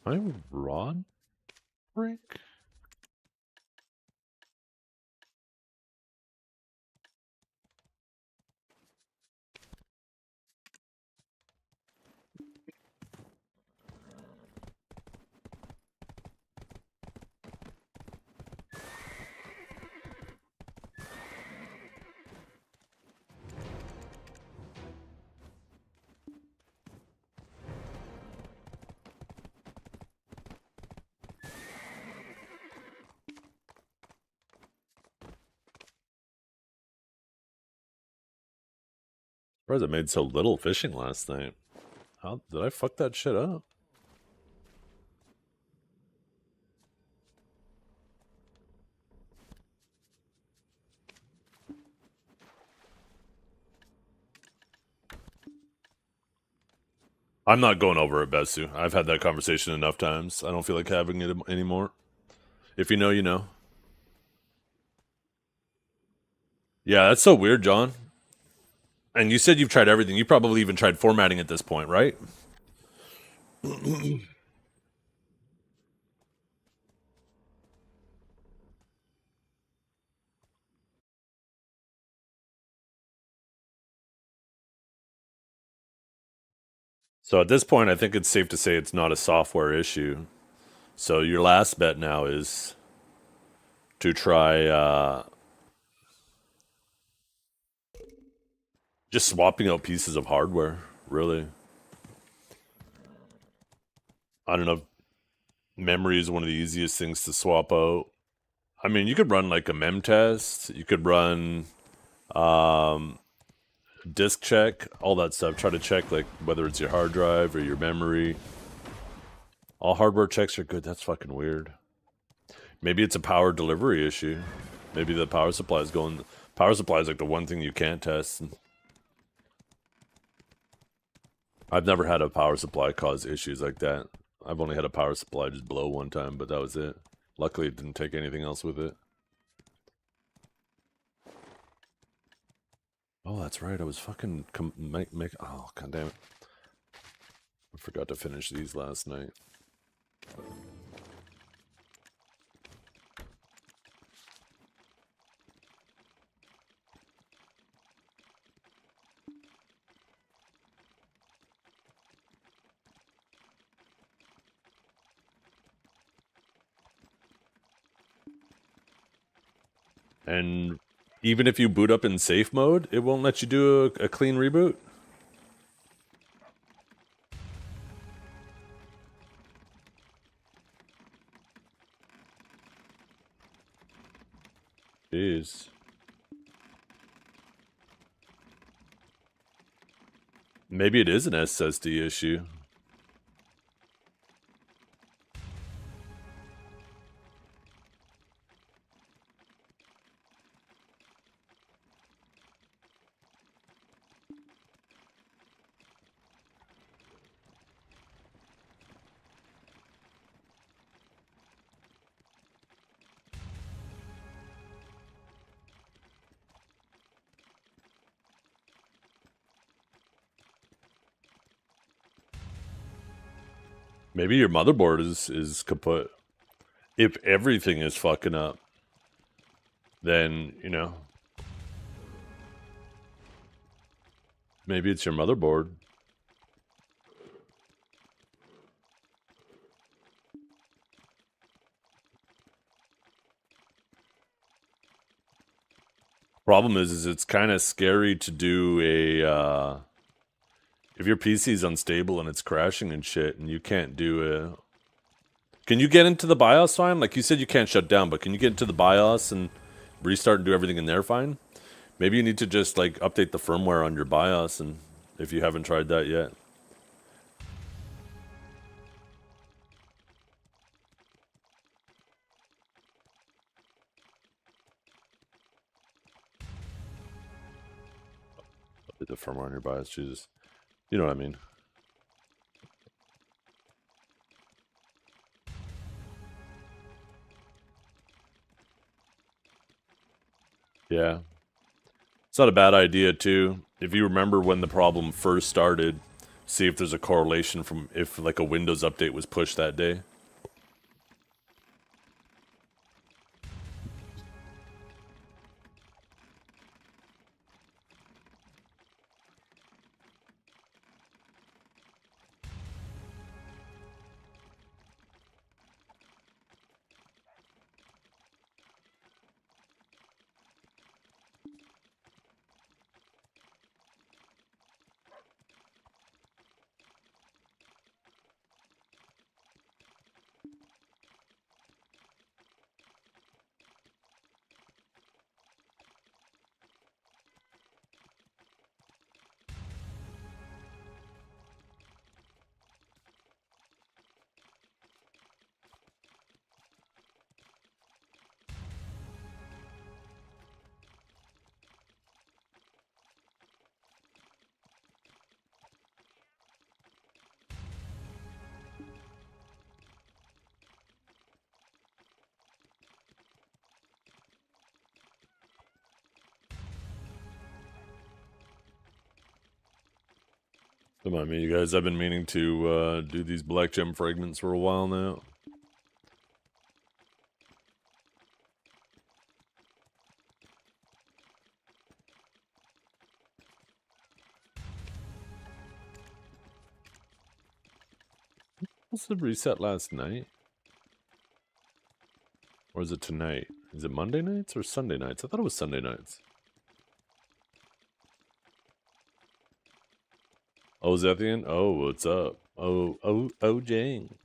I'm rod break? Surprised I made so little fishing last night. How did I fuck that shit up? I'm not going over it, Besu. I've had that conversation enough times. I don't feel like having it anymore. If you know, you know. Yeah, that's so weird, John. And you said you've tried everything. You probably even tried formatting at this point, right? So at this point, I think it's safe to say it's not a software issue. So your last bet now is to try just swapping out pieces of hardware, really. I don't know. Memory is one of the easiest things to swap out. I mean, you could run like a mem test. You could run disk check, all that stuff. Try to check like whether it's your hard drive or your memory. All hardware checks are good. That's fucking weird. Maybe it's a power delivery issue. Maybe the power supply is going. Power supply is like the one thing you can't test. I've never had a power supply cause issues like that. I've only had a power supply just blow one time, but that was it. Luckily, it didn't take anything else with it. Oh, that's right. I was fucking oh, god damn it! I forgot to finish these last night. And even if you boot up in safe mode, it won't let you do a clean reboot. Jeez. Maybe it is an SSD issue. Maybe your motherboard is kaput. If everything is fucking up, then, you know, maybe it's your motherboard. Problem is it's kind of scary to do a if your PC is unstable and it's crashing and shit, and you can't do a. Can you get into the BIOS fine? Like you said, you can't shut down, but can you get into the BIOS and restart and do everything in there fine? Maybe you need to just like update the firmware on your BIOS, and if you haven't tried that yet. Update the firmware on your BIOS, Jesus. You know what I mean. Yeah. It's not a bad idea, too. If you remember when the problem first started, See if there's a correlation from if like a Windows update was pushed that day. Don't mind me, you guys. I've been meaning to do these black gem fragments for a while now. What's the reset last night? Or is it tonight? Is it Monday nights or Sunday nights? I thought it was Sunday nights. Oh, is that the end? Oh, what's up? Oh, Jane.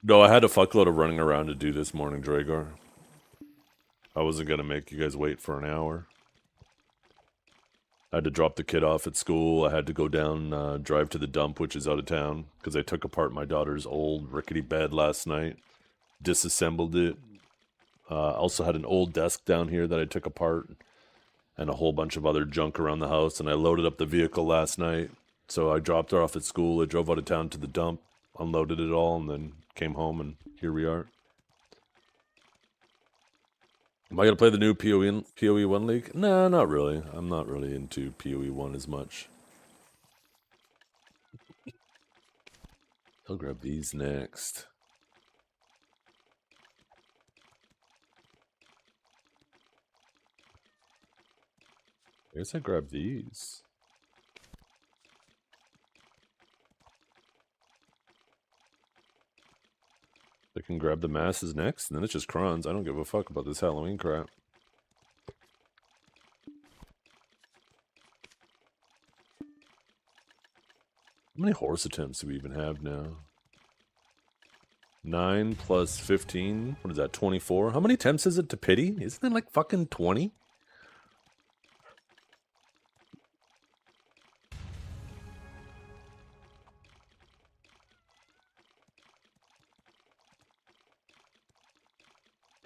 No, I had a fuckload of running around to do this morning, Dragar. I wasn't gonna make you guys wait for an hour. I had to drop the kid off at school. I had to go down, drive to the dump, which is out of town, because I took apart my daughter's old rickety bed last night, disassembled it. Also had an old desk down here that I took apart, and a whole bunch of other junk around the house, and I loaded up the vehicle last night. So I dropped her off at school. I drove out of town to the dump, unloaded it all, and then came home, and here we are. Am I going to play the new PoE 1 League? No, not really. I'm not really into PoE 1 as much. I'll grab these next. I guess I grab these. I can grab the masses next, and then it's just crons. I don't give a fuck about this Halloween crap. How many horse attempts do we even have now? 9 plus 15. What is that, 24? How many attempts is it to pity? Isn't it like fucking 20?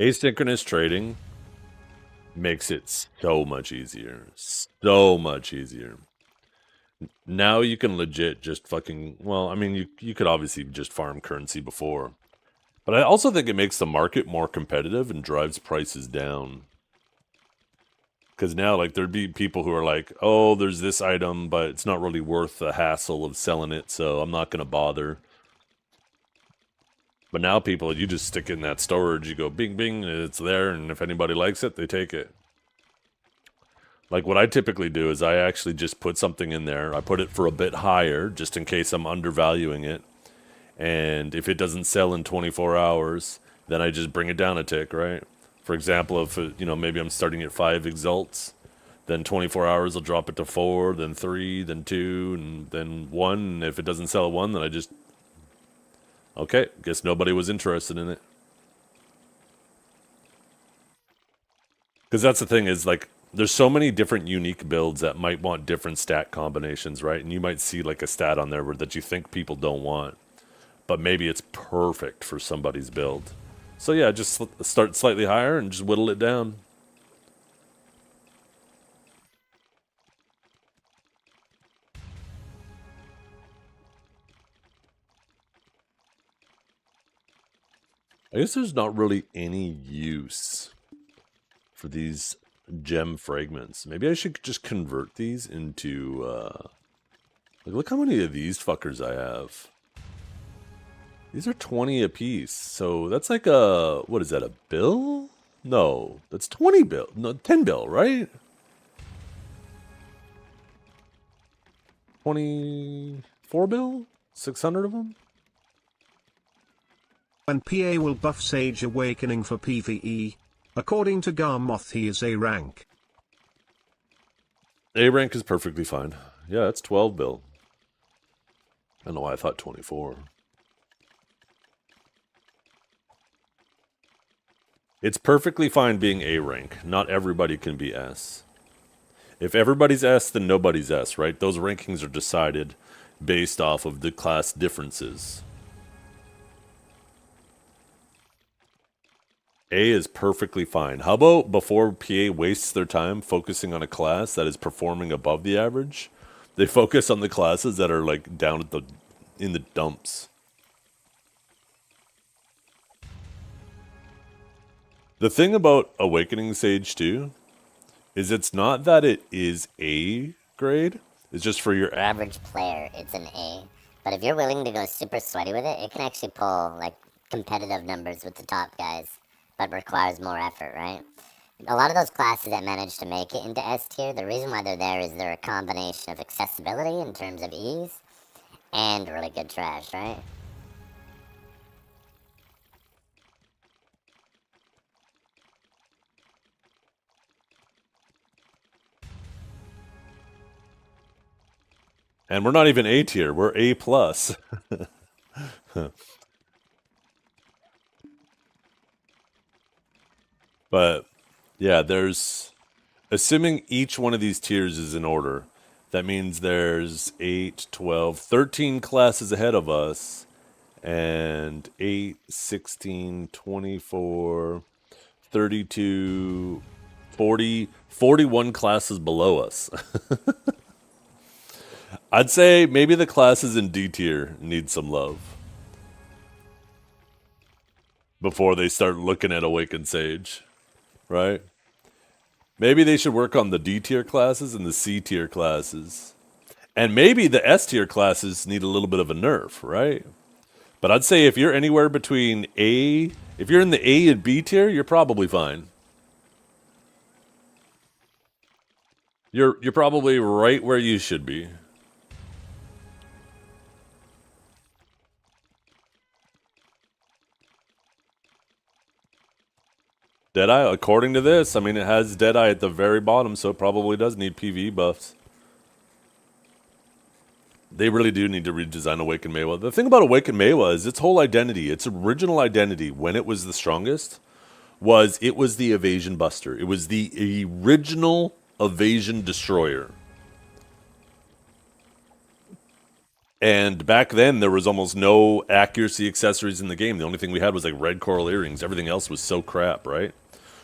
Asynchronous trading makes it so much easier. So much easier. Now you can legit just fucking... Well, I mean, you could obviously just farm currency before. But I also think it makes the market more competitive and drives prices down. Because now, like, there'd be people who are like, oh, there's this item, but it's not really worth the hassle of selling it, so I'm not going to bother. But now people, you just stick in that storage, you go bing, bing, and it's there, and if anybody likes it, they take it. Like, what I typically do is I actually just put something in there. I put it for a bit higher, just in case I'm undervaluing it. And if it doesn't sell in 24 hours, then I just bring it down a tick, right? For example, if, maybe I'm starting at 5 exalts, then 24 hours I'll drop it to 4, then 3, then 2, and then 1. And if it doesn't sell at 1, then I just... Okay, guess nobody was interested in it. Because that's the thing is, like, there's so many different unique builds that might want different stat combinations, right? And you might see, like, a stat on there that you think people don't want. But maybe it's perfect for somebody's build. So yeah, just start slightly higher and just whittle it down. I guess there's not really any use for these gem fragments. Maybe I should just convert these into, like, look how many of these fuckers I have. These are 20 a piece, so that's like a, what is that, a bill? No, that's 20 bill, no, 10 bill, right? 24 bill? 600 of them? When PA will buff Sage Awakening for PvE. According to Garmoth, he is A rank. A rank is perfectly fine. Yeah, it's 12 bill. I don't know why I thought 24. It's perfectly fine being A rank. Not everybody can be S. If everybody's S, then nobody's S, right? Those rankings are decided based off of the class differences. A is perfectly fine. How about before PA wastes their time focusing on a class that is performing above the average, they focus on the classes that are like down at in the dumps. The thing about Awakening Sage 2 is it's not that it is A grade. It's just for your average player, it's an A. But if you're willing to go super sweaty with it, it can actually pull like competitive numbers with the top guys, but requires more effort, right? A lot of those classes that manage to make it into S tier, the reason why they're there is they're a combination of accessibility in terms of ease and really good trash, right? And we're not even A tier, we're A plus. But yeah, there's, assuming each one of these tiers is in order, that means there's 8, 12, 13 classes ahead of us, and 8, 16, 24, 32, 40, 41 classes below us. I'd say maybe the classes in D tier need some love before they start looking at Awakened Sage, right? Maybe they should work on the D tier classes and the C tier classes. And maybe the S tier classes need a little bit of a nerf, right? But I'd say if you're anywhere between A, if you're in the A and B tier, you're probably fine. You're probably right where you should be. Deadeye, according to this, I mean, it has Deadeye at the very bottom, so it probably does need PvE buffs. They really do need to redesign Awakened Meiwa. The thing about Awakened Meiwa is its whole identity, its original identity, when it was the strongest, was it was the evasion buster. It was the original evasion destroyer. And back then, there was almost no accuracy accessories in the game. The only thing we had was like red coral earrings. Everything else was so crap, right?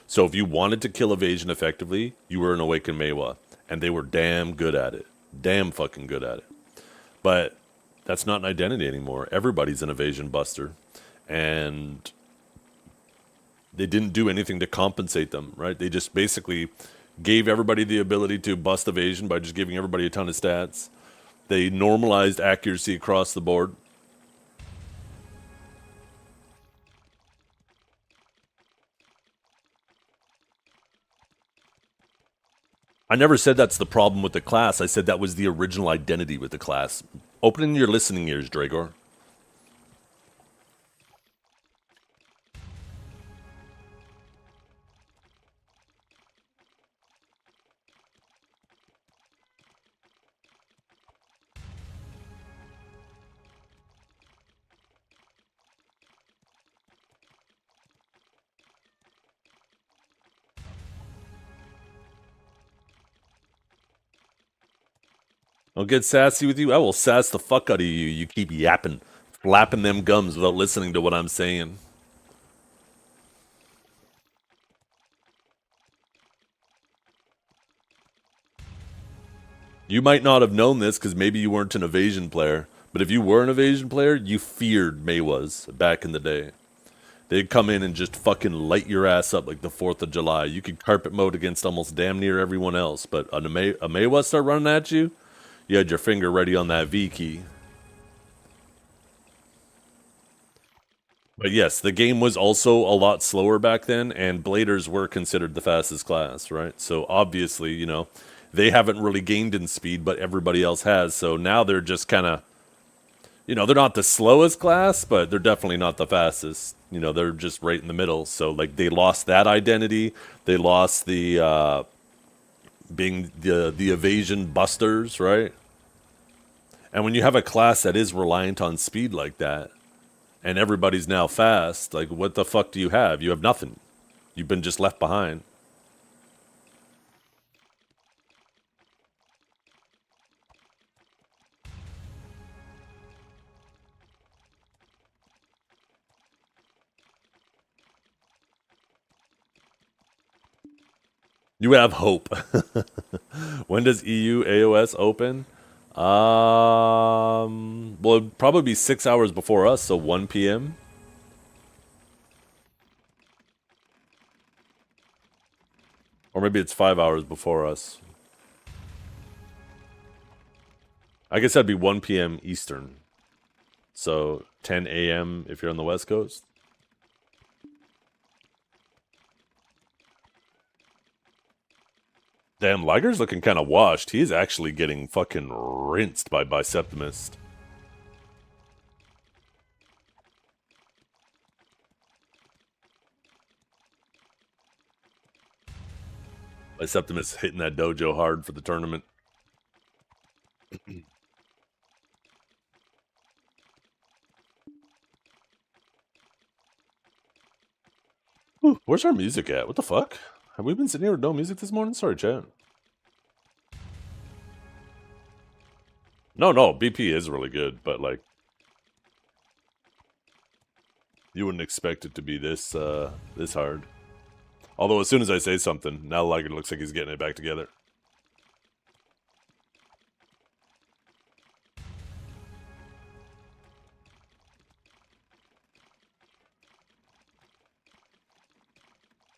So if you wanted to kill evasion effectively, you were an Awakened Meiwa. And they were damn good at it. Damn fucking good at it. But that's not an identity anymore. Everybody's an evasion buster. And they didn't do anything to compensate them, right? They just basically gave everybody the ability to bust evasion by just giving everybody a ton of stats. They normalized accuracy across the board. I never said that's the problem with the class. I said that was the original identity with the class. Open your listening ears, Dragor. I'll get sassy with you. I will sass the fuck out of you. You keep yapping, flapping them gums without listening to what I'm saying. You might not have known this because maybe you weren't an evasion player. But if you were an evasion player, you feared Meiwas back in the day. they'd come in and just fucking light your ass up like the 4th of July. You could carpet mode against almost damn near everyone else, but a Maywa start running at you, you had your finger ready on that V key. But yes, the game was also a lot slower back then, and bladers were considered the fastest class, right? So obviously, you know, they haven't really gained in speed, but everybody else has. So now they're just kind of, you know, they're not the slowest class, but they're definitely not the fastest. You know, they're just right in the middle. So like they lost that identity. They lost the being the evasion busters, right? And when you have a class that is reliant on speed like that, and everybody's now fast, like what the fuck do you have? You have nothing. You've been just left behind. You have hope. When does EU AOS open? Well, it'd probably be 6 hours before us, so 1 p.m. Or maybe it's 5 hours before us. I guess that'd be 1 p.m. Eastern. So 10 a.m. if you're on the West Coast. Damn, Liger's looking kind of washed. He's actually getting fucking rinsed by Biceptimist. Biceptimist hitting that dojo hard for the tournament. Ooh, where's our music at? What the fuck? Have we been sitting here with no music this morning? Sorry, chat. No, BP is really good, but like, you wouldn't expect it to be this this hard. Although as soon as I say something, now Liger looks like he's getting it back together.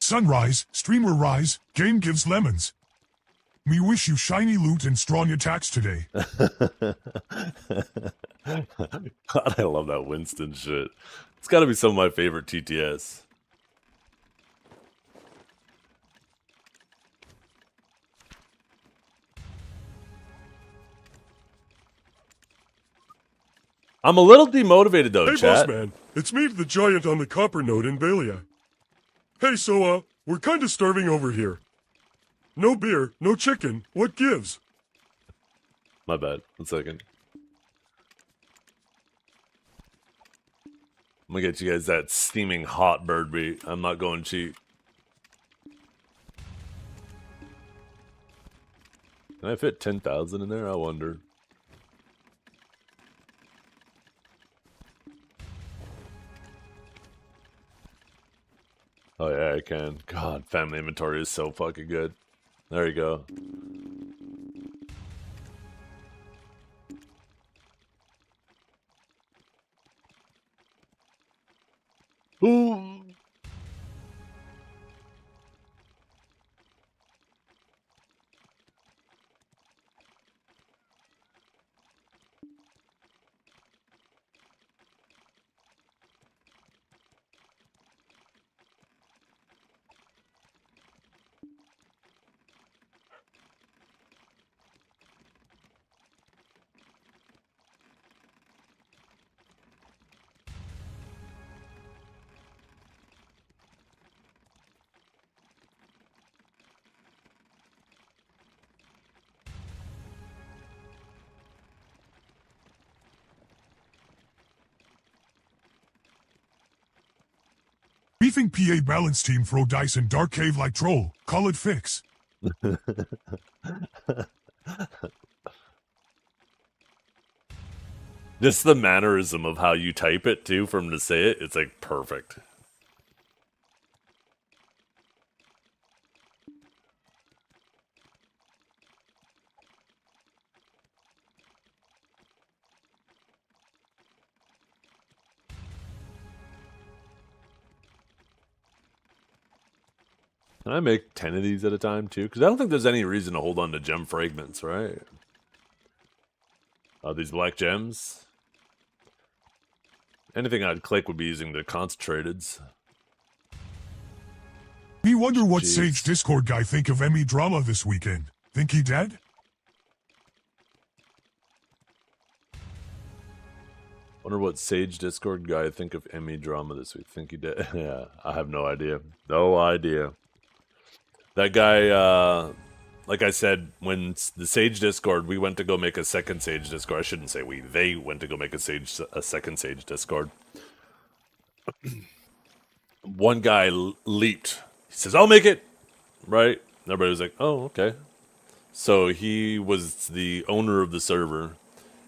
Sunrise, streamer rise, game gives lemons. We wish you shiny loot and strong attacks today. God, I love that Winston shit. It's got to be some of my favorite TTS. I'm a little demotivated though, Hey, chat. boss man, it's me, the giant on the copper node in Valia. Hey, so, we're kinda starving over here. No beer, no chicken, what gives? My bad. 1 second. I'm gonna get you guys that steaming hot bird beat. I'm not going cheap. Can I fit 10,000 in there? I wonder. Oh yeah, I can. God, family inventory is so fucking good. There you go. Ooh. Beefing PA balance team throw dice in dark cave like troll. Call it fix. Just the mannerism of how you type it too, for him to say it, it's like perfect. Can I make 10 of these at a time, too? Because I don't think there's any reason to hold on to gem fragments, right? These black gems? Anything I'd click would be using the concentrateds. Me wonder what Jeez. Sage Discord guy think of Emmy drama this weekend. Think he dead? Wonder what Sage Discord guy think of Emmy drama this week. Think he did? Yeah, I have no idea. No idea. That guy, like I said, when the Sage Discord, we went to go make a second Sage Discord. I shouldn't say we. They went to go make a second Sage Discord. One guy leaped. He says, "I'll make it." Right? Everybody was like, "Oh, okay." So he was the owner of the server.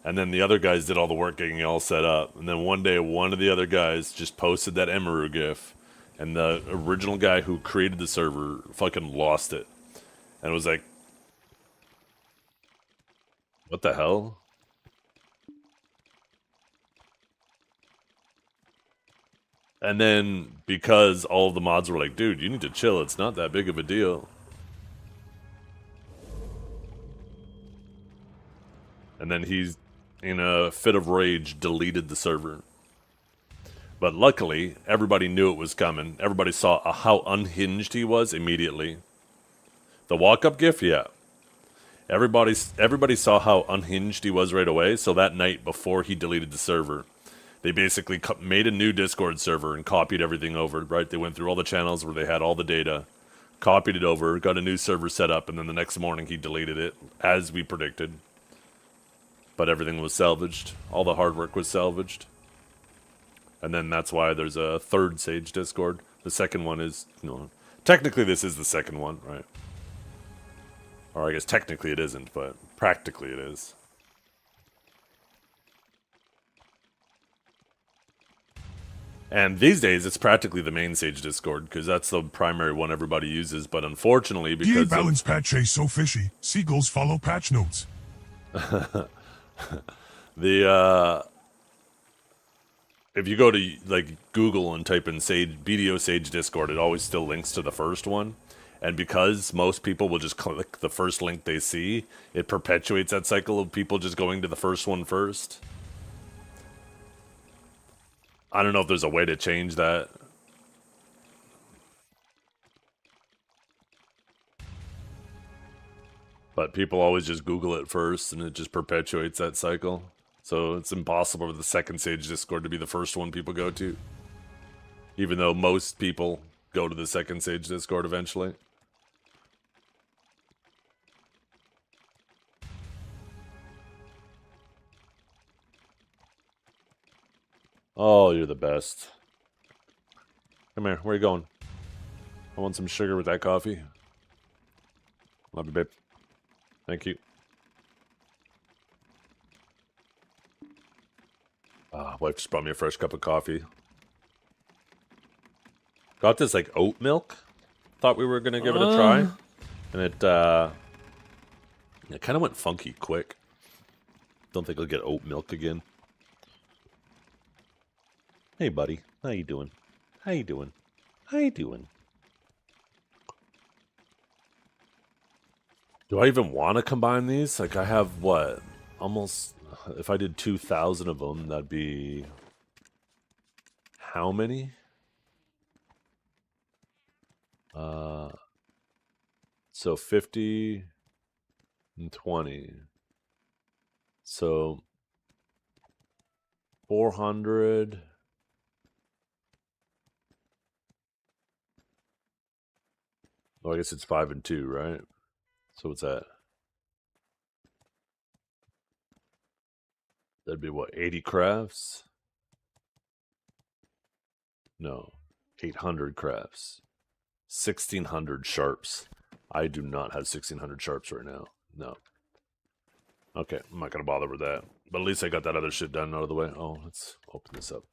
And then the other guys did all the work getting it all set up. And then one day, one of the other guys just posted that Emeru gif. And the original guy who created the server fucking lost it. And was like, what the hell? And then, because all of the mods were like, dude, you need to chill. It's not that big of a deal. And then he's, in a fit of rage, deleted the server. But luckily, everybody knew it was coming. Everybody saw how unhinged he was immediately. The walk-up gif, yeah. Everybody saw how unhinged he was right away. So that night before he deleted the server, they basically made a new Discord server and copied everything over, right? They went through all the channels where they had all the data, copied it over, got a new server set up, and then the next morning he deleted it, as we predicted. But everything was salvaged. All the hard work was salvaged. And then that's why there's a third Sage Discord. The second one is, technically this is the second one, right? Or I guess technically it isn't, but practically it is. And these days, it's practically the main Sage Discord, because that's the primary one everybody uses. But unfortunately, because DA balance patch is so fishy. Seagulls follow patch notes. If you go to like Google and type in BDO Sage Discord, it always still links to the first one. And because most people will just click the first link they see, it perpetuates that cycle of people just going to the first one first. I don't know if there's a way to change that. But people always just Google it first, and it just perpetuates that cycle. So it's impossible for the second Sage Discord to be the first one people go to. Even though most people go to the second Sage Discord eventually. Oh, you're the best. Come here, where are you going? I want some sugar with that coffee. Love you, babe. Thank you. Wife just brought me a fresh cup of coffee. Got this like oat milk. Thought we were gonna give it a try, and it kind of went funky quick. Don't think I'll get oat milk again. Hey, buddy, how you doing? How you doing? How you doing? Do I even want to combine these? Like, I have what? Almost. If I did 2,000 of them, that'd be how many? So 50 and 20. So 400. Oh, I guess it's 5 and 2, right? So what's that? That'd be what, 80 crafts? No, 800 crafts. 1,600 sharps. I do not have 1,600 sharps right now. No. Okay, I'm not going to bother with that. But at least I got that other shit done out of the way. Oh, let's open this up.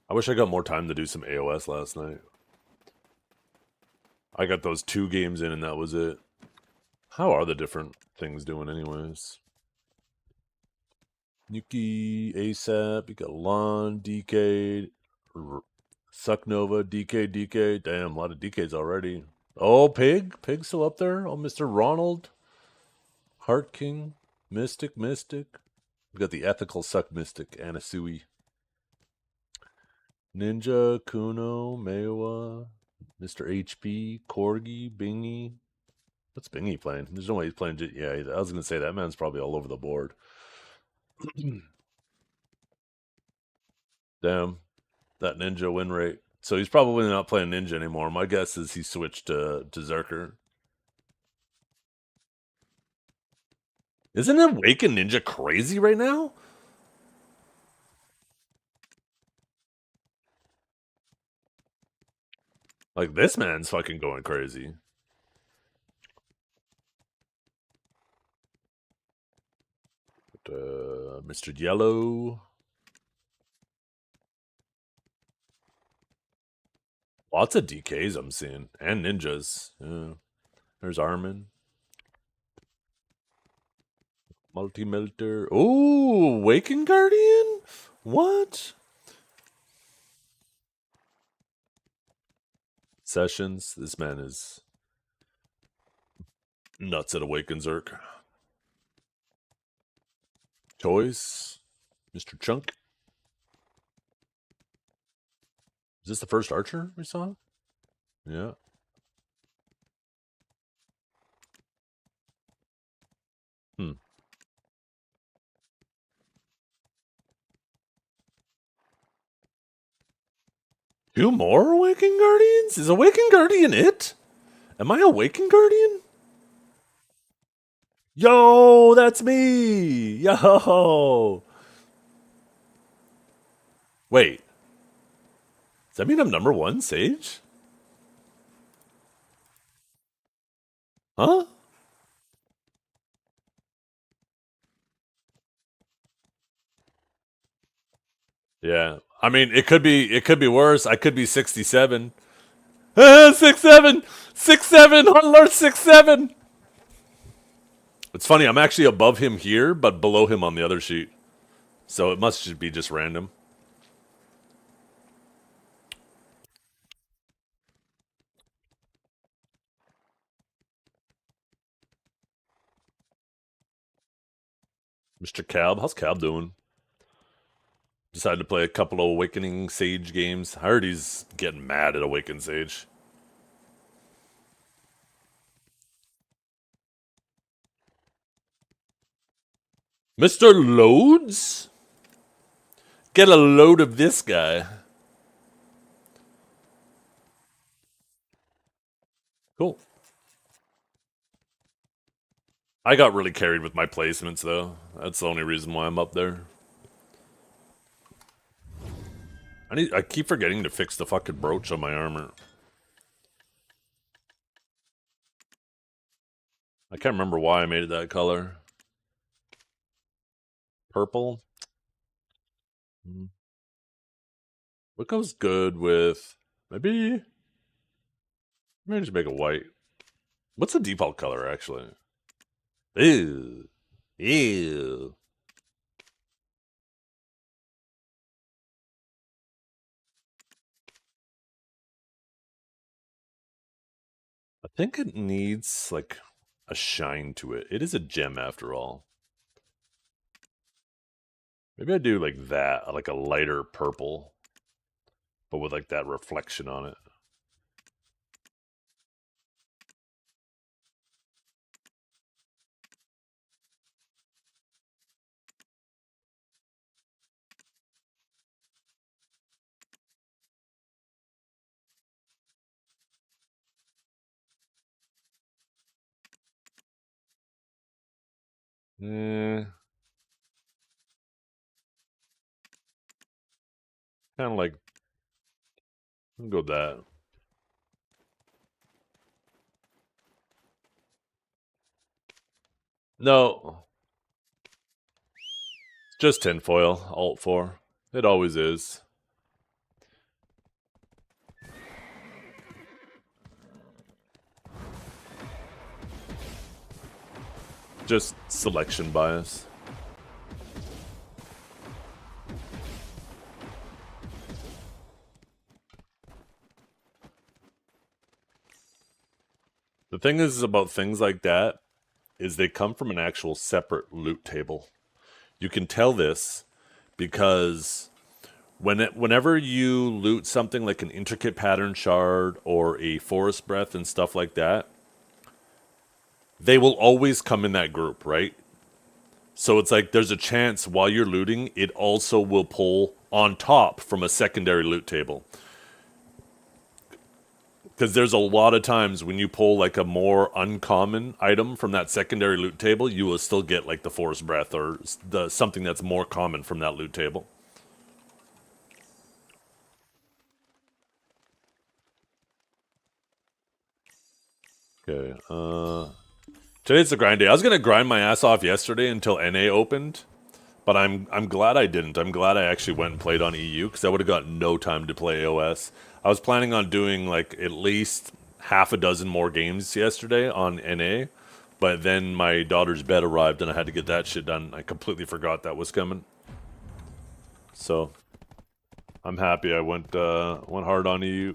I wish I got more time to do some AOS last night. I got those 2 games in and that was it. How are the different things doing anyways? Yuki, ASAP, you got Lon, DK, Suck Nova, DK, DK. Damn, a lot of DKs already. Oh, Pig. Pig's still up there. Oh, Mr. Ronald. Heart King. Mystic, Mystic. We got the ethical Suck Mystic, Anasui. Ninja, Kuno, Maewa, Mr. HP, Corgi, Bingy. What's Bingy playing? There's no way he's playing. Yeah, I was going to say that man's probably all over the board. Damn. That Ninja win rate. So he's probably not playing Ninja anymore. My guess is he switched to Zerker. Isn't Awakened Ninja crazy right now? Like, this man's fucking going crazy. Mr. Yellow. Lots of DKs I'm seeing. And ninjas. Yeah. There's Armin. Multi-melter. Ooh, Waking Guardian? What? Sessions. This man is nuts at Awaken Zerk. Choice. Mr. Chunk. Is this the first Archer we saw? Yeah. Two more Awakened Guardians? Is Awakened Guardian it? Am I Awakened Guardian? Yo, that's me! Yo! Wait. Does that mean I'm number one, Sage? Huh? Yeah. I mean, it could be worse. I could be 67. 6'7", 6'7", Hunter 6'7". It's funny. I'm actually above him here, but below him on the other sheet. So it must be just random. Mr. Cab, how's Cab doing? Decided to play a couple of Awakening Sage games. I heard he's getting mad at Awakened Sage. Mr. Loads? Get a load of this guy. Cool. I got really carried with my placements, though. That's the only reason why I'm up there. I keep forgetting to fix the fucking brooch on my armor. I can't remember why I made it that color. Purple. What goes good with... Maybe just make it white. What's the default color, actually? Ew. Ew. I think it needs, like, a shine to it. It is a gem, after all. Maybe I do, like, that, like a lighter purple. But with, like, that reflection on it. Kind of like... I'll go with that. No. It's just tinfoil, Alt 4. It always is. Just selection bias. The thing is about things like that is they come from an actual separate loot table. You can tell this because whenever you loot something like an intricate pattern shard or a forest breath and stuff like that, they will always come in that group, right? So it's like there's a chance while you're looting, it also will pull on top from a secondary loot table. Because there's a lot of times when you pull like a more uncommon item from that secondary loot table, you will still get like the forest breath or something that's more common from that loot table. Okay, today's the grind day. I was gonna grind my ass off yesterday until NA opened, but I'm glad I didn't. I'm glad I actually went and played on EU because I would have got no time to play AOS. I was planning on doing like at least half a dozen more games yesterday on NA, but then my daughter's bed arrived and I had to get that shit done. I completely forgot that was coming. So I'm happy I went hard on EU.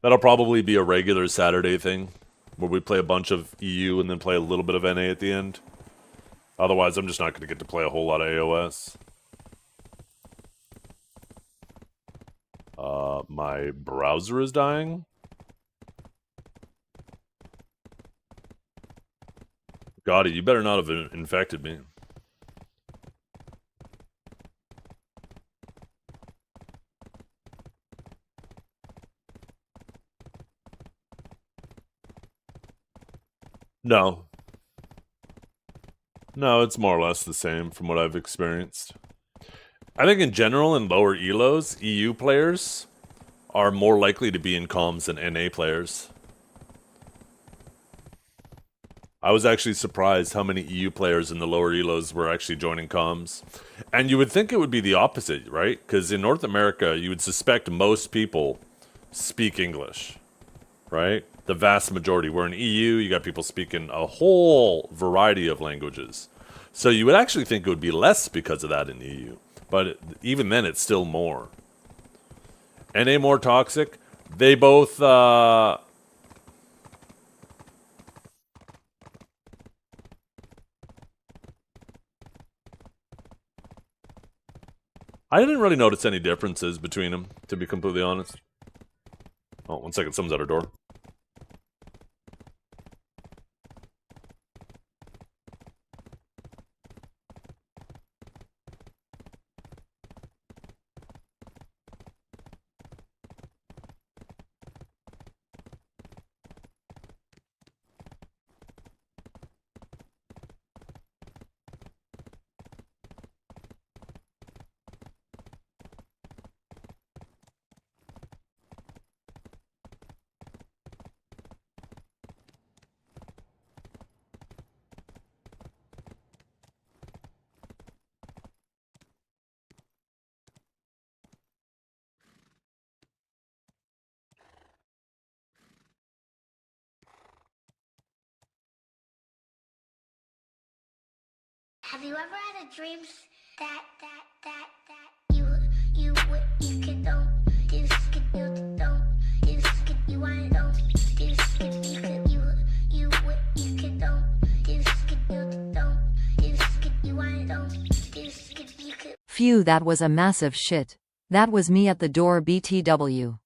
That'll probably be a regular Saturday thing, where we play a bunch of EU and then play a little bit of NA at the end. Otherwise, I'm just not going to get to play a whole lot of AOS. My browser is dying. Gotti, you better not have infected me. No. No, it's more or less the same from what I've experienced. I think in general, in lower elos, EU players are more likely to be in comms than NA players. I was actually surprised how many EU players in the lower elos were actually joining comms. And you would think it would be the opposite, right? Because in North America, you would suspect most people speak English, right? The vast majority. Where in EU, you got people speaking a whole variety of languages. So you would actually think it would be less because of that in EU. But even then, it's still more. NA more toxic? They both, I didn't really notice any differences between them, to be completely honest. Oh, 1 second, someone's at our door. Have you ever had a dream that you could don't you could you don't you could you want don't you could you could don't you could you don't you could you want don't you could. Phew, that was a massive shit. That was me at the door BTW.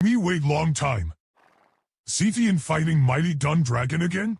Me wait long time. Zethian fighting mighty Dun Dragon again?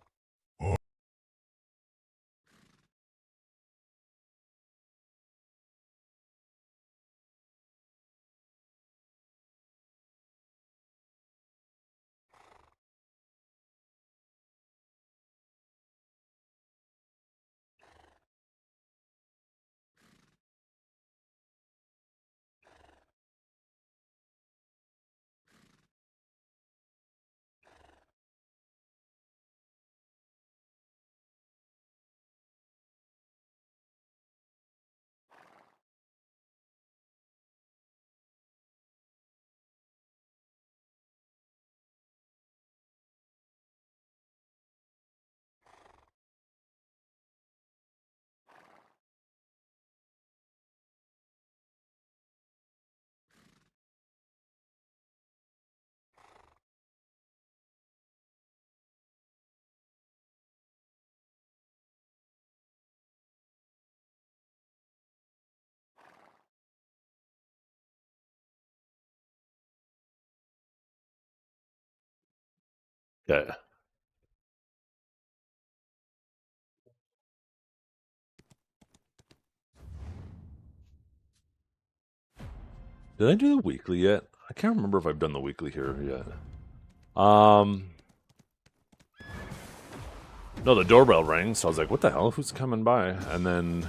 Okay. Did I do the weekly yet? I can't remember if I've done the weekly here yet. No, the doorbell rang, so I was like, what the hell? Who's coming by? And then...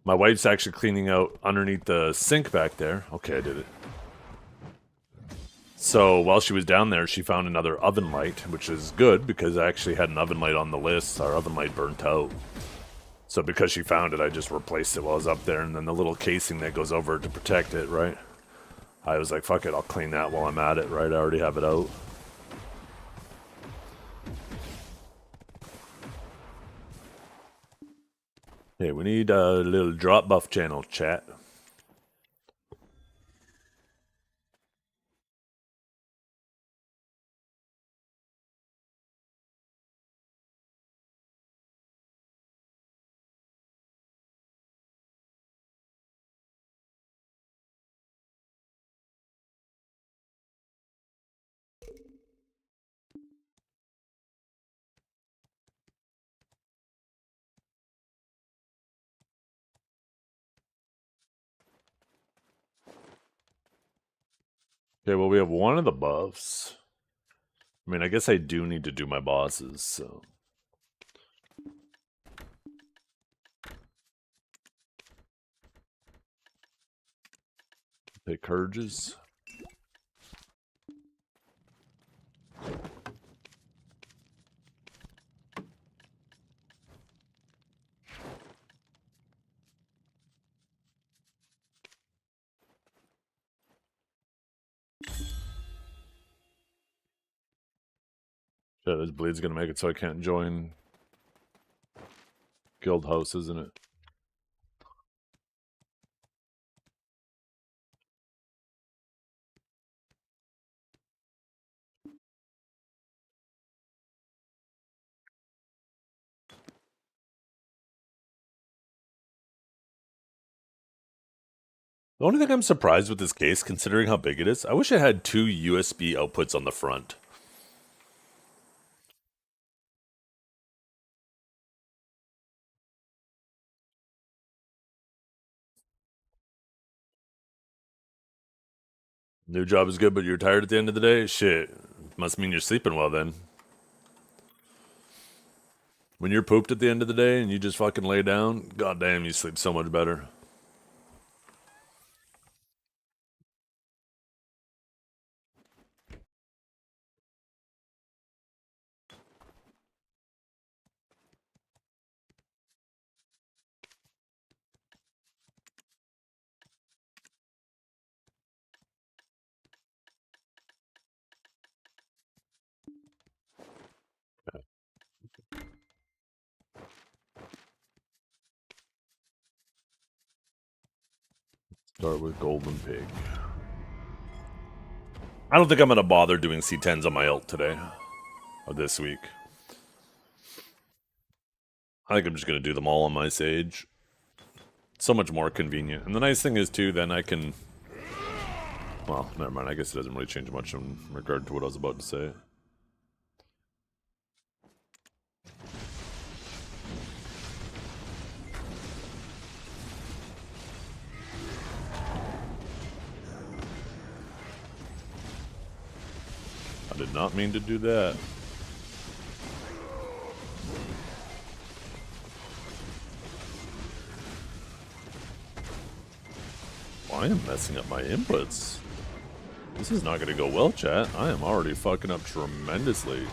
My wife's actually cleaning out underneath the sink back there. Okay, I did it. So while she was down there, she found another oven light, which is good because I actually had an oven light on the list. Our oven light burnt out. So because she found it, I just replaced it while I was up there. And then the little casing that goes over to protect it, right? I was like, fuck it, I'll clean that while I'm at it, right? I already have it out. Okay, we need a little drop buff channel, chat. Okay, well, we have one of the buffs. I mean, I guess I do need to do my bosses, so... Take Courages. Yeah, this bleed's gonna make it so I can't join guild house, isn't it? The only thing I'm surprised with this case, considering how big it is, I wish it had 2 USB outputs on the front. New job is good, but you're tired at the end of the day? Shit. Must mean you're sleeping well then. When you're pooped at the end of the day and you just fucking lay down, goddamn, you sleep so much better. Start with Golden Pig. I don't think I'm going to bother doing C10s on my ult today. Or this week. I think I'm just going to do them all on my Sage. So much more convenient. And the nice thing is, too, then I can... Well, never mind. I guess it doesn't really change much in regard to what I was about to say. I did not mean to do that. Well, I am messing up my inputs. This is not going to go well, chat. I am already fucking up tremendously.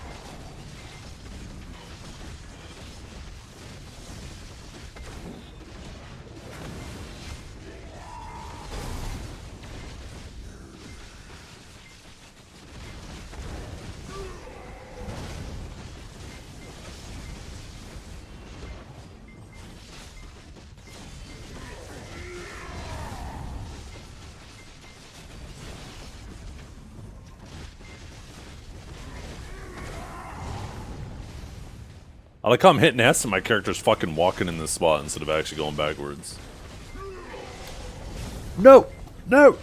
I like how I'm hitting S and my character's fucking walking in this spot instead of actually going backwards. No! No!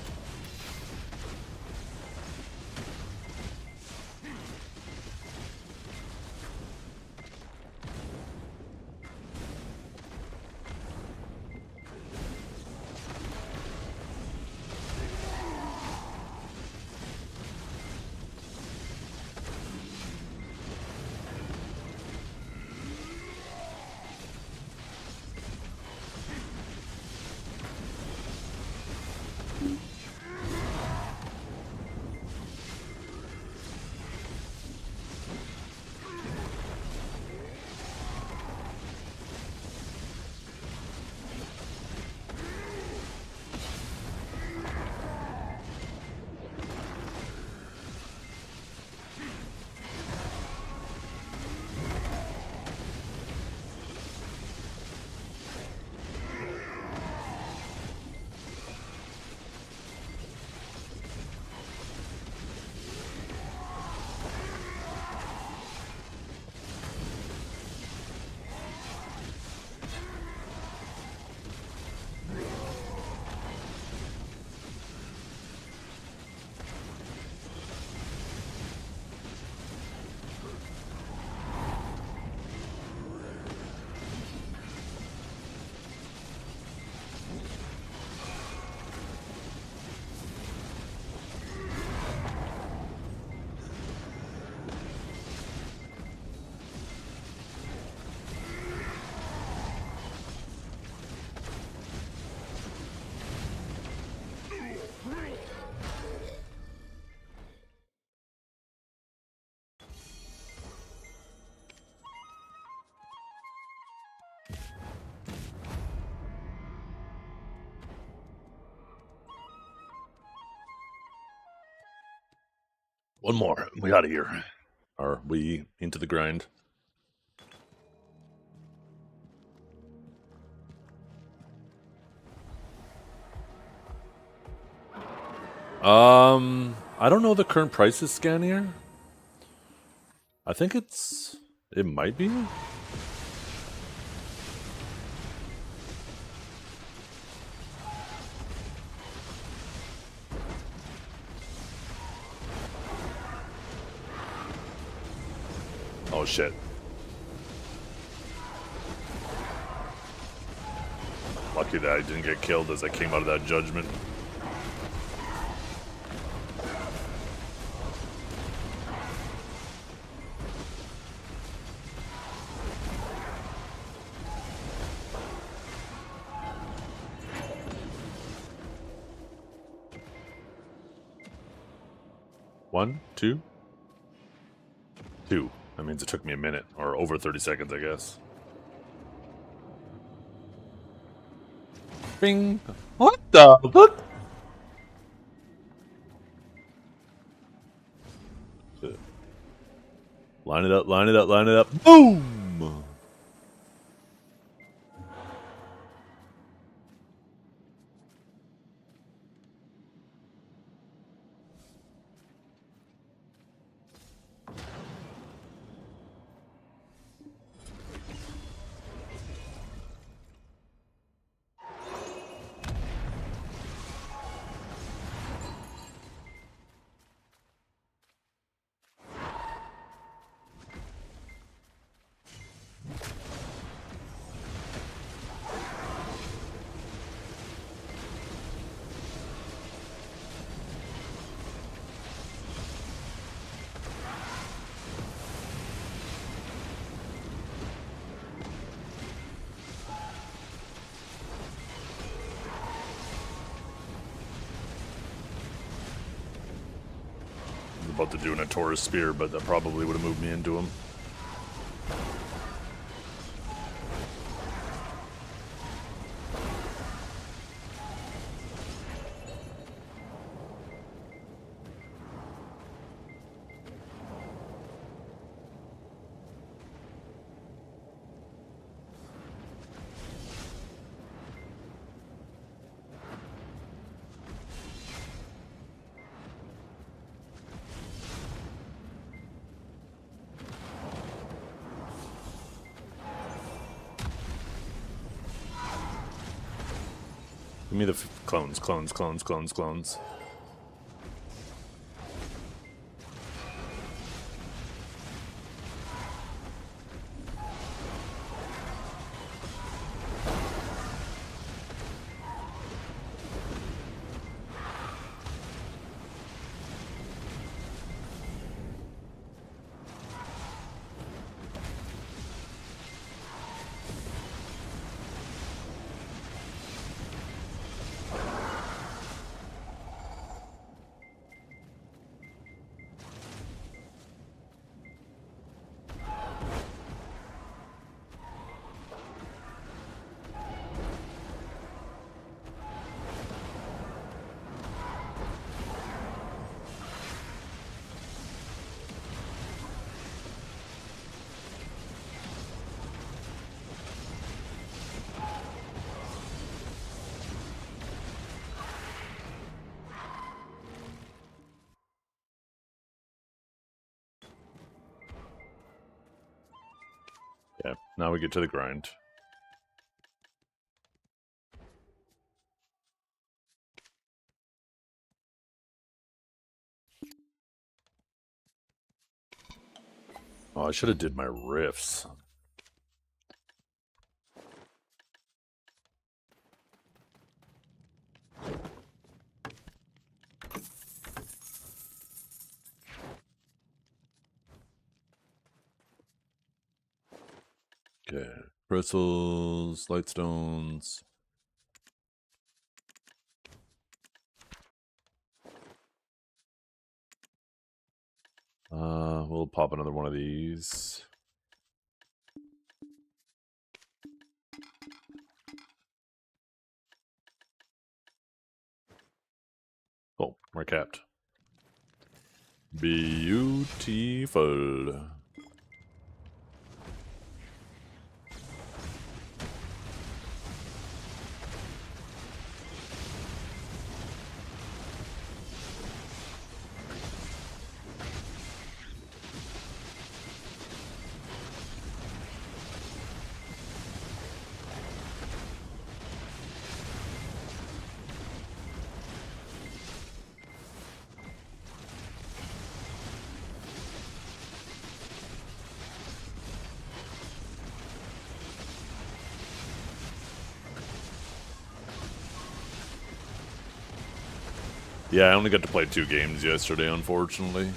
One more. We out of here. Are we into the grind? I don't know the current prices scan here. I think it might be. Oh shit. Lucky that I didn't get killed as I came out of that judgment. One, two. That means it took me a minute, or over 30 seconds, I guess. Bing! What the fuck? Line it up, line it up, line it up. Boom! about to do in a Taurus Spear, but that probably would have moved me into him. Give me the clones. Yeah, now we get to the grind. Oh, I should have did my riffs. Okay, crystals, lightstones. We'll pop another one of these. Oh, we're capped. Beautiful. Yeah, I only got to play 2 games yesterday, unfortunately.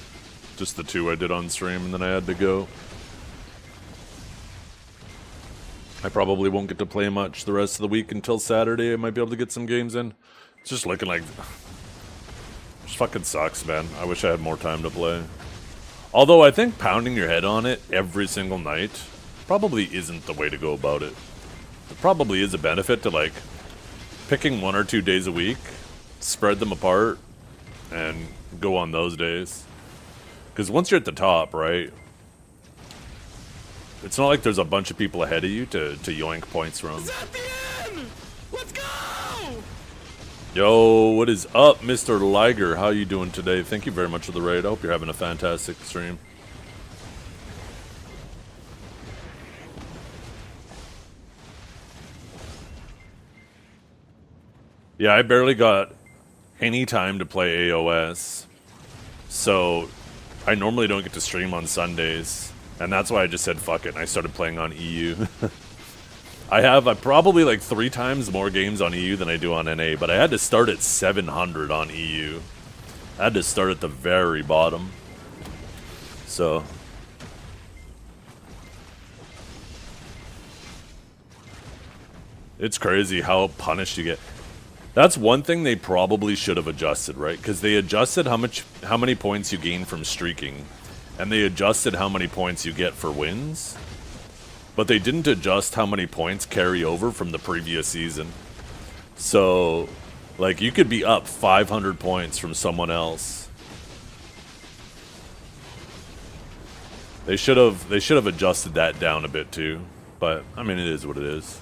Just the 2 I did on stream, and then I had to go. I probably won't get to play much the rest of the week until Saturday. I might be able to get some games in. It's just looking like... Just fucking sucks, man. I wish I had more time to play. Although I think pounding your head on it every single night probably isn't the way to go about it. There probably is a benefit to, like, picking 1 or 2 days a week, spread them apart, and go on those days. Because once you're at the top, right, it's not like there's a bunch of people ahead of you to yoink points from. It's at the end! Let's go! Yo, what is up, Mr. Liger? How you doing today? Thank you very much for the raid. I hope you're having a fantastic stream. Yeah, I barely got any time to play AOS, so I normally don't get to stream on Sundays, and that's why I just said fuck it, and I started playing on EU. I probably like 3 times more games on EU than I do on NA, but I had to start at 700 on EU. I had to start at the very bottom. So... it's crazy how punished you get. That's one thing they probably should have adjusted, right? Because they adjusted how many points you gain from streaking, and they adjusted how many points you get for wins, but they didn't adjust how many points carry over from the previous season. So, like, you could be up 500 points from someone else. They should have adjusted that down a bit too, but I mean, it is what it is.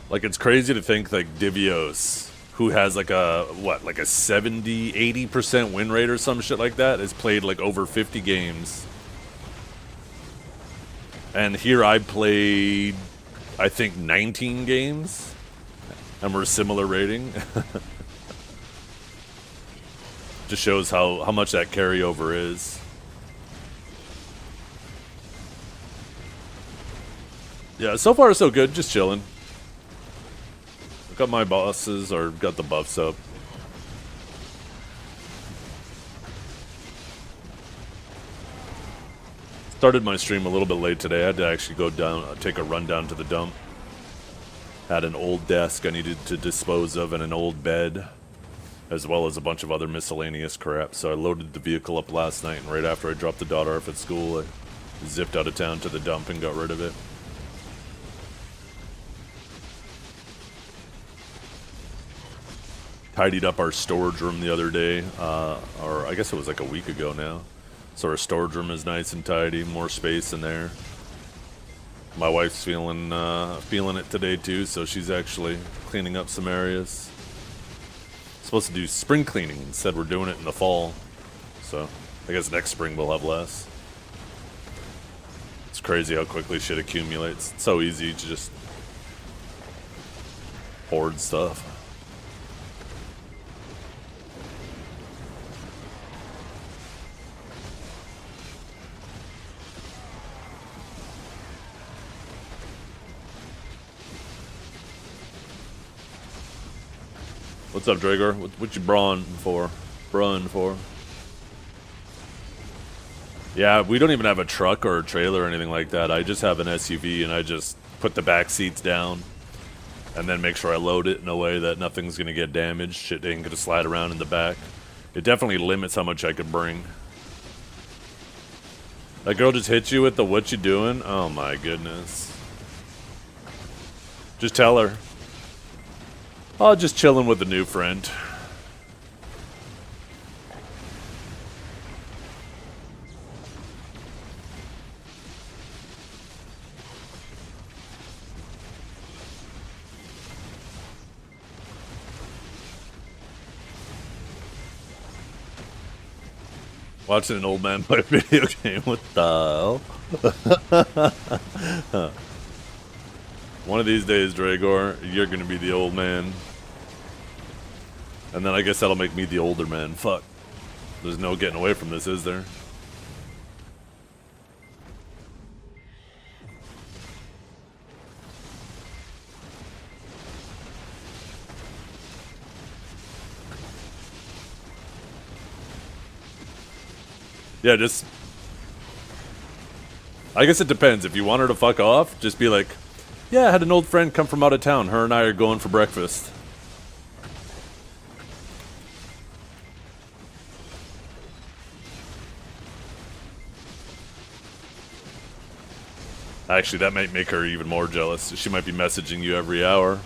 Like, it's crazy to think, like, Divios, who has, like, a 70, 80% win rate or some shit like that, has played, like, over 50 games. And here I played, I think, 19 games, and we're a similar rating. Just shows how much that carryover is. Yeah, so far so good, just chilling. Got my bosses, or got the buffs up. Started my stream a little bit late today. I had to actually go down, take a run down to the dump. Had an old desk I needed to dispose of and an old bed, as well as a bunch of other miscellaneous crap. So I loaded the vehicle up last night, and right after I dropped the daughter off at school, I zipped out of town to the dump and got rid of it. Tidied up our storage room the other day, or I guess it was like a week ago now. So our storage room is nice and tidy, more space in there. My wife's feeling it today too, so she's actually cleaning up some areas. Supposed to do spring cleaning, instead we're doing it in the fall. So I guess next spring we'll have less. It's crazy how quickly shit accumulates. It's so easy to just hoard stuff. What's up, Dragor? What you brun for? Yeah, we don't even have a truck or a trailer or anything like that. I just have an SUV, and I just put the back seats down and then make sure I load it in a way that nothing's going to get damaged. Shit ain't going to slide around in the back. It definitely limits how much I could bring. That girl just hit you with the "what you doing?" Oh my goodness. Just tell her. Oh, just chilling with a new friend. Watching an old man play a video game. What the hell? One of these days, Dragor, you're gonna be the old man. And then I guess that'll make me the older man. Fuck. There's no getting away from this, is there? Yeah, just... I guess it depends. If you want her to fuck off, just be like, yeah, I had an old friend come from out of town. Her and I are going for breakfast. Actually, that might make her even more jealous. She might be messaging you every hour.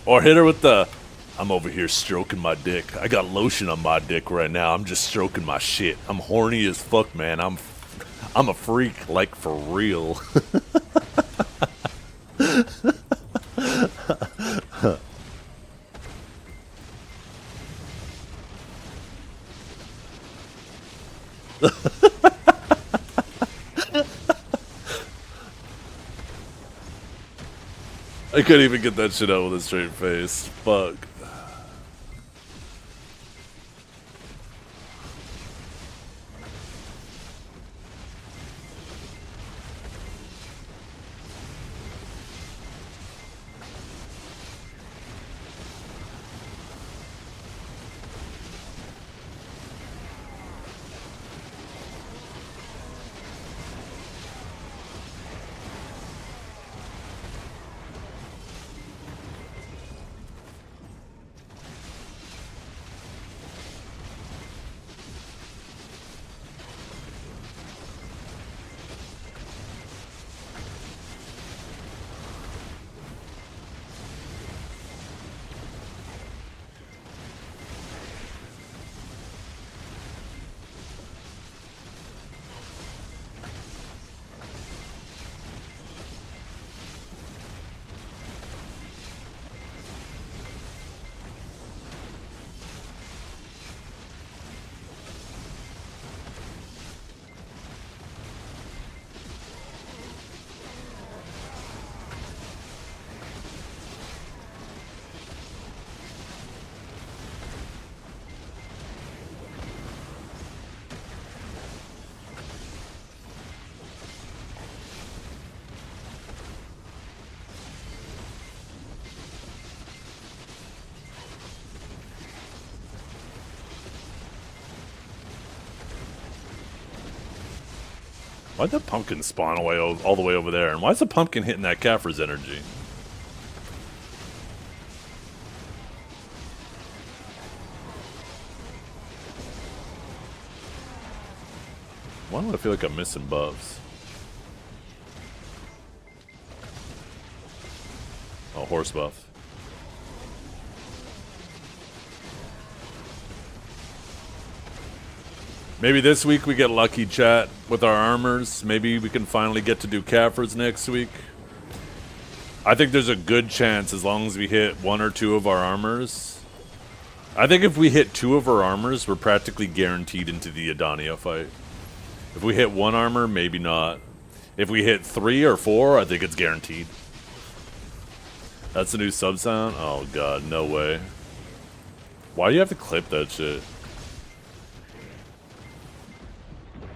Or hit her with the, I'm over here stroking my dick. I got lotion on my dick right now. I'm just stroking my shit. I'm horny as fuck, man. I'm a freak, like, for real. I couldn't even get that shit out with a straight face. Fuck. Why'd the pumpkin spawn away all the way over there? And why's the pumpkin hitting that Kaffir's energy? Why do I feel like I'm missing buffs? Oh, horse buff. Maybe this week we get lucky, chat, with our armors. Maybe we can finally get to do Kaffir's next week. I think there's a good chance as long as we hit 1 or 2 of our armors. I think if we hit 2 of our armors, we're practically guaranteed into the Adania fight. If we hit 1 armor, maybe not. If we hit 3 or 4, I think it's guaranteed. That's a new sub sound? Oh god, no way. Why do you have to clip that shit?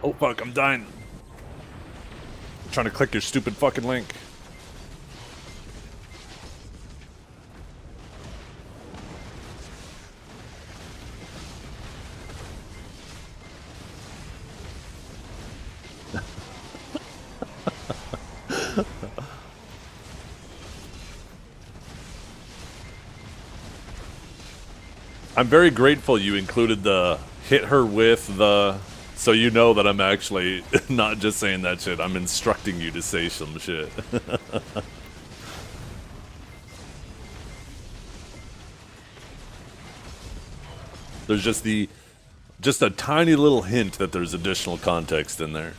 Oh fuck, I'm dying. I'm trying to click your stupid fucking link. I'm very grateful you included the hit her with the... So you know that I'm actually not just saying that shit. I'm instructing you to say some shit. There's just a tiny little hint that there's additional context in there.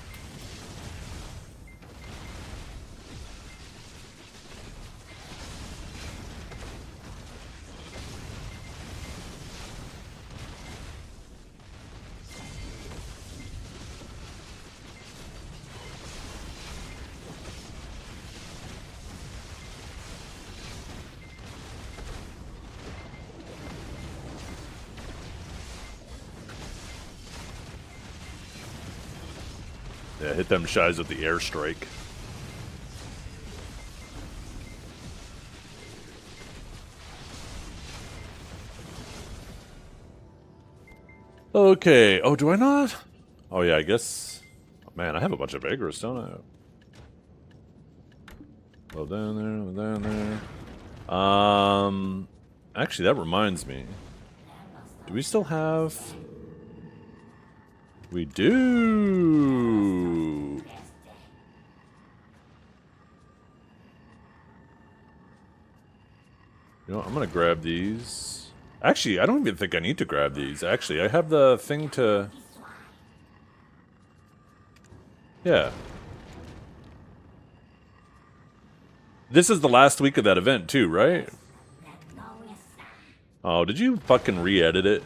Yeah, hit them shies with the airstrike. Okay. Oh, do I not? Oh, yeah, I guess. Oh, man, I have a bunch of Vigorous, don't I? Well, down there. Actually, that reminds me. Do we still have... We do. You know, I'm gonna grab these. Actually, I don't even think I need to grab these. Actually, I have the thing to... Yeah. This is the last week of that event too, right? Oh, did you fucking re-edit it?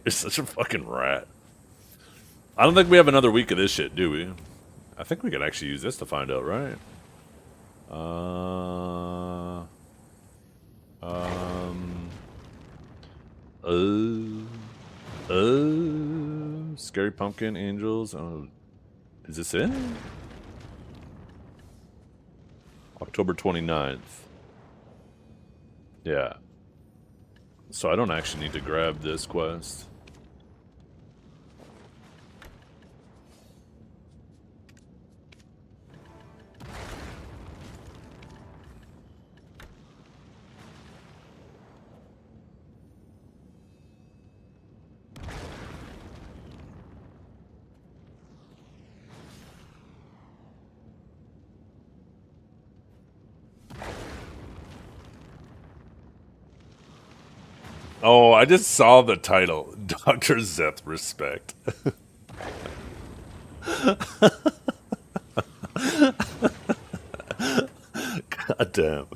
You're such a fucking rat. I don't think we have another week of this shit, do we? I think we could actually use this to find out, right? Scary Pumpkin, Angels. Oh, is this it? October 29th. Yeah. So I don't actually need to grab this quest. Oh, I just saw the title. Dr. Zeth Respect. God damn.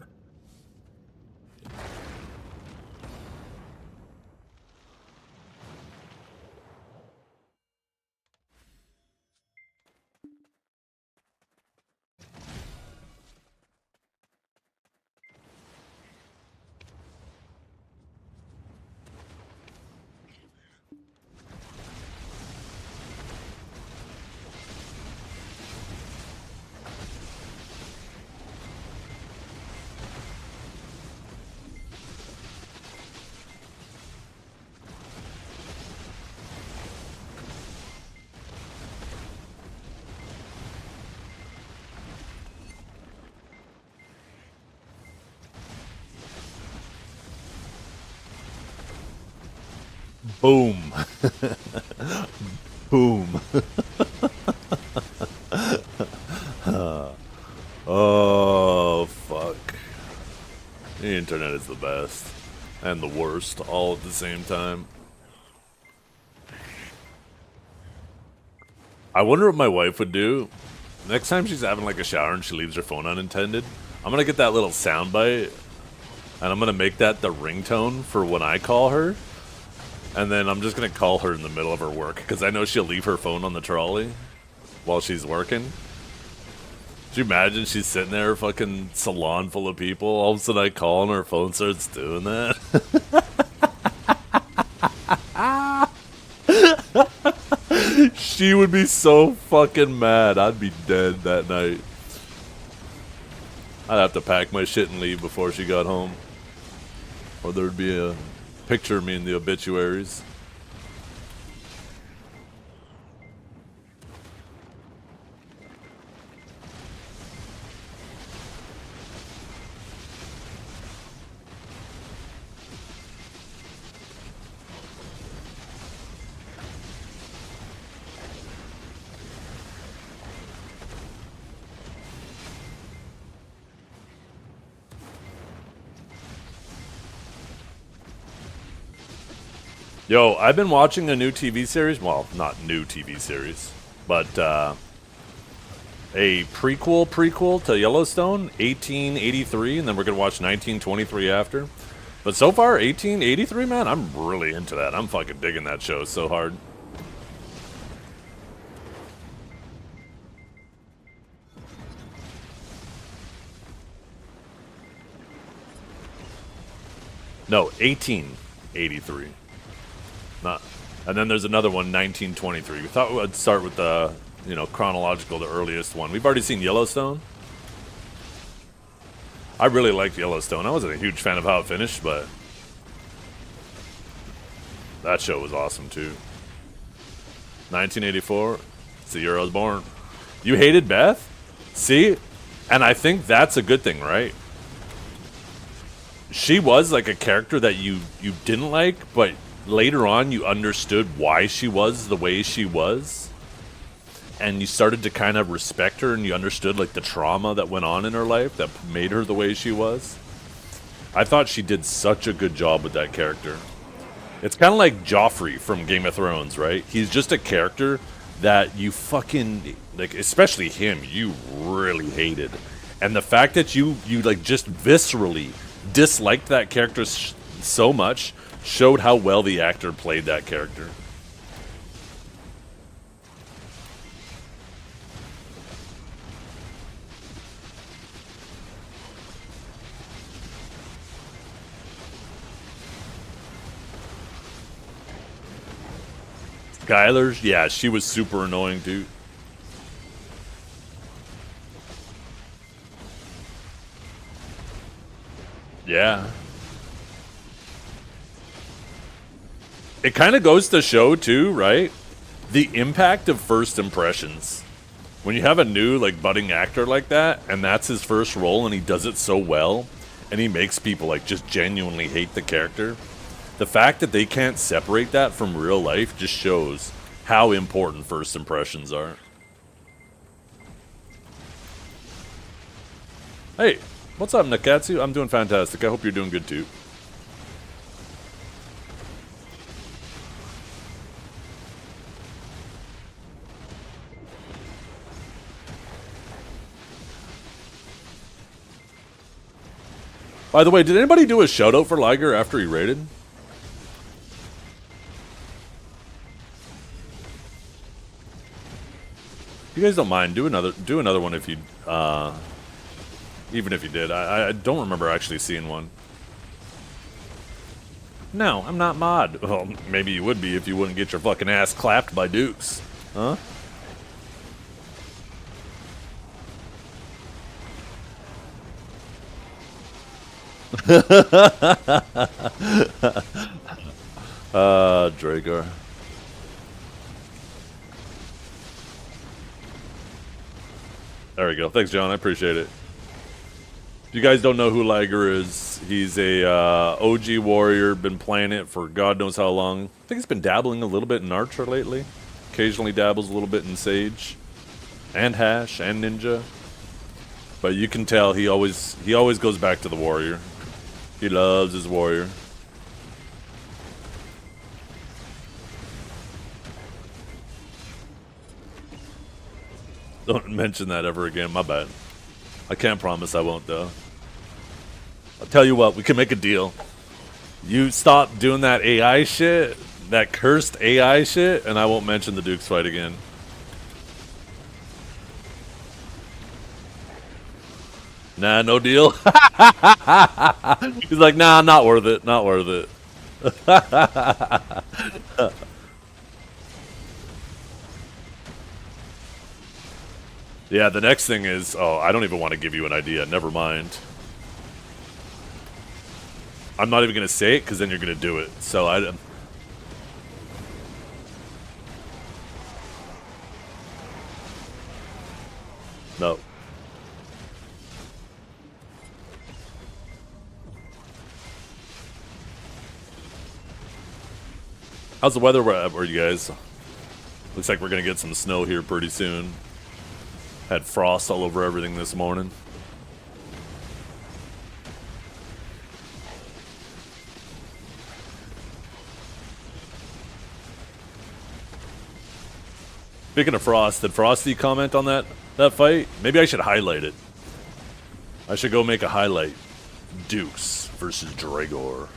Boom. Boom. Oh, fuck. The internet is the best. And the worst, all at the same time. I wonder what my wife would do. Next time she's having like a shower and she leaves her phone unattended, I'm gonna get that little soundbite and I'm gonna make that the ringtone for when I call her. And then I'm just gonna call her in the middle of her work because I know she'll leave her phone on the trolley while she's working. Could you imagine she's sitting there, fucking salon full of people, all of a sudden I call and her phone starts doing that? She would be so fucking mad. I'd be dead that night. I'd have to pack my shit and leave before she got home. Or there'd be a picture of me in the obituaries. Yo, I've been watching a new TV series. Well, not new TV series, but a prequel to Yellowstone, 1883, and then we're going to watch 1923 after. But so far, 1883, man, I'm really into that. I'm fucking digging that show so hard. No, 1883. Not, and then there's another one, 1923. We thought we'd start with the, you know, chronological, the earliest one. We've already seen Yellowstone. I really liked Yellowstone. I wasn't a huge fan of how it finished, but that show was awesome too. 1984. It's the year I was born. You hated Beth? See? And I think that's a good thing, right? she was like a character that you didn't like, but later on you understood why she was the way she was, and you started to kind of respect her, and you understood like the trauma that went on in her life that made her the way she was. I thought she did such a good job with that character. It's kind of like Joffrey from Game of Thrones, right? He's just a character that you fucking, like, especially him, you really hated. And the fact that you like just viscerally disliked that character so much showed how well the actor played that character. Skylar's, yeah, she was super annoying, dude. Yeah. It kind of goes to show, too, right? The impact of first impressions. When you have a new, like, budding actor like that, and that's his first role, and he does it so well, and he makes people, like, just genuinely hate the character. The fact that they can't separate that from real life just shows how important first impressions are. Hey, what's up, Nakatsu? I'm doing fantastic. I hope you're doing good, too. By the way, did anybody do a shout-out for Liger after he raided? If you guys don't mind, do another one if you, even if you did. I don't remember actually seeing one. No, I'm not mod. Well, maybe you would be if you wouldn't get your fucking ass clapped by Dukes. Huh? Dragar. There we go. Thanks, John. I appreciate it. If you guys don't know who Liger is, he's a OG warrior, been playing it for God knows how long. I think he's been dabbling a little bit in Archer lately. Occasionally dabbles a little bit in Sage. And Hash and Ninja. But you can tell he always goes back to the warrior. He loves his warrior. Don't mention that ever again, my bad. I can't promise I won't, though. I'll tell you what, we can make a deal. You stop doing that AI shit, that cursed AI shit, and I won't mention the Dukes fight again. Nah, no deal. He's like, nah, not worth it, not worth it. Yeah, the next thing is, oh, I don't even want to give you an idea. Never mind. I'm not even going to say it because then you're going to do it. So I... No. How's the weather where you guys? Looks like we're going to get some snow here pretty soon. Had frost all over everything this morning. Speaking of frost, did Frosty comment on that fight? Maybe I should highlight it. I should go make a highlight. Dukes versus Dragor.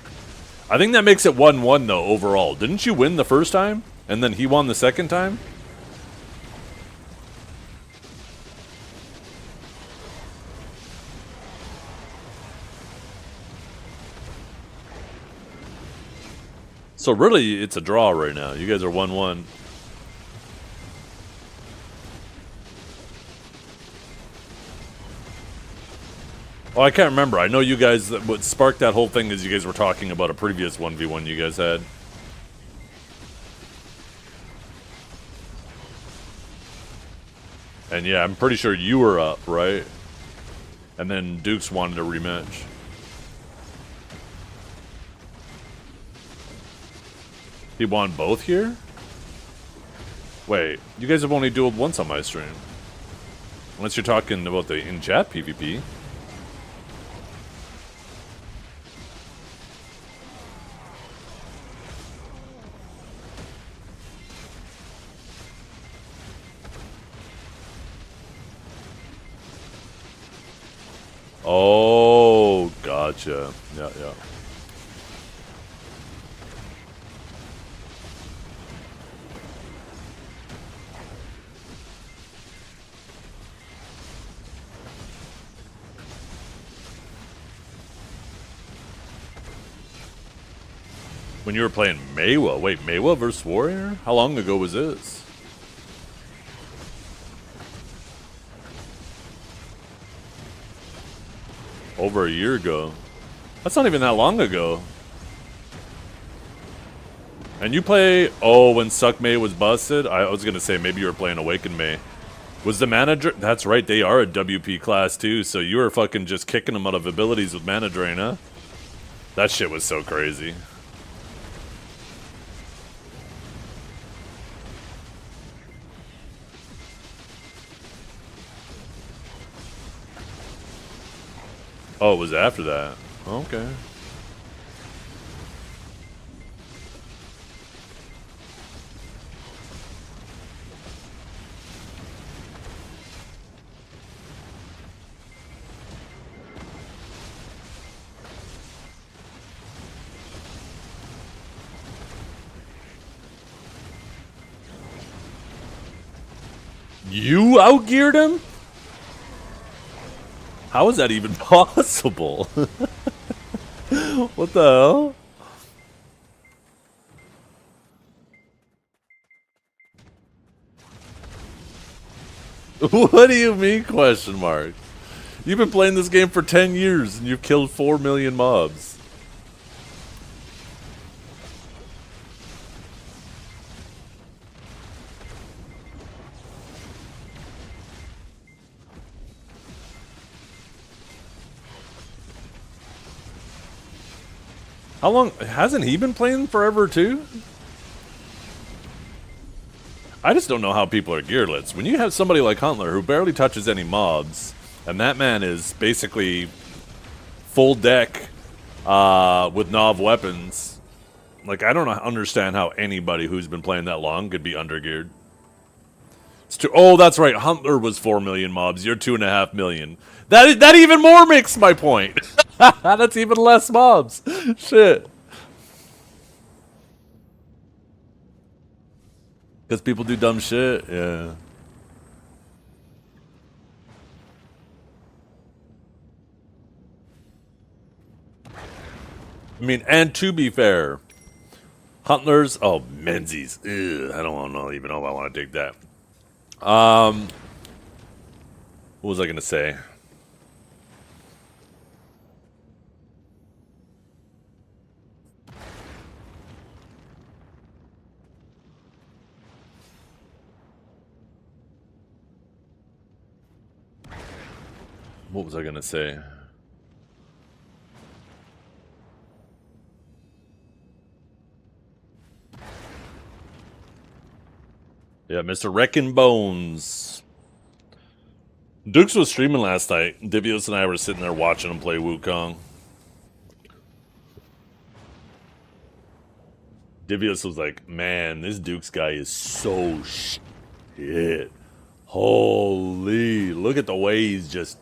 I think that makes it 1-1 though overall. Didn't you win the first time? And then he won the second time? So really, it's a draw right now. You guys are 1-1. Oh, I can't remember. I know you guys, what sparked that whole thing is you guys were talking about a previous 1v1 you guys had. And yeah, I'm pretty sure you were up, right? And then Dukes wanted a rematch. He won both here? Wait, you guys have only dueled once on my stream. Unless you're talking about the in-chat PvP. Oh, gotcha. Yeah, yeah. When you were playing Maywa. Wait, Maywa versus Warrior? How long ago was this? Over a year ago. That's not even that long ago. And you play... Oh, when Suck May was busted? I was going to say maybe you were playing Awaken May. Was the manager... That's right, they are a WP class too, so you were fucking just kicking them out of abilities with Mana Drain, huh? That shit was so crazy. Oh, it was after that. Okay. You outgeared him? How is that even possible? What the hell? What do you mean, question mark? You've been playing this game for 10 years and you've killed 4 million mobs. How long? Hasn't he been playing forever too? I just don't know how people are gearless. When you have somebody like Huntler who barely touches any mobs, and that man is basically full deck with Nov weapons, like I don't understand how anybody who's been playing that long could be undergeared. It's too. Oh, that's right. Huntler was 4 million mobs. You're 2.5 million. That even more makes my point. That's even less mobs. Shit. Because people do dumb shit. Yeah. I mean, and to be fair, Huntler's. Oh, Menzies. Ugh, I don't even know if I want to dig that. What was I gonna say? What was I gonna say? Yeah, Mr. Wreckin' Bones. Dukes was streaming last night. Divios and I were sitting there watching him play Wukong. Divios was like, man, this Dukes guy is so shit. Holy, look at the way he's just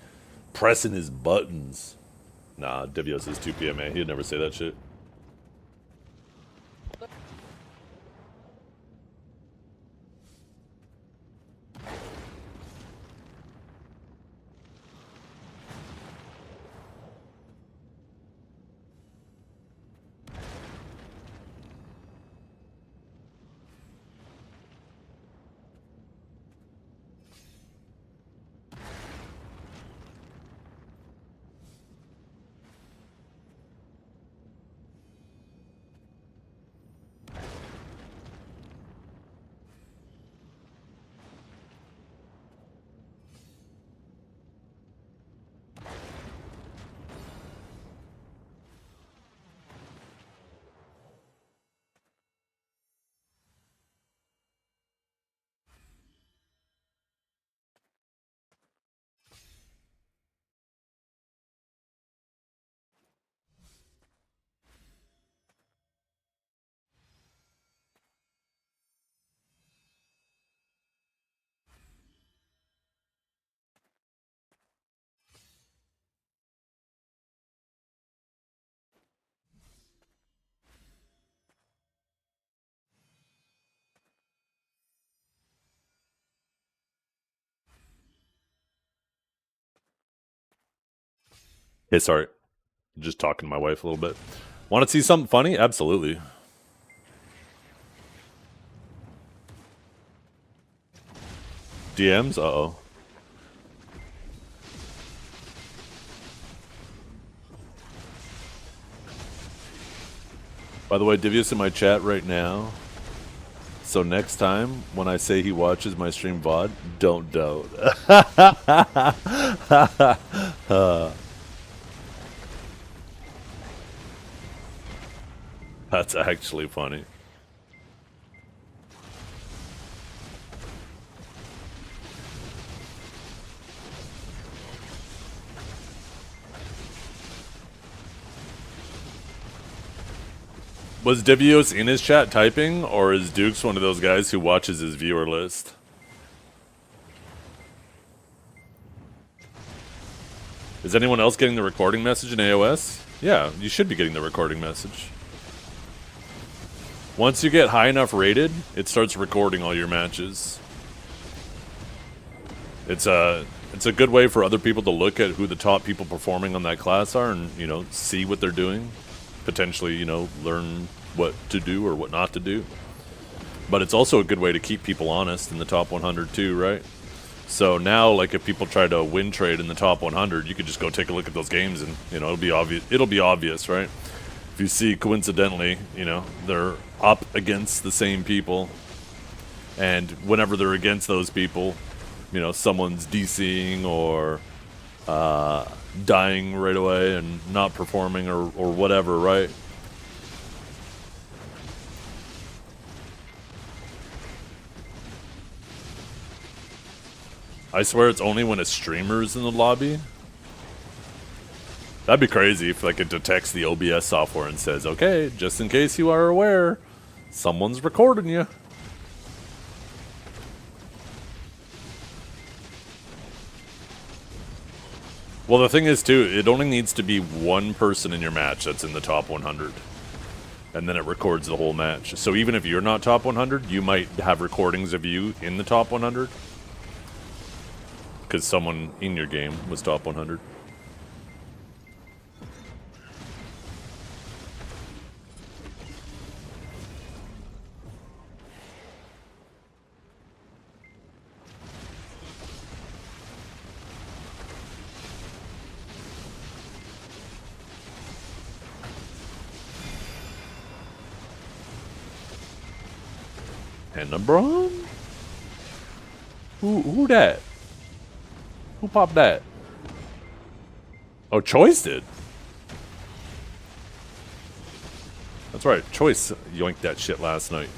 pressing his buttons. Nah, Divios is 2 PMA. He'd never say that shit. Hey, sorry. Just talking to my wife a little bit. Want to see something funny? Absolutely. DMs? Uh-oh. By the way, Divius in my chat right now. So next time, when I say he watches my stream VOD, don't doubt. That's actually funny. Was Divios in his chat typing, or is Dukes one of those guys who watches his viewer list? Is anyone else getting the recording message in AOS? Yeah, you should be getting the recording message. Once you get high enough rated, it starts recording all your matches. It's a good way for other people to look at who the top people performing on that class are and, you know, see what they're doing. Potentially, you know, learn what to do or what not to do. But it's also a good way to keep people honest in the top 100 too, right? So now, like, if people try to win trade in the top 100, you could just go take a look at those games and, you know, it'll be obvious, right? If you see, coincidentally, you know, they're up against the same people, and whenever they're against those people, you know, someone's DCing or dying right away and not performing or whatever, right? I swear it's only when a streamer's in the lobby. That'd be crazy if, like, it detects the OBS software and says, okay, just in case you are aware, someone's recording you. Well, the thing is, too, it only needs to be one person in your match that's in the top 100. And then it records the whole match. So even if you're not top 100, you might have recordings of you in the top 100. Because someone in your game was top 100. And LeBron? Who that? Who popped that? Oh, Choice did. That's right, Choice yoinked that shit last night.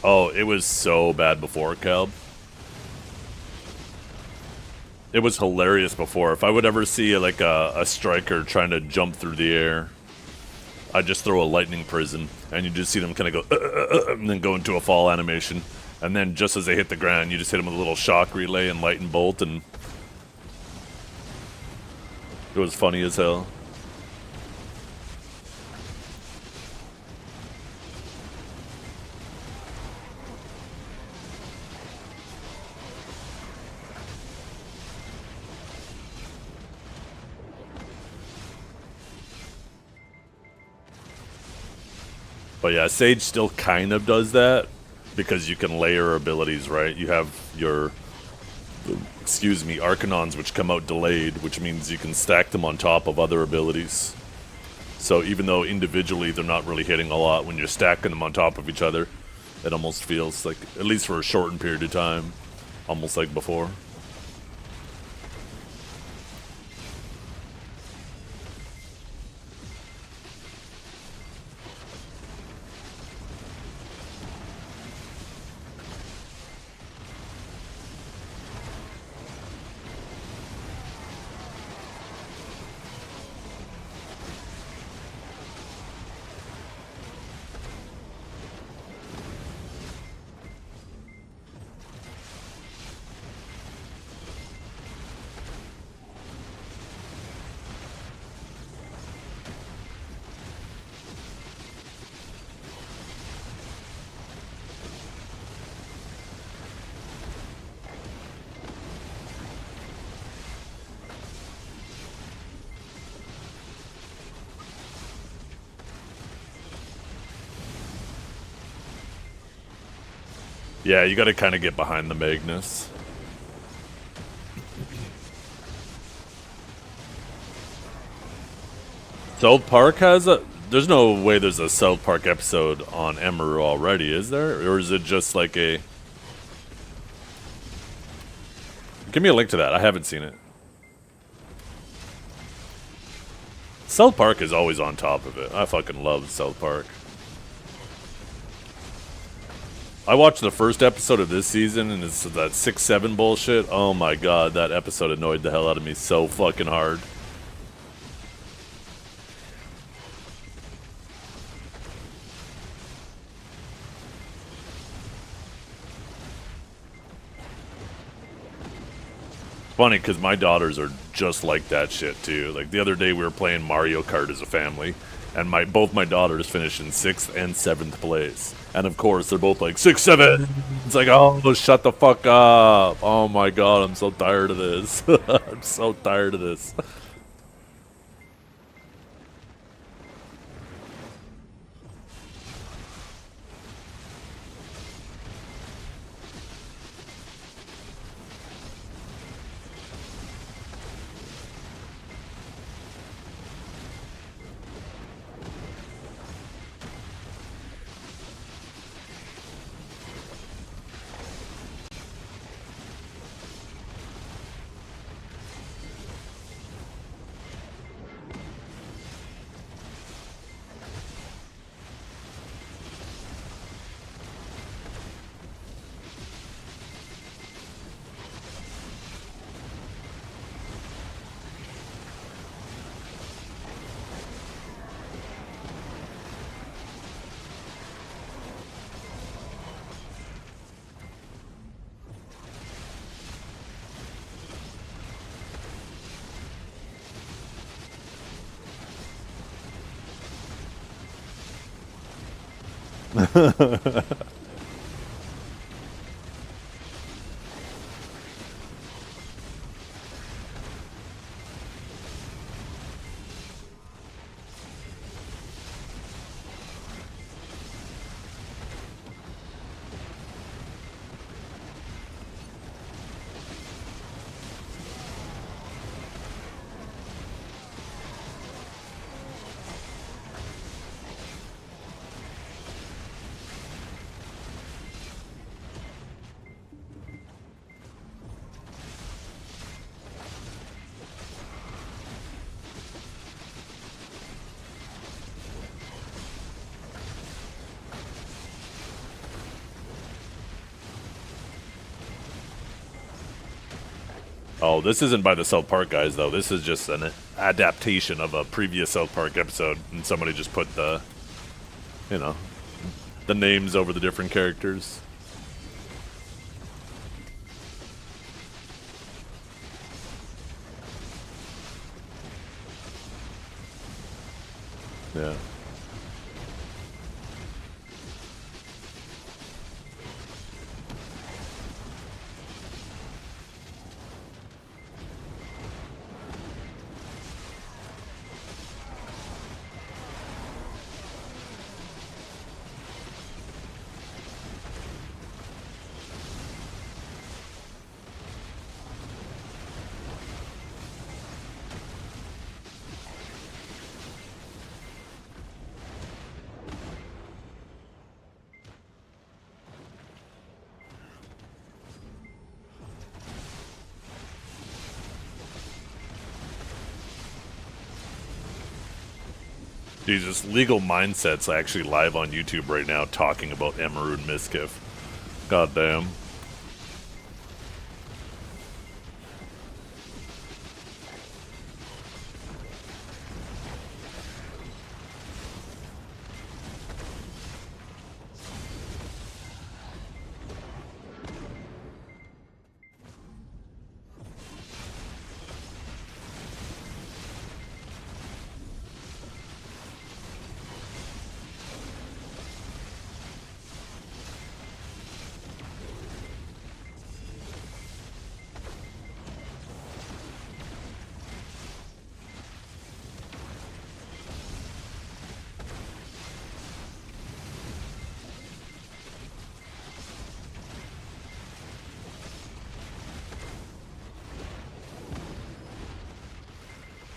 Oh, it was so bad before, Calb. It was hilarious before. If I would ever see like a striker trying to jump through the air, I'd just throw a lightning prison, and you just see them kind of go, and then go into a fall animation. And then just as they hit the ground, you just hit them with a little shock relay and lightning bolt, and it was funny as hell. But yeah, Sage still kind of does that because you can layer abilities, right? You have your, excuse me, Arcanons which come out delayed, which means you can stack them on top of other abilities. So even though individually they're not really hitting a lot, when you're stacking them on top of each other, it almost feels like, at least for a shortened period of time, almost like before. Yeah, you gotta kind of get behind the Magnus. South Park has a... There's no way there's a South Park episode on Emerald already, is there? Or is it just like a... Give me a link to that. I haven't seen it. South Park is always on top of it. I fucking love South Park. I watched the first episode of this season, and it's that 6-7 bullshit. Oh my god, that episode annoyed the hell out of me so fucking hard. Funny, because my daughters are just like that shit, too. Like, the other day we were playing Mario Kart as a family, and both my daughters finished in 6th and 7th place. And, of course, they're both like, 6, 7! It's like, oh, shut the fuck up! Oh my god, I'm so tired of this. I'm so tired of this. Oh, this isn't by the South Park guys, though. This is just an adaptation of a previous South Park episode, and somebody just put the, you know, the names over the different characters. Yeah. Jesus, Legal Mindset's actually live on YouTube right now talking about Emerald Miskiff. God damn.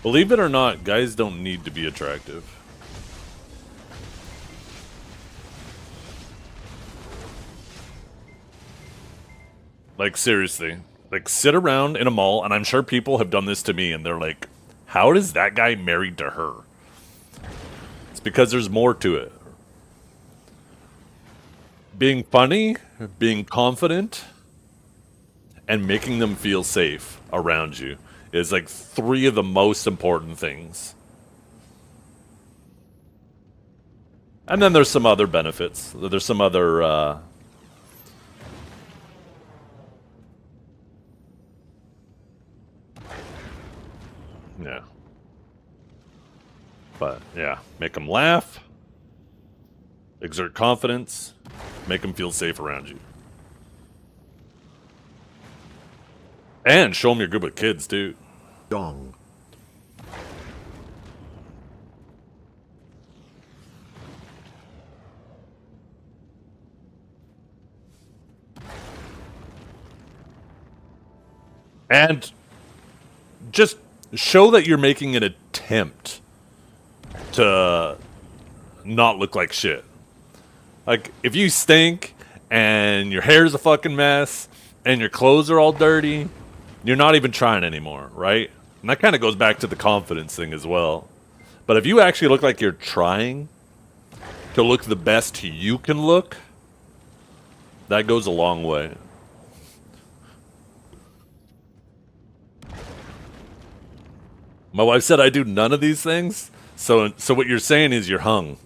Believe it or not, guys don't need to be attractive. Like, seriously. Like, sit around in a mall, and I'm sure people have done this to me, and they're like, how is that guy married to her? It's because there's more to it. Being funny, being confident, and making them feel safe around you is like 3 of the most important things. And then there's some other benefits. There's some other yeah. But yeah, make them laugh, exert confidence, make them feel safe around you. And show them you're good with kids, too. Dong. And just show that you're making an attempt to not look like shit. Like, if you stink and your hair's a fucking mess and your clothes are all dirty, you're not even trying anymore, right? And that kind of goes back to the confidence thing as well. But if you actually look like you're trying to look the best you can look, that goes a long way. My wife said I do none of these things, so what you're saying is you're hung.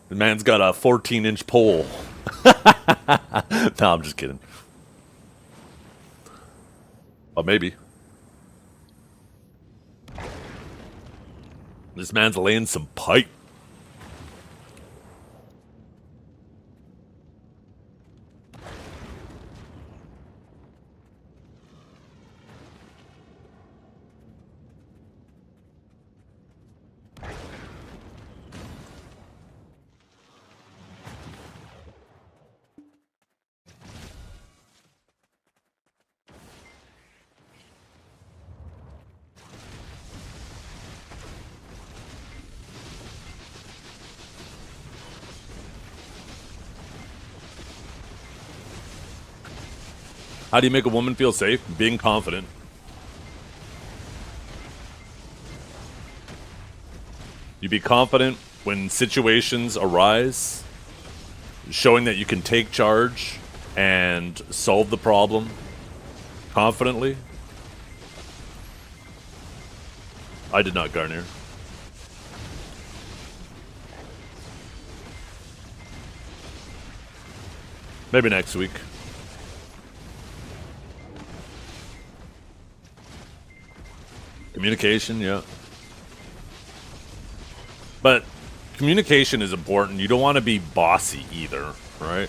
The man's got a 14-inch pole. No, I'm just kidding. Oh, maybe. This man's laying some pipe. How do you make a woman feel safe? Being confident. You be confident when situations arise, showing that you can take charge and solve the problem confidently. I did not, Garnier. Maybe next week. Communication, yeah. But communication is important. You don't want to be bossy either, right?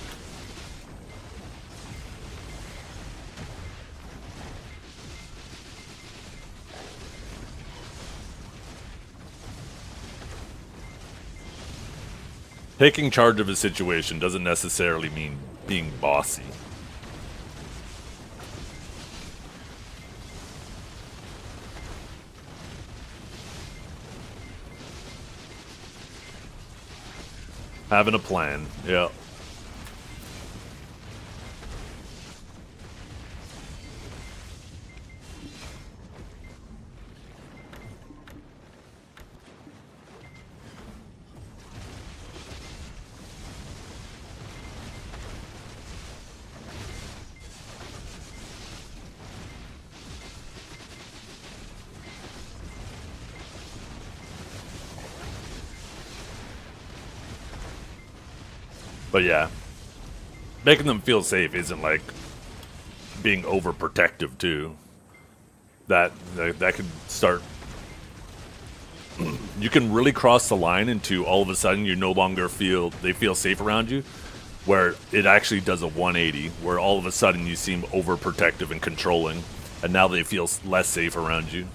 Taking charge of a situation doesn't necessarily mean being bossy. Having a plan, yeah. But yeah, making them feel safe isn't like being overprotective too. That could start. You can really cross the line into all of a sudden you no longer they feel safe around you, where it actually does a 180, where all of a sudden you seem overprotective and controlling, and now they feel less safe around you.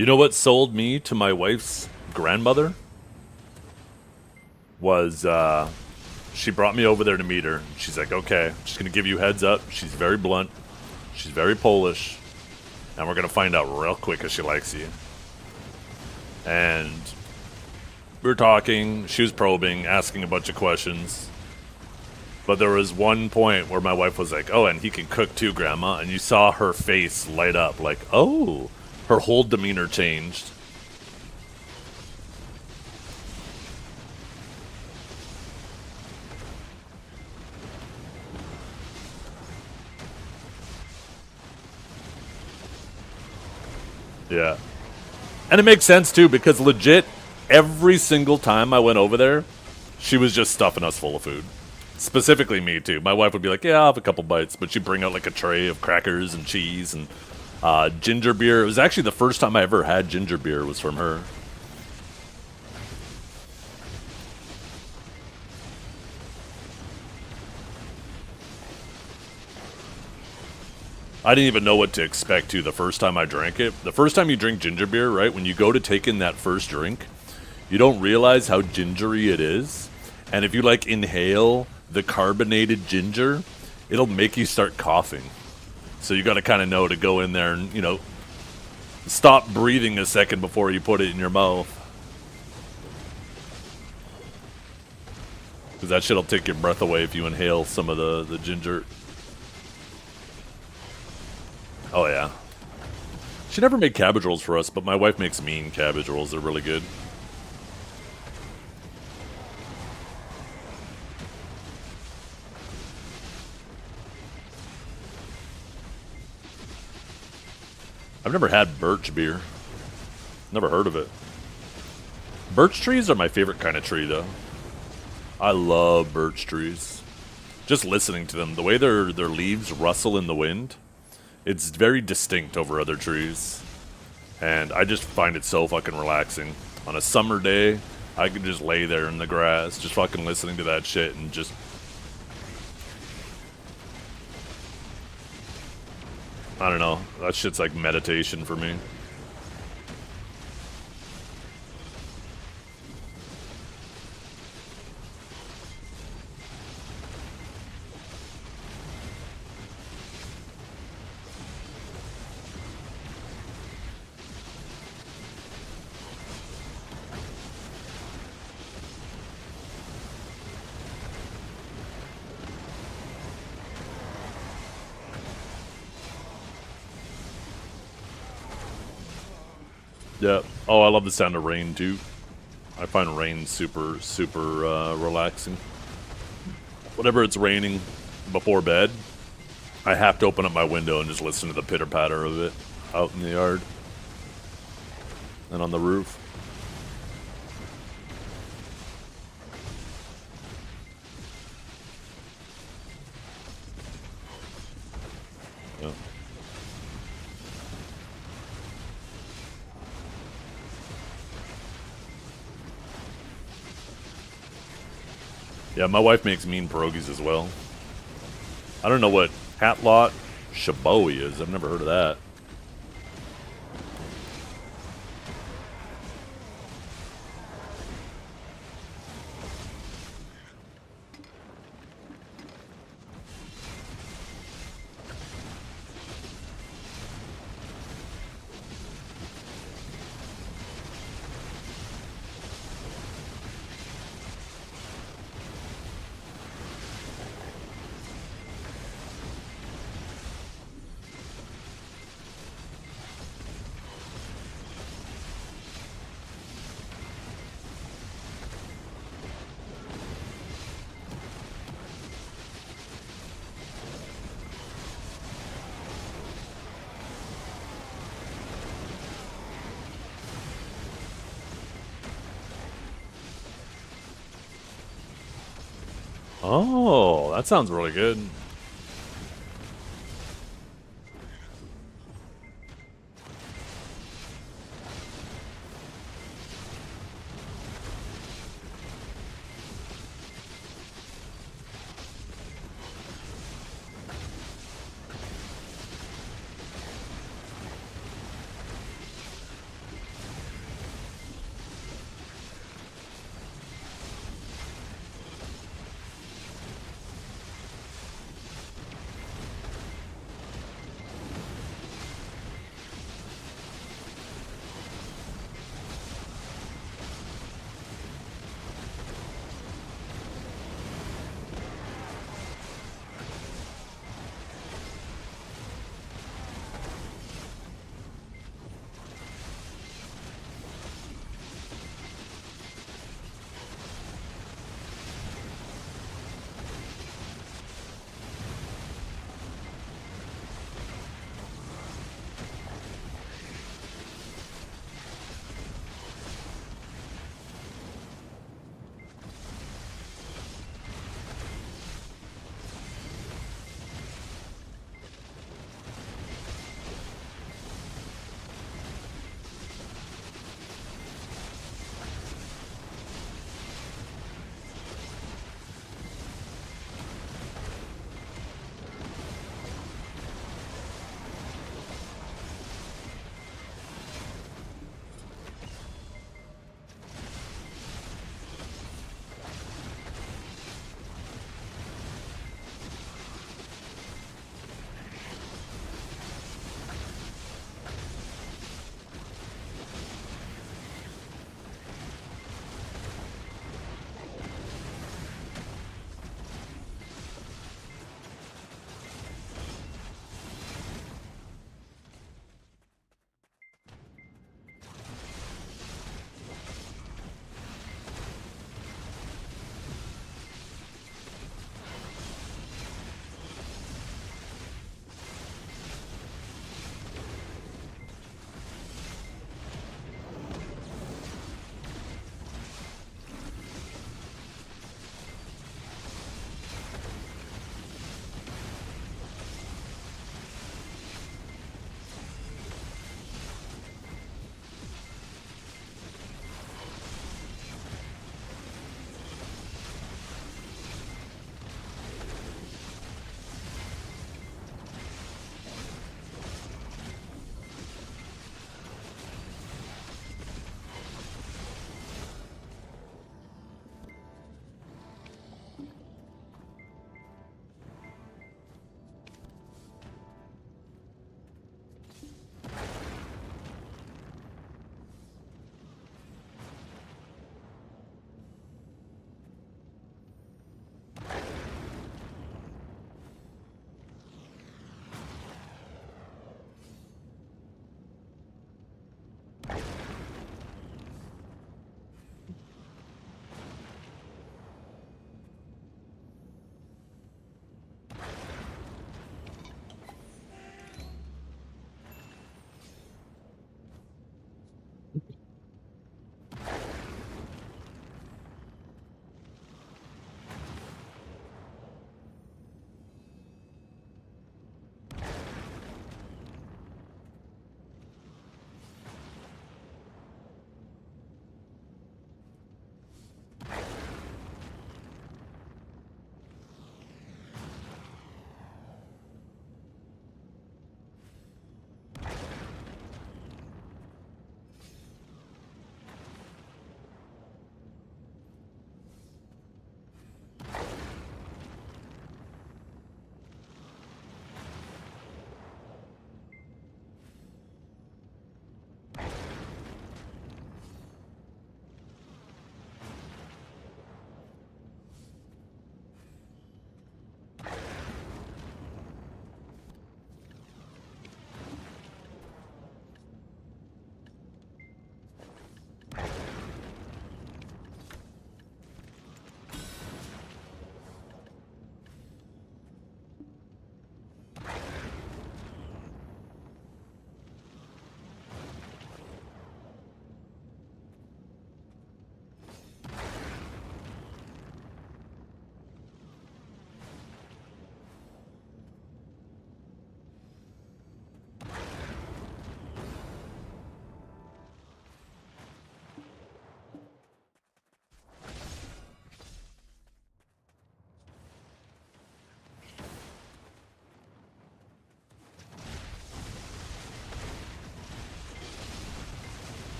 You know what sold me to my wife's grandmother? Was, she brought me over there to meet her. She's like, okay, I'm just going to give you a heads up. She's very blunt. She's very Polish. And we're going to find out real quick if she likes you. And we were talking. She was probing, asking a bunch of questions. But there was one point where my wife was like, oh, and he can cook too, Grandma. And you saw her face light up like, oh, her whole demeanor changed. Yeah. And it makes sense, too, because legit, every single time I went over there, she was just stuffing us full of food. Specifically me, too. My wife would be like, yeah, I'll have a couple bites. But she'd bring out, like, a tray of crackers and cheese and ginger beer. It was actually the first time I ever had ginger beer was from her. I didn't even know what to expect, too, the first time I drank it. The first time you drink ginger beer, right, when you go to take in that first drink, you don't realize how gingery it is. And if you, like, inhale the carbonated ginger, it'll make you start coughing. So you got to kind of know to go in there and, you know, stop breathing a second before you put it in your mouth. Because that shit'll take your breath away if you inhale some of the ginger. Oh, yeah. She never made cabbage rolls for us, but my wife makes mean cabbage rolls. They're really good. I've never had birch beer. Never heard of it. Birch trees are my favorite kind of tree, though. I love birch trees. Just listening to them, the way their leaves rustle in the wind, it's very distinct over other trees. And I just find it so fucking relaxing. On a summer day, I could just lay there in the grass, just fucking listening to that shit and just... I don't know. That shit's like meditation for me. Yeah. Oh, I love the sound of rain, too. I find rain super, super relaxing. Whenever it's raining before bed, I have to open up my window and just listen to the pitter-patter of it out in the yard and on the roof. Yeah. Yeah, my wife makes mean pierogies as well. I don't know what Hatlot Shabowie is. I've never heard of that. Oh, that sounds really good.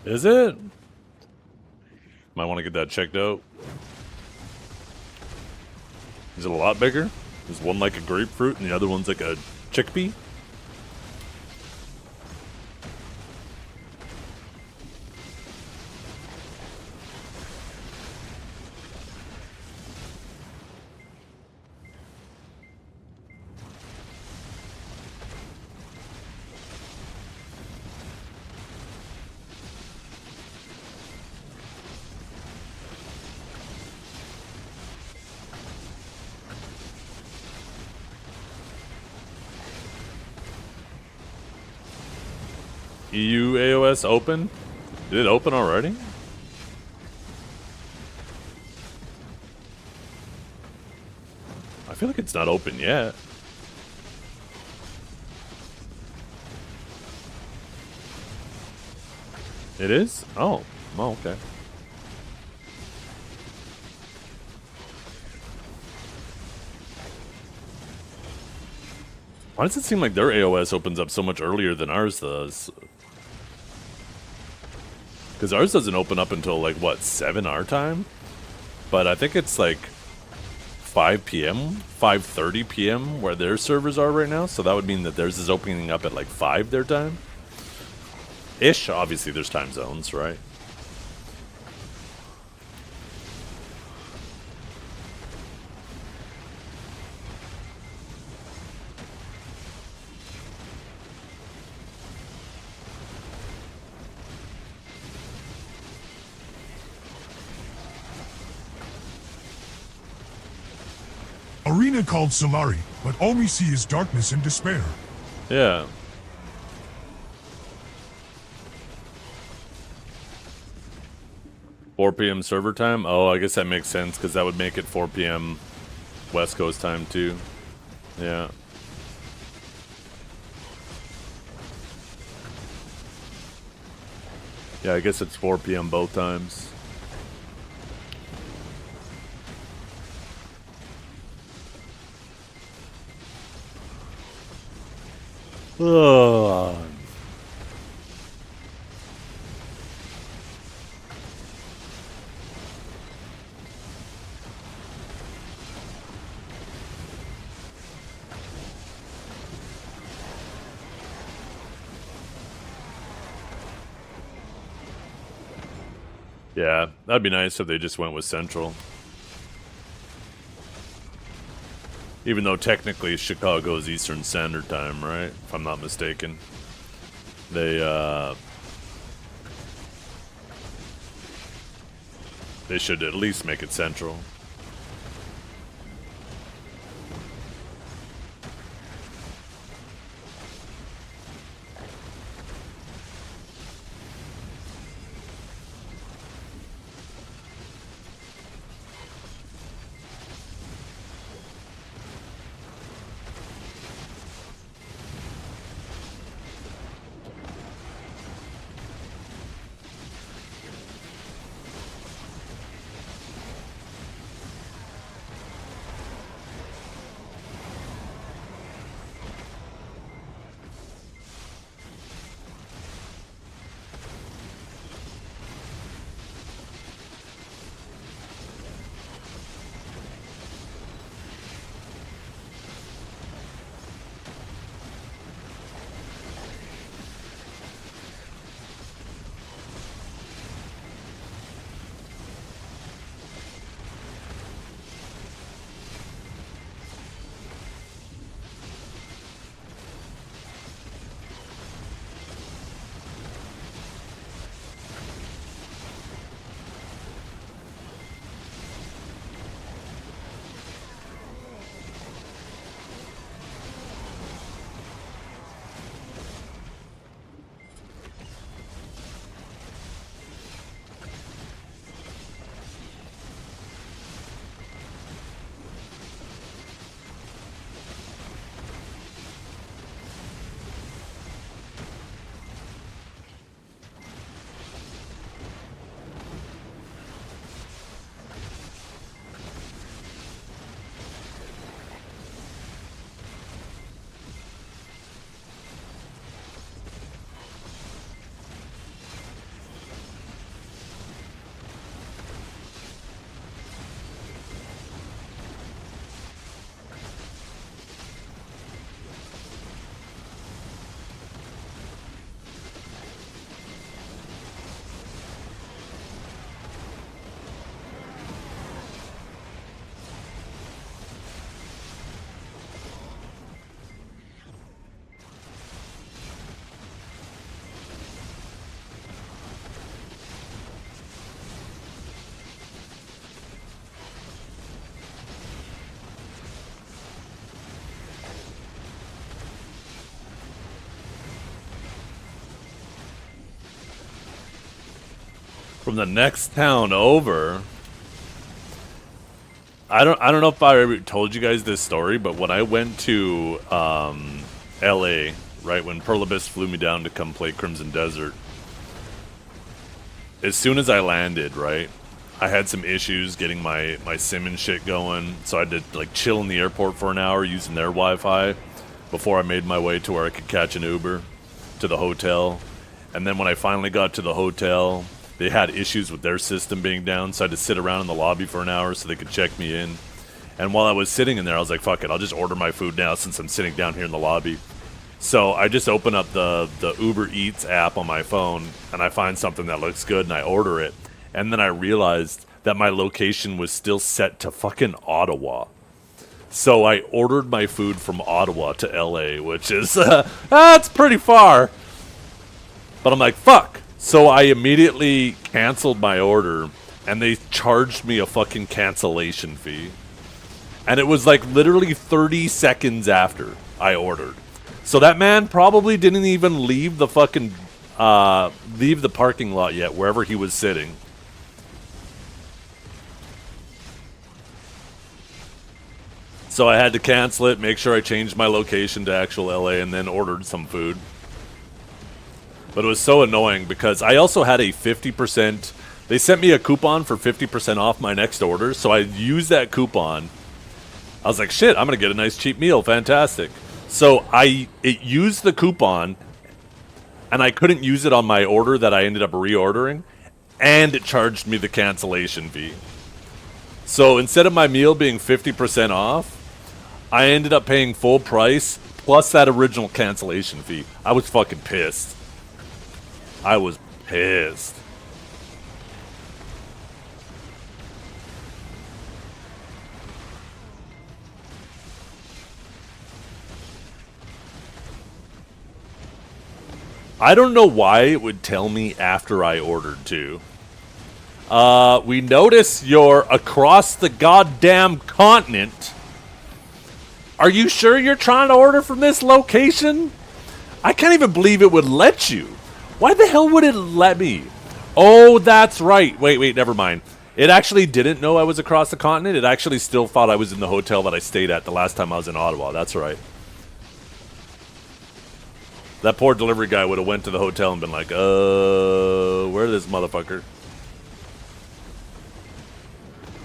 Is it? Might want to get that checked out. Is it a lot bigger? Is one like a grapefruit and the other one's like a chickpea? EU AOS open? Did it open already? I feel like it's not open yet. It is? Oh. Oh, okay. Why does it seem like their AOS opens up so much earlier than ours does? Because ours doesn't open up until, like, what, 7 our time? But I think it's, like, 5 p.m., 5:30 p.m. where their servers are right now. So that would mean that theirs is opening up at, like, 5 their time. Ish. Obviously, there's time zones, right? Arena called Solari, but all we see is darkness and despair. Yeah. $4 p.m. server time? Oh, I guess that makes sense, because that would make it 4 p.m. West Coast time, too. Yeah. Yeah, I guess it's 4 p.m. both times. Ugh. Yeah, that'd be nice if they just went with Central. Even though technically Chicago's Eastern Standard Time, right? If I'm not mistaken. They should at least make it Central. from the next town over. I don't know if I ever told you guys this story, but when I went to LA, right, when Perlibus flew me down to come play Crimson Desert, as soon as I landed, right, I had some issues getting my sim and shit going, so I had to like chill in the airport for an hour using their Wi-Fi before I made my way to where I could catch an Uber to the hotel. And then when I finally got to the hotel, they had issues with their system being down, so I had to sit around in the lobby for an hour so they could check me in. And while I was sitting in there, I was like, fuck it, I'll just order my food now since I'm sitting down here in the lobby. So I just open up the Uber Eats app on my phone, and I find something that looks good, and I order it. And then I realized that my location was still set to fucking Ottawa. So I ordered my food from Ottawa to LA, which is, that's pretty far. But I'm like, fuck. So I immediately canceled my order, and they charged me a fucking cancellation fee. And it was like literally 30 seconds after I ordered. So that man probably didn't even leave the fucking, leave the parking lot yet, wherever he was sitting. So I had to cancel it, make sure I changed my location to actual LA, and then ordered some food. But it was so annoying because I also had a 50%, they sent me a coupon for 50% off my next order, so I used that coupon. I was like, shit, I'm going to get a nice cheap meal, fantastic. So it used the coupon, and I couldn't use it on my order that I ended up reordering, and it charged me the cancellation fee. So instead of my meal being 50% off, I ended up paying full price plus that original cancellation fee. I was fucking pissed. I was pissed. I don't know why it would tell me after I ordered too. We notice you're across the goddamn continent. Are you sure you're trying to order from this location? I can't even believe it would let you. Why the hell would it let me? Oh, that's right. Wait, never mind. It actually didn't know I was across the continent. It actually still thought I was in the hotel that I stayed at the last time I was in Ottawa. That's right. That poor delivery guy would have went to the hotel and been like, where's this motherfucker?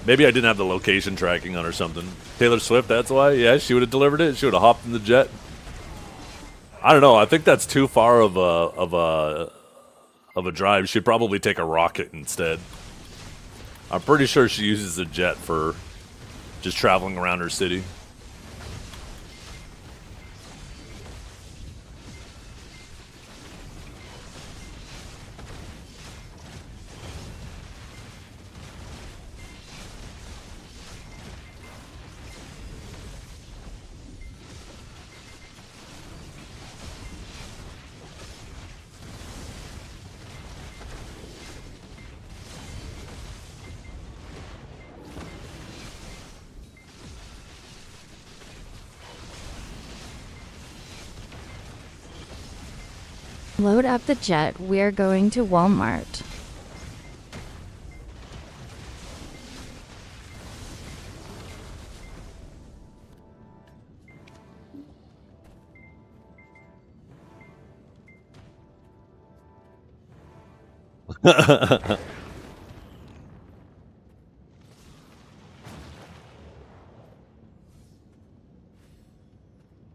Maybe I didn't have the location tracking on or something. Taylor Swift, that's why? Yeah, she would have delivered it. She would have hopped in the jet. I don't know. I think that's too far of a drive. She'd probably take a rocket instead. I'm pretty sure she uses a jet for just traveling around her city. Load up the jet. We're going to Walmart.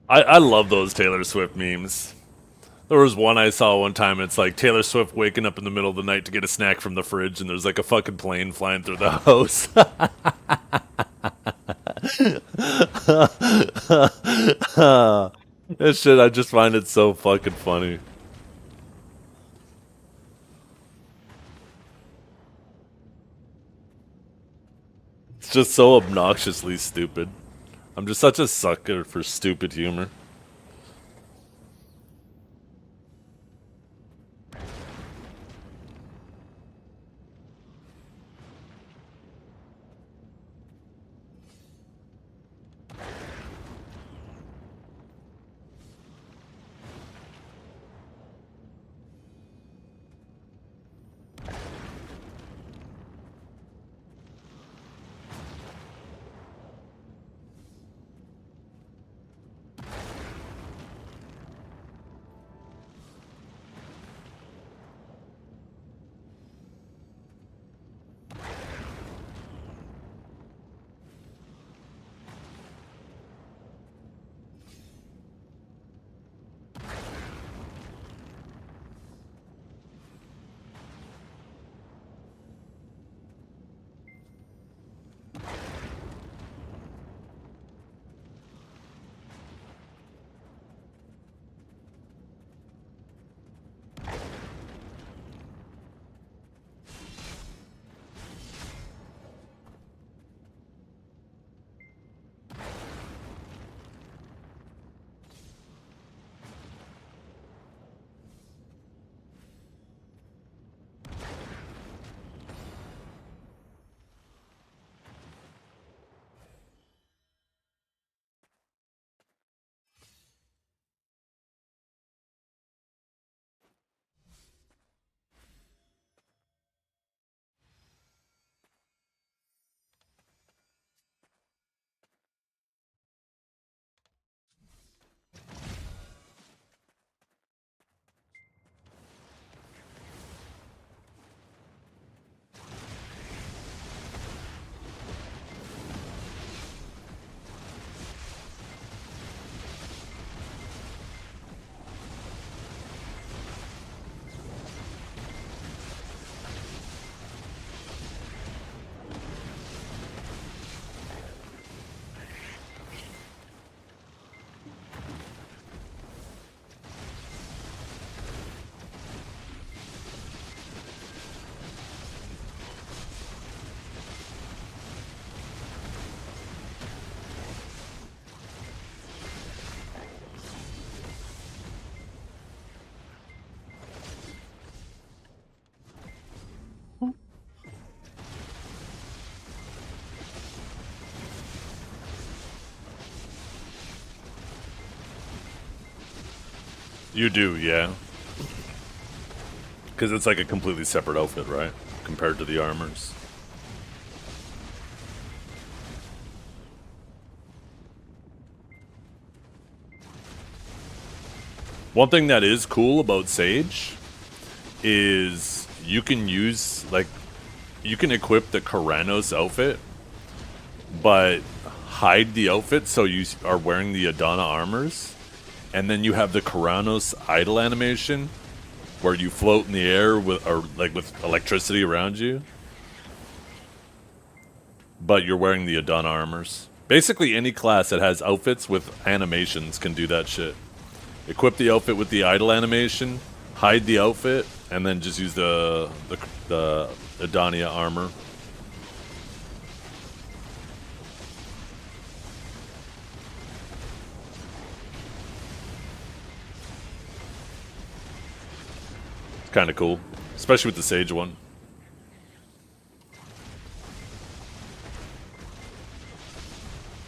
I love those Taylor Swift memes. There was one I saw one time. It's like Taylor Swift waking up in the middle of the night to get a snack from the fridge, and there's like a fucking plane flying through the house. This shit, I just find it so fucking funny. It's just so obnoxiously stupid. I'm just such a sucker for stupid humor. You do, yeah. Because it's like a completely separate outfit, right? Compared to the armors. One thing that is cool about Sage is you can use, like, you can equip the Karanos outfit, but hide the outfit so you are wearing the Adana armors, and then you have the Karanos idle animation where you float in the air with, or like with electricity around you, but you're wearing the Adana armors. Basically, any class that has outfits with animations can do that shit. Equip the outfit with the idle animation, hide the outfit, and then just use the Adania armor. Kind of cool, especially with the Sage one.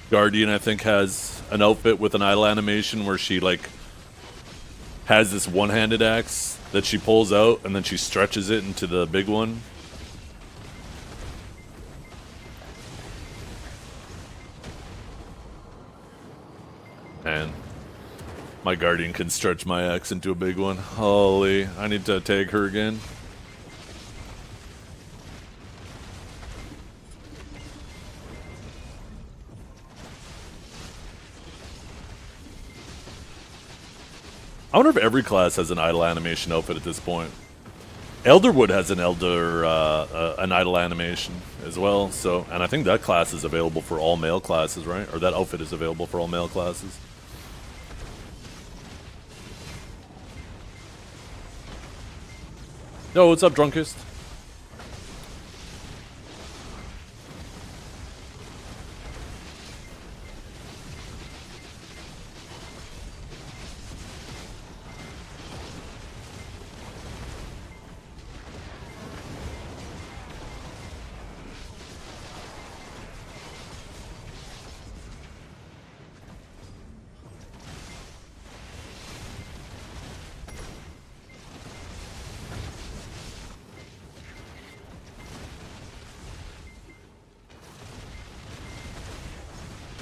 Guardian, I think, has an outfit with an idle animation where she, like, has this one-handed axe that she pulls out and then she stretches it into the big one. And my Guardian can stretch my axe into a big one. Holy, I need to tag her again. I wonder if every class has an idle animation outfit at this point. Elderwood has an an idle animation as well. So, and I think that class is available for all male classes, right? Or that outfit is available for all male classes. Yo, what's up, Drunkest?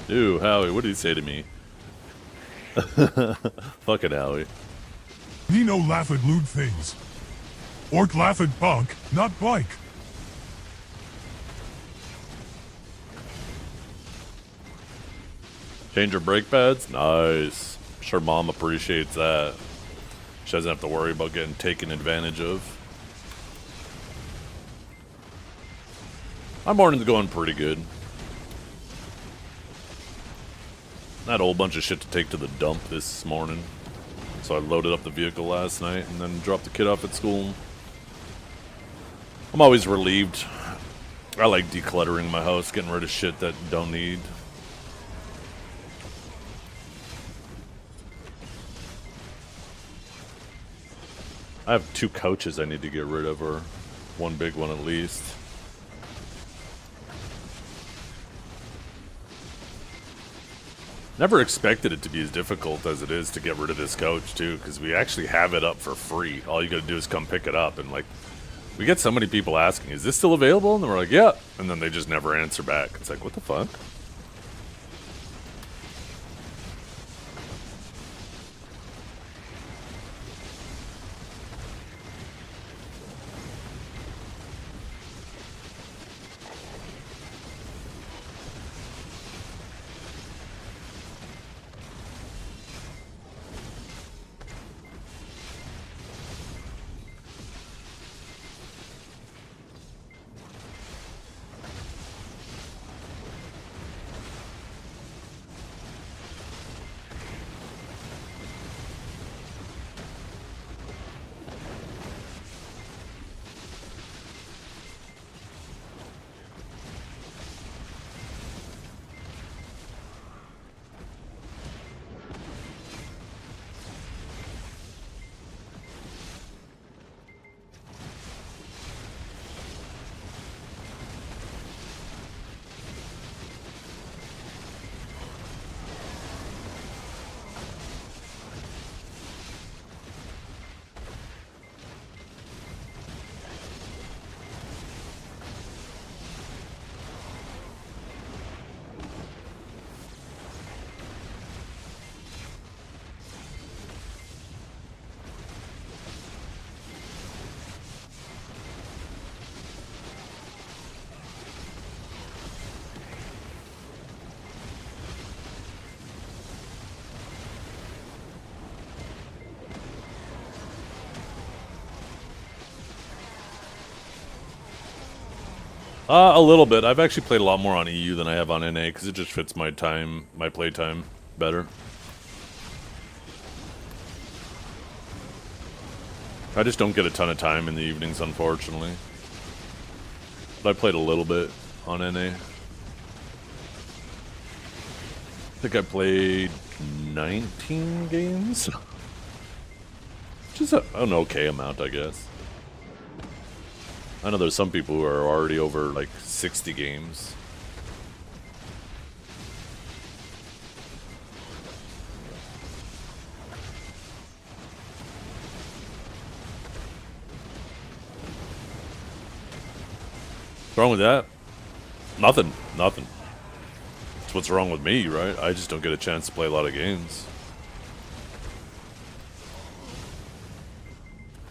Ew, Howie, what did he say to me? Fucking Howie. Nino laugh at lewd things. Orc laugh at punk, not bike. Change her brake pads? Nice. Sure Mom appreciates that. She doesn't have to worry about getting taken advantage of. My morning's going pretty good. I had a whole bunch of shit to take to the dump this morning. So I loaded up the vehicle last night and then dropped the kid off at school. I'm always relieved. I like decluttering my house, getting rid of shit that don't need. I have 2 couches I need to get rid of, or one big one at least. Never expected it to be as difficult as it is to get rid of this couch, too, because we actually have it up for free. All you gotta do is come pick it up, and, like, we get so many people asking, is this still available? And then we're like, yeah, and then they just never answer back. It's like, what the fuck? A little bit. I've actually played a lot more on EU than I have on NA because it just fits my time, my play time better. I just don't get a ton of time in the evenings, unfortunately. But I played a little bit on NA. I think I played 19 games. Which is an okay amount, I guess. I know there's some people who are already over like 60 games. What's wrong with that? Nothing. Nothing. That's what's wrong with me, right? I just don't get a chance to play a lot of games.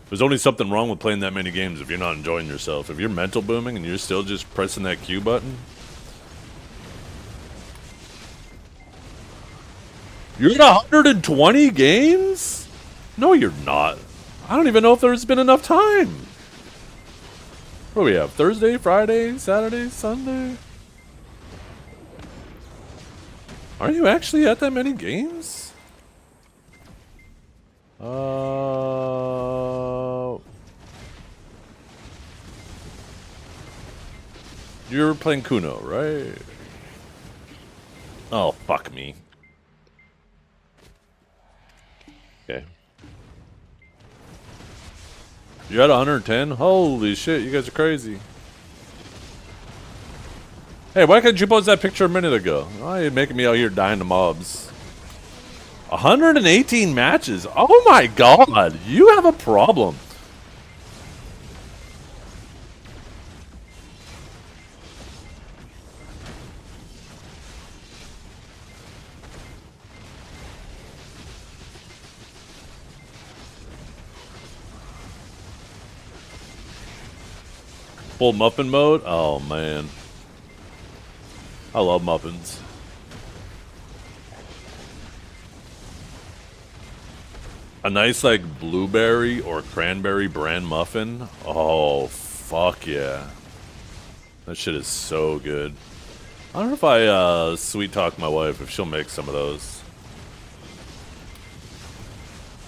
There's only something wrong with playing that many games if you're not enjoying yourself. If you're mental booming and you're still just pressing that Q button. You're at 120 games? No, you're not. I don't even know if there's been enough time. What do we have? Thursday, Friday, Saturday, Sunday? Are you actually at that many games? You're playing Kuno, right? Oh, fuck me. Okay. You're at 110? Holy shit, you guys are crazy. Hey, why couldn't you post that picture a minute ago? Oh, you're making me out here dying to mobs. 118 matches? Oh my god, you have a problem. Full muffin mode? Oh man. I love muffins. A nice like blueberry or cranberry bran muffin? Oh fuck yeah. That shit is so good. I don't know if I sweet talk my wife if she'll make some of those.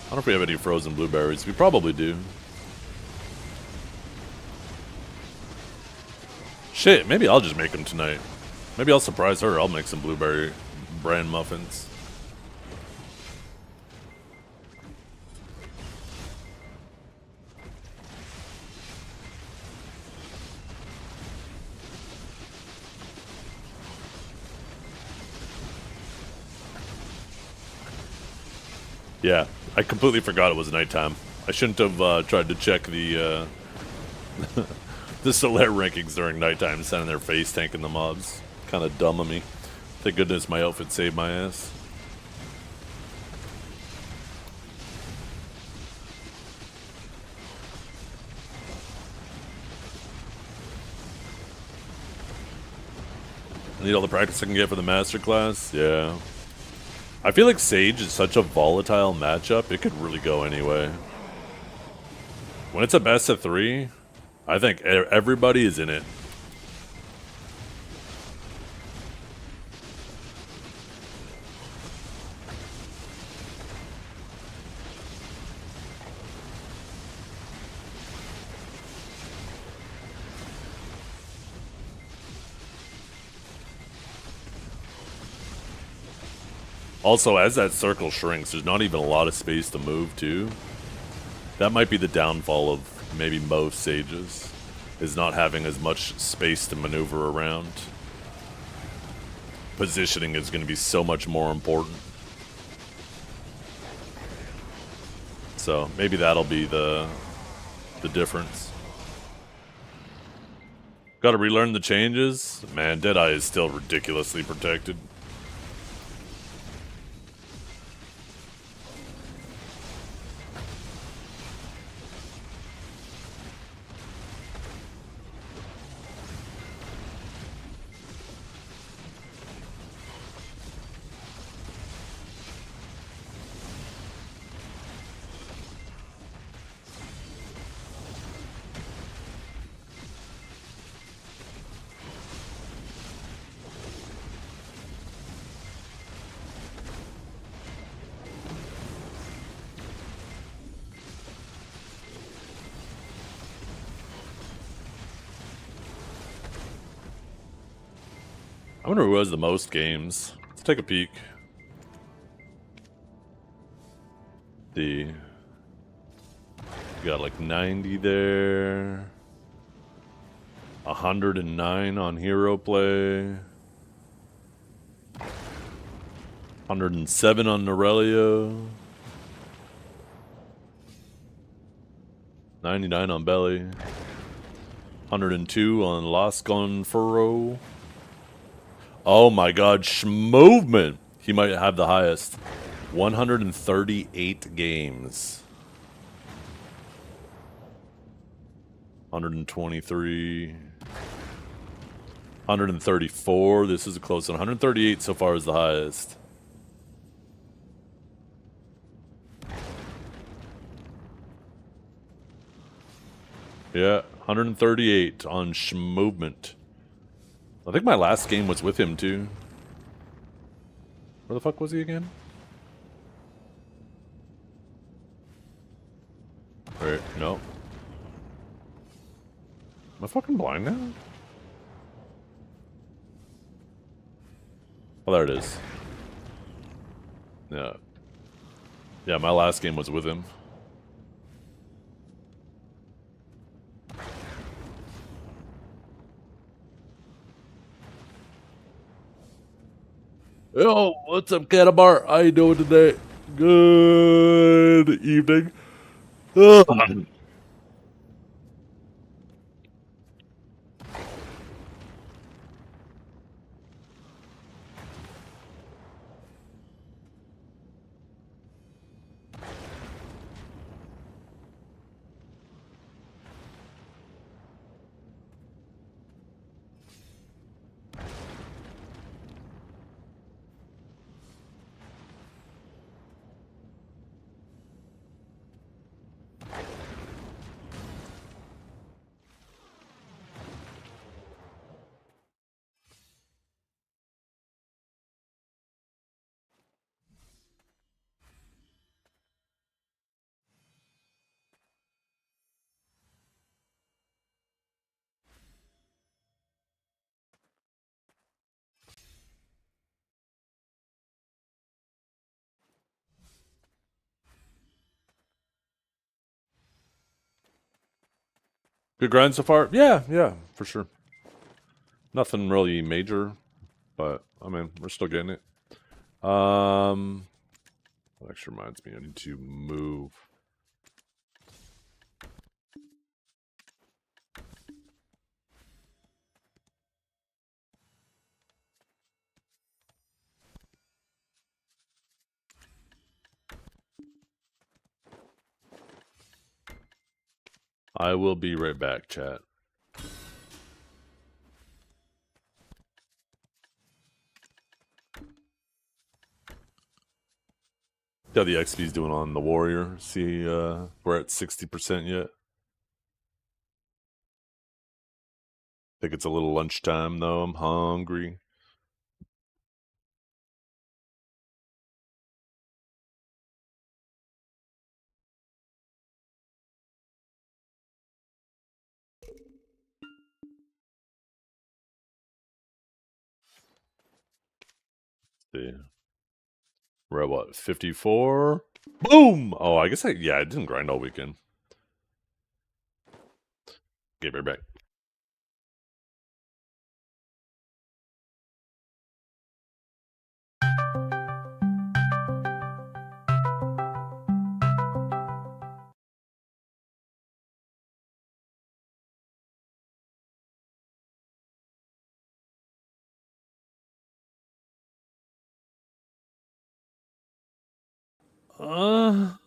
I don't know if we have any frozen blueberries. We probably do. Shit, maybe I'll just make them tonight. Maybe I'll surprise her. I'll make some blueberry bran muffins. Yeah, I completely forgot it was nighttime. I shouldn't have tried to check the the Solaire rankings during nighttime, standing there face tanking the mobs. Kind of dumb of me. Thank goodness my outfit saved my ass. I need all the practice I can get for the masterclass. Yeah. I feel like Sage is such a volatile matchup, it could really go anyway. When it's a best of 3, I think everybody is in it. Also, as that circle shrinks, there's not even a lot of space to move to. That might be the downfall of maybe most Sages, is not having as much space to maneuver around. Positioning is going to be so much more important. So, maybe that'll be the difference. Gotta relearn the changes? Man, Deadeye is still ridiculously protected. wonder who has the most games. Let's take a peek. You got like 90 there. 109 on Hero Play. 107 on Norelio. 99 on Belly. 102 on Las Gonfuro. Oh my god, Schmovement! He might have the highest. 138 games. 123. 134. This is a close one. 138 so far is the highest. Yeah, 138 on Schmovement. I think my last game was with him too. Where the fuck was he again? Wait, no. Am I fucking blind now? Oh, there it is. Yeah. Yeah, my last game was with him. Yo, what's up, Catabar? How you doing today? Good evening. Ugh. Good grind so far? Yeah, for sure. Nothing really major, but I mean, we're still getting it. That actually reminds me, I need to move. I will be right back, chat. See how the XP's doing on the Warrior. See, we're at 60% yet. Think it's a little lunchtime though. I'm hungry. See. We're at what, 54? Boom! Oh, I guess I didn't grind all weekend. Get right back. Uh...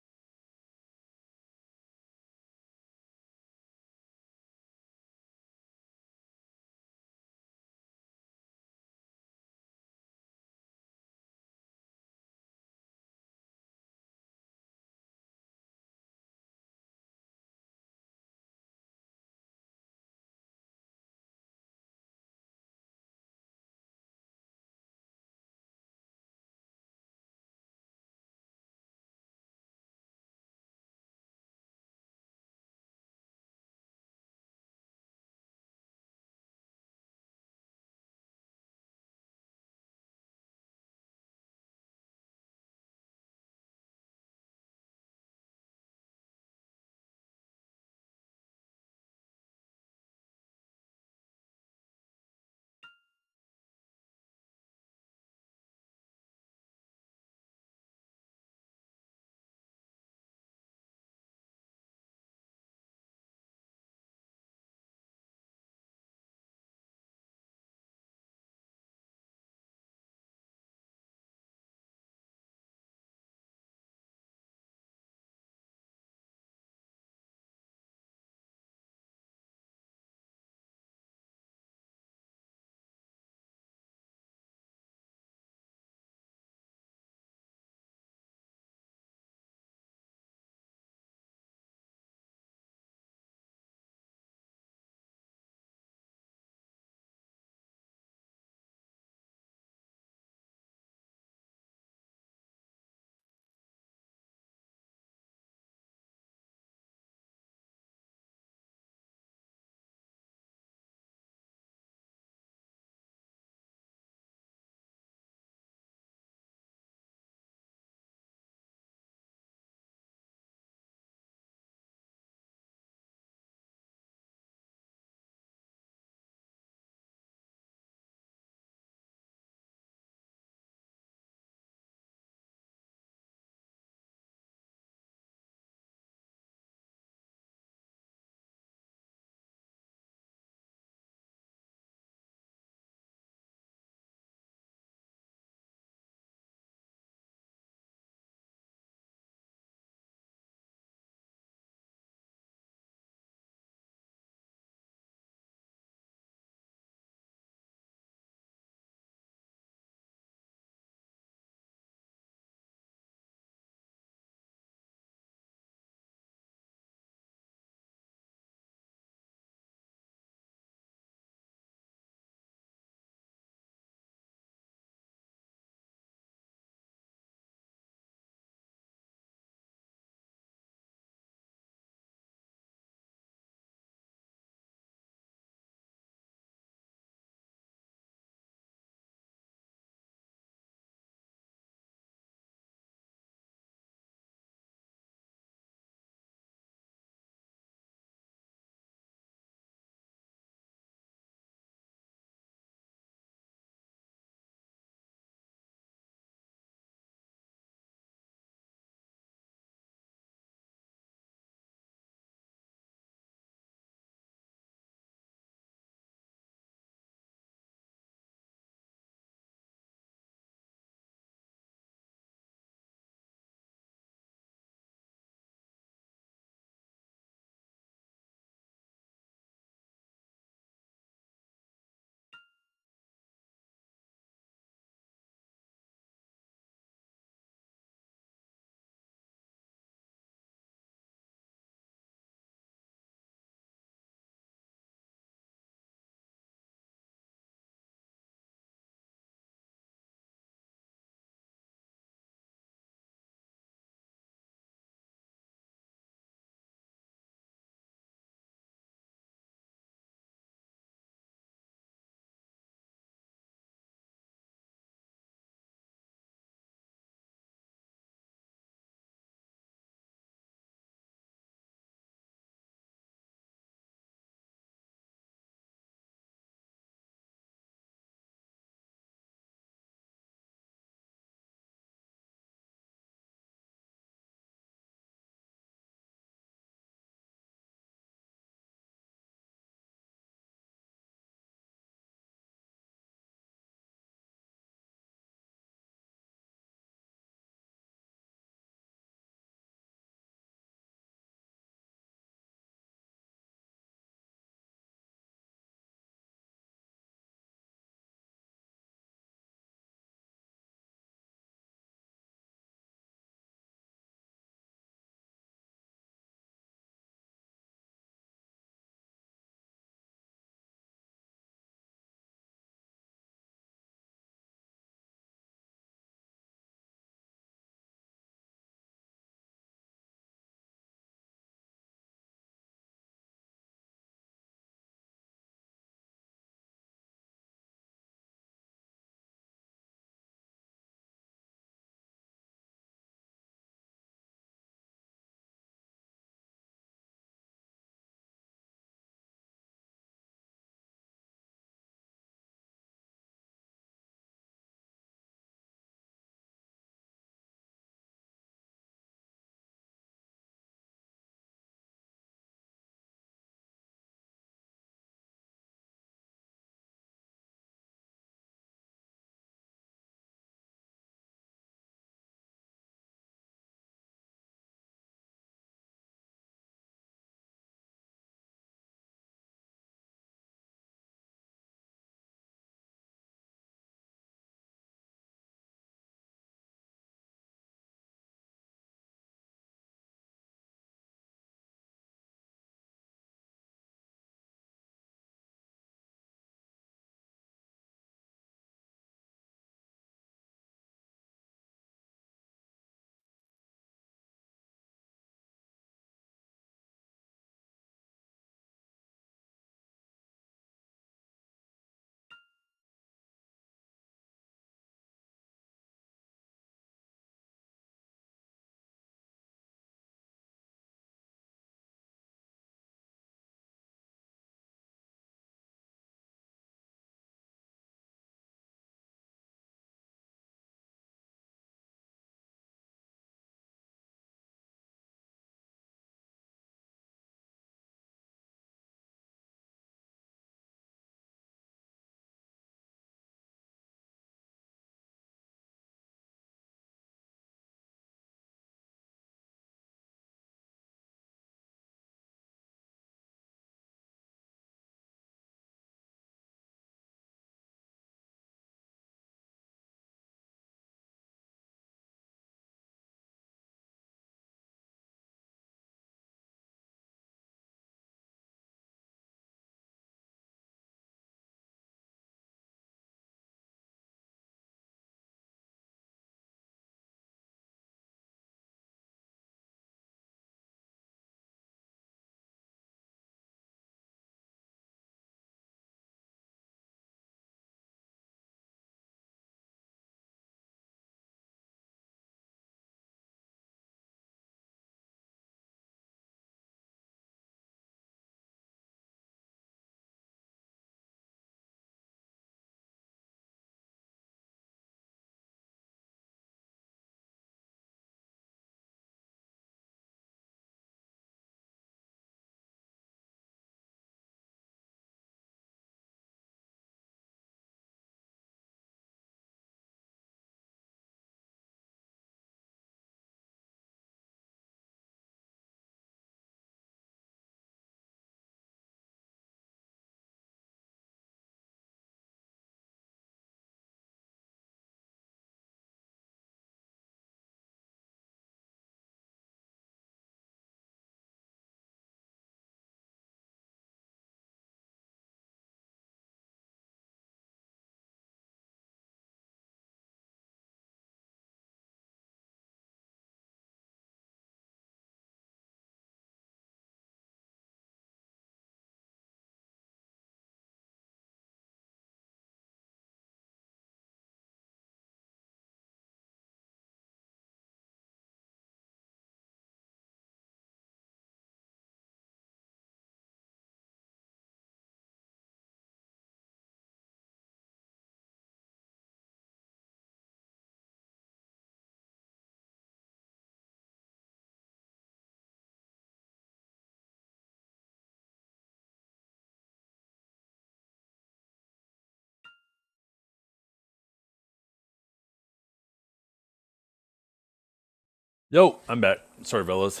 Yo, I'm back. Sorry, fellas.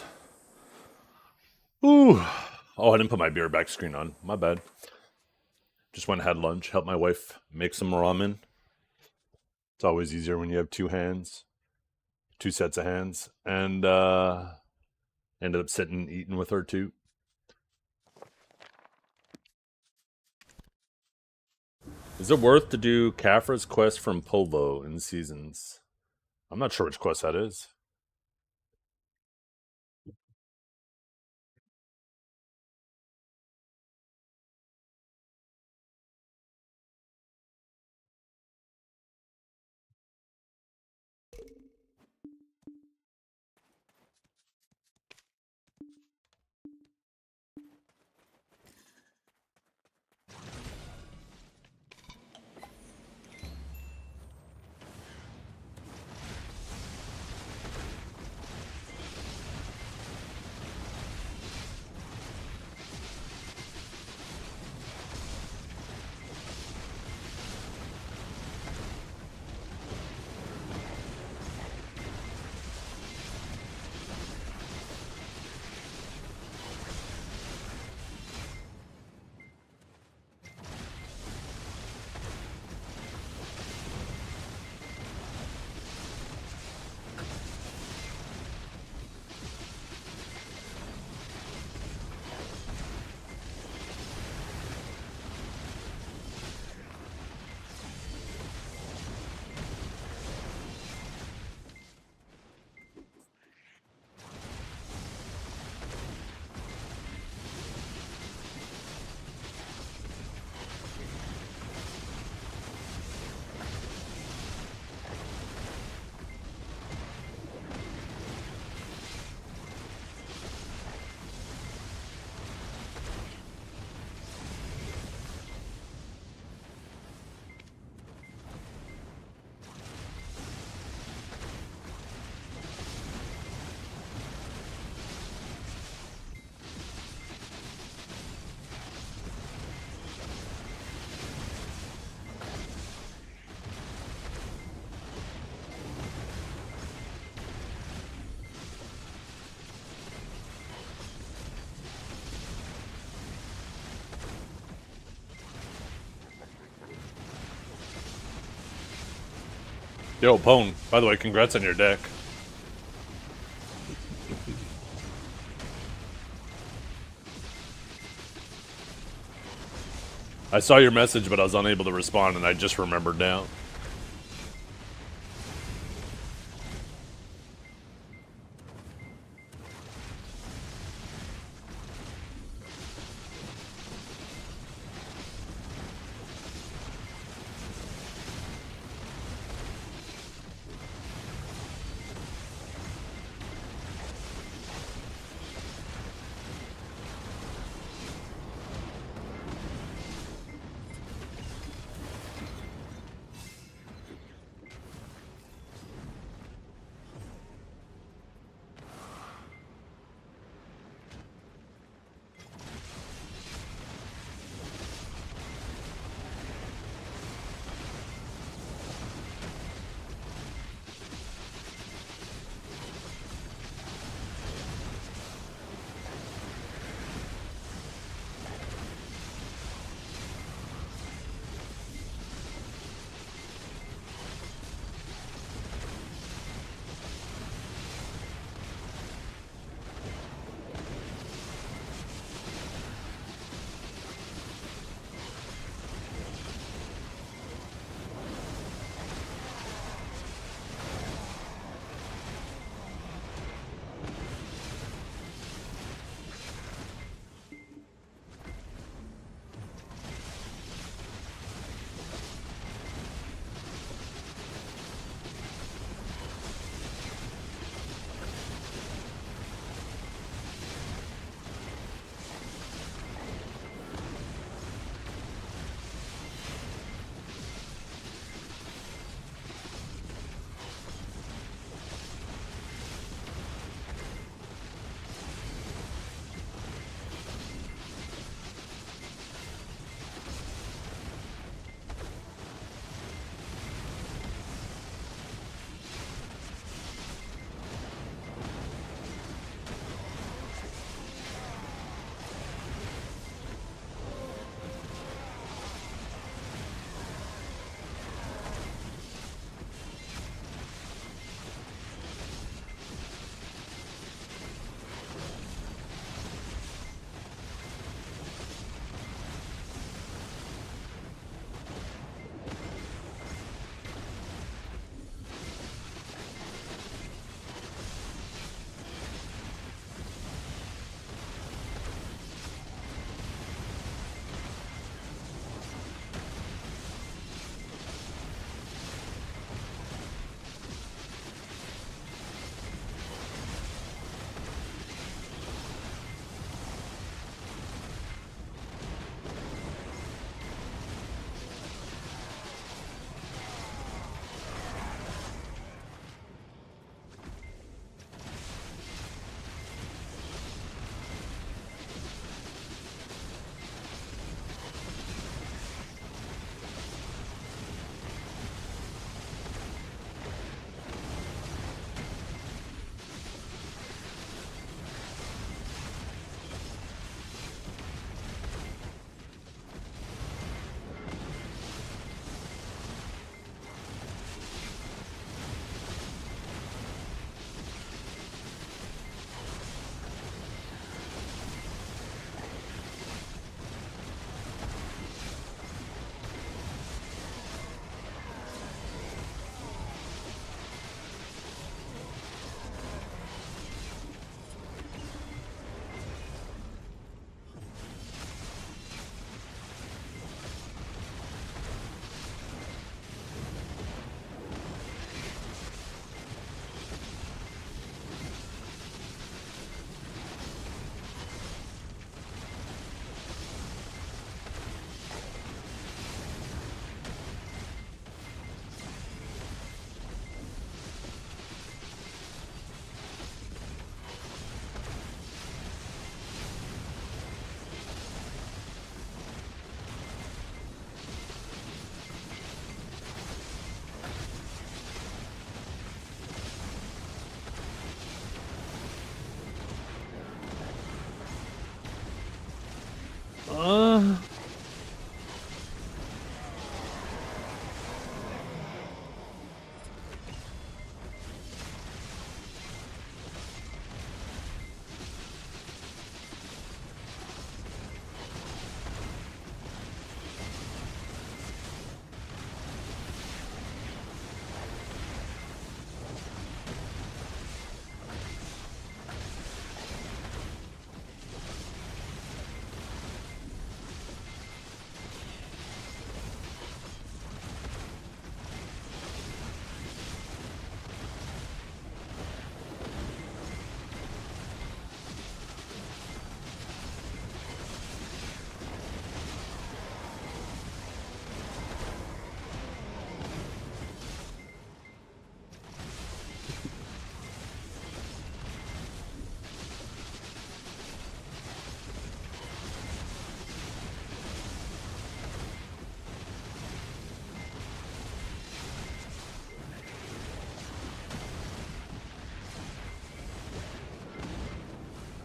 Ooh. Oh, I didn't put my beer back screen on. My bad. Just went and had lunch. Helped my wife make some ramen. It's always easier when you have two hands. Two sets of hands. And ended up sitting and eating with her too. Is it worth to do Kafra's quest from Polvo in seasons? I'm not sure which quest that is. Yo, Pone, by the way, congrats on your deck. I saw your message, but I was unable to respond, and I just remembered now.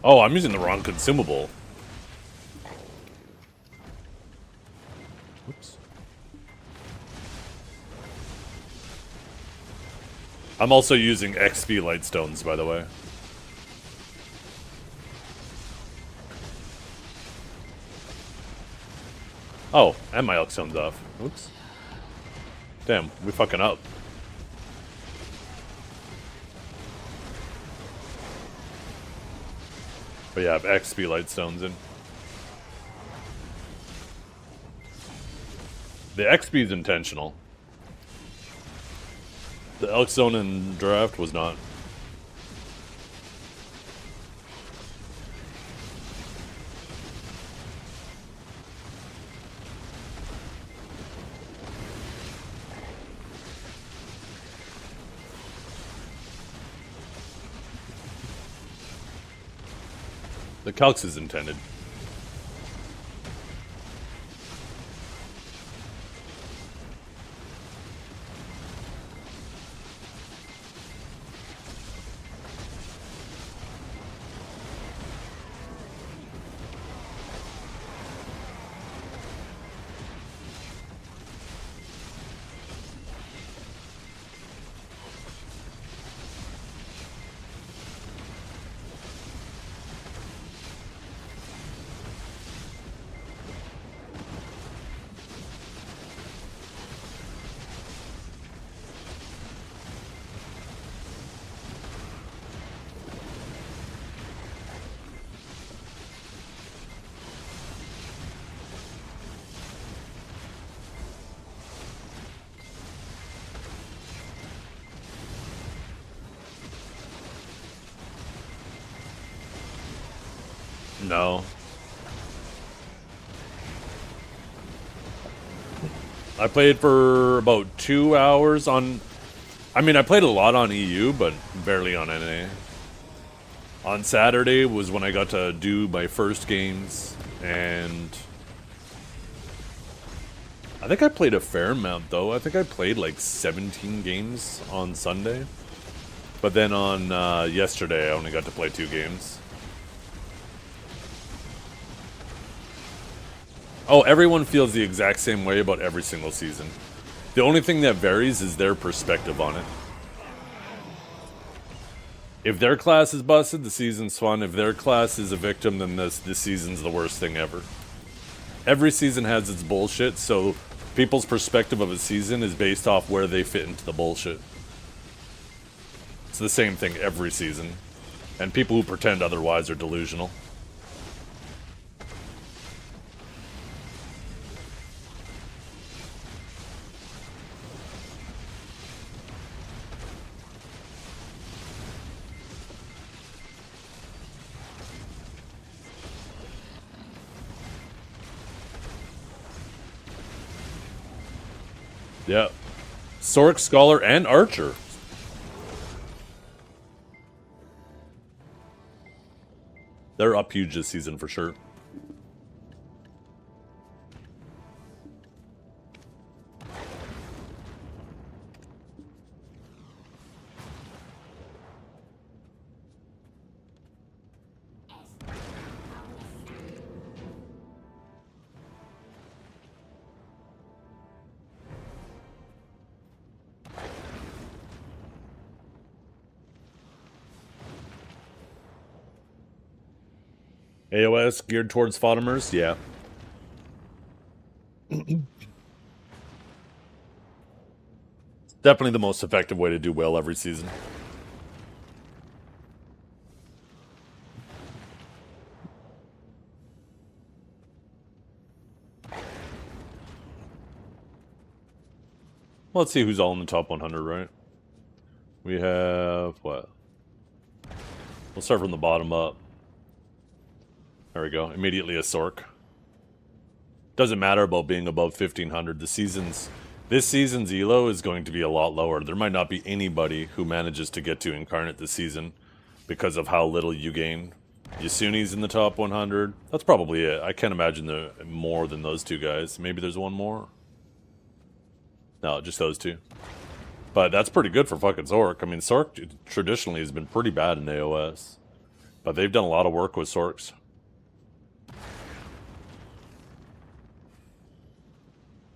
Oh, I'm using the wrong consumable. Oops. I'm also using XP Lightstones, by the way. Oh, and my Elkstone's off. Oops. Damn, we fucking up. But yeah, I have XP Lightstones in. The XP is intentional. The Elkstone in draft was not. The calcs is intended. No. I played for about 2 hours on... I mean, I played a lot on EU, but barely on NA. On Saturday was when I got to do my first games, and... I think I played a fair amount, though. I think I played like 17 games on Sunday. But then on yesterday, I only got to play 2 games. Oh, everyone feels the exact same way about every single season. The only thing that varies is their perspective on it. If their class is busted, the season's fun. If their class is a victim, then this season's the worst thing ever. Every season has its bullshit, so people's perspective of a season is based off where they fit into the bullshit. It's the same thing every season. And people who pretend otherwise are delusional. Yeah. Sorc, Scholar, and Archer. They're up huge this season for sure. AOS geared towards Fotimers? Yeah. Definitely the most effective way to do well every season. Let's see who's all in the top 100, right? We have, what? We'll start from the bottom up. There we go. Immediately a Sork. Doesn't matter about being above 1500. This season's elo is going to be a lot lower. There might not be anybody who manages to get to Incarnate this season because of how little you gain. Yasune's in the top 100. That's probably it. I can't imagine there more than those two guys. Maybe there's one more. No, just those two. But that's pretty good for fucking Sork. I mean, Sork traditionally has been pretty bad in AOS. But they've done a lot of work with Sorks.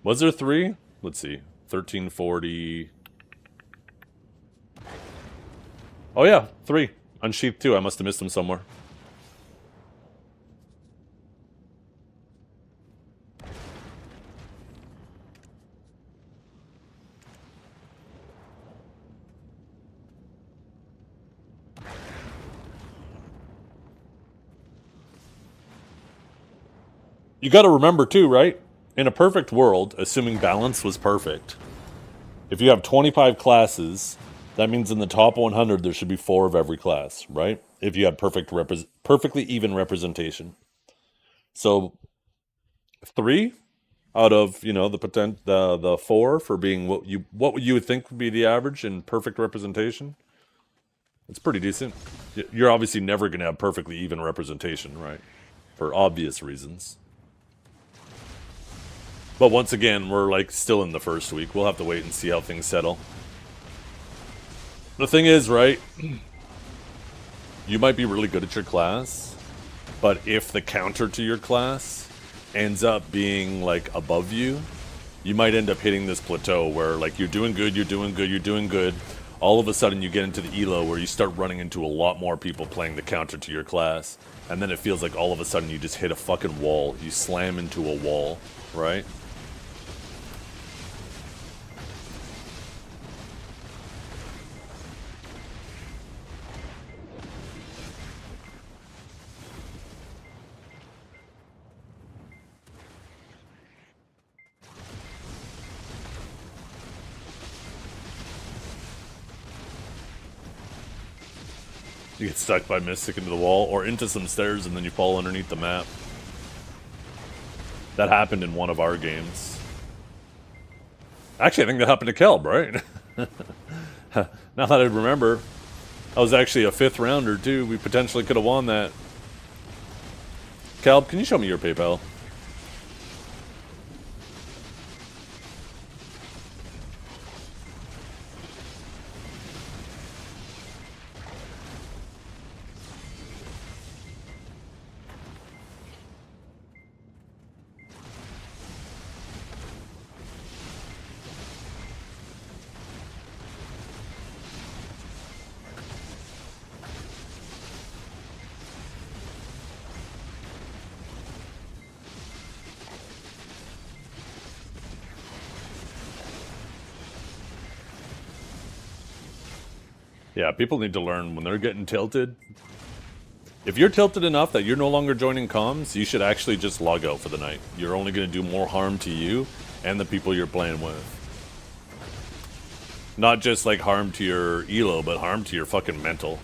Was there 3? Let's see. 1340. Oh yeah, 3. Unsheathed 2. I must have missed them somewhere. You got to remember too, right? In a perfect world, assuming balance was perfect, if you have 25 classes, that means in the top 100 there should be 4 of every class, right? If you had perfectly even representation. So 3 out of, you know, the 4 for being what you would think would be the average in perfect representation. It's pretty decent. You're obviously never going to have perfectly even representation, right? For obvious reasons. But once again, we're like still in the first week. We'll have to wait and see how things settle. The thing is, right? You might be really good at your class, but if the counter to your class ends up being like above you, you might end up hitting this plateau where like you're doing good, you're doing good, you're doing good. All of a sudden you get into the elo where you start running into a lot more people playing the counter to your class. And then it feels like all of a sudden you just hit a fucking wall. You slam into a wall, right? You get stuck by Mystic into the wall, or into some stairs and then you fall underneath the map. That happened in one of our games. Actually, I think that happened to Kelb, right? Now that I remember, that was actually a 5th rounder too. We potentially could have won that. Kelb, can you show me your PayPal? Yeah, people need to learn when they're getting tilted. If you're tilted enough that you're no longer joining comms, you should actually just log out for the night. You're only going to do more harm to you and the people you're playing with. Not just like harm to your elo, but harm to your fucking mental.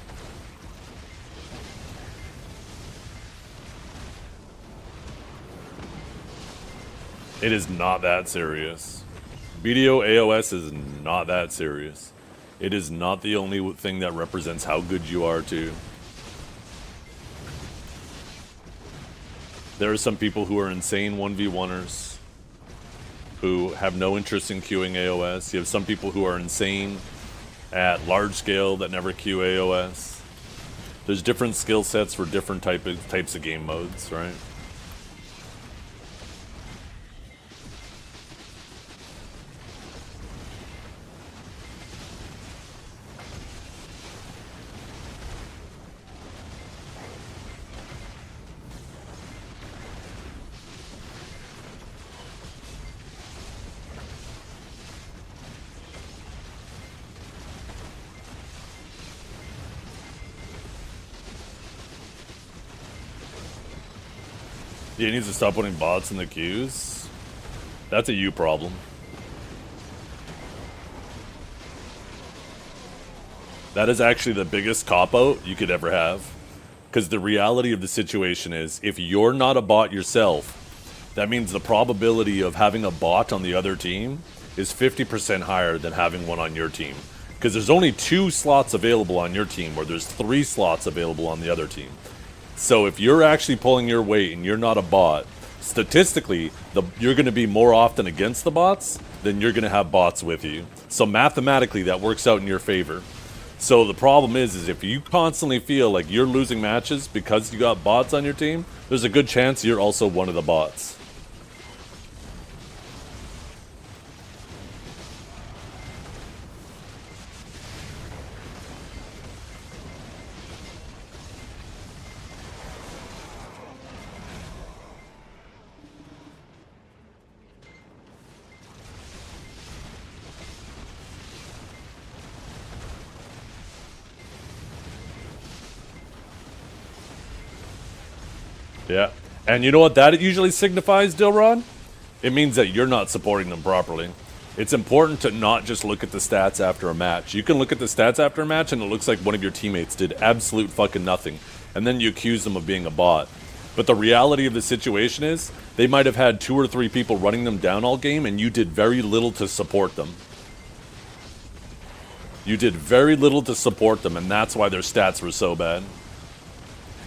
It is not that serious. BDO AOS is not that serious. It is not the only thing that represents how good you are, too. There are some people who are insane 1v1ers who have no interest in queuing AOS. You have some people who are insane at large scale that never queue AOS. There's different skill sets for different types of game modes, right? Yeah, he needs to stop putting bots in the queues. That's a you problem. That is actually the biggest cop-out you could ever have. Because the reality of the situation is, if you're not a bot yourself, that means the probability of having a bot on the other team is 50% higher than having one on your team. Because there's only 2 slots available on your team, where there's 3 slots available on the other team. So if you're actually pulling your weight and you're not a bot, statistically, you're going to be more often against the bots than you're going to have bots with you. So mathematically, that works out in your favor. So the problem is if you constantly feel like you're losing matches because you got bots on your team, there's a good chance you're also one of the bots. Yeah. And you know what that usually signifies, Dilron? It means that you're not supporting them properly. It's important to not just look at the stats after a match. You can look at the stats after a match and it looks like one of your teammates did absolute fucking nothing. And then you accuse them of being a bot. But the reality of the situation is, they might have had 2 or 3 people running them down all game and you did very little to support them. You did very little to support them, and that's why their stats were so bad.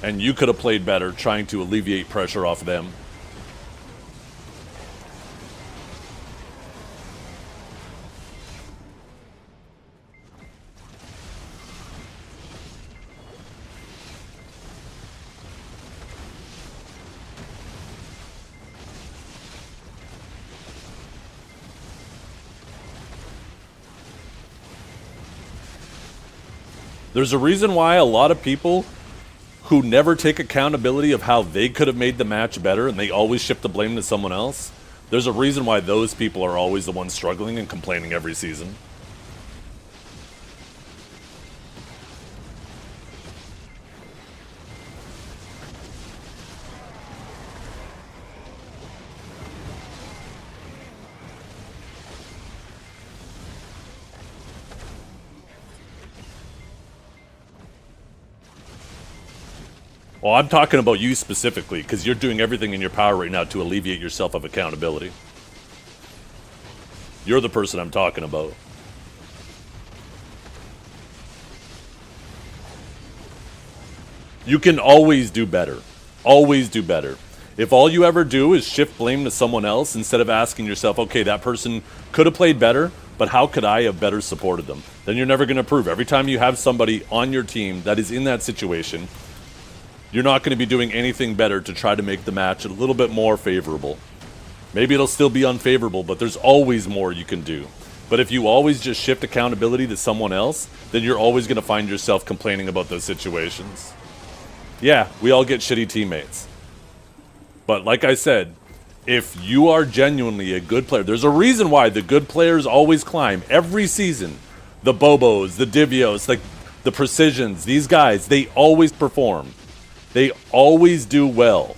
And you could have played better trying to alleviate pressure off them. There's a reason why a lot of people who never take accountability of how they could have made the match better and they always shift the blame to someone else. There's a reason why those people are always the ones struggling and complaining every season. Well, I'm talking about you specifically, because you're doing everything in your power right now to alleviate yourself of accountability. You're the person I'm talking about. You can always do better. Always do better. If all you ever do is shift blame to someone else instead of asking yourself, okay, that person could have played better, but how could I have better supported them? Then you're never going to improve. Every time you have somebody on your team that is in that situation, you're not going to be doing anything better to try to make the match a little bit more favorable. Maybe it'll still be unfavorable, but there's always more you can do. But if you always just shift accountability to someone else, then you're always going to find yourself complaining about those situations. Yeah, we all get shitty teammates. But like I said, if you are genuinely a good player, there's a reason why the good players always climb every season. The Bobos, the Divios, like the Precisions, these guys, they always perform. They always do well.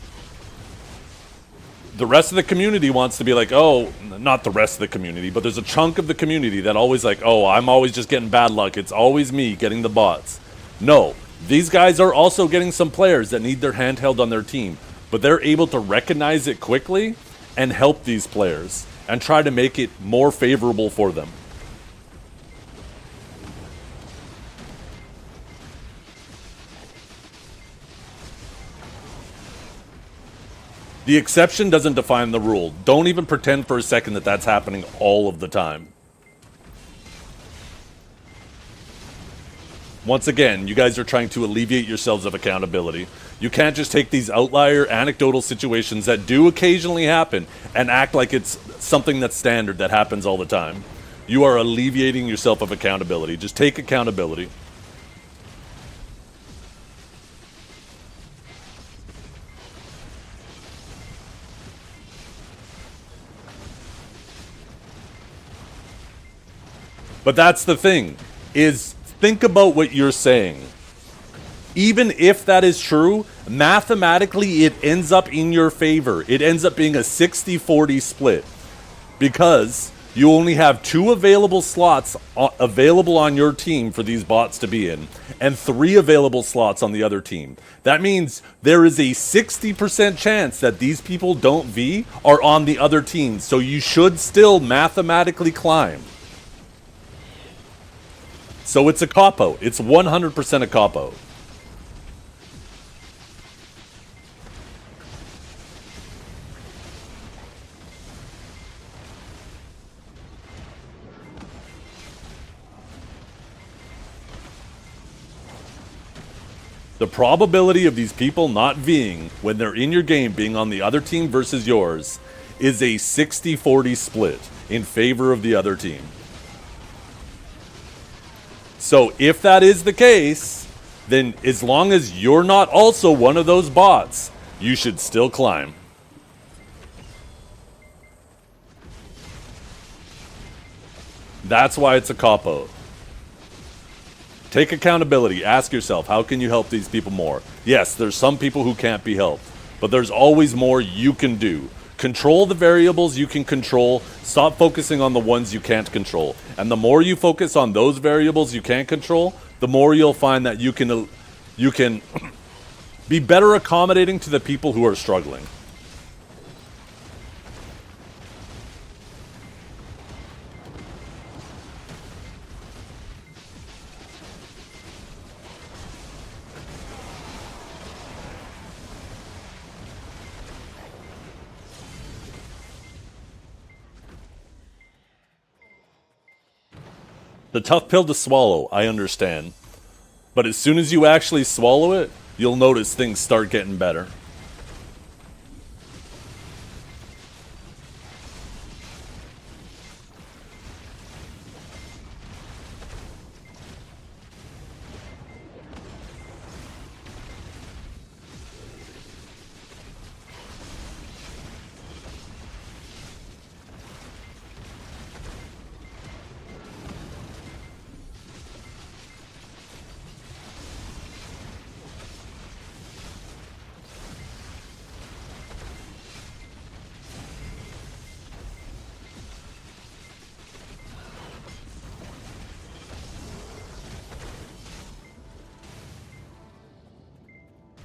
The rest of the community wants to be like, oh, not the rest of the community, but there's a chunk of the community that always like, oh, I'm always just getting bad luck. It's always me getting the bots. No, these guys are also getting some players that need their hand held on their team, but they're able to recognize it quickly and help these players and try to make it more favorable for them. The exception doesn't define the rule. Don't even pretend for a second that that's happening all of the time. Once again, you guys are trying to alleviate yourselves of accountability. You can't just take these outlier, anecdotal situations that do occasionally happen and act like it's something that's standard that happens all the time. You are alleviating yourself of accountability. Just take accountability. But that's the thing, is think about what you're saying. Even if that is true, mathematically it ends up in your favor. It ends up being a 60-40 split because you only have 2 available slots available on your team for these bots to be in, and 3 available slots on the other team. That means there is a 60% chance that these people don't V are on the other team, so you should still mathematically climb. So it's a cop-out. It's 100% a cop-out. The probability of these people not Ving when they're in your game being on the other team versus yours is a 60-40 split in favor of the other team. So if that is the case, then as long as you're not also one of those bots, you should still climb. That's why it's a cop-out. Take accountability. Ask yourself, how can you help these people more? Yes, there's some people who can't be helped, but there's always more you can do. Control the variables you can control. Stop focusing on the ones you can't control. And the more you focus on those variables you can't control, the more you'll find that you can be better accommodating to the people who are struggling. The tough pill to swallow, I understand. But as soon as you actually swallow it, you'll notice things start getting better.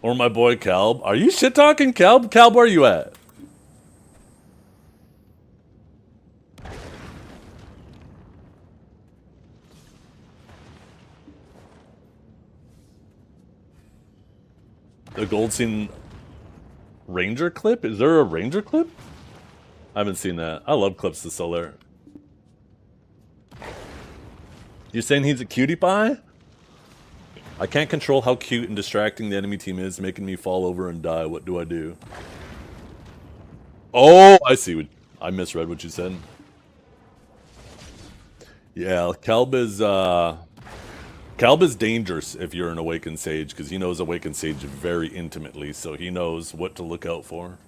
Or my boy Calb. Are you shit talking Calb? Calb, where are you at? The Goldstein Ranger clip? Is there a Ranger clip? I haven't seen that. I love clips to Solar. You saying he's a cutie pie? I can't control how cute and distracting the enemy team is, making me fall over and die. What do I do? Oh, I see. I misread what you said. Yeah, Calb is dangerous if you're an Awakened Sage, because he knows Awakened Sage very intimately, so he knows what to look out for.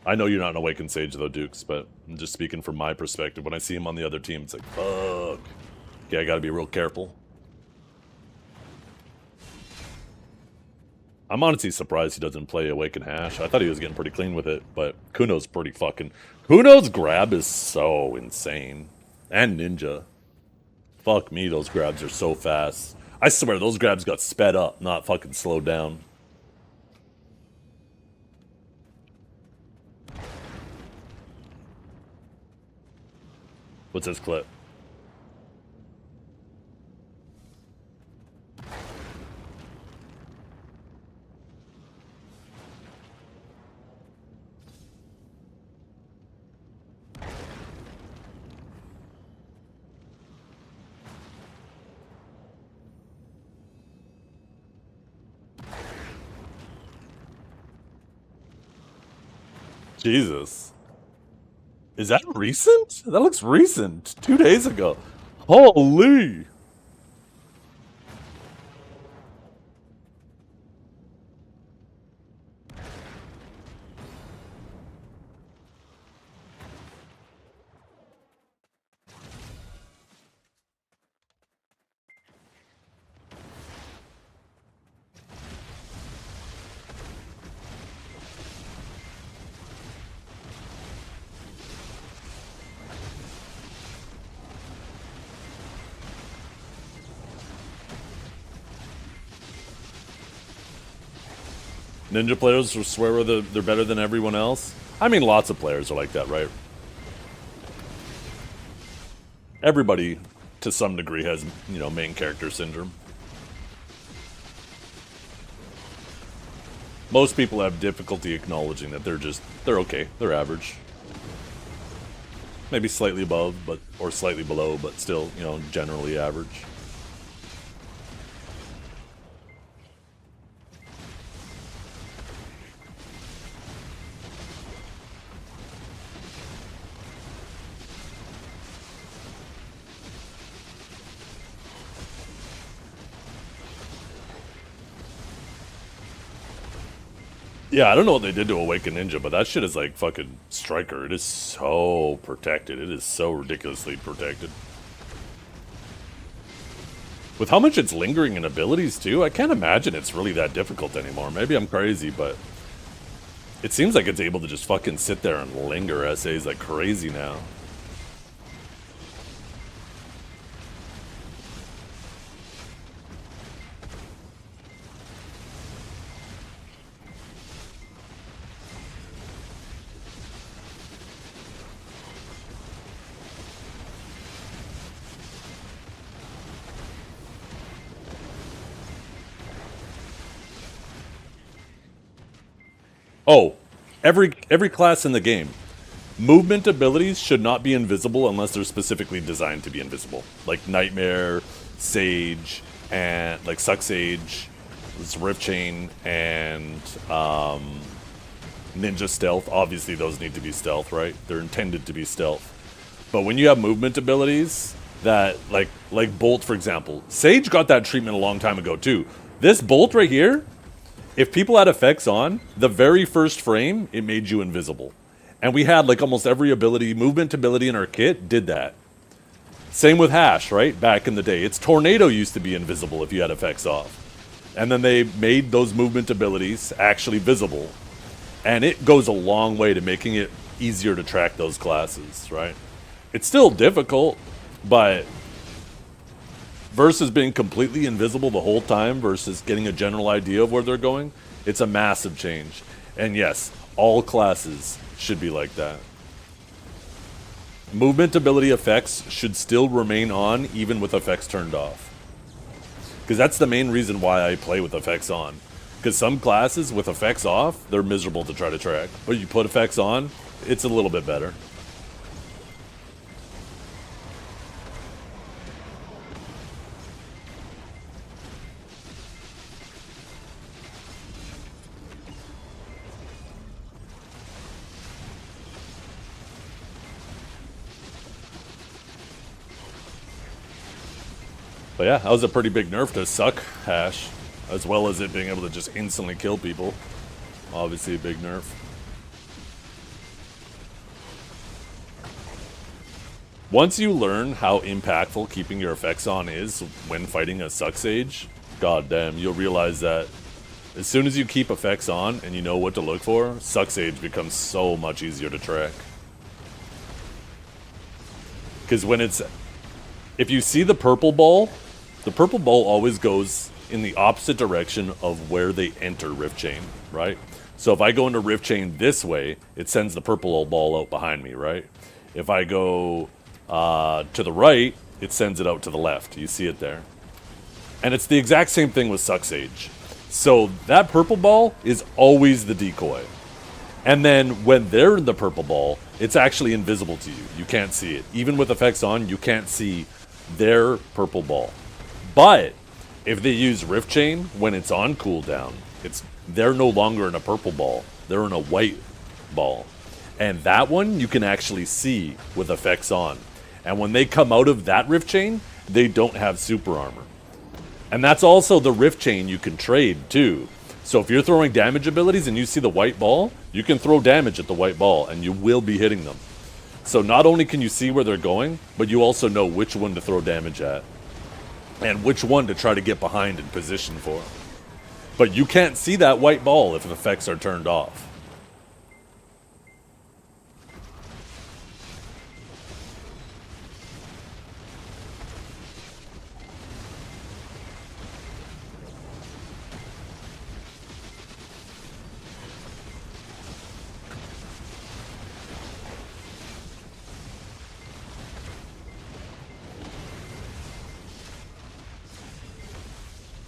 I know you're not an Awakened Sage, though, Dukes, but I'm just speaking from my perspective. When I see him on the other team, it's like, fuck. Okay, I gotta be real careful. I'm honestly surprised he doesn't play Awakened Hash. I thought he was getting pretty clean with it, but Kuno's pretty fucking... Kuno's grab is so insane. And Ninja. Fuck me, those grabs are so fast. I swear, those grabs got sped up, not fucking slowed down. What's this clip? Jesus. Is that recent? That looks recent. 2 days ago. Holy. Ninja players will swear they're better than everyone else. I mean, lots of players are like that, right? Everybody, to some degree, has, you know, main character syndrome. Most people have difficulty acknowledging that they're okay, they're average. Maybe slightly above, or slightly below, but still, you know, generally average. Yeah, I don't know what they did to Awaken Ninja, but that shit is like fucking Striker. It is so protected. It is so ridiculously protected. With how much it's lingering in abilities, too, I can't imagine it's really that difficult anymore. Maybe I'm crazy, but it seems like it's able to just fucking sit there and linger essays like crazy now. Oh, every class in the game. Movement abilities should not be invisible unless they're specifically designed to be invisible. Like Nightmare, Sage, and like Suck Sage, Rift Chain, and Ninja Stealth. Obviously those need to be stealth, right? They're intended to be stealth. But when you have movement abilities that, like Bolt, for example. Sage got that treatment a long time ago too. This Bolt right here, if people had effects on, the very first frame, it made you invisible. And we had like almost every movement ability in our kit did that. Same with Hash, right? Back in the day. Its Tornado used to be invisible if you had effects off. And then they made those movement abilities actually visible. And it goes a long way to making it easier to track those classes, right? It's still difficult, but versus being completely invisible the whole time versus getting a general idea of where they're going, it's a massive change. And yes, all classes should be like that. Movement ability effects should still remain on even with effects turned off. Because that's the main reason why I play with effects on. Because some classes with effects off, they're miserable to try to track. But you put effects on, it's a little bit better. But yeah, that was a pretty big nerf to Suck Hash, as well as it being able to just instantly kill people. Obviously a big nerf. Once you learn how impactful keeping your effects on is when fighting a Suck Sage, goddamn, you'll realize that as soon as you keep effects on and you know what to look for, Suck Sage becomes so much easier to track. Because if you see the purple ball always goes in the opposite direction of where they enter Rift Chain, right? So if I go into Rift Chain this way, it sends the purple ball out behind me, right? If I go to the right, it sends it out to the left. You see it there. And it's the exact same thing with Suck Sage. So that purple ball is always the decoy. And then when they're in the purple ball, it's actually invisible to you. You can't see it. Even with effects on, you can't see their purple ball. But if they use Rift Chain when it's on cooldown, they're no longer in a purple ball. They're in a white ball. And that one you can actually see with effects on. And when they come out of that Rift Chain, they don't have super armor. And that's also the Rift Chain you can trade too. So if you're throwing damage abilities and you see the white ball, you can throw damage at the white ball and you will be hitting them. So not only can you see where they're going, but you also know which one to throw damage at. And which one to try to get behind and position for. But you can't see that white ball if the effects are turned off.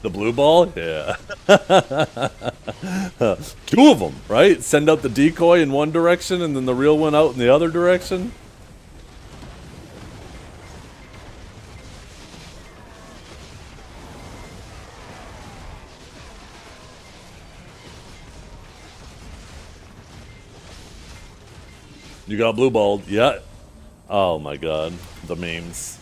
The blue ball? Yeah. Two of them, right? Send out the decoy in one direction and then the real one out in the other direction. You got blue balled. Yeah. Oh my god. The memes.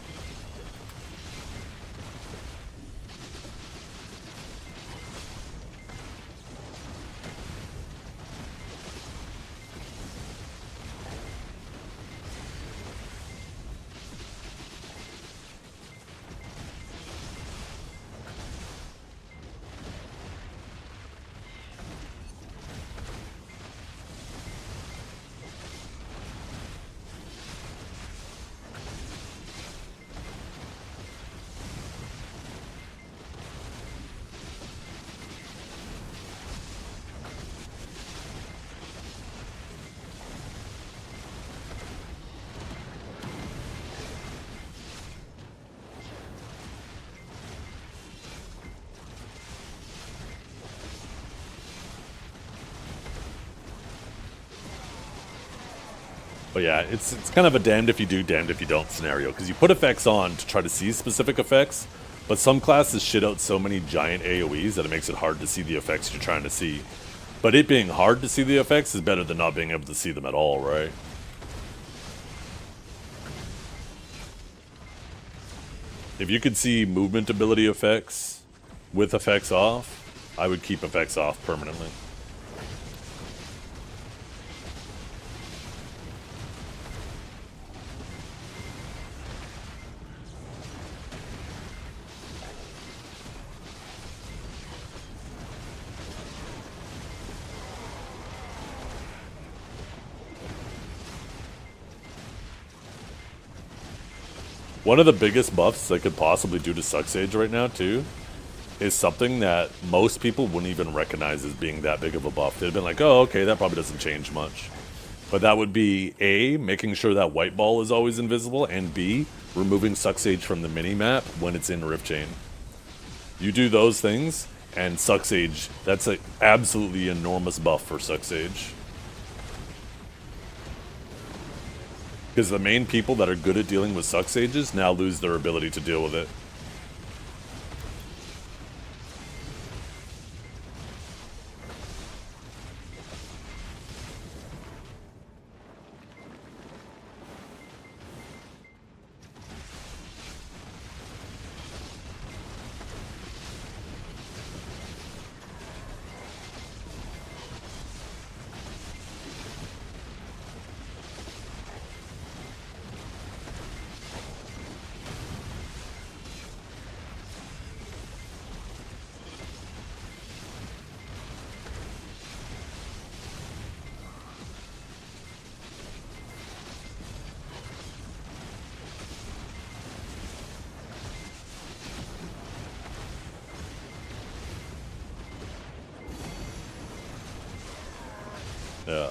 But yeah, it's kind of a damned if you do, damned if you don't scenario, because you put effects on to try to see specific effects, but some classes shit out so many giant AoEs that it makes it hard to see the effects you're trying to see. But it being hard to see the effects is better than not being able to see them at all, right? If you could see movement ability effects with effects off, I would keep effects off permanently. One of the biggest buffs I could possibly do to Suck Sage right now, too, is something that most people wouldn't even recognize as being that big of a buff. They'd been like, oh, okay, that probably doesn't change much. But that would be, A, making sure that white ball is always invisible, and B, removing Suck Sage from the mini-map when it's in Rift Chain. You do those things, and Suck Sage, that's an absolutely enormous buff for Suck Sage. Because the main people that are good at dealing with Suck Sages now lose their ability to deal with it. Yeah.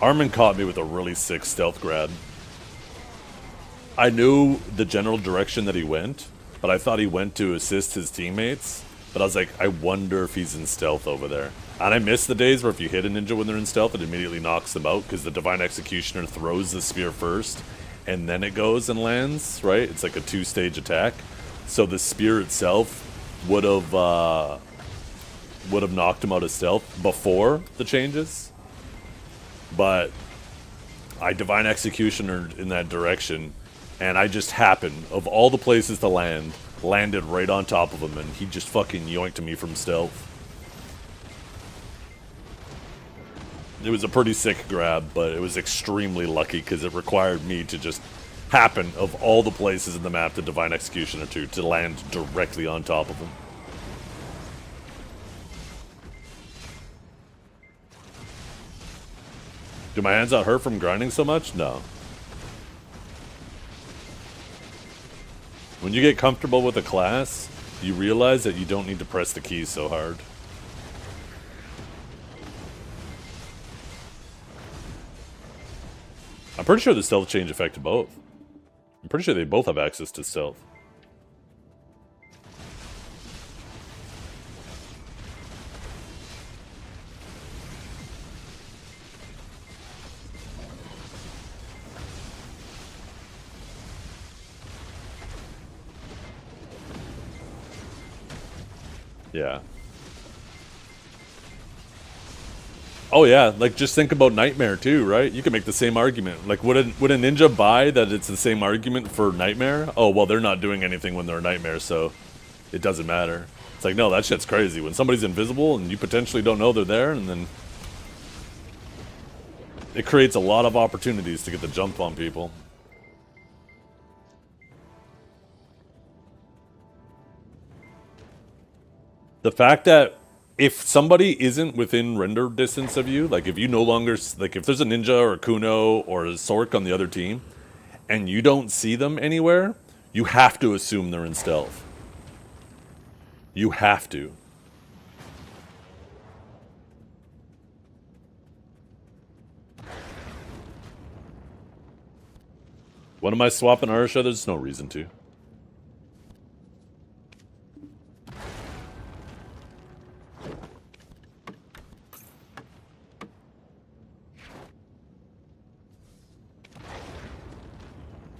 Armin caught me with a really sick stealth grab. I knew the general direction that he went, but I thought he went to assist his teammates. But I was like, I wonder if he's in stealth over there. And I miss the days where if you hit a ninja when they're in stealth, it immediately knocks them out, because the Divine Executioner throws the spear first, and then it goes and lands, right? It's like a two-stage attack. So the spear itself would have knocked him out of stealth before the changes. But I Divine Executioner in that direction, and I just happened, of all the places to land, landed right on top of him, and he just fucking yoinked me from stealth. It was a pretty sick grab, but it was extremely lucky because it required me to just happen, of all the places in the map, the Divine Executioner to land directly on top of him. Do my hands not hurt from grinding so much? No. When you get comfortable with a class, you realize that you don't need to press the keys so hard. I'm pretty sure the stealth change affected both. I'm pretty sure they both have access to stealth. Yeah. Oh yeah, like just think about Nightmare too, right? You can make the same argument. Like would a ninja buy that it's the same argument for Nightmare? Oh well, they're not doing anything when they're a Nightmare, so it doesn't matter. It's like, no, that shit's crazy. When somebody's invisible and you potentially don't know they're there, and then it creates a lot of opportunities to get the jump on people. The fact that if somebody isn't within render distance of you, like if you no longer, like if there's a ninja or a kuno or a sork on the other team, and you don't see them anywhere, you have to assume they're in stealth. You have to. When am I swapping Arsha? There's no reason to.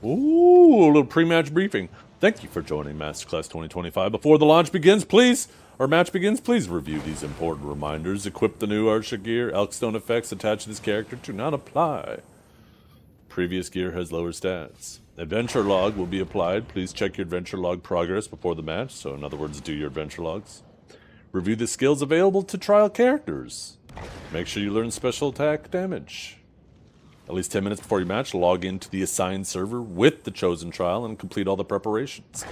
Ooh, a little pre-match briefing. Thank you for joining Masterclass 2025. Before the launch begins, please, or match begins, please review these important reminders. Equip the new Arsha gear. Elkstone effects attached to this character do not apply. Previous gear has lower stats. Adventure log will be applied. Please check your adventure log progress before the match. So in other words, do your adventure logs. Review the skills available to trial characters. Make sure you learn special attack damage. At least 10 minutes before your match, log into the assigned server with the chosen trial and complete all the preparations.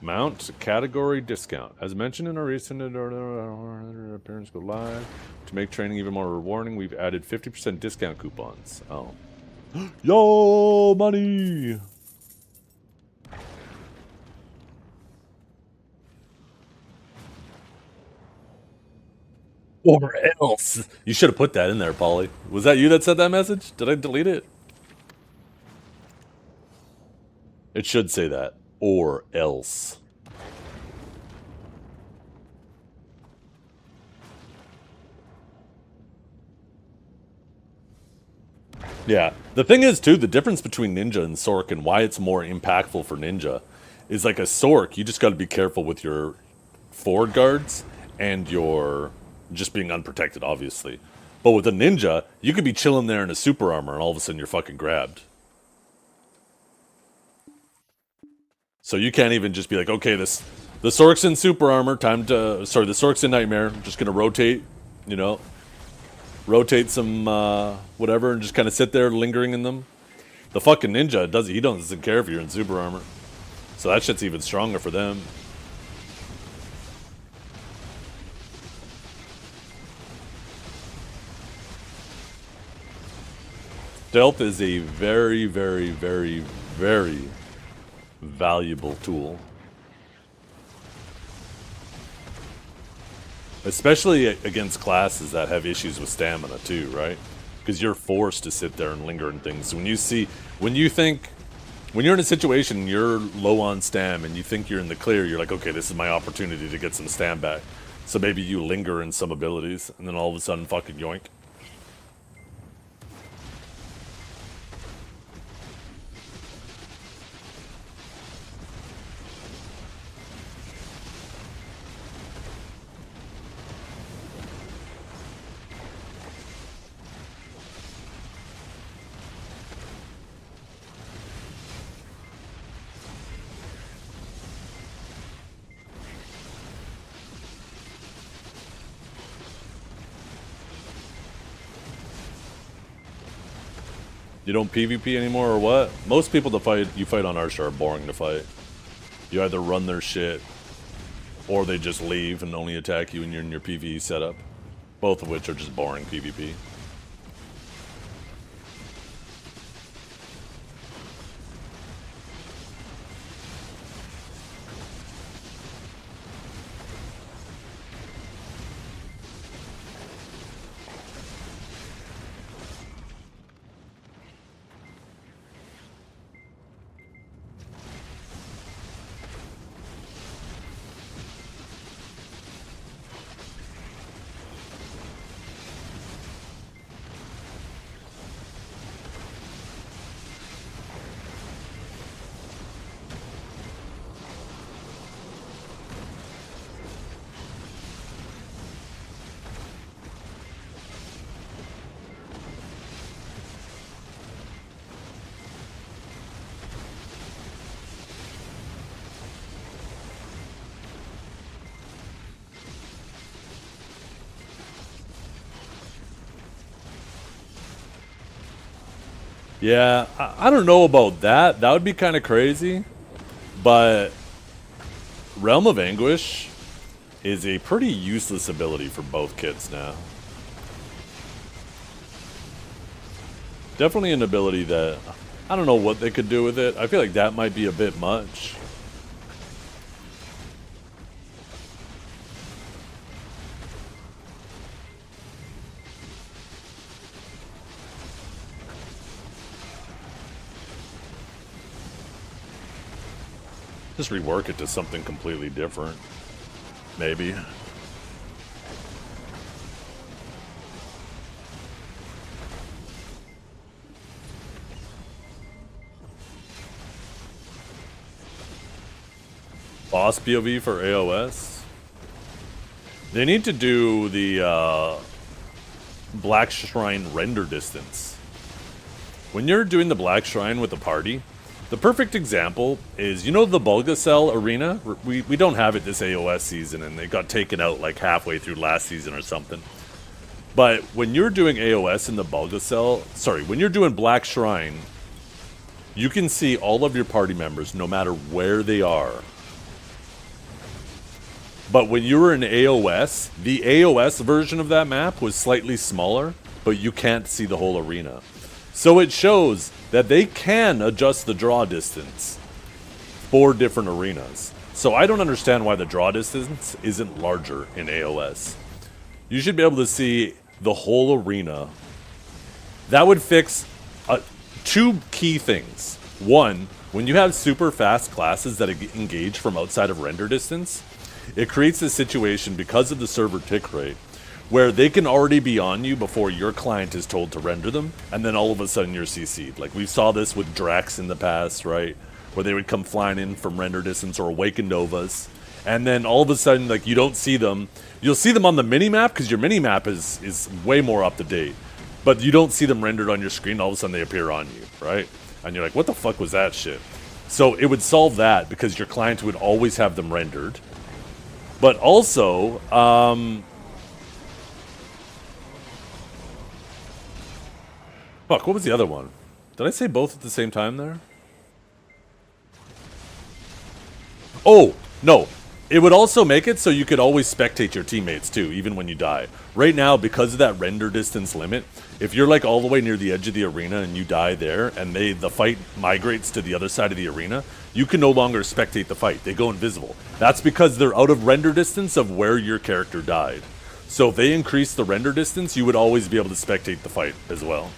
Mount category discount. As mentioned in our recent appearance go live, to make training even more rewarding, we've added 50% discount coupons. Oh. Yo, money! Or else. You should have put that in there, Polly. Was that you that said that message? Did I delete it? It should say that. Or else. Yeah. The thing is, too, the difference between Ninja and Sork and why it's more impactful for Ninja is like a Sork, you just got to be careful with your forward guards and your just being unprotected, obviously. But with a Ninja, you could be chilling there in a super armor and all of a sudden you're fucking grabbed. So you can't even just be like, okay, the Sork's in super armor, the Sork's in Nightmare, I'm just gonna rotate, you know, rotate some whatever and just kind of sit there lingering in them. The fucking Ninja he doesn't care if you're in super armor. So that shit's even stronger for them. Stealth is a very, very, very, very valuable tool. Especially against classes that have issues with stamina too, right? Because you're forced to sit there and linger in things. When you're in a situation, you're low on stam and you think you're in the clear, you're like, okay, this is my opportunity to get some stam back. So maybe you linger in some abilities and then all of a sudden fucking yoink. You don't PvP anymore or what? Most people you fight on Arsha are boring to fight. You either run their shit, or they just leave and only attack you when you're in your PvE setup. Both of which are just boring PvP. Yeah, I don't know about that. That would be kind of crazy. But Realm of Anguish is a pretty useless ability for both kits now. Definitely an ability that I don't know what they could do with it. I feel like that might be a bit much. Just rework it to something completely different. Maybe. Boss POV for AOS. They need to do the Black Shrine render distance. When you're doing the Black Shrine with a party, the perfect example is, you know the Bulgacell arena? We don't have it this AOS season, and it got taken out like halfway through last season or something. But when you're doing AOS in the Bulgacell, sorry, when you're doing Black Shrine, you can see all of your party members no matter where they are. But when you were in AOS, the AOS version of that map was slightly smaller, but you can't see the whole arena. So it shows that they can adjust the draw distance for different arenas. So I don't understand why the draw distance isn't larger in AOS. You should be able to see the whole arena. That would fix two key things. One, when you have super fast classes that engage from outside of render distance, it creates a situation because of the server tick rate where they can already be on you before your client is told to render them, and then all of a sudden you're CC'd. Like we saw this with Drax in the past, right? Where they would come flying in from render distance or Awakened Novas, and then all of a sudden, like, you don't see them. You'll see them on the mini-map because your mini-map is way more up to date, but you don't see them rendered on your screen. All of a sudden they appear on you, right? And you're like, what the fuck was that shit? So it would solve that because your client would always have them rendered. But also, fuck, what was the other one? Did I say both at the same time there? Oh, no. It would also make it so you could always spectate your teammates too, even when you die. Right now, because of that render distance limit, if you're like all the way near the edge of the arena and you die there, and the fight migrates to the other side of the arena, you can no longer spectate the fight. They go invisible. That's because they're out of render distance of where your character died. So if they increase the render distance, you would always be able to spectate the fight as well.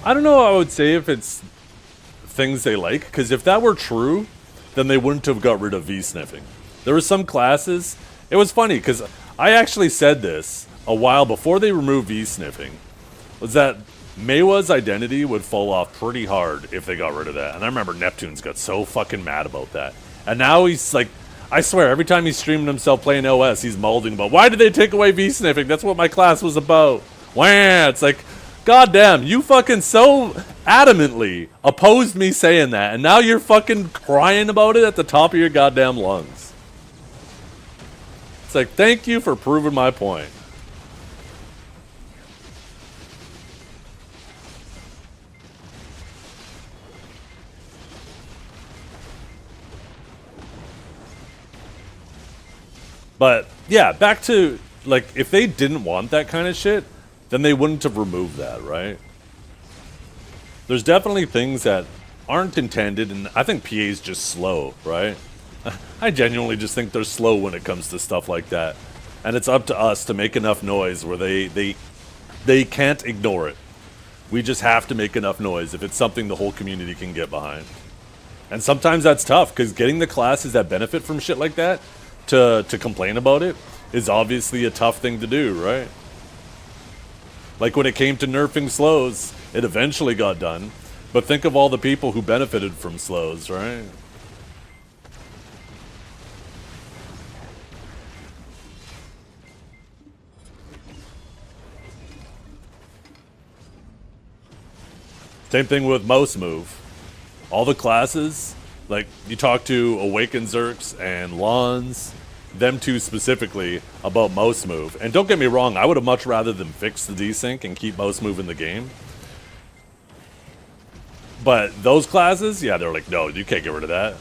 I don't know. I would say if it's things they like, because if that were true, then they wouldn't have got rid of V-sniffing. There were some classes. It was funny because I actually said this a while before they removed V-sniffing, was that Meiwa's identity would fall off pretty hard if they got rid of that. And I remember Neptune's got so fucking mad about that. And now he's like, I swear, every time he's streaming himself playing OS, he's molding about, why did they take away V-sniffing? That's what my class was about. Wah! It's like, goddamn, you fucking so adamantly opposed me saying that, and now you're fucking crying about it at the top of your goddamn lungs. It's like, thank you for proving my point. But, yeah, back to, like, if they didn't want that kind of shit, then they wouldn't have removed that, right? There's definitely things that aren't intended, and I think PA's just slow, right? I genuinely just think they're slow when it comes to stuff like that. And it's up to us to make enough noise where they can't ignore it. We just have to make enough noise if it's something the whole community can get behind. And sometimes that's tough, because getting the classes that benefit from shit like that to complain about it is obviously a tough thing to do, right? Like when it came to nerfing slows, it eventually got done. But think of all the people who benefited from slows, right? Same thing with mouse move. All the classes, like you talk to Awakened Zerks and Lawns, them two specifically, about mouse move. And don't get me wrong, I would have much rather them fix the desync and keep mouse move in the game. But those classes, yeah, they're like, no, you can't get rid of that.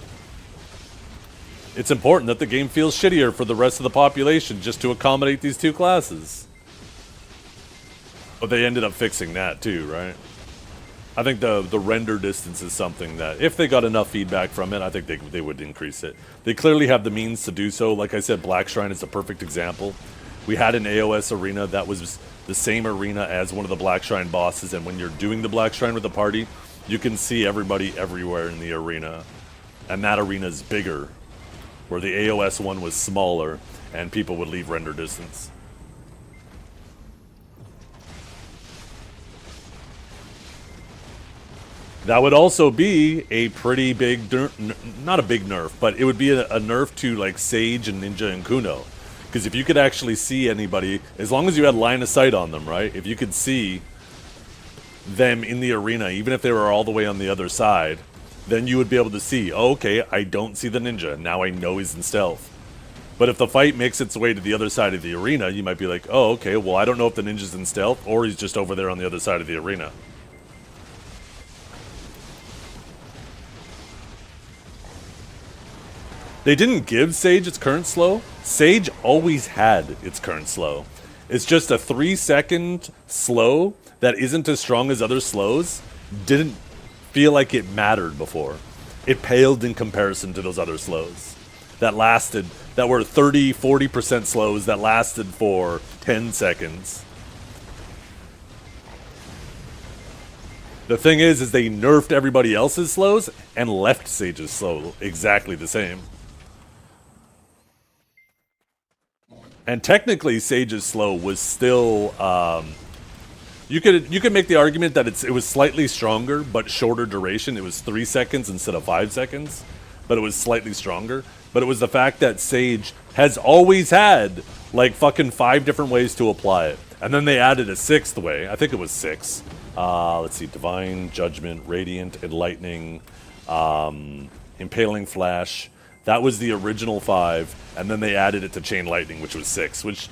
It's important that the game feels shittier for the rest of the population just to accommodate these two classes. But they ended up fixing that too, right? I think the render distance is something that, if they got enough feedback from it, I think they would increase it. They clearly have the means to do so. Like I said, Black Shrine is a perfect example. We had an AOS arena that was the same arena as one of the Black Shrine bosses, and when you're doing the Black Shrine with the party, you can see everybody everywhere in the arena. And that arena is bigger, where the AOS one was smaller, and people would leave render distance. That would also be a pretty big, not a big nerf, but it would be a nerf to like Sage and Ninja and Kuno. Because if you could actually see anybody, as long as you had line of sight on them, right? If you could see them in the arena, even if they were all the way on the other side, then you would be able to see, oh, okay, I don't see the ninja. Now I know he's in stealth. But if the fight makes its way to the other side of the arena, you might be like, oh, okay, well, I don't know if the ninja's in stealth or he's just over there on the other side of the arena. They didn't give Sage its current slow. Sage always had its current slow. It's just a 3-second slow that isn't as strong as other slows. Didn't feel like it mattered before. It paled in comparison to those other slows that lasted, that were 30-40% slows that lasted for 10 seconds. The thing is they nerfed everybody else's slows and left Sage's slow exactly the same. And technically, Sage's slow was still. You could make the argument that it was slightly stronger, but shorter duration. It was 3 seconds instead of 5 seconds, but it was slightly stronger. But it was the fact that Sage has always had like fucking 5 different ways to apply it, and then they added a 6th way. I think it was 6. Let's see: Divine, Judgment, Radiant, Enlightening, Impaling Flash. That was the original 5, and then they added it to Chain Lightning, which was 6. Which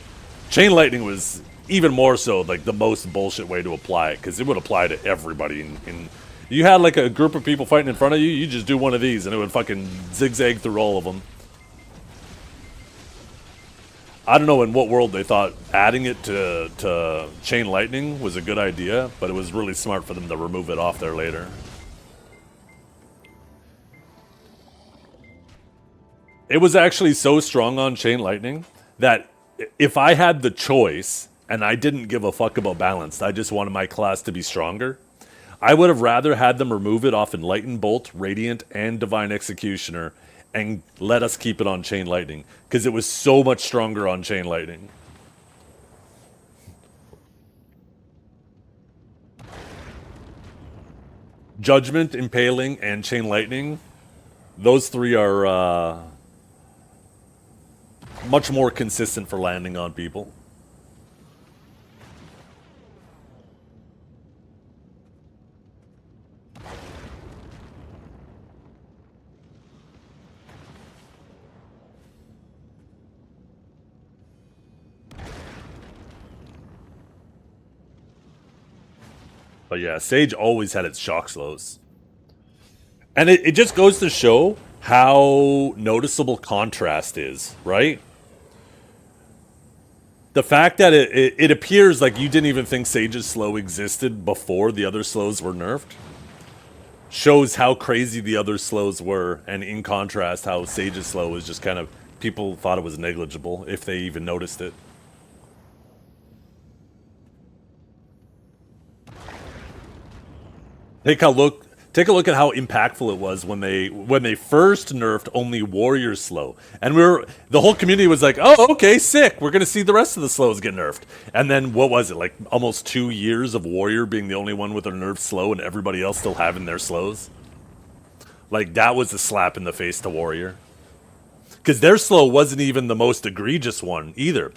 Chain Lightning was even more so like the most bullshit way to apply it, because it would apply to everybody. You had like a group of people fighting in front of you, you just do one of these, and it would fucking zigzag through all of them. I don't know in what world they thought adding it to Chain Lightning was a good idea, but it was really smart for them to remove it off there later. It was actually so strong on Chain Lightning that if I had the choice and I didn't give a fuck about balance, I just wanted my class to be stronger, I would have rather had them remove it off Enlightened Bolt, Radiant, and Divine Executioner and let us keep it on Chain Lightning, because it was so much stronger on Chain Lightning. Judgment, Impaling, and Chain Lightning, those 3 are much more consistent for landing on people. But yeah, Sage always had its shock slows. And it just goes to show how noticeable contrast is, right? The fact that it appears like you didn't even think Sage's slow existed before the other slows were nerfed shows how crazy the other slows were, and in contrast, how Sage's slow was just kind of, people thought it was negligible, if they even noticed it. Take a look at how impactful it was when they first nerfed only warrior slow, and the whole community was like, "Oh, okay, sick. We're gonna see the rest of the slows get nerfed." And then what was it, like almost 2 years of warrior being the only one with a nerfed slow, and everybody else still having their slows? Like that was a slap in the face to warrior, because their slow wasn't even the most egregious one either.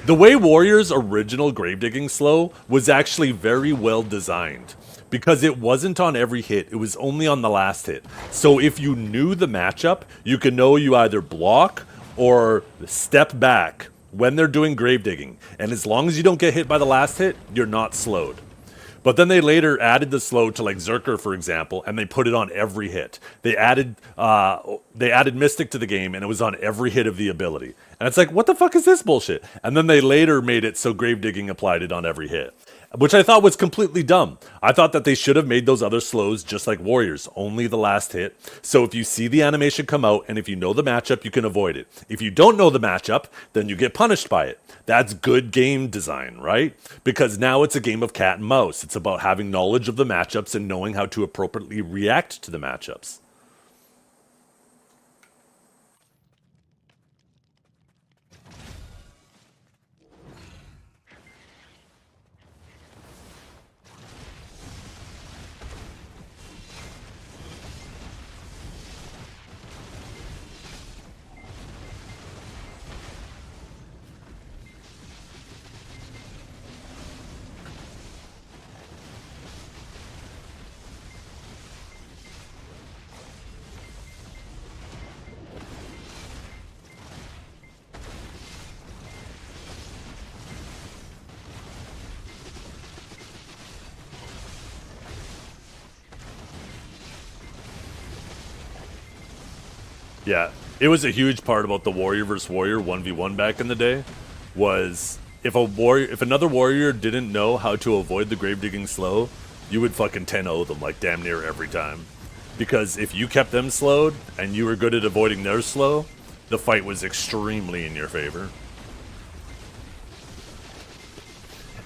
The way warrior's original gravedigging slow was actually very well designed, because it wasn't on every hit, it was only on the last hit. So if you knew the matchup, you could know you either block or step back when they're doing gravedigging. And as long as you don't get hit by the last hit, you're not slowed. But then they later added the slow to like Zerker, for example, and they put it on every hit. They added Mystic to the game, and it was on every hit of the ability. And it's like, what the fuck is this bullshit? And then they later made it so gravedigging applied it on every hit, which I thought was completely dumb. I thought that they should have made those other slows just like warriors, only the last hit. So if you see the animation come out, and if you know the matchup, you can avoid it. If you don't know the matchup, then you get punished by it. That's good game design, right? Because now it's a game of cat and mouse. It's about having knowledge of the matchups and knowing how to appropriately react to the matchups. Yeah, it was a huge part about the warrior versus warrior 1v1 back in the day, was if another warrior didn't know how to avoid the gravedigging slow, you would fucking 10-0 them like damn near every time. Because if you kept them slowed and you were good at avoiding their slow, the fight was extremely in your favor.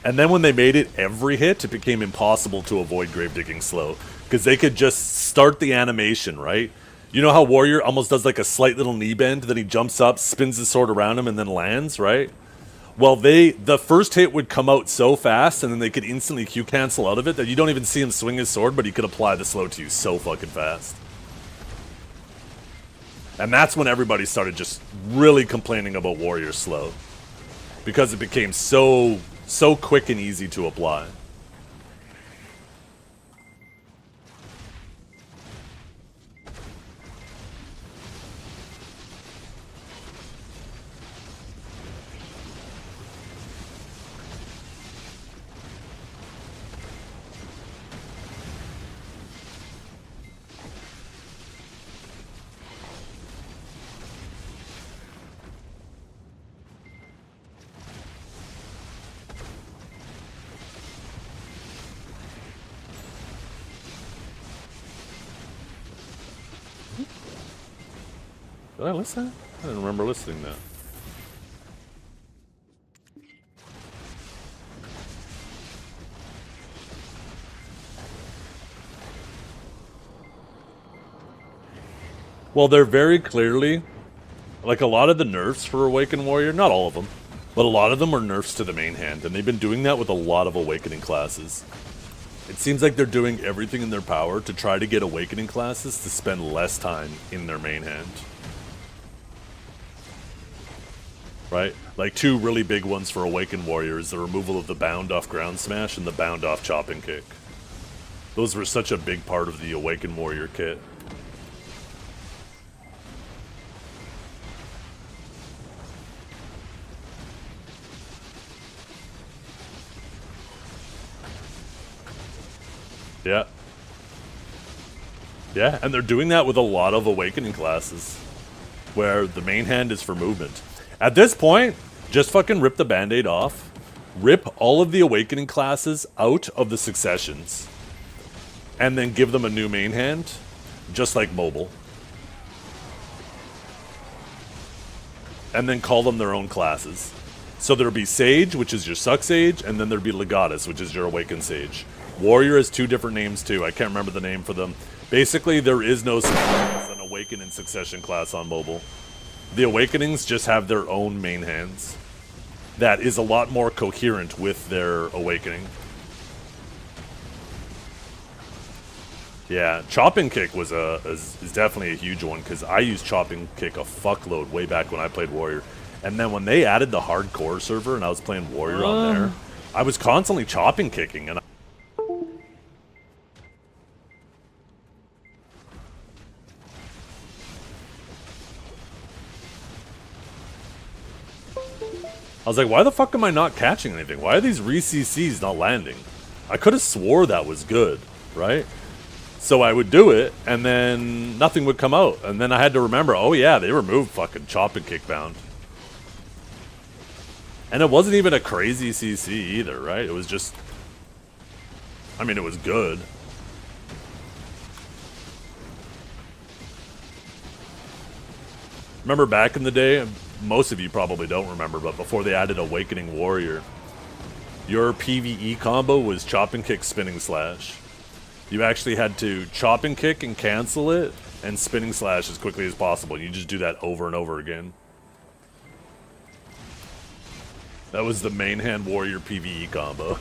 And then when they made it every hit, it became impossible to avoid gravedigging slow, because they could just start the animation, right? You know how Warrior almost does like a slight little knee bend, then he jumps up, spins the sword around him, and then lands, right? Well, the first hit would come out so fast, and then they could instantly Q cancel out of it that you don't even see him swing his sword, but he could apply the slow to you so fucking fast. And that's when everybody started just really complaining about Warrior slow, because it became so quick and easy to apply. Did I listen? I didn't remember listening that. Well, they're very clearly, like a lot of the nerfs for Awakened Warrior, not all of them, but a lot of them are nerfs to the main hand, and they've been doing that with a lot of Awakening classes. It seems like they're doing everything in their power to try to get Awakening classes to spend less time in their main hand. Right? Like two really big ones for Awakened Warrior is the removal of the bound off ground smash and the bound off chopping kick. Those were such a big part of the Awakened Warrior kit. Yeah. Yeah, and they're doing that with a lot of Awakening classes, where the main hand is for movement. At this point, just fucking rip the band-aid off. Rip all of the Awakening classes out of the successions. And then give them a new main hand, just like mobile. And then call them their own classes. So there'll be Sage, which is your Suck Sage, and then there'll be Legatus, which is your Awakened Sage. Warrior has 2 different names too. I can't remember the name for them. Basically, there is no such thing as an Awaken in Succession class on mobile. The Awakenings just have their own main hands. That is a lot more coherent with their Awakening. Yeah, Chopping Kick was is definitely a huge one, because I used Chopping Kick a fuckload way back when I played Warrior. And then when they added the hardcore server and I was playing Warrior on there, I was constantly Chopping Kicking, and I was like, why the fuck am I not catching anything? Why are these re-CCs not landing? I could have swore that was good, right? So I would do it, and then nothing would come out. And then I had to remember, oh yeah, they removed fucking Chopping Kick bound. And it wasn't even a crazy CC either, right? It was just... I mean, it was good. Remember back in the day, most of you probably don't remember, but before they added Awakening Warrior, your PvE combo was Chopping Kick, Spinning Slash. You actually had to Chopping Kick and cancel it, and Spinning Slash as quickly as possible. You just do that over and over again. That was the main hand Warrior PvE combo.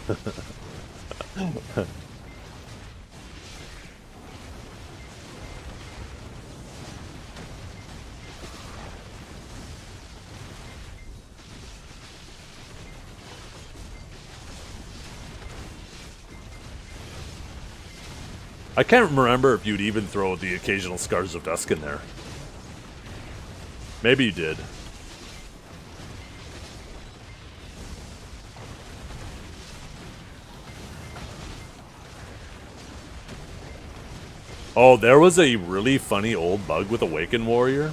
I can't remember if you'd even throw the occasional Scars of Dusk in there. Maybe you did. Oh, there was a really funny old bug with Awaken Warrior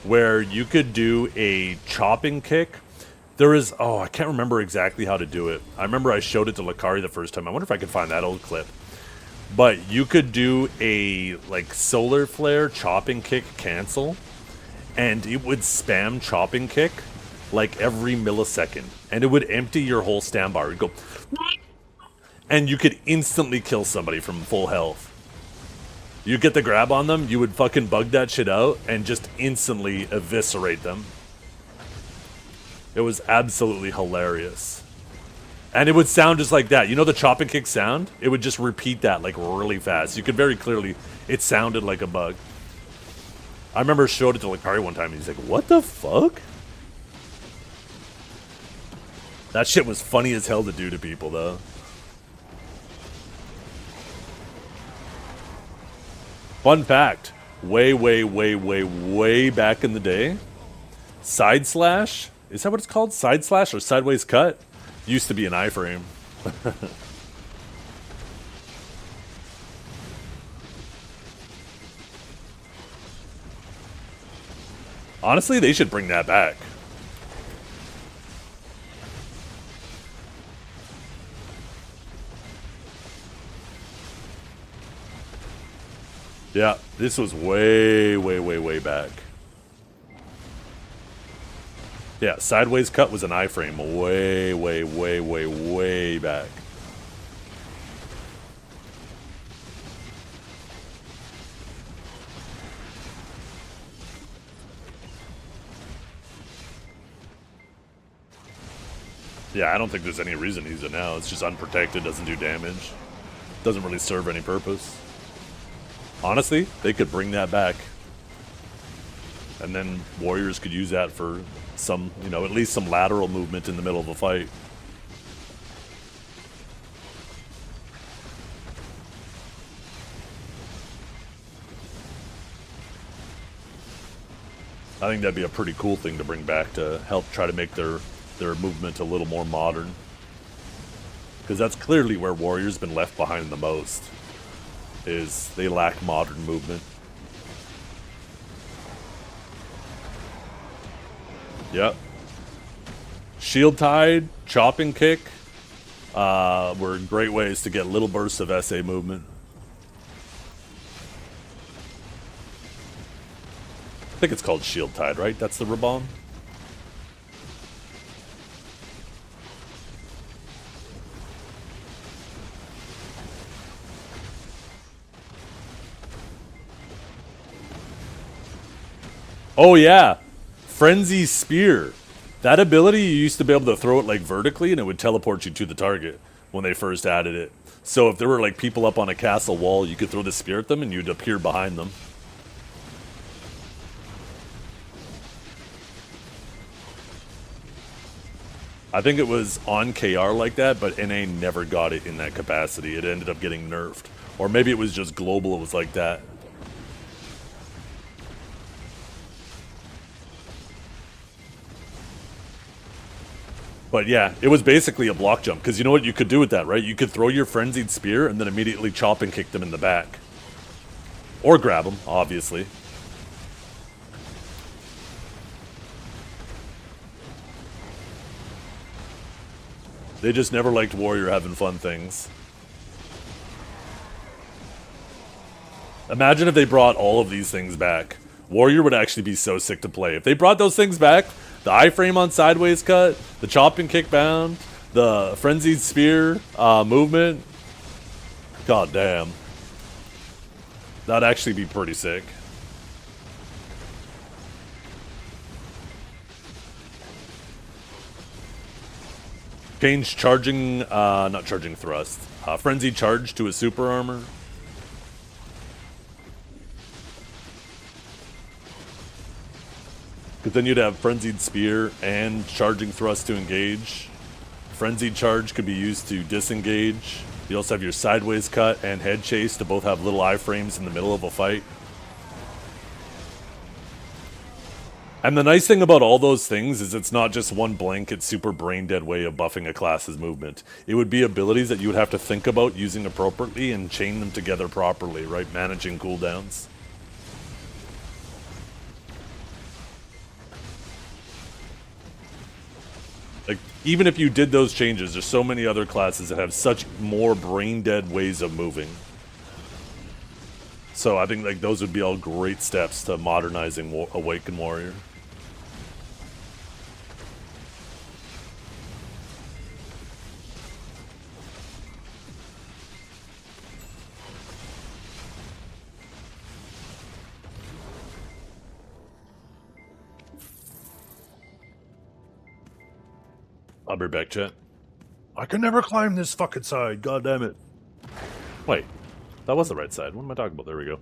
where you could do a Chopping Kick. There is... Oh, I can't remember exactly how to do it. I remember I showed it to Lakari the first time. I wonder if I could find that old clip. But you could do a, like, Solar Flare Chopping Kick cancel, and it would spam Chopping Kick, like, every millisecond. And it would empty your whole standbar. It'd go... And you could instantly kill somebody from full health. You get the grab on them, you would fucking bug that shit out, and just instantly eviscerate them. It was absolutely hilarious. And it would sound just like that. You know the Chopping Kick sound? It would just repeat that, like, really fast. You could very clearly... It sounded like a bug. I remember showed it to Lakari one time, and he's like, what the fuck? That shit was funny as hell to do to people, though. Fun fact. Way back in the day, Side Slash... Is that what it's called? Side Slash or Sideways Cut? Used to be an iframe. Honestly, they should bring that back. Yeah, this was way back. Yeah, Sideways Cut was an iframe way back. Yeah, I don't think there's any reason to use it now. It's just unprotected, doesn't do damage. Doesn't really serve any purpose. Honestly, they could bring that back. And then Warriors could use that for some, you know, at least some lateral movement in the middle of a fight. I think that'd be a pretty cool thing to bring back to help try to make their movement a little more modern. Because that's clearly where Warriors been left behind the most, is they lack modern movement. Yep. Shield Tide, Chopping Kick were great ways to get little bursts of SA movement. I think it's called Shield Tide, right? That's the Rabon? Oh yeah, Frenzy Spear. That ability, you used to be able to throw it like vertically and it would teleport you to the target when they first added it. So if there were like people up on a castle wall, you could throw the spear at them and you'd appear behind them. I think it was on KR like that, but NA never got it in that capacity. It ended up getting nerfed. Or maybe it was just global, it was like that. But yeah, it was basically a block jump. Because you know what you could do with that, right? You could throw your Frenzied Spear and then immediately chop and kick them in the back. Or grab them, obviously. They just never liked Warrior having fun things. Imagine if they brought all of these things back. Warrior would actually be so sick to play. If they brought those things back, the iframe on sideways cut, the chop and kick bound, the Frenzied Spear movement. God damn. That'd actually be pretty sick. Change charging, not charging thrust. Frenzied charge to a super armor. Because then you'd have Frenzied Spear and Charging Thrust to engage. Frenzied Charge could be used to disengage. You also have your Sideways Cut and Head Chase to both have little iframes in the middle of a fight. And the nice thing about all those things is it's not just one blanket super brain dead way of buffing a class's movement. It would be abilities that you would have to think about using appropriately and chain them together properly, right? Managing cooldowns. Like, even if you did those changes, there's so many other classes that have such more brain-dead ways of moving. So I think like those would be all great steps to modernizing Awakened Warrior. I'll be back, chat. I can never climb this fucking side, god damn it. Wait, that was the right side. What am I talking about? There we go.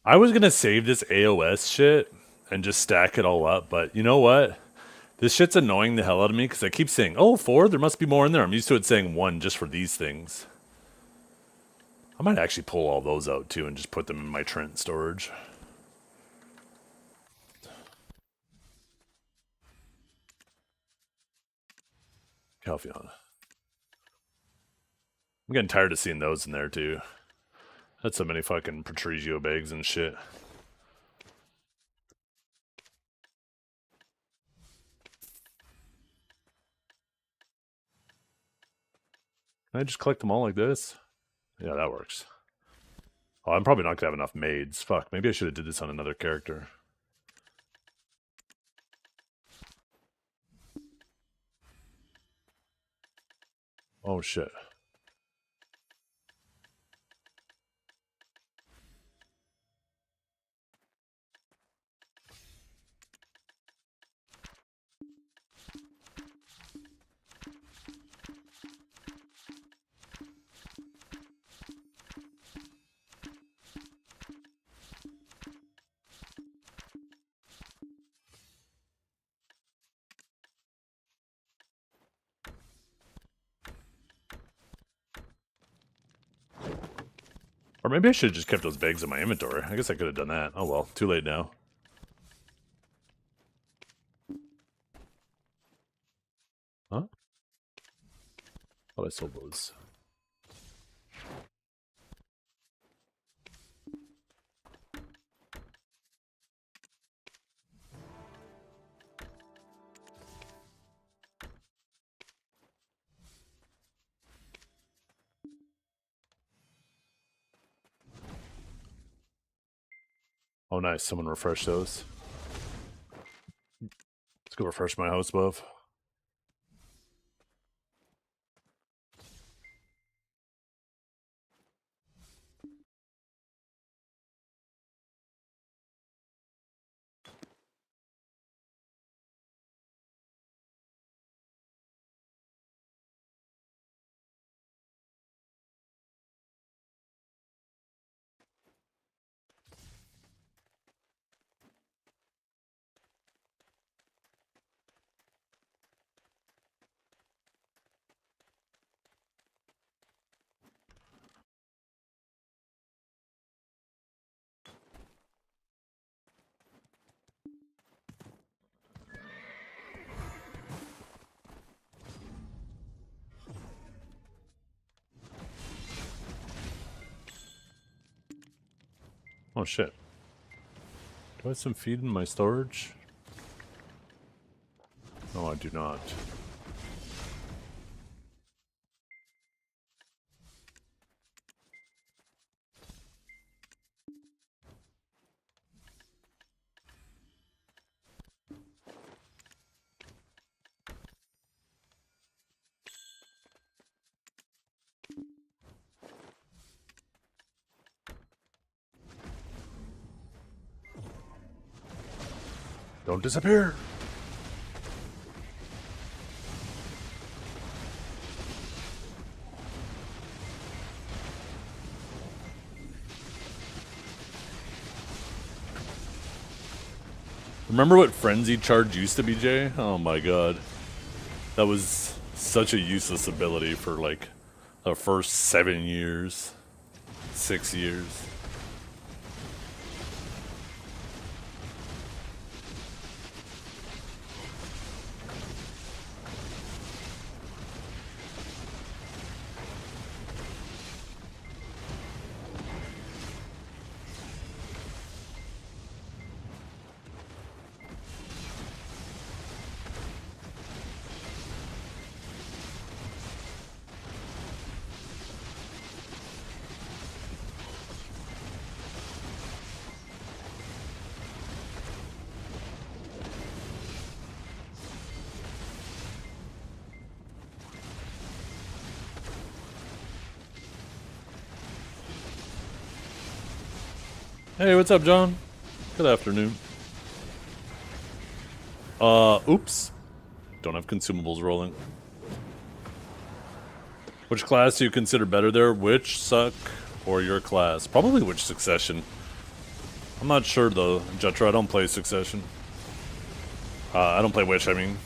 I was gonna save this AOS shit and just stack it all up, but you know what? This shit's annoying the hell out of me because I keep saying, oh, 4, there must be more in there. I'm used to it saying 1 just for these things. I might actually pull all those out too and just put them in my Trent storage. Calpheon. I'm getting tired of seeing those in there too. That's so many fucking Patrigio bags and shit. Can I just collect them all like this? Yeah, that works. Oh, I'm probably not gonna have enough maids. Fuck, maybe I should have did this on another character. Oh shit. Or maybe I should have just kept those bags in my inventory. I guess I could have done that. Oh well, too late now. Huh? Oh, I sold those. Oh nice, someone refresh those. Let's go refresh my house above. Oh shit. Do I have some feed in my storage? No, I do not. Don't disappear! Remember what Frenzy Charge used to be, Jay? Oh my god. That was such a useless ability for like the first 7 years. 6 years. Hey, what's up, John? Good afternoon. Oops. Don't have consumables rolling. Which class do you consider better there? Witch, Suck, or your class? Probably Witch Succession. I'm not sure though, Jetro. I don't play Succession. I don't play Witch, I mean.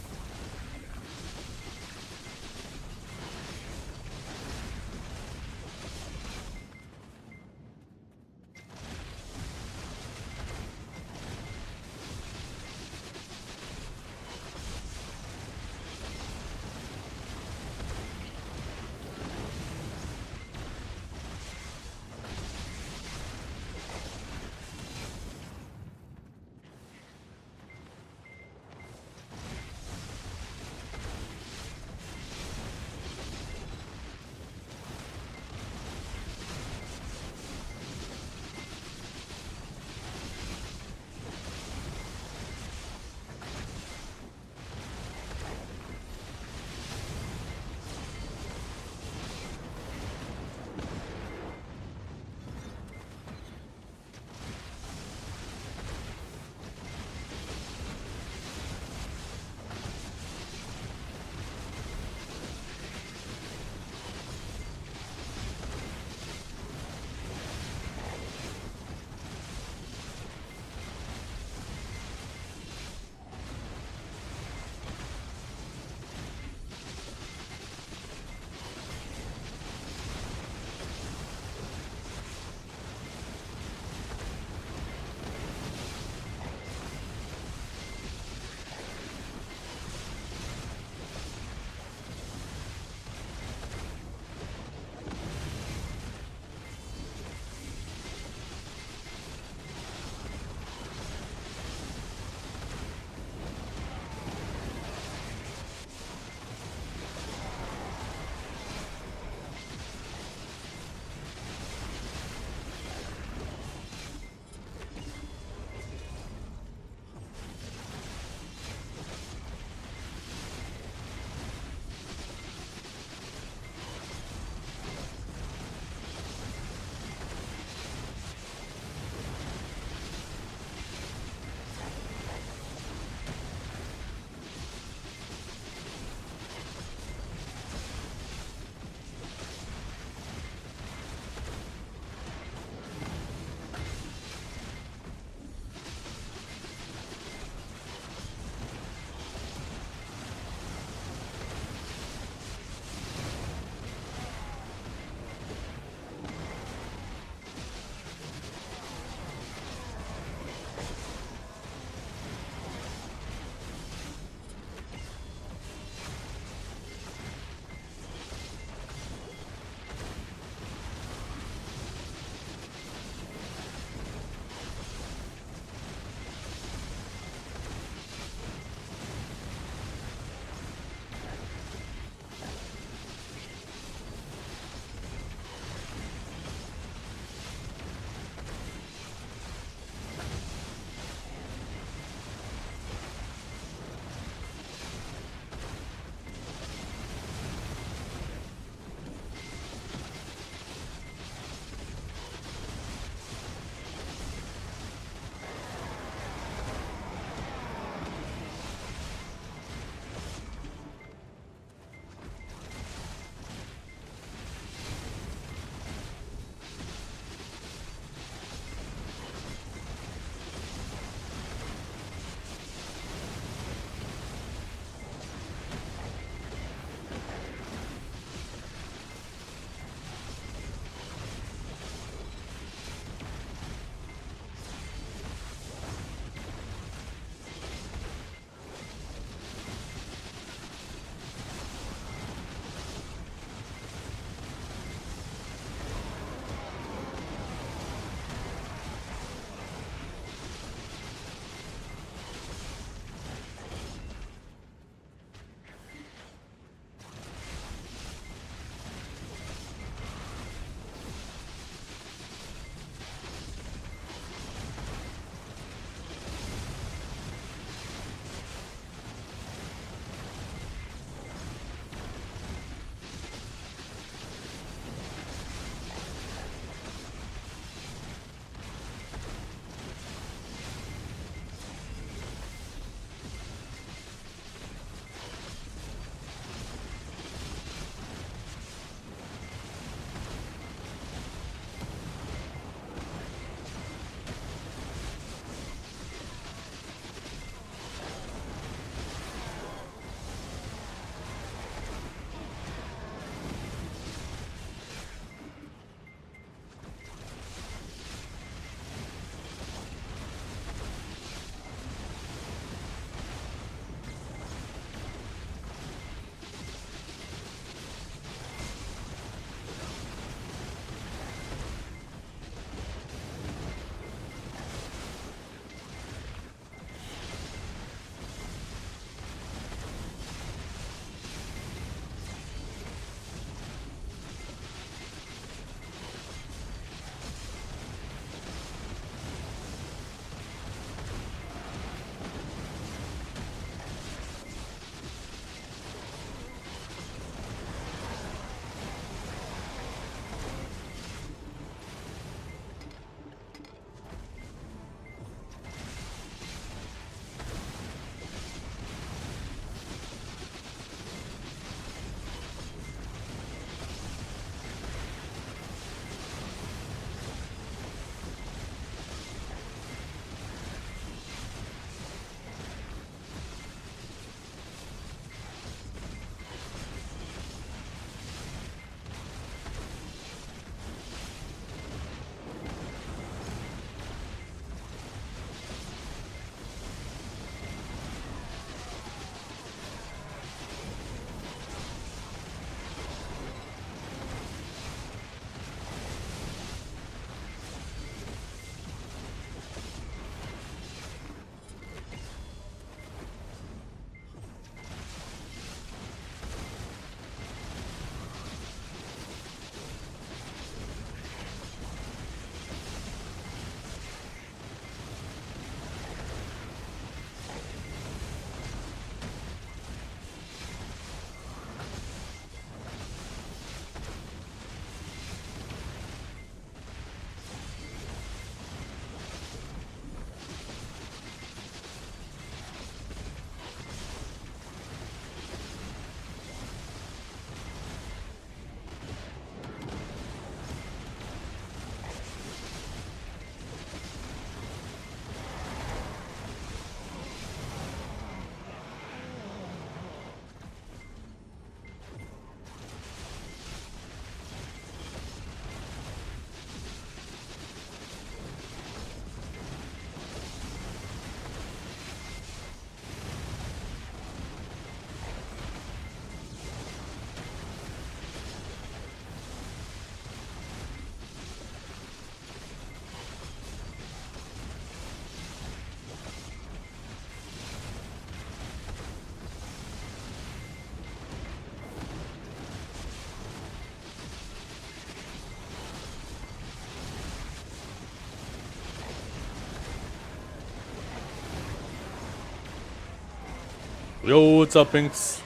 Yo, what's up, Pinks?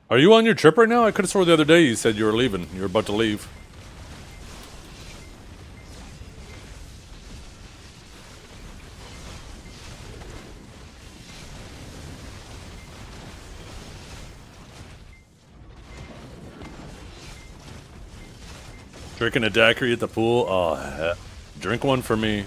Are you on your trip right now? I could have swore the other day you said you were leaving. You were about to leave. Drinking a daiquiri at the pool? Oh, drink one for me.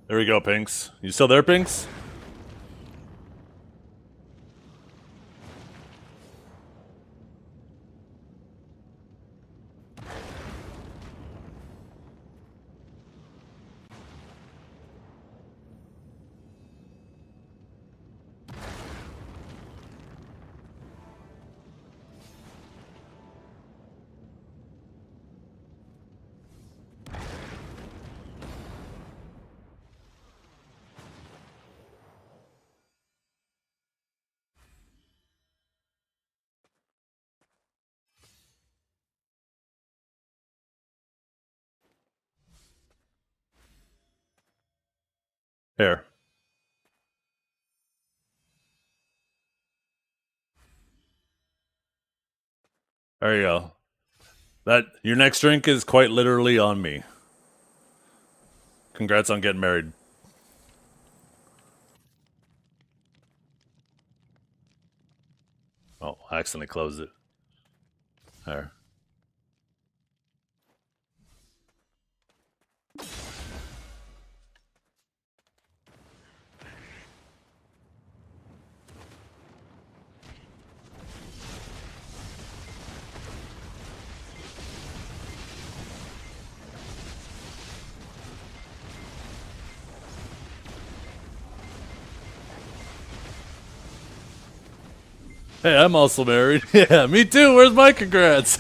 There we go, Pinks. You still there, Pinks? Here. There you go. That your next drink is quite literally on me. Congrats on getting married. Oh, I accidentally closed it. There. Hey, I'm also married. Yeah, me too. Where's my congrats?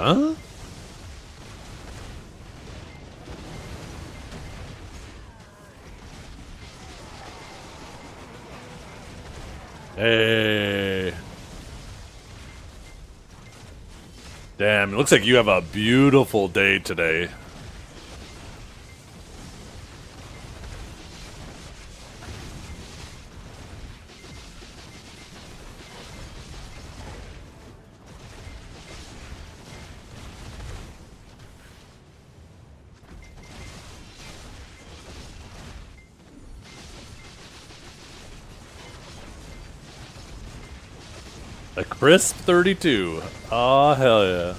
Huh? Hey. Damn, it looks like you have a beautiful day today. A crisp 32. Oh, hell yeah.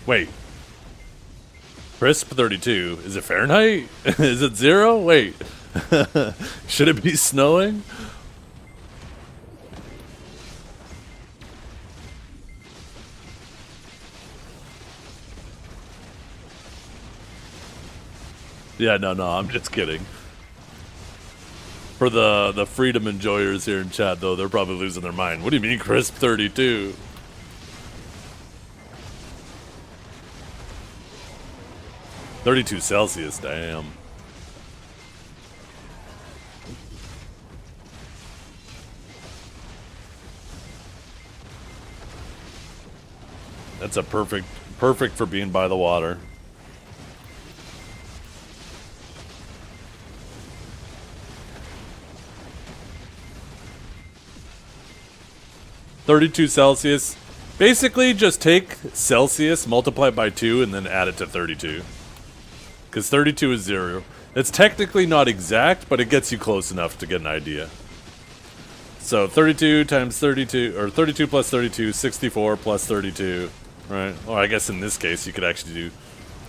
Wait. Crisp 32. Is it Fahrenheit? Is it 0? Wait. Should it be snowing? Yeah, no, I'm just kidding. For the freedom enjoyers here in chat, though, they're probably losing their mind. What do you mean crisp 32? Celsius, damn. That's a perfect for being by the water. Celsius. Basically, just take Celsius, multiply it by 2, and then add it to 32. Because 32 is 0. It's technically not exact, but it gets you close enough to get an idea. So 32 times 32, or 32 plus 32, 64 plus 32, right? Or I guess in this case, you could actually do,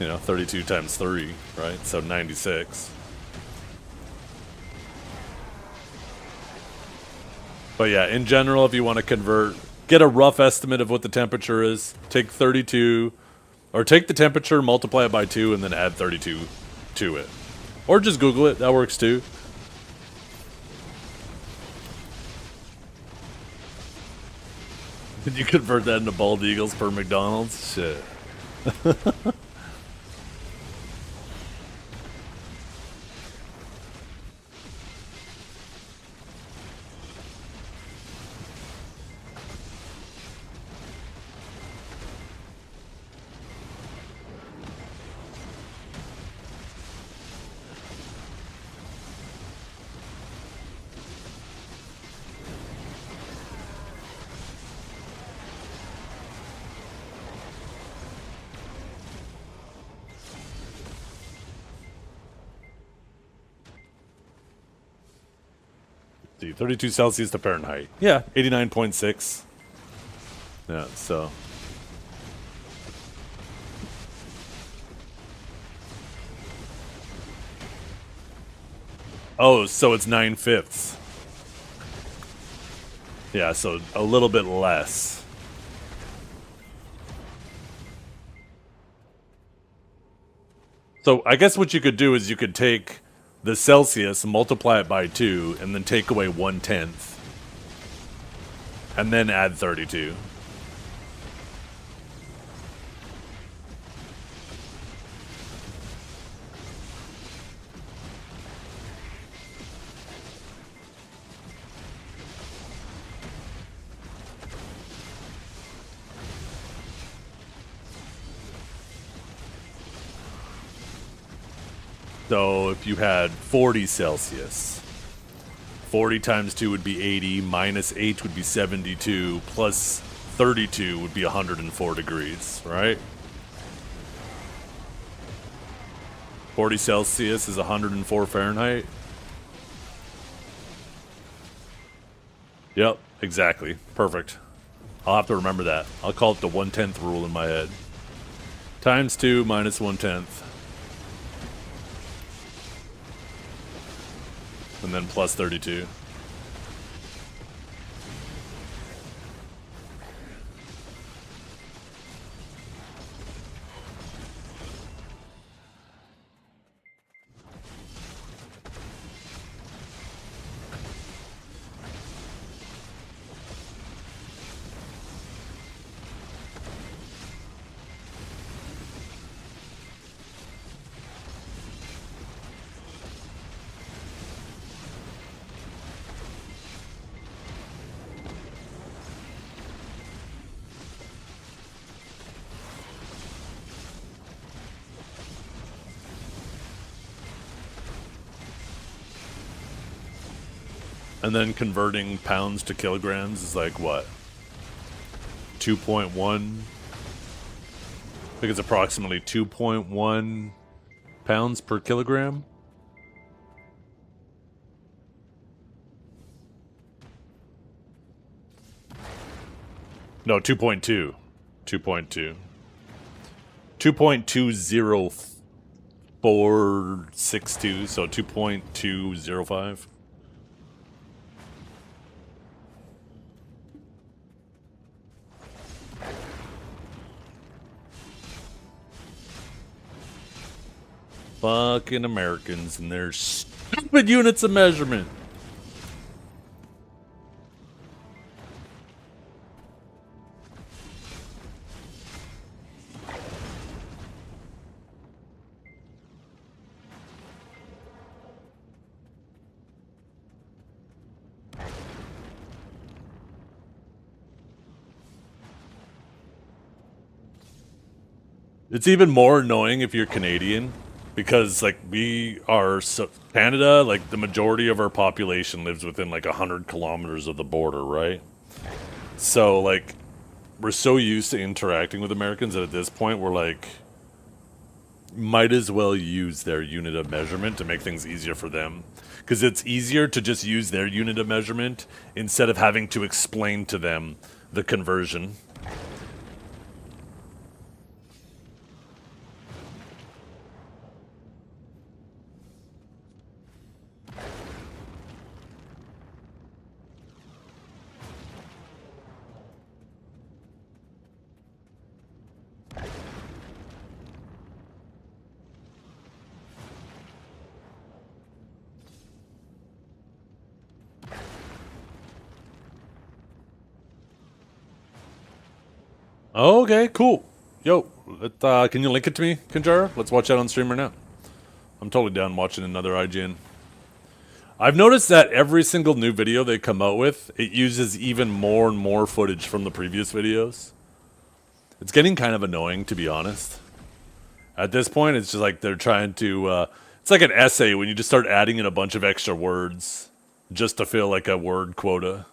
32 times 3, right? So 96. But yeah, in general, if you want to convert, get a rough estimate of what the temperature is, take 32, or take the temperature, multiply it by 2, and then add 32 to it. Or just Google it, that works too. Did you convert that into bald eagles per McDonald's? Shit. See, 32 Celsius to Fahrenheit. Yeah, 89.6. Yeah, so. Oh, so it's 9/5. Yeah, so a little bit less. So I guess what you could do is you could take the Celsius, multiply it by 2, and then take away 1/10. And then add 32. So if you had 40 Celsius, 40 times 2 would be 80, minus 8 would be 72, plus 32 would be 104 degrees, right? 40 Celsius is 104 Fahrenheit. Yep, exactly. Perfect. I'll have to remember that. I'll call it the 1/10 rule in my head. Times 2 minus 1/10. And then plus 32. And then converting pounds to kilograms is like what? 2.1? I think it's approximately 2.1 pounds per kilogram. No, 2.2. 2.2. 2.20462, so 2.205. Fucking Americans and their stupid units of measurement. It's even more annoying if you're Canadian, because like we are Canada, like the majority of our population lives within like 100 kilometers of the border, right? So like we're so used to interacting with Americans that at this point we're like, might as well use their unit of measurement to make things easier for them, because it's easier to just use their unit of measurement instead of having to explain to them the conversion. Oh, okay, cool. Yo, can you link it to me, Kanjara? Let's watch that on stream right now. I'm totally down watching another IGN. I've noticed that every single new video they come out with, it uses even more and more footage from the previous videos. It's getting kind of annoying, to be honest. At this point, it's just like they're trying to... it's like an essay when you just start adding in a bunch of extra words just to fill like a word quota.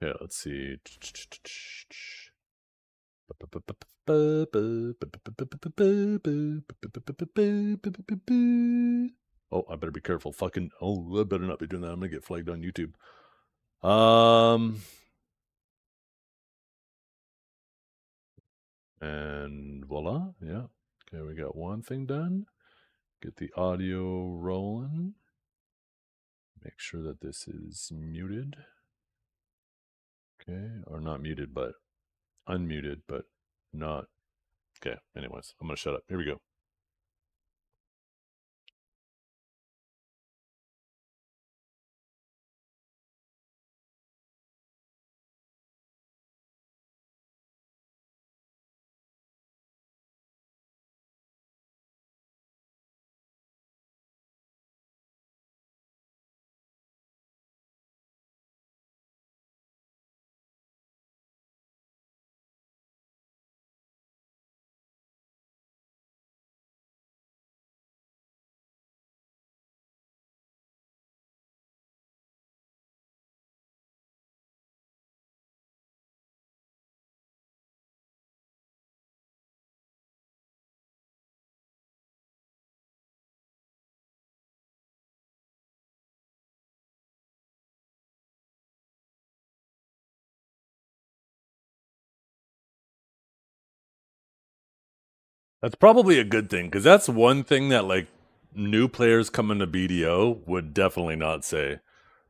Okay, let's see. Oh, I better be careful. Fucking, oh, I better not be doing that. I'm gonna get flagged on YouTube. And voila, yeah. Okay, we got one thing done. Get the audio rolling. Make sure that this is muted. Okay, or not muted, but unmuted, but not. Okay, anyways, I'm gonna shut up. Here we go. That's probably a good thing, because that's one thing that like new players coming to BDO would definitely not say.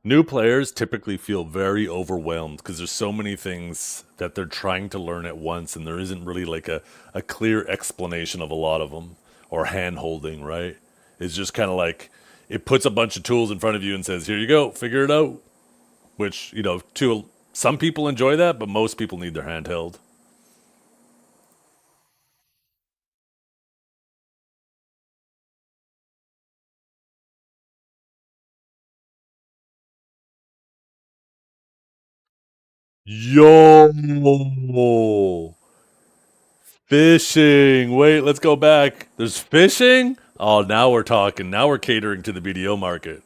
New players typically feel very overwhelmed because there's so many things that they're trying to learn at once, and there isn't really like a clear explanation of a lot of them, or hand holding, right? It's just kind of like it puts a bunch of tools in front of you and says, here you go, figure it out. Which, you know, to some people enjoy that, but most people need their hand held. Yo, fishing. Wait, let's go back. There's fishing? Oh, now we're talking. Now we're catering to the BDO market.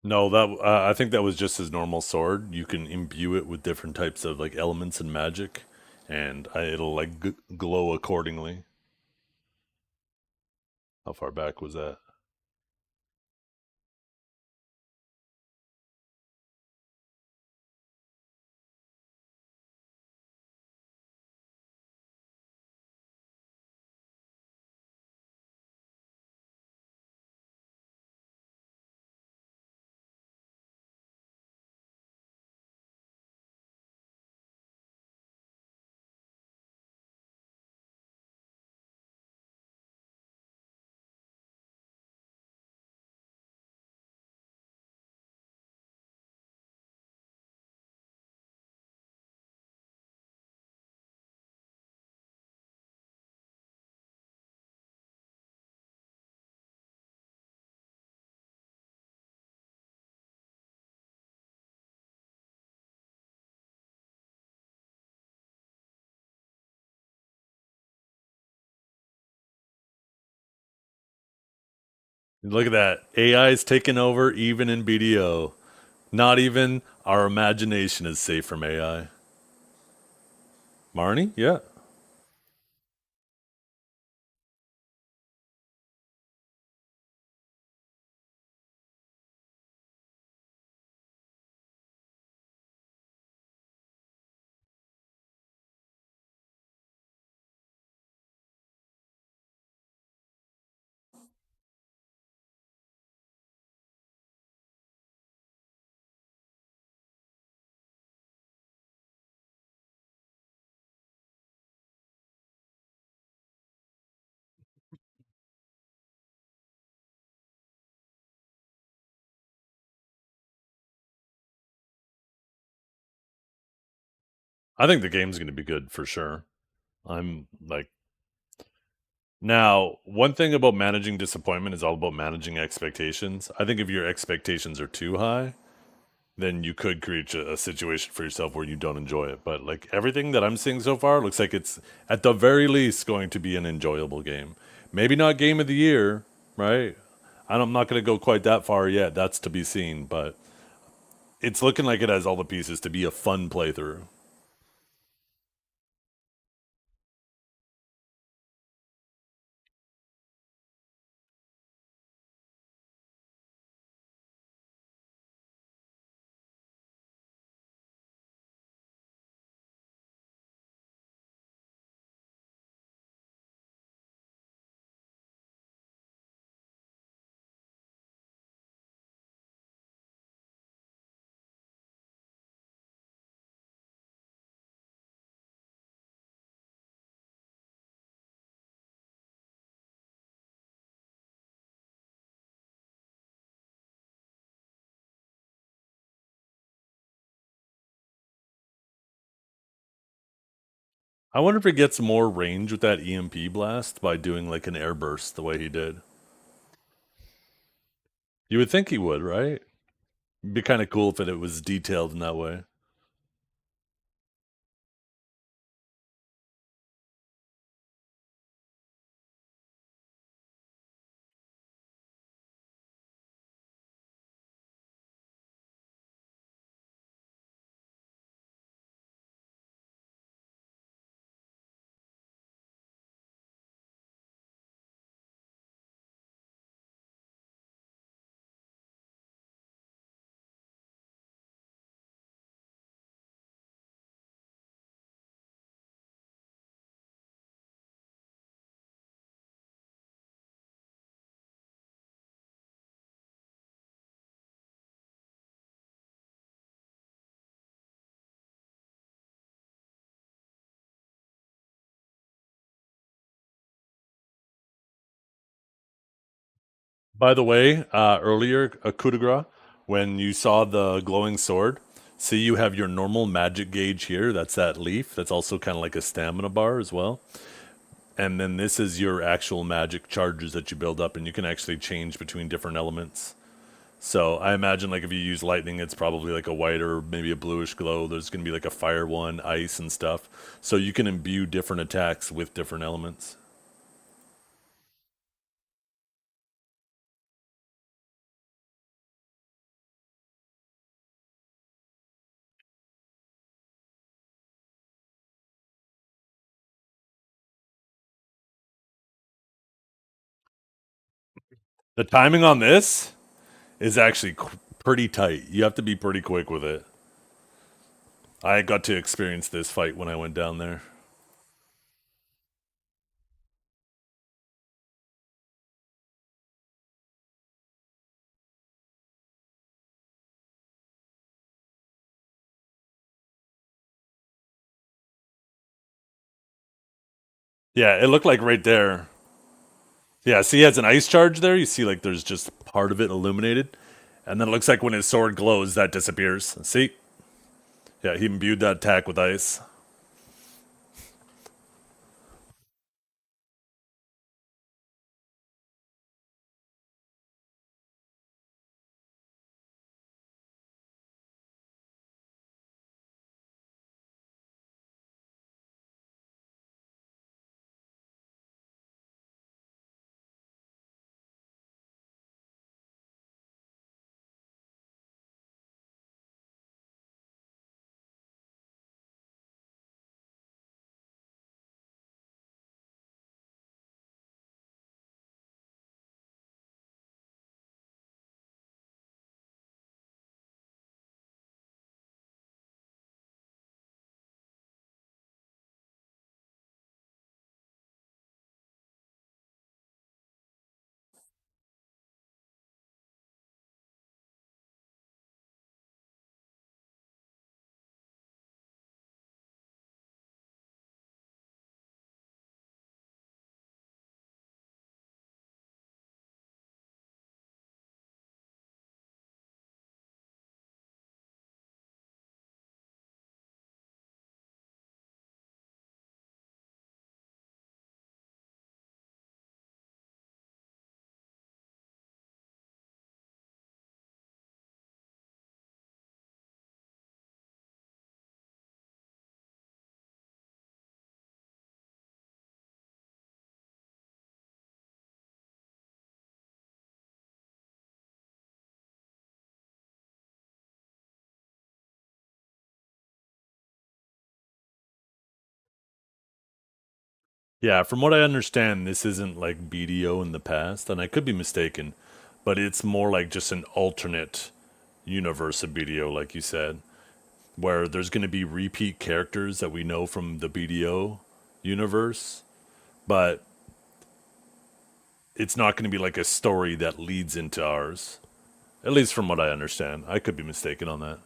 No, that I think that was just his normal sword. You can imbue it with different types of like elements and magic, and it'll like glow accordingly. How far back was that? Look at that. AI is taking over even in BDO. Not even our imagination is safe from AI. Marnie? Yeah. I think the game's going to be good for sure. I'm like, now, one thing about managing disappointment is all about managing expectations. I think if your expectations are too high, then you could create a situation for yourself where you don't enjoy it. But like everything that I'm seeing so far looks like it's at the very least going to be an enjoyable game. Maybe not game of the year, right? I'm not going to go quite that far yet. That's to be seen, but it's looking like it has all the pieces to be a fun playthrough. I wonder if it gets more range with that EMP blast by doing like an airburst the way he did. You would think he would, right? It'd be kind of cool if it was detailed in that way. By the way, earlier, a coup de grace, when you saw the glowing sword, see you have your normal magic gauge here. That's that leaf. That's also kind of like a stamina bar as well. And then this is your actual magic charges that you build up, and you can actually change between different elements. So I imagine like if you use lightning, it's probably like a white or maybe a bluish glow. There's going to be like a fire one, ice and stuff. So you can imbue different attacks with different elements. The timing on this is actually pretty tight. You have to be pretty quick with it. I got to experience this fight when I went down there. Yeah, it looked like right there. Yeah, see, he has an ice charge there. You see, like, there's just part of it illuminated. And then it looks like when his sword glows, that disappears. See? Yeah, he imbued that attack with ice. Yeah, from what I understand, this isn't like BDO in the past, and I could be mistaken, but it's more like just an alternate universe of BDO, like you said, where there's going to be repeat characters that we know from the BDO universe, but it's not going to be like a story that leads into ours. At least from what I understand. I could be mistaken on that.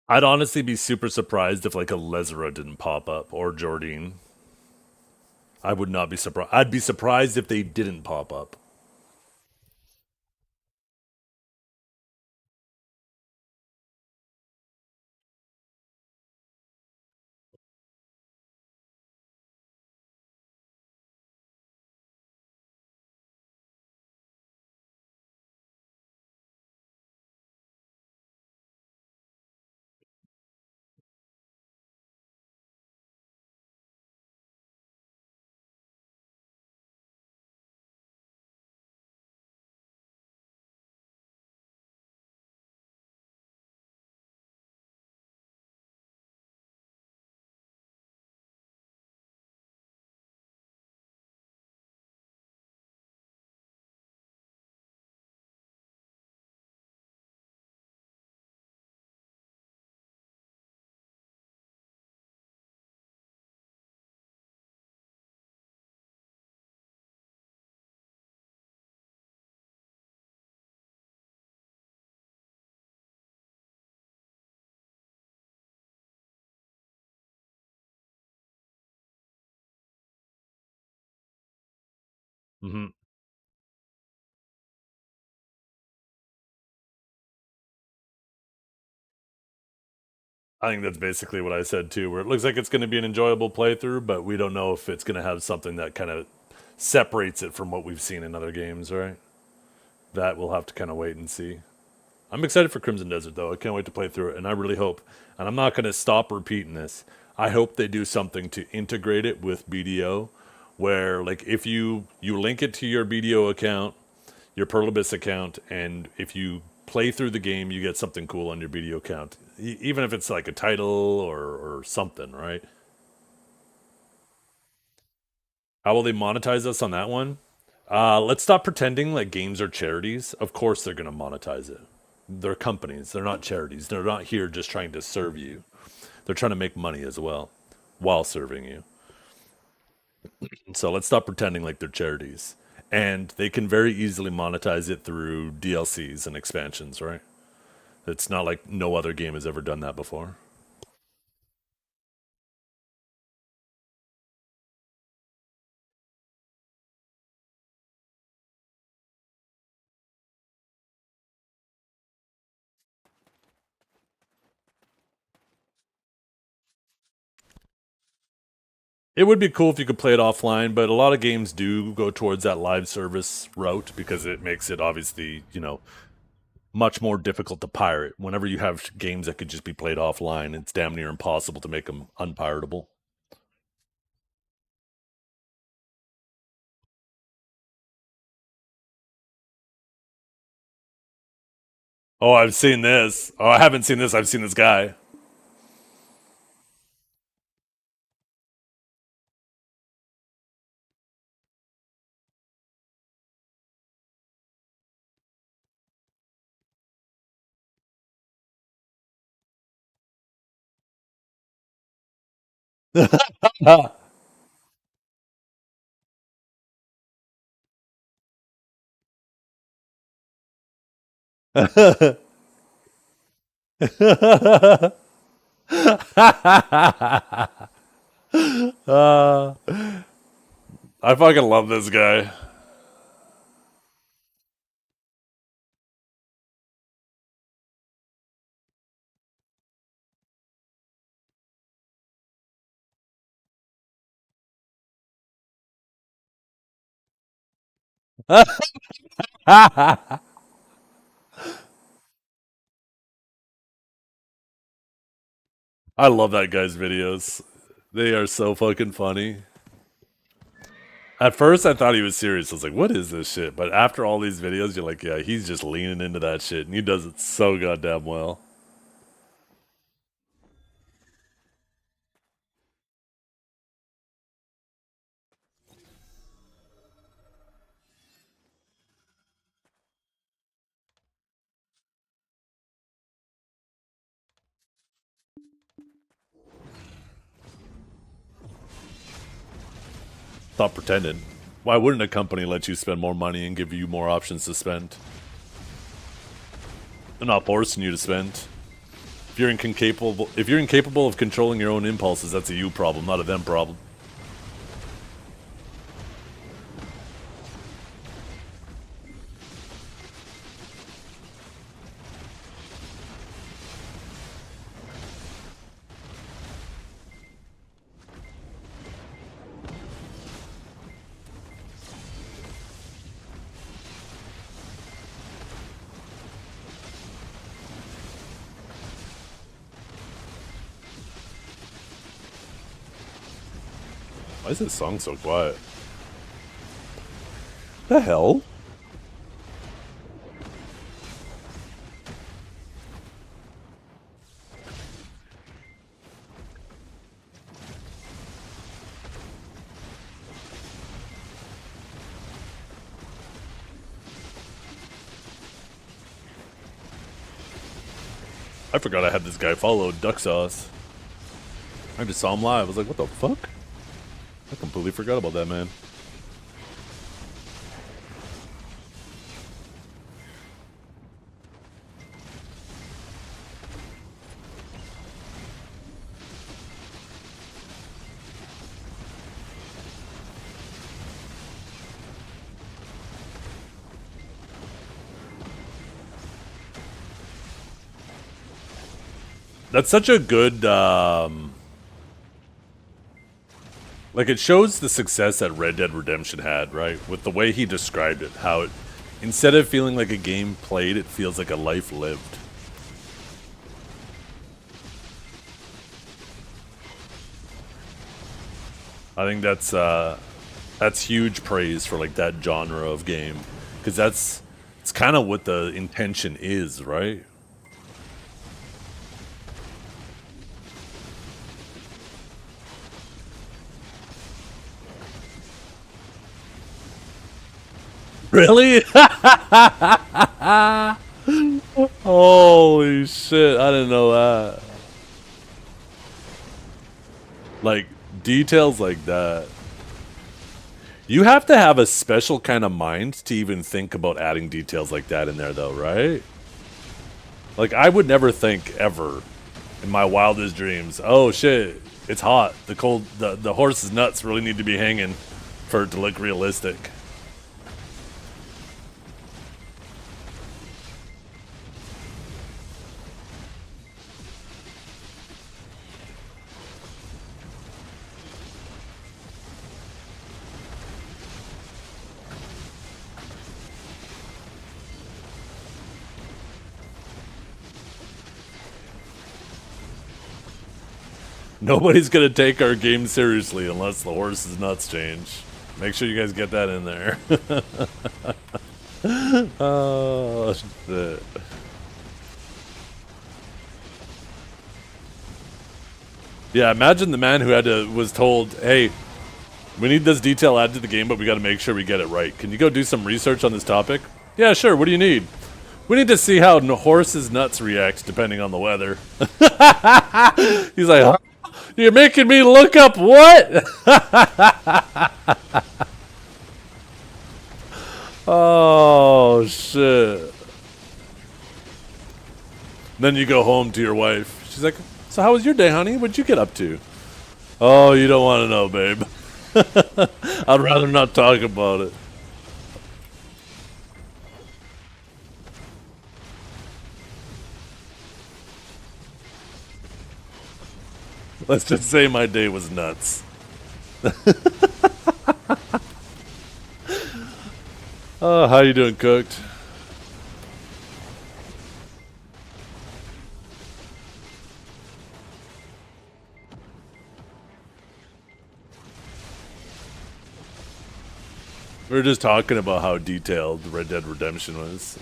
I'd honestly be super surprised if like a Lesra didn't pop up or Jordine. I would not be surprised. I'd be surprised if they didn't pop up. Mm-hmm. I think that's basically what I said too, where it looks like it's going to be an enjoyable playthrough, but we don't know if it's going to have something that kind of separates it from what we've seen in other games, right? That we'll have to kind of wait and see. I'm excited for Crimson Desert, though. I can't wait to play through it, and I really hope, and I'm not going to stop repeating this, I hope they do something to integrate it with BDO, where, like, if you link it to your BDO account, your Perlibis account, and if you play through the game, you get something cool on your BDO account. Even if it's like a title or something, right? How will they monetize us on that one? Let's stop pretending like games are charities. Of course they're going to monetize it. They're companies. They're not charities. They're not here just trying to serve you. They're trying to make money as well while serving you. So let's stop pretending like they're charities. And they can very easily monetize it through DLCs and expansions, right? It's not like no other game has ever done that before. It would be cool if you could play it offline, but a lot of games do go towards that live service route because it makes it obviously, much more difficult to pirate. Whenever you have games that could just be played offline, it's damn near impossible to make them unpiratable. Oh, I've seen this. Oh, I haven't seen this. I've seen this guy. uh, I fucking love this guy. I love that guy's videos. They are so fucking funny. At first, I thought he was serious. I was like, what is this shit? But after all these videos, you're like, yeah, he's just leaning into that shit. And he does it so goddamn well. Stop pretending. Why wouldn't a company let you spend more money and give you more options to spend? They're not forcing you to spend. If you're incapable of controlling your own impulses, that's a you problem, not a them problem. Why is this song so quiet? The hell? I forgot I had this guy followed, Duck Sauce. I just saw him live. I was like, what the fuck? I completely forgot about that, man. That's such a good, like, it shows the success that Red Dead Redemption had, right? With the way he described it, how it, instead of feeling like a game played, it feels like a life lived. I think that's huge praise for like that genre of game, because it's kind of what the intention is, right? Really? Holy shit, I didn't know that. Like, details like that. You have to have a special kind of mind to even think about adding details like that in there, though, right? Like, I would never think, ever, in my wildest dreams, oh shit, it's hot. The horse's nuts really need to be hanging for it to look realistic. Nobody's gonna take our game seriously unless the horse's nuts change. Make sure you guys get that in there. Oh shit. Yeah, imagine the man who was told, hey, we need this detail added to the game, but we gotta make sure we get it right. Can you go do some research on this topic? Yeah, sure, what do you need? We need to see how horses' nuts react depending on the weather. He's like, huh? You're making me look up what? Oh, shit. Then you go home to your wife. She's like, so how was your day, honey? What'd you get up to? Oh, you don't want to know, babe. I'd rather not talk about it. Let's just say my day was nuts. Oh, how you doing, Cooked? We were just talking about how detailed Red Dead Redemption was.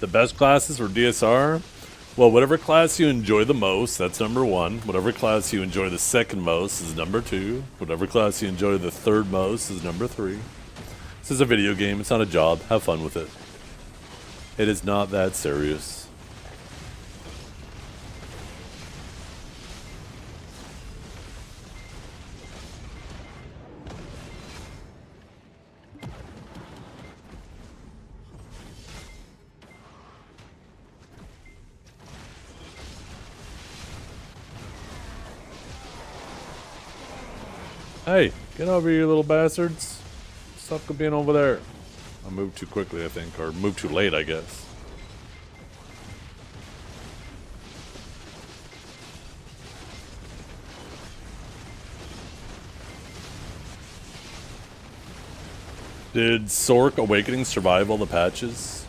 The best classes for DSR? Well, whatever class you enjoy the most, that's number one. Whatever class you enjoy the second most is number two. Whatever class you enjoy the third most is number three. This is a video game. It's not a job. Have fun with it. It is not that serious. Hey, get over here, you little bastards. Stop being over there. I moved too quickly, I think, or moved too late, I guess. Did Sork Awakening survive all the patches?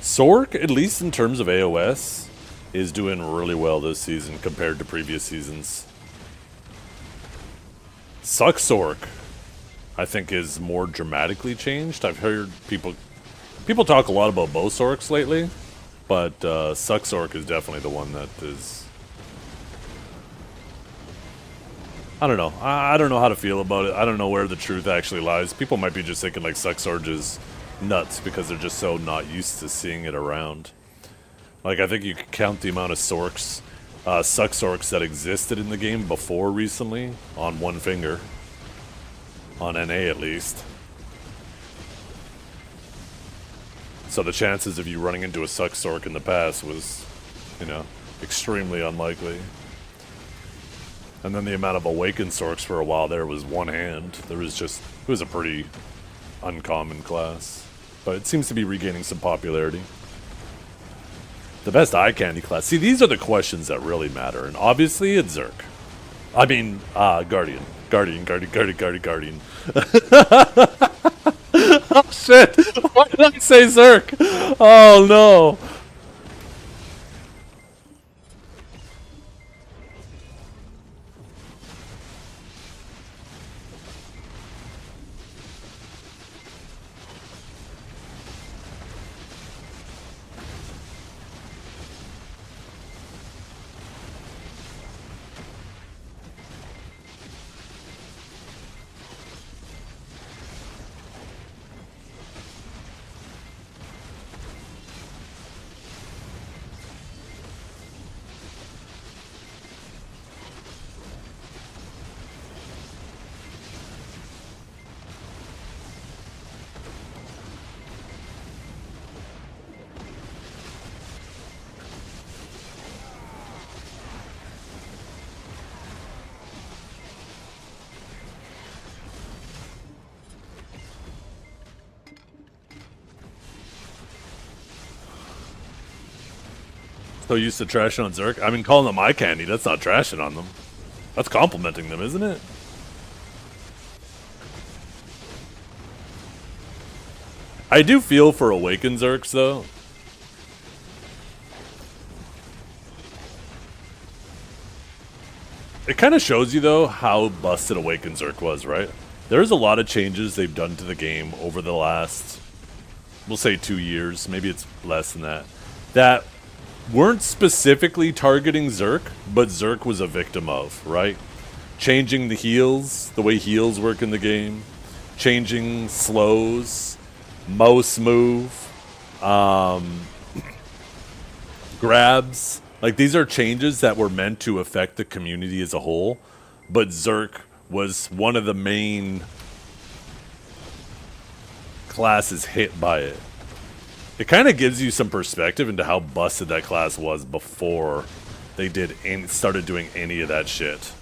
Sork, at least in terms of AOS, is doing really well this season compared to previous seasons. Suck Sork, I think, is more dramatically changed. I've heard people talk a lot about bow Sorks lately. But Suxork is definitely the one that is... I don't know. I don't know how to feel about it. I don't know where the truth actually lies. People might be just thinking like Suxork is nuts because they're just so not used to seeing it around. Like, I think you could count the amount of Suxorks that existed in the game before recently on one finger. On NA at least. So the chances of you running into a Suxork in the past was, you know, extremely unlikely. And then the amount of Awakened Sorks for a while there was one hand. There was just, it was a pretty uncommon class. But it seems to be regaining some popularity. The best eye candy class. See, these are the questions that really matter. And obviously it's Zerk. I mean, Guardian. Guardian. Oh shit! Why did I say Zerk? Oh no! So used to trashing on Zerk? I mean, calling them eye candy, that's not trashing on them. That's complimenting them, isn't it? I do feel for Awakened Zerks, though. It kind of shows you, though, how busted Awakened Zerk was, right? There's a lot of changes they've done to the game over the last, we'll say 2 years, maybe it's less than that, that weren't specifically targeting Zerk, but Zerk was a victim of, right? Changing the heals, the way heals work in the game, changing slows, mouse move, grabs. Like, these are changes that were meant to affect the community as a whole, but Zerk was one of the main classes hit by it. It kind of gives you some perspective into how busted that class was before they started doing any of that shit.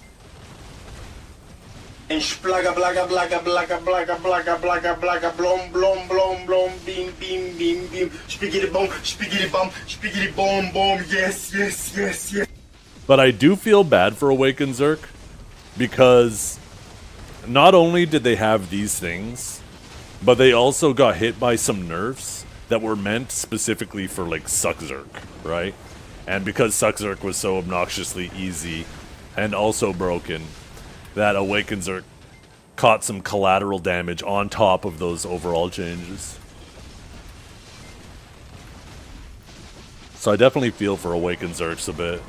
And splaga blaga blaga blaga blaga blaga blaga blaga blom blom blom blom beam beam beam beam spiggity bomb bomb yes. But I do feel bad for Awakened Zerk because not only did they have these things, but they also got hit by some nerfs that were meant specifically for, like, Suxork, right? And because Suxork was so obnoxiously easy and also broken, that Awakened Zerk caught some collateral damage on top of those overall changes. So I definitely feel for Awakened Zerks a bit.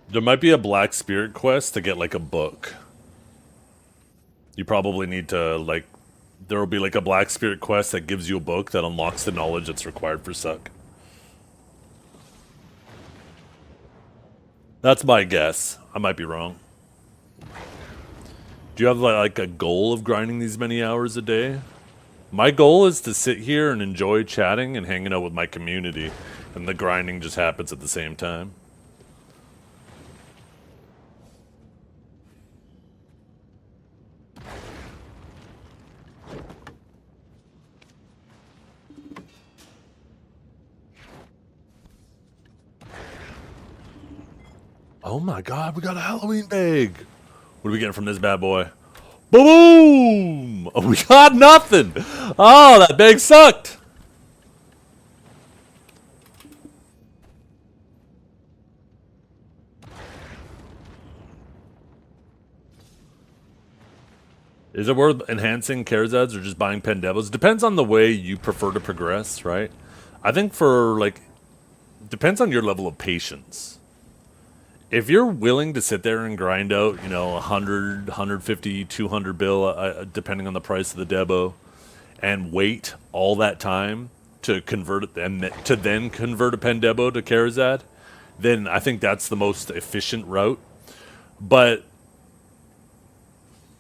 There might be a Black Spirit quest to get, like, a book. You probably need to, like, there will be like a Black Spirit quest that gives you a book that unlocks the knowledge that's required for suck. That's my guess. I might be wrong. Do you have like a goal of grinding these many hours a day? My goal is to sit here and enjoy chatting and hanging out with my community, and the grinding just happens at the same time. Oh my god, we got a Halloween bag! What are we getting from this bad boy? Boom! Oh, we got nothing! Oh, that bag sucked! Is it worth enhancing Karazads or just buying Pendevils? Depends on the way you prefer to progress, right? I think for, like, depends on your level of patience. If you're willing to sit there and grind out, you know, 100, 150, 200 bill, depending on the price of the Debo, and wait all that time to convert it, and to then convert a Pendebo to Karazad, then I think that's the most efficient route. But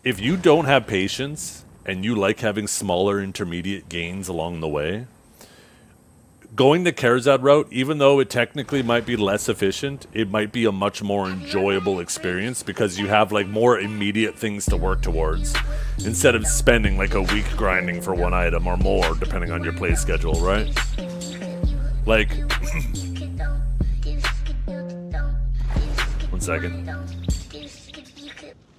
if you don't have patience and you like having smaller intermediate gains along the way, going the Karazad route, even though it technically might be less efficient, it might be a much more enjoyable experience because you have like more immediate things to work towards instead of spending like a week grinding for one item or more depending on your play schedule, right? Like, 1 second.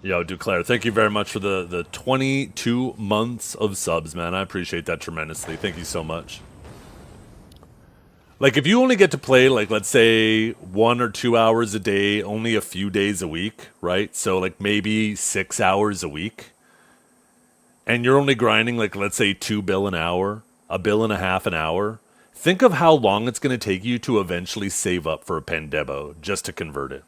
Yo, Duclair, thank you very much for the 22 months of subs, man. I appreciate that tremendously. Thank you so much. Like, if you only get to play, like, let's say 1 or 2 hours a day, only a few days a week, right? So, like, maybe 6 hours a week. And you're only grinding, like, let's say 2 bill an hour, $1.5 bill an hour. Think of how long it's going to take you to eventually save up for a Pendebo just to convert it.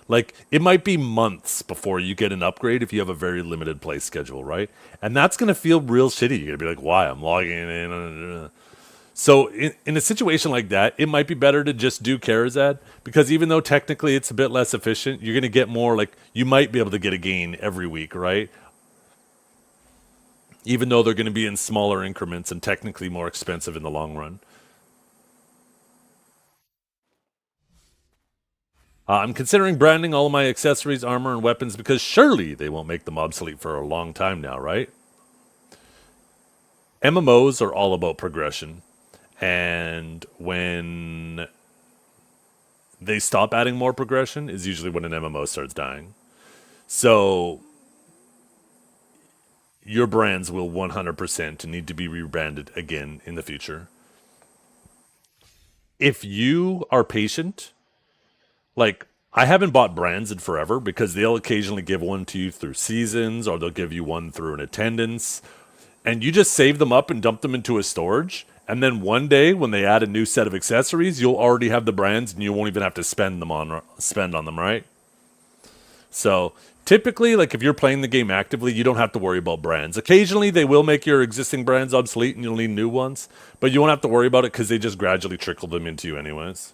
Like, it might be months before you get an upgrade if you have a very limited play schedule, right? And that's going to feel real shitty. You're going to be like, why? I'm logging in. So in a situation like that, it might be better to just do Karazad, because even though technically it's a bit less efficient, you're going to get more, like, you might be able to get a gain every week, right? Even though they're going to be in smaller increments and technically more expensive in the long run. I'm considering branding all of my accessories, armor, and weapons because surely they won't make them obsolete for a long time now, right? MMOs are all about progression. And when they stop adding more progression is usually when an MMO starts dying. So your brands will 100% need to be rebranded again in the future. If you are patient, like, I haven't bought brands in forever because they'll occasionally give one to you through seasons or they'll give you one through an attendance. And you just save them up and dump them into a storage. And then one day when they add a new set of accessories, you'll already have the brands and you won't even have to spend on them, right? So typically, like, if you're playing the game actively, you don't have to worry about brands. Occasionally they will make your existing brands obsolete and you'll need new ones, but you won't have to worry about it because they just gradually trickle them into you anyways.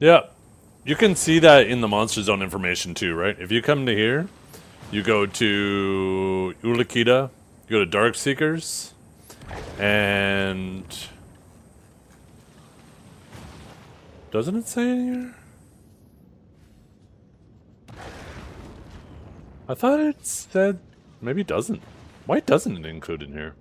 Yeah. You can see that in the Monster Zone information too, right? If you come to here, you go to Ulikita, you go to Dark Seekers, and doesn't it say in here? I thought it said maybe it doesn't. Why doesn't it include in here?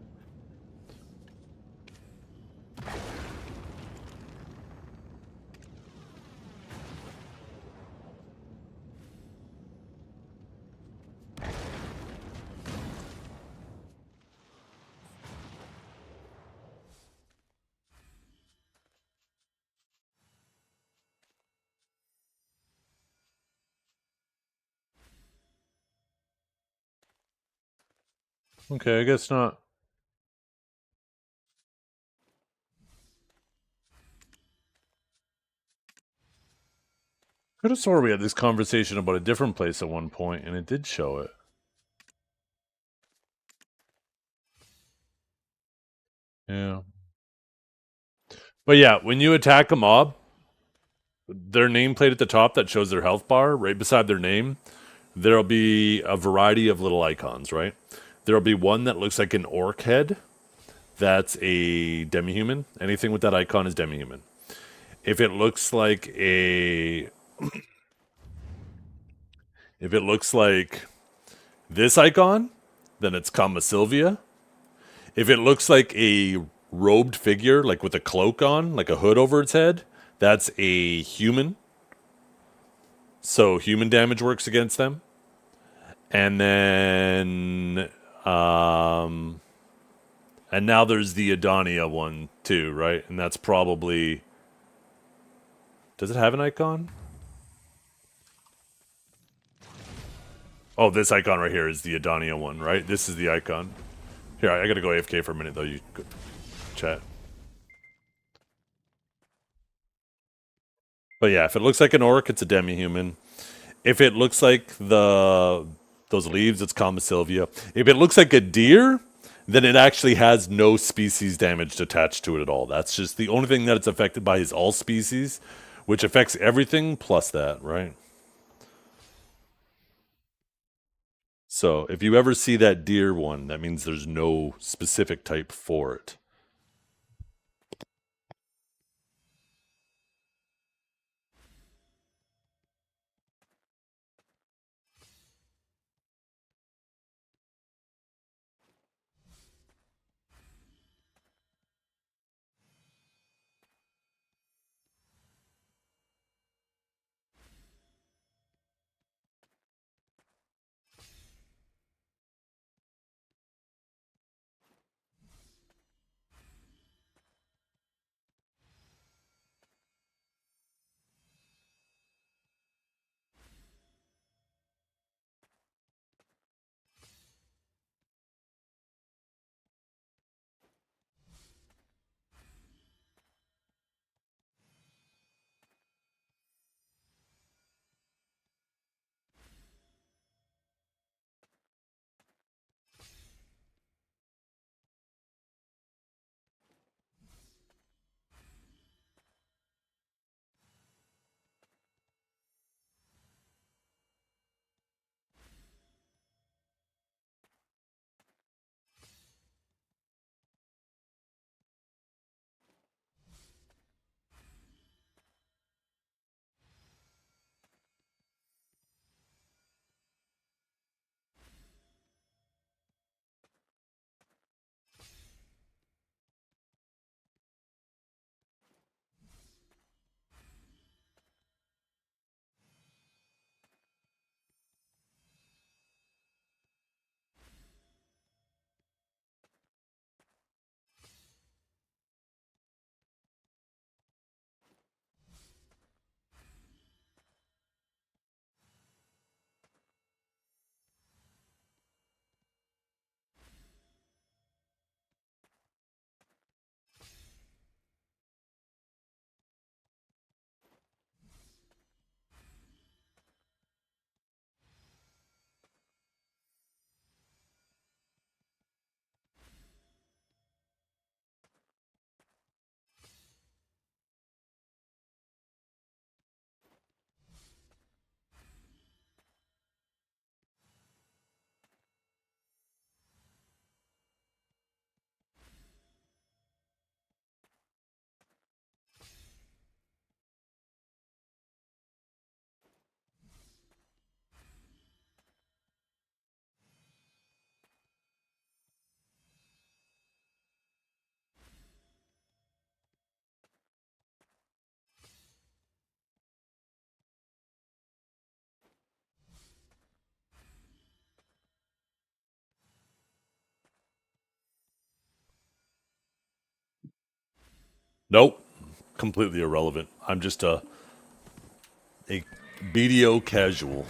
Okay, I guess not. Could have swore we had this conversation about a different place at one point, and it did show it. Yeah. But yeah, when you attack a mob, their nameplate at the top that shows their health bar, right beside their name, there'll be a variety of little icons, right? There'll be one that looks like an orc head. That's a demi-human. Anything with that icon is demi-human. If it looks like a... if it looks like this icon, then it's Kama Sylvia. If it looks like a robed figure, like with a cloak on, like a hood over its head, that's a human. So human damage works against them. And then, and now there's the Adonia one too, right? And that's probably, does it have an icon? Oh, this icon right here is the Adonia one, right? This is the icon. Here, I gotta go AFK for a minute though. You go chat. But yeah, if it looks like an orc, it's a demi-human. If it looks like those leaves, it's Kama Sylvia. If it looks like a deer, then it actually has no species damage attached to it at all. That's just the only thing that it's affected by is all species, which affects everything plus that, right? So if you ever see that deer one, that means there's no specific type for it. Nope. Completely irrelevant. I'm just a BDO casual.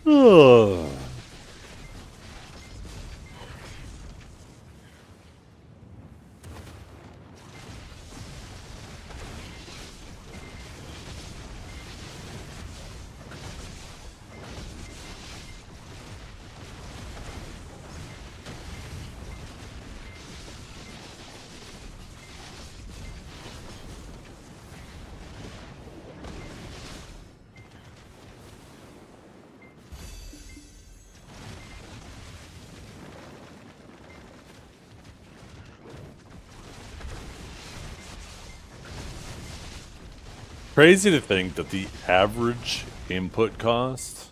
Ugh. Crazy to think that the average input cost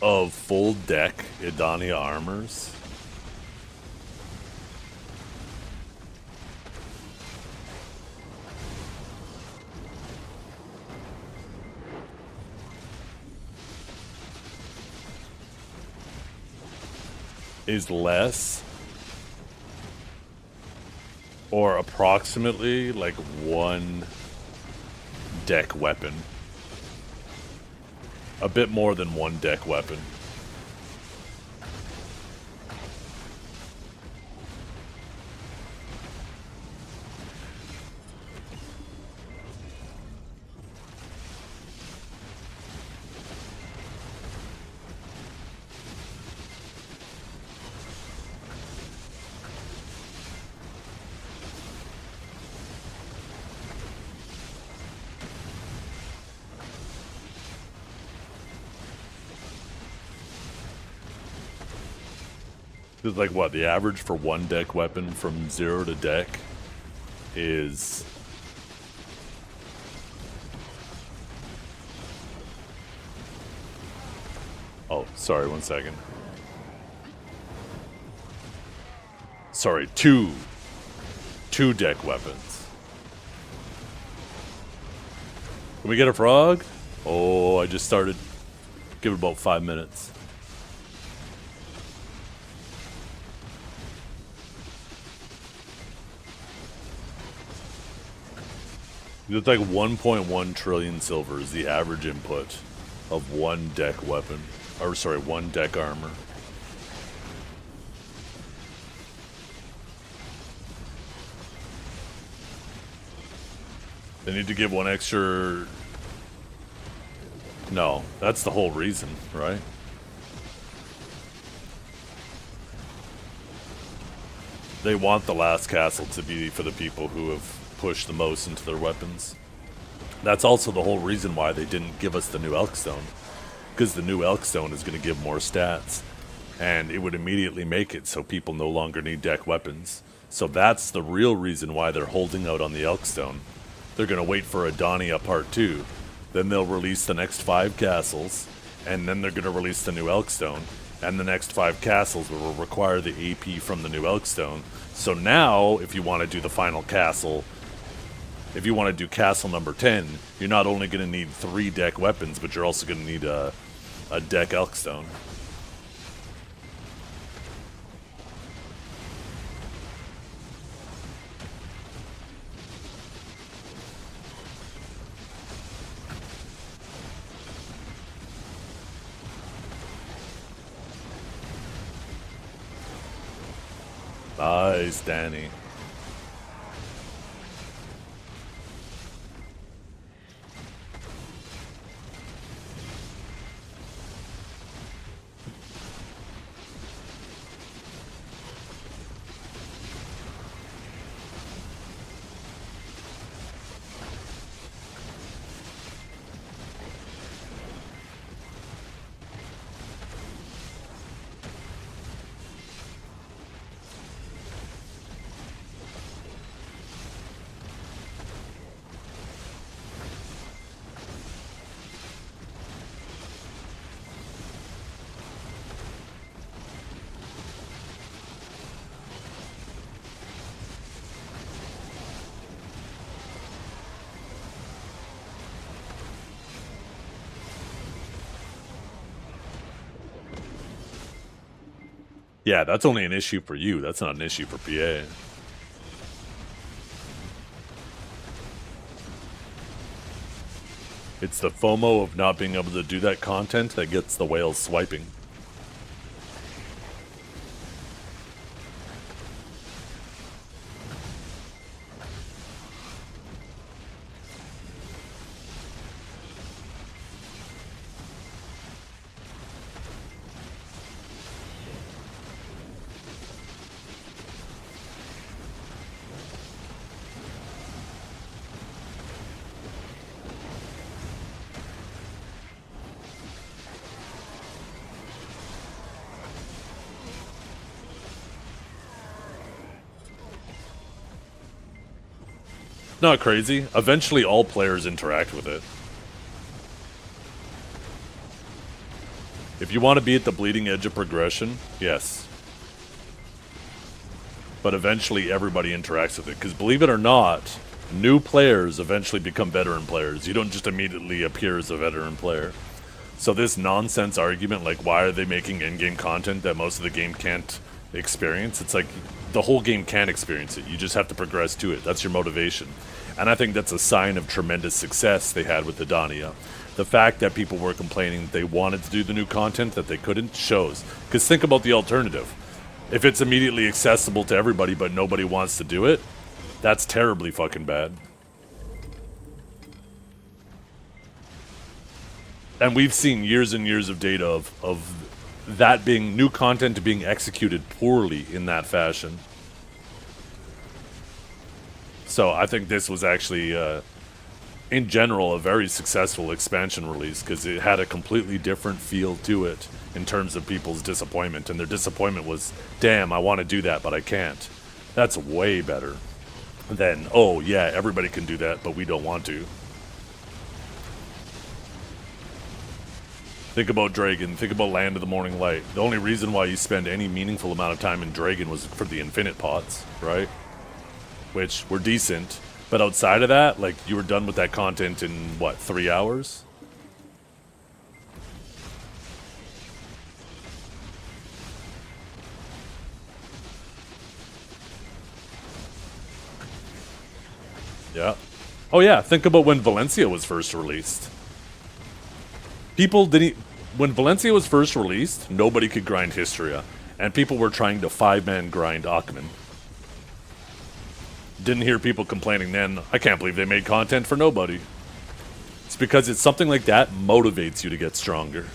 of full deck Idania armors is less or approximately like one deck weapon. A bit more than one deck weapon. It's like what, the average for one deck weapon from 0 to deck is oh, sorry, 1 second. Sorry, two deck weapons. Can we get a frog? Oh, I just started. Give it about 5 minutes. It's like 1.1 trillion silver is the average input of one deck weapon. Or sorry, one deck armor. They need to give one extra... No, that's the whole reason, right? They want the last castle to be for the people who have pushed the most into their weapons. That's also the whole reason why they didn't give us the new Elkstone. Because the new Elkstone is going to give more stats. And it would immediately make it so people no longer need deck weapons. So that's the real reason why they're holding out on the Elkstone. They're going to wait for Adania Part 2. Then they'll release the next 5 castles. And then they're going to release the new Elkstone. And the next 5 castles will require the AP from the new Elkstone. So now, if you want to do the final castle, if you want to do castle number 10, you're not only going to need 3 deck weapons, but you're also going to need a deck Elkstone. Nice, Danny. Yeah, that's only an issue for you. That's not an issue for PA. It's the FOMO of not being able to do that content that gets the whales swiping. Not crazy. Eventually all players interact with it. If you want to be at the bleeding edge of progression, yes. But eventually everybody interacts with it. Because believe it or not, new players eventually become veteran players. You don't just immediately appear as a veteran player. So this nonsense argument, like why are they making in-game content that most of the game can't experience? It's like the whole game can't experience it. You just have to progress to it. That's your motivation. And I think that's a sign of tremendous success they had with Adania. The fact that people were complaining they wanted to do the new content that they couldn't shows. Because think about the alternative. If it's immediately accessible to everybody but nobody wants to do it, that's terribly fucking bad. And we've seen years and years of data of that being new content being executed poorly in that fashion. So I think this was actually, in general, a very successful expansion release because it had a completely different feel to it in terms of people's disappointment. And their disappointment was, damn, I want to do that, but I can't. That's way better than, oh, yeah, everybody can do that, but we don't want to. Think about Dragon. Think about Land of the Morning Light. The only reason why you spend any meaningful amount of time in Dragon was for the infinite pots, right? Which were decent. But outside of that, like, you were done with that content in, what, 3 hours? Yeah. Oh yeah, think about when Valencia was first released. People didn't... When Valencia was first released, nobody could grind Histria. And people were trying to 5-man grind Ackman. Didn't hear people complaining then, I can't believe they made content for nobody. It's because it's something like that motivates you to get stronger.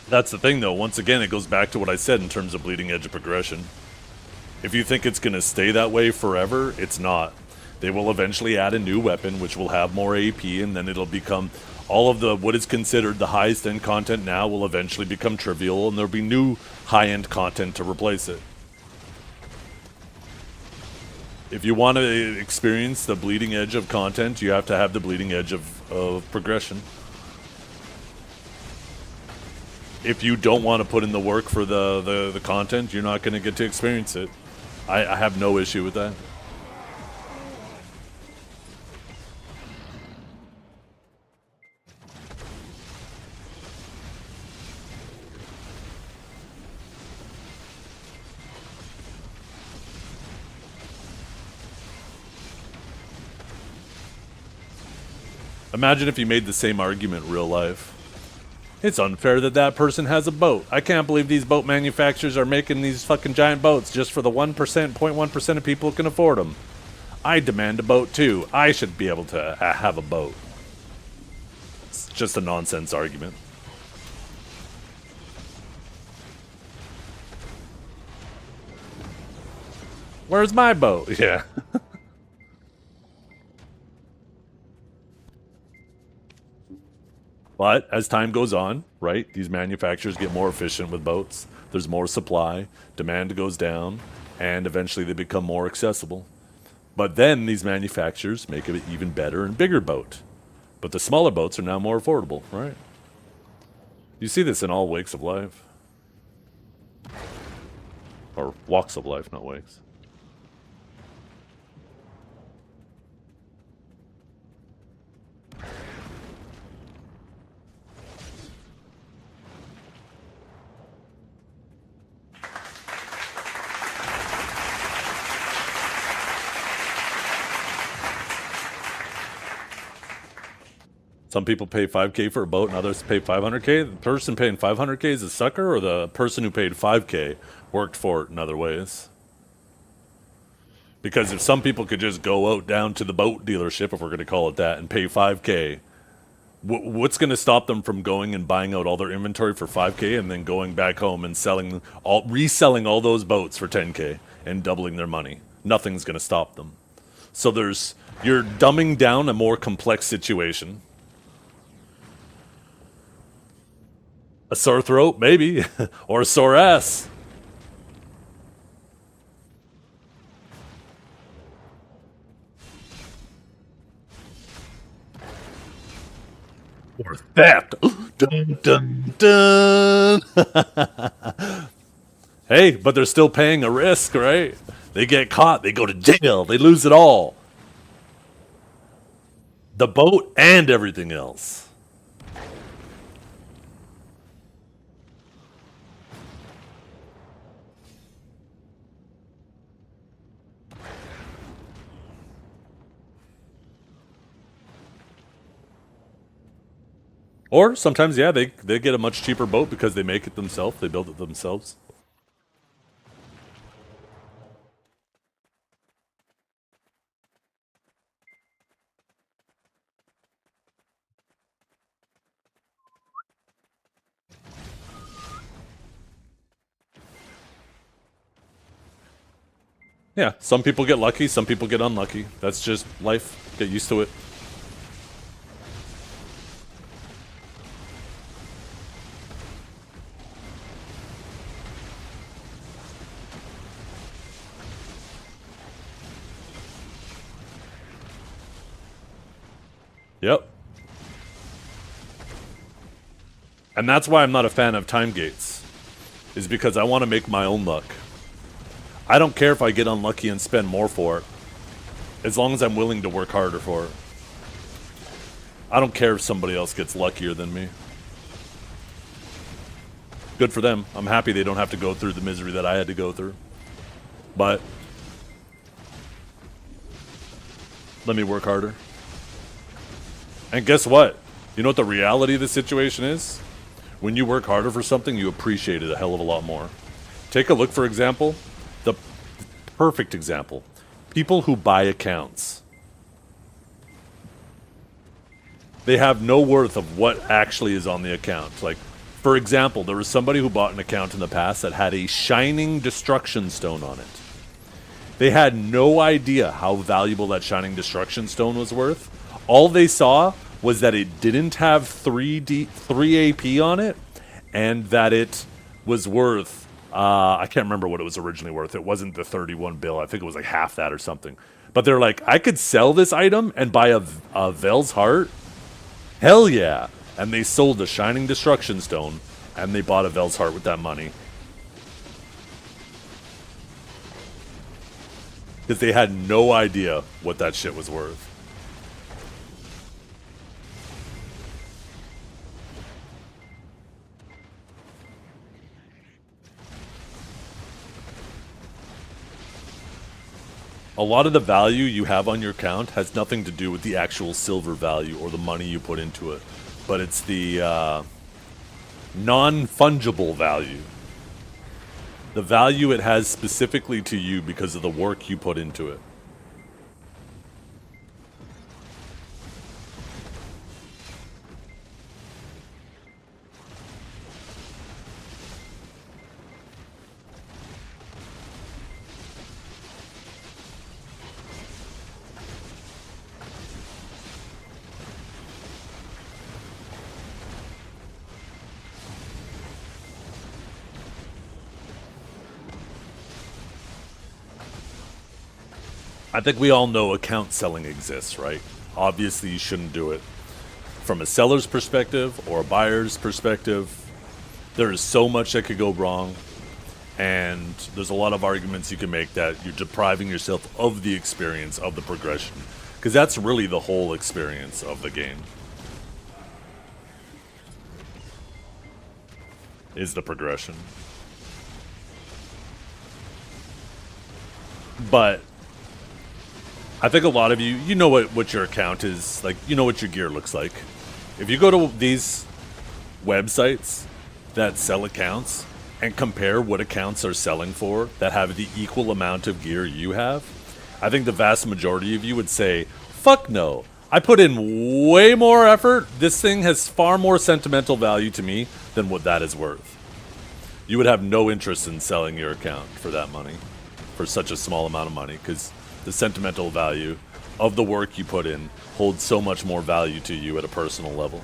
That's the thing, though. Once again, it goes back to what I said in terms of bleeding edge of progression. If you think it's going to stay that way forever, it's not. They will eventually add a new weapon, which will have more AP, and then it'll become... all of the what is considered the highest end content now will eventually become trivial, and there'll be new high-end content to replace it. If you want to experience the bleeding edge of content, you have to have the bleeding edge of progression. If you don't want to put in the work for the content, you're not going to get to experience it. I have no issue with that. Imagine if you made the same argument in real life. It's unfair that that person has a boat. I can't believe these boat manufacturers are making these fucking giant boats just for the 1%, 0.1% of people who can afford them. I demand a boat too. I should be able to have a boat. It's just a nonsense argument. Where's my boat? Yeah. But as time goes on, right, these manufacturers get more efficient with boats. There's more supply, demand goes down, and eventually they become more accessible. But then these manufacturers make an even better and bigger boat. But the smaller boats are now more affordable, right? You see this in all wakes of life. Or walks of life, not wakes. Some people pay $5K for a boat and others pay $500K. The person paying $500K is a sucker, or the person who paid $5K worked for it in other ways? Because if some people could just go out down to the boat dealership, if we're going to call it that, and pay $5K, what's going to stop them from going and buying out all their inventory for $5K and then going back home and reselling all those boats for $10K and doubling their money? Nothing's going to stop them. So you're dumbing down a more complex situation. A sore throat, maybe, or a sore ass. Or theft. Dun, dun, dun. Hey, but they're still paying a risk, right? They get caught, they go to jail, they lose it all. The boat and everything else. Or sometimes, yeah, they get a much cheaper boat because they make it themselves. They build it themselves. Yeah, some people get lucky, some people get unlucky. That's just life. Get used to it. Yep. And that's why I'm not a fan of time gates, is because I want to make my own luck. I don't care if I get unlucky and spend more for it, as long as I'm willing to work harder for it. I don't care if somebody else gets luckier than me. Good for them. I'm happy they don't have to go through the misery that I had to go through. But let me work harder. And guess what? You know what the reality of the situation is? When you work harder for something, you appreciate it a hell of a lot more. Take a look, for example, the perfect example. People who buy accounts. They have no worth of what actually is on the account. Like For example, there was somebody who bought an account in the past that had a shining destruction stone on it. They had no idea how valuable that shining destruction stone was worth. All they saw was that it didn't have 3 AP on it, and that it was worth, I can't remember what it was originally worth. It wasn't the 31 bill. I think it was like half that or something. But they're like, I could sell this item and buy a Vel's Heart? Hell yeah. And they sold the shining destruction stone, and they bought a Vel's Heart with that money. Because they had no idea what that shit was worth. A lot of the value you have on your account has nothing to do with the actual silver value or the money you put into it. But it's the non-fungible value. The value it has specifically to you because of the work you put into it. I think we all know account selling exists, right? Obviously, you shouldn't do it. From a seller's perspective or a buyer's perspective, there is so much that could go wrong, and there's a lot of arguments you can make that you're depriving yourself of the experience of the progression, because that's really the whole experience of the game. Is the progression. But I think a lot of you know what your account is like, you know what your gear looks like. If you go to these websites that sell accounts and compare what accounts are selling for that have the equal amount of gear you have, I think the vast majority of you would say, fuck no. I put in way more effort. This thing has far more sentimental value to me than what that is worth. You would have no interest in selling your account for that money, for such a small amount of money, because the sentimental value of the work you put in holds so much more value to you at a personal level.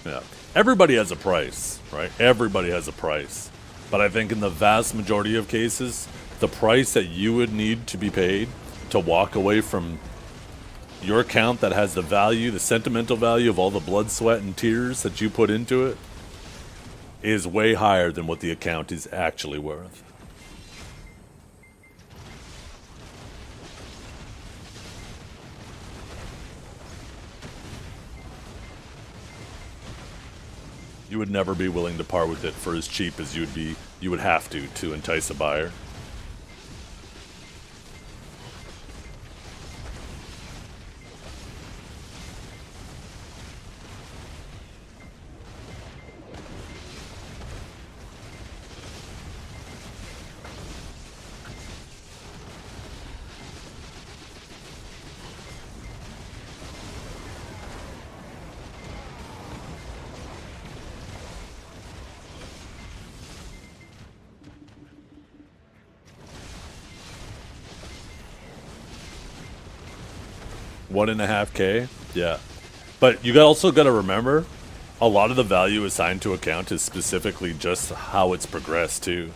Yeah. Everybody has a price, right? Everybody has a price. But I think in the vast majority of cases, the price that you would need to be paid to walk away from your account that has the value, the sentimental value of all the blood, sweat, and tears that you put into it is way higher than what the account is actually worth. You would never be willing to part with it for as cheap as you would have to entice a buyer. $1.5K, yeah. But you also got to remember, a lot of the value assigned to account is specifically just how it's progressed too.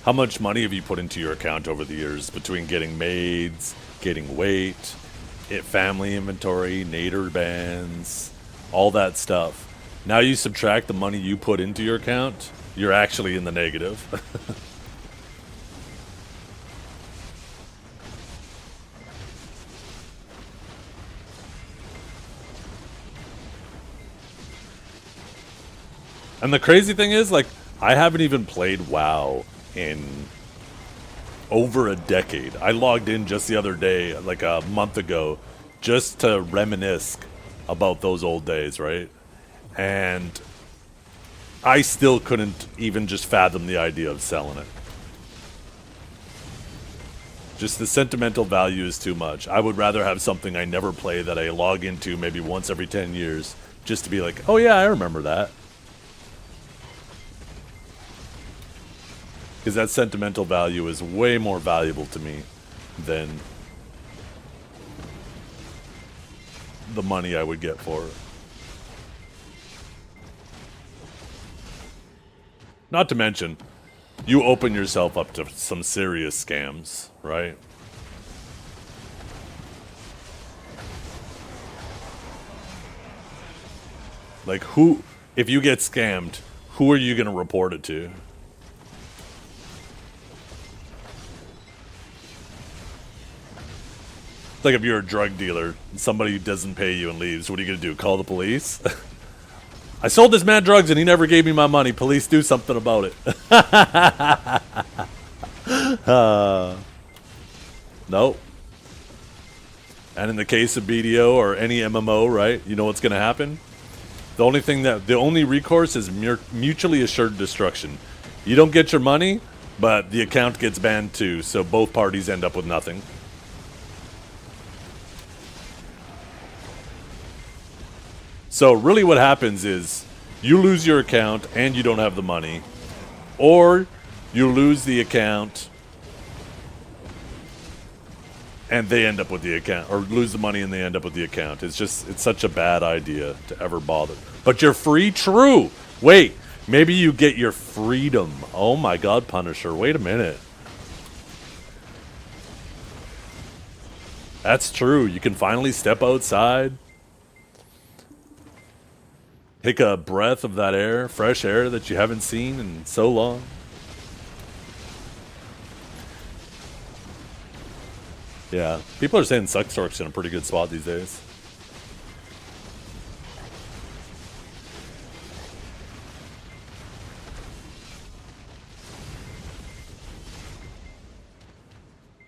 How much money have you put into your account over the years between getting maids, getting weight, family inventory, nader bands, all that stuff. Now you subtract the money you put into your account, you're actually in the negative. And the crazy thing is, like, I haven't even played WoW in over a decade. I logged in just the other day, like a month ago, just to reminisce about those old days, right? And I still couldn't even just fathom the idea of selling it. Just the sentimental value is too much. I would rather have something I never play that I log into maybe once every 10 years just to be like, oh yeah, I remember that. Because that sentimental value is way more valuable to me than the money I would get for it. Not to mention, you open yourself up to some serious scams, right? Like, who, if you get scammed, who are you going to report it to? Like, if you're a drug dealer, and somebody doesn't pay you and leaves, what are you going to do? Call the police? I sold this man drugs and he never gave me my money. Police, do something about it. Nope. And in the case of BDO or any MMO, right? You know what's going to happen? The only recourse is mutually assured destruction. You don't get your money, but the account gets banned too, so both parties end up with nothing. So really what happens is you lose your account and you don't have the money, or you lose the account and they end up with the account, or lose the money and they end up with the account. It's such a bad idea to ever bother. But you're free? True. Wait, maybe you get your freedom. Oh my God, Punisher, wait a minute. That's true. You can finally step outside. Take a breath of that air, fresh air that you haven't seen in so long. Yeah, people are saying Suckstork's in a pretty good spot these days.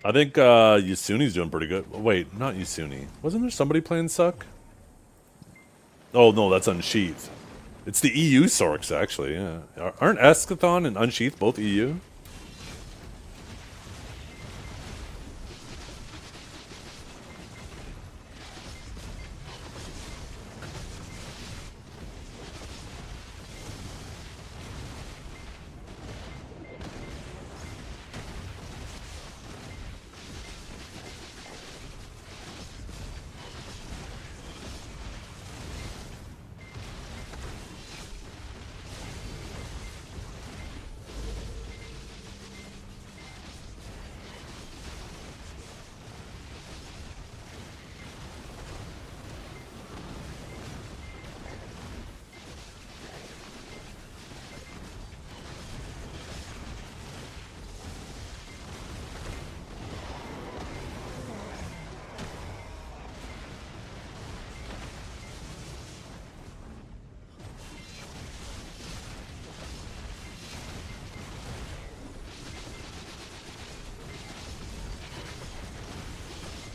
I think Yasune's doing pretty good. Wait, not Yasune. Wasn't there somebody playing Suck? Oh, no, that's Unsheath. It's the EU Sorks, actually, yeah. Aren't Eschathon and Unsheath both EU?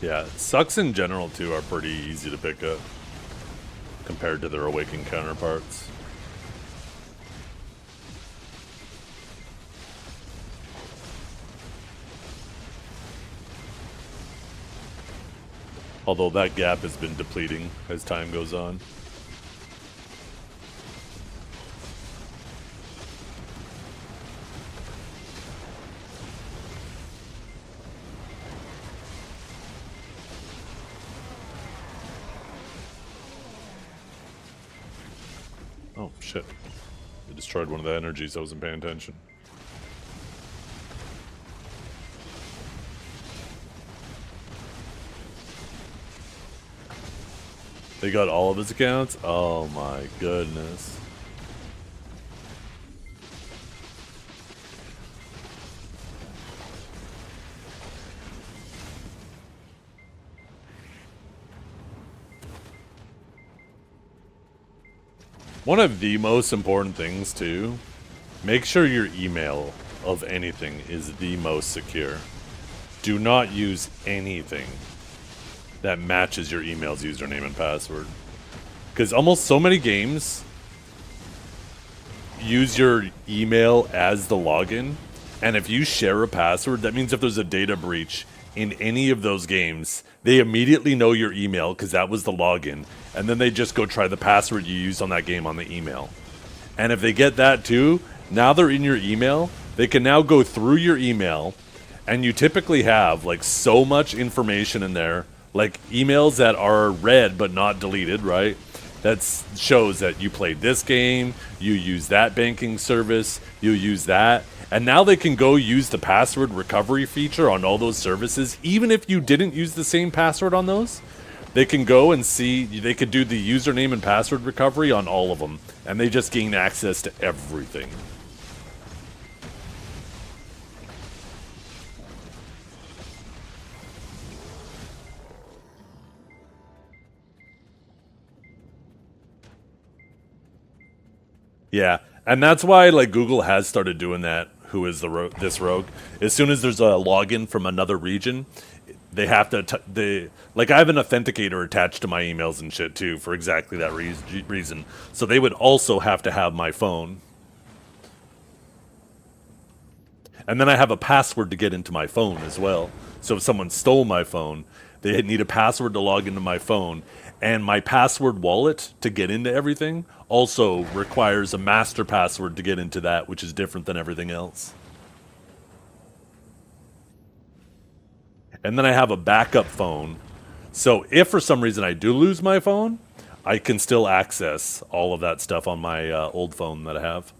Yeah, Sucks in general, too, are pretty easy to pick up compared to their Awakened counterparts. Although that gap has been depleting as time goes on. Oh, shit. They destroyed one of the energies. I wasn't paying attention. They got all of his accounts? Oh my goodness. One of the most important things too, make sure your email of anything is the most secure. Do not use anything that matches your email's username and password. Because almost so many games use your email as the login, and if you share a password, that means if there's a data breach in any of those games, they immediately know your email because that was the login, and then they just go try the password you used on that game on the email. And if they get that too, now they're in your email, they can now go through your email, and you typically have like so much information in there, like emails that are read but not deleted, right? That shows that you played this game, you use that banking service, you use that. And now they can go use the password recovery feature on all those services. Even if you didn't use the same password on those, they can go and see, they could do the username and password recovery on all of them. And they just gain access to everything. Yeah, and that's why like Google has started doing that. Who is this rogue? As soon as there's a login from another region, they have to like I have an authenticator attached to my emails and shit too for exactly that reason. So they would also have to have my phone, and then I have a password to get into my phone as well. So if someone stole my phone, they need a password to log into my phone. And my password wallet to get into everything also requires a master password to get into that, which is different than everything else. And then I have a backup phone. So if for some reason I do lose my phone, I can still access all of that stuff on my old phone that I have.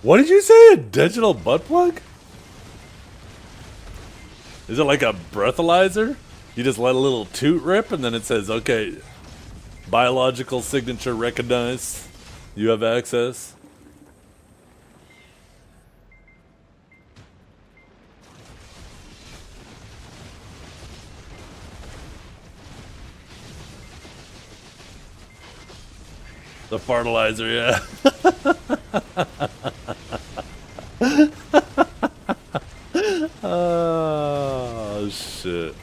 What did you say? A digital butt plug? Is it like a breathalyzer? You just let a little toot rip and then it says, okay, biological signature recognized. You have access. The fertilizer, yeah. Oh, shit.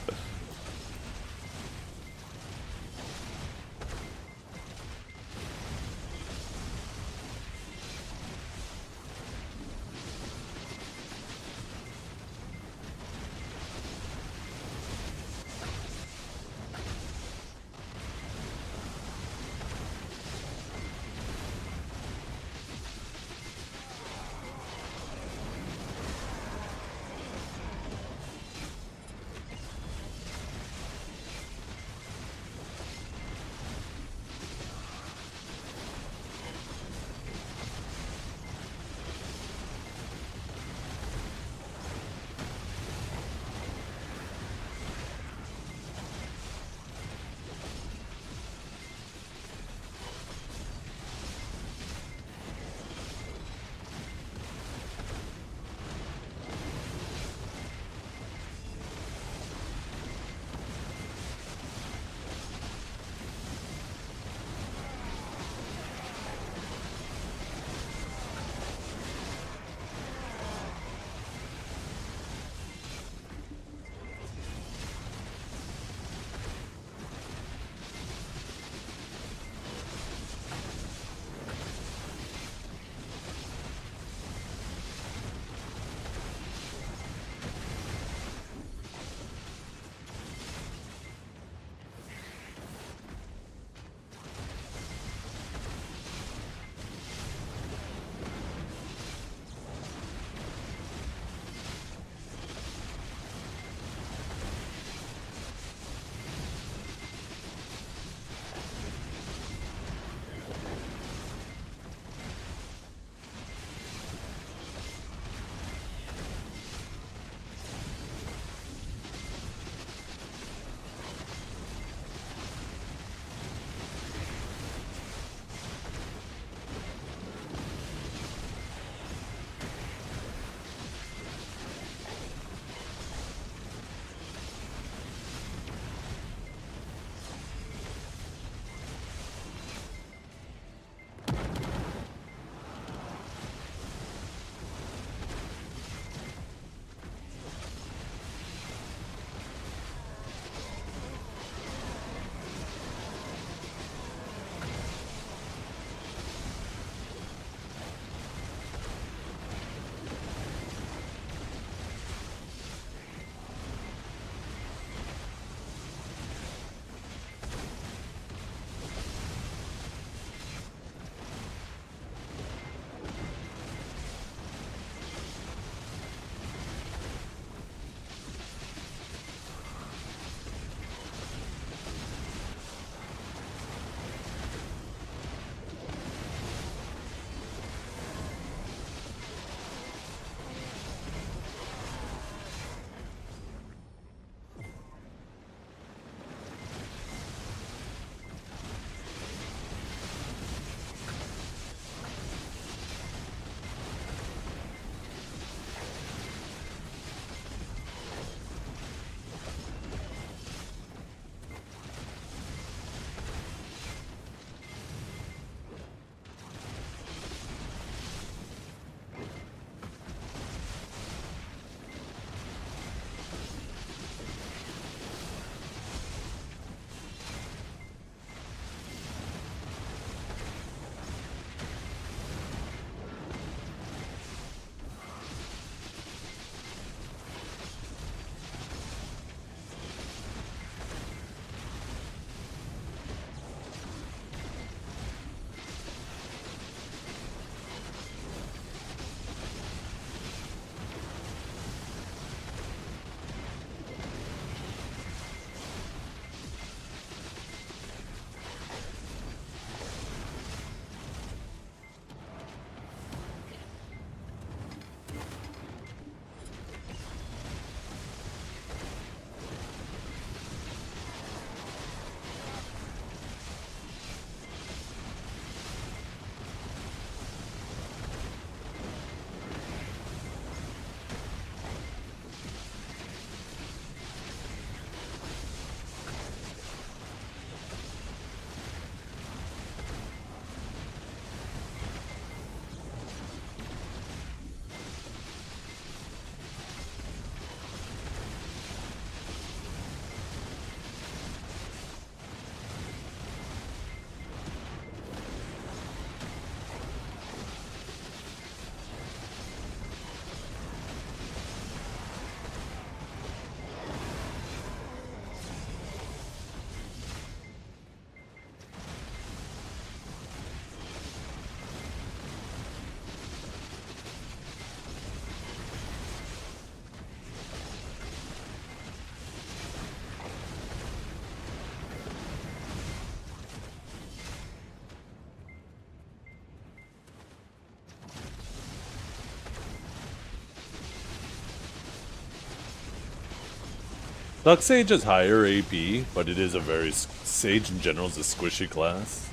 Duck Sage has higher AP, but it is a very... Sage in general is a squishy class.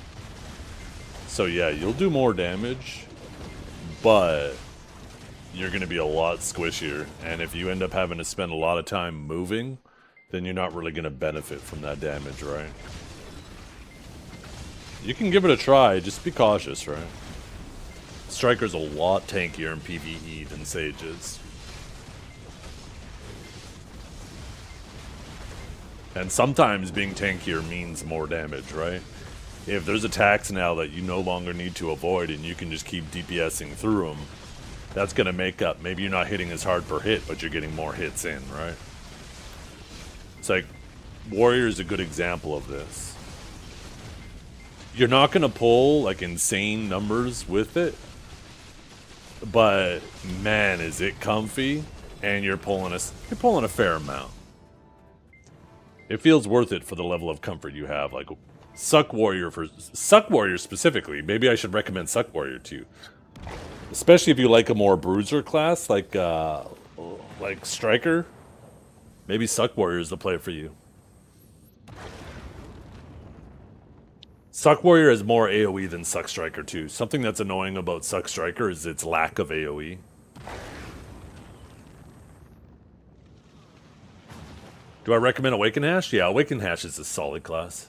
So yeah, you'll do more damage, but you're going to be a lot squishier. And if you end up having to spend a lot of time moving, then you're not really going to benefit from that damage, right? You can give it a try, just be cautious, right? Striker's a lot tankier in PvE than Sage is. And sometimes being tankier means more damage, right? If there's attacks now that you no longer need to avoid and you can just keep DPSing through them, that's going to make up. Maybe you're not hitting as hard per hit, but you're getting more hits in, right? It's like, Warrior is a good example of this. You're not going to pull, like, insane numbers with it, but, man, is it comfy, and you're pulling a fair amount. It feels worth it for the level of comfort you have. Like, Suck Warrior specifically. Maybe I should recommend Suck Warrior to you. Especially if you like a more bruiser class, like Striker. Maybe Suck Warrior is the play for you. Suck Warrior has more AoE than Suck Striker too. Something that's annoying about Suck Striker is its lack of AoE. Do I recommend Awaken Hash? Yeah, Awaken Hash is a solid class.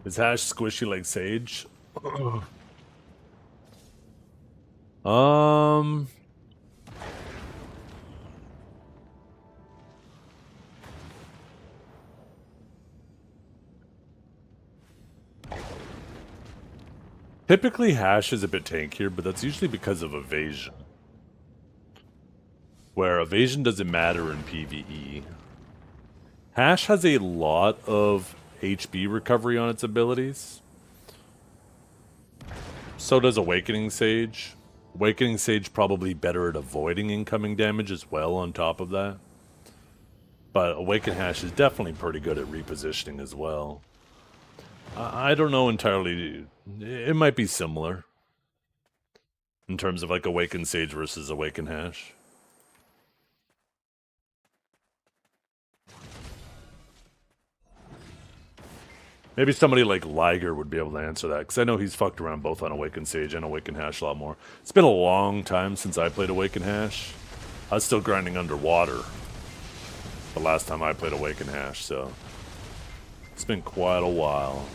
Is Hash squishy like Sage? Typically Hash is a bit tankier, but that's usually because of evasion. Where evasion doesn't matter in PvE. Hash has a lot of HP recovery on its abilities. So does Awakening Sage. Awakening Sage probably better at avoiding incoming damage as well on top of that. But Awaken Hash is definitely pretty good at repositioning as well. I don't know entirely. It might be similar. In terms of like Awaken Sage versus Awaken Hash. Maybe somebody like Liger would be able to answer that, because I know he's fucked around both on Awaken Sage and Awaken Hash a lot more. It's been a long time since I played Awaken Hash. I was still grinding underwater the last time I played Awaken Hash, so it's been quite a while.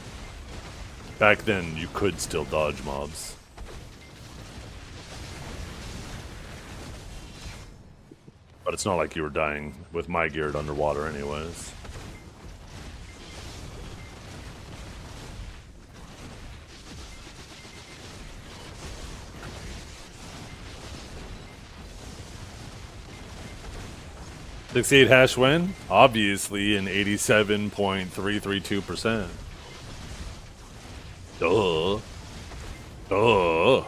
Back then, you could still dodge mobs. But it's not like you were dying with my geared underwater anyways. $68 hash win? Obviously an 87.332%. Duh. Duh.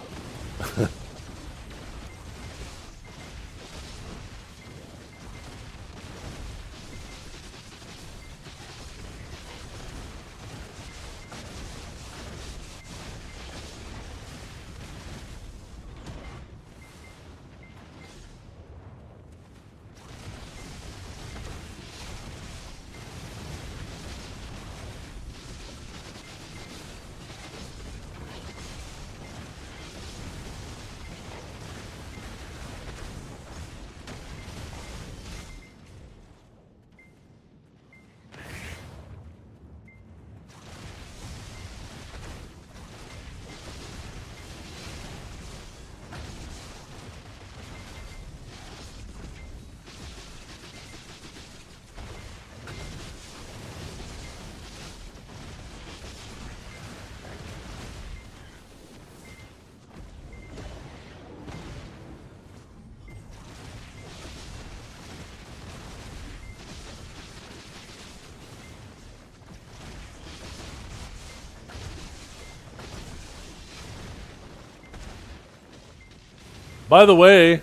By the way,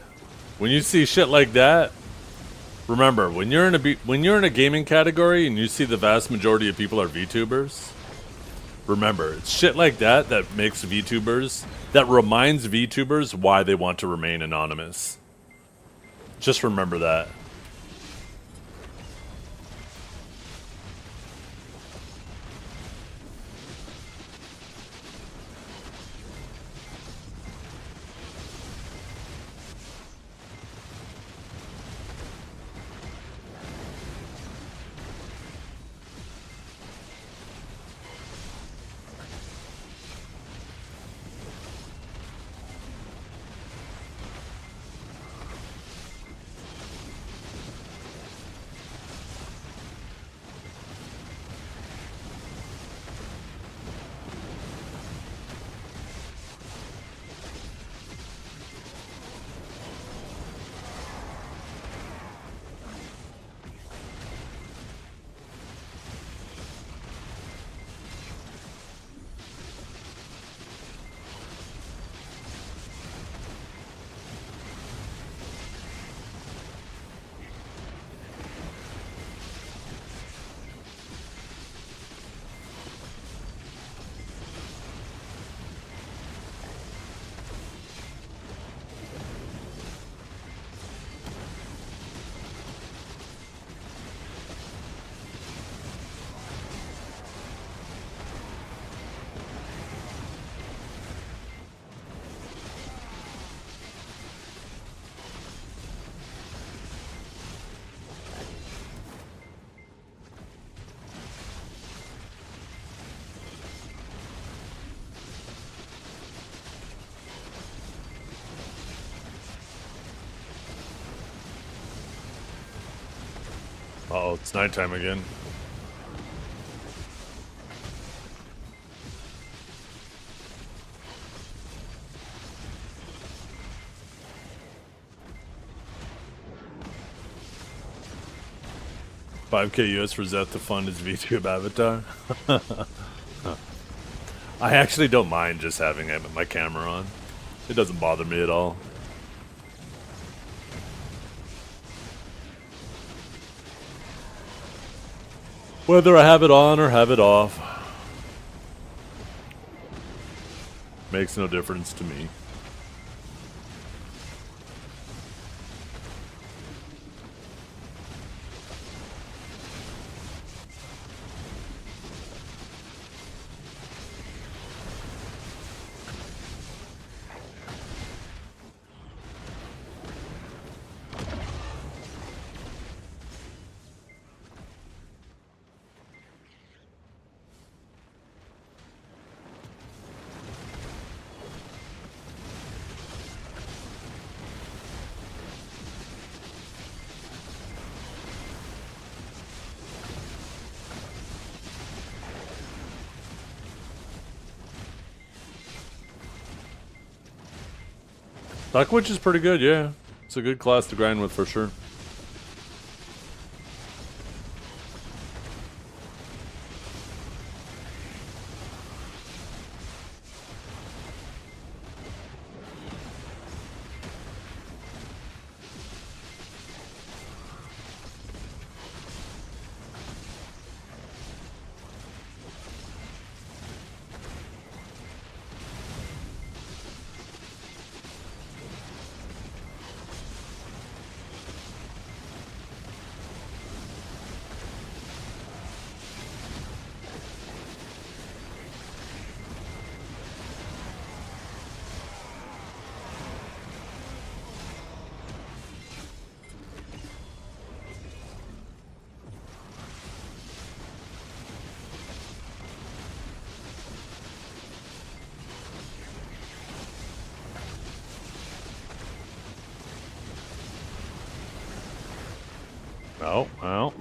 when you see shit like that, remember when you're in a gaming category and you see the vast majority of people are VTubers. Remember, it's shit like that that makes VTubers, that reminds VTubers why they want to remain anonymous. Just remember that. Uh-oh, it's nighttime again. $5K US for Zeth to fund his VTube avatar. I actually don't mind just having my camera on. It doesn't bother me at all. Whether I have it on or have it off makes no difference to me. Black Witch is pretty good, yeah. It's a good class to grind with for sure. Oh, well.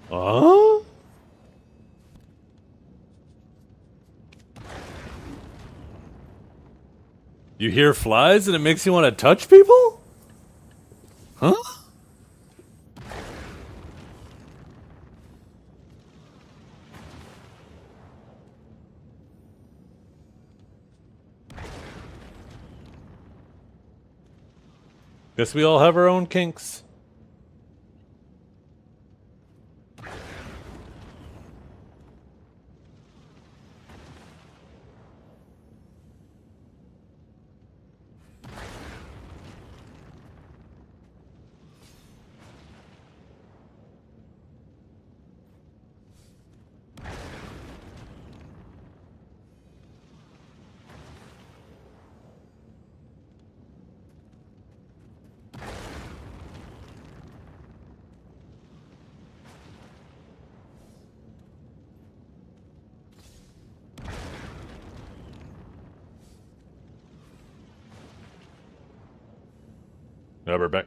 Huh? You hear flies and it makes you want to touch people? Huh? Guess we all have our own kinks. Yeah, we're back.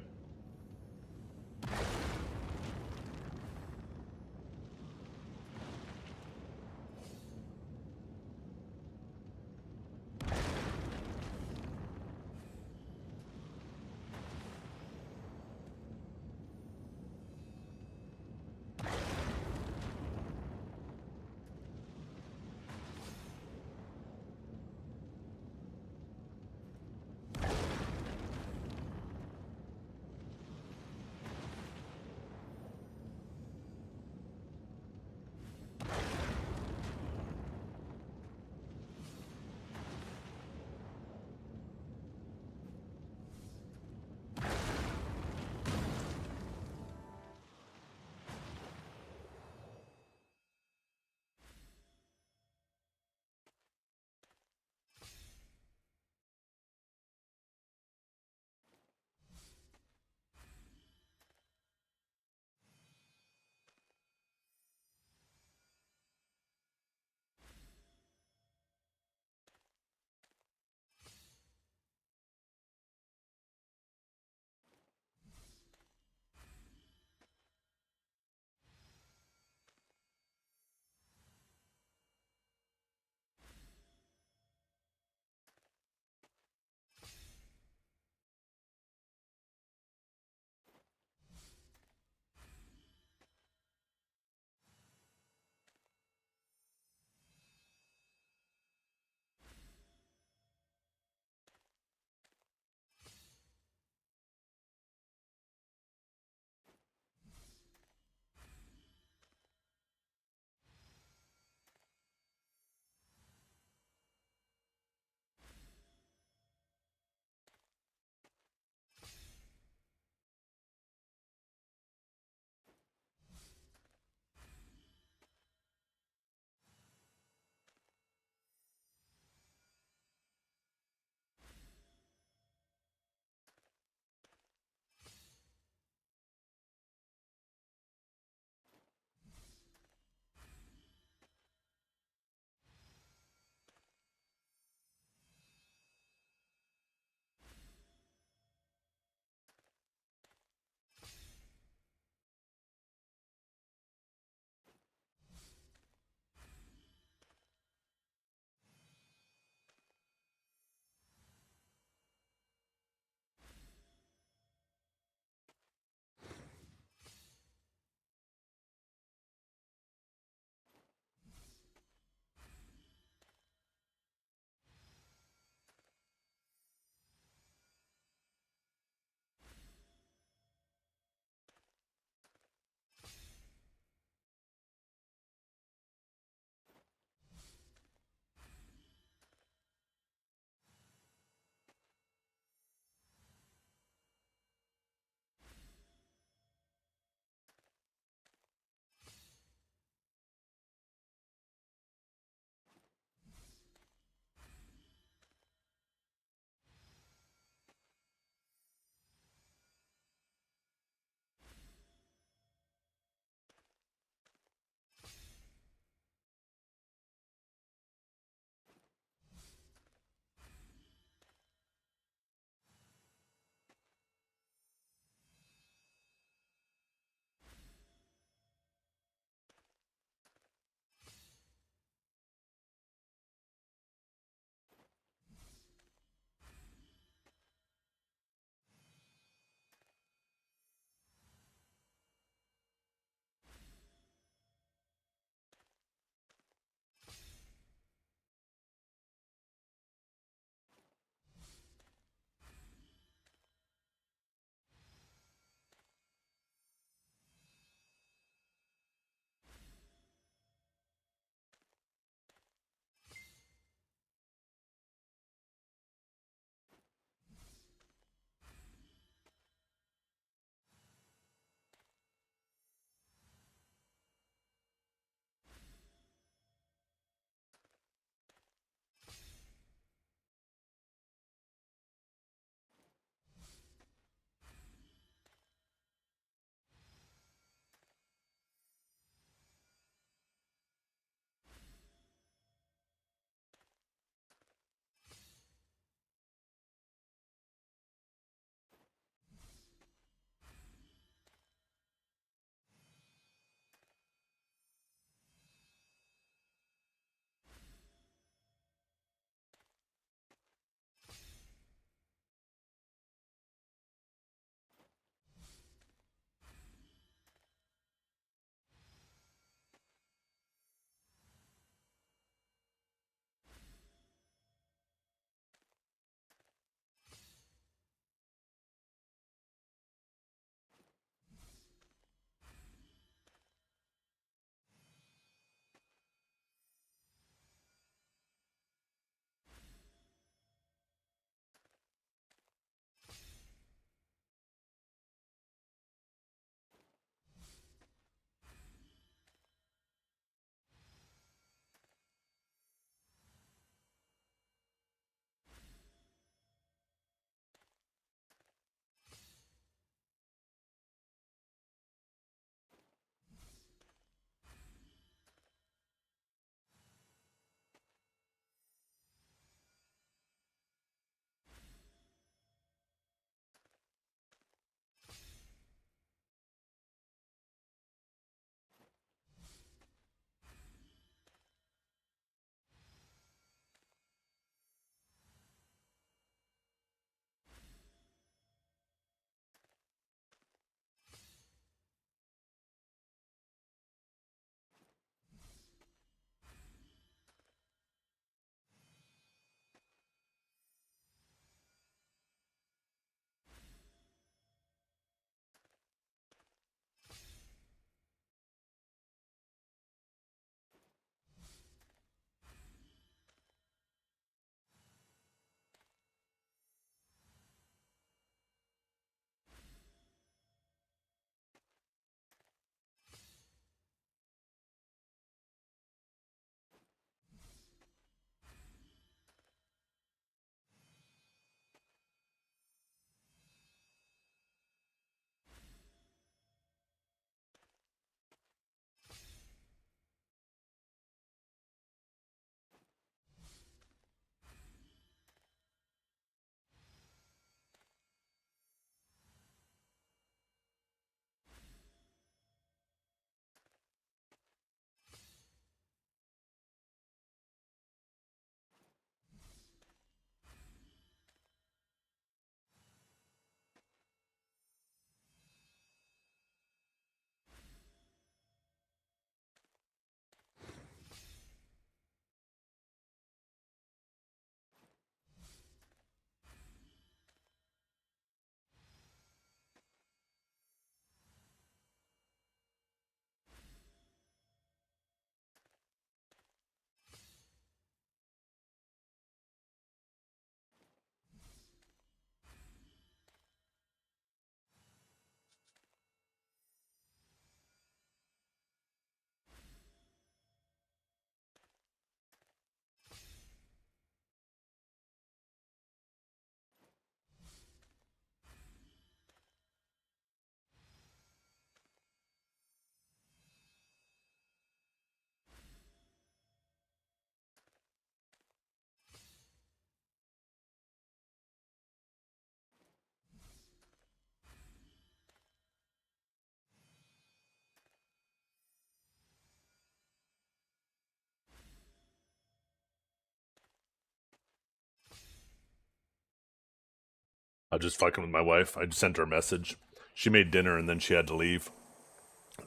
I was just fucking with my wife. I just sent her a message. She made dinner and then she had to leave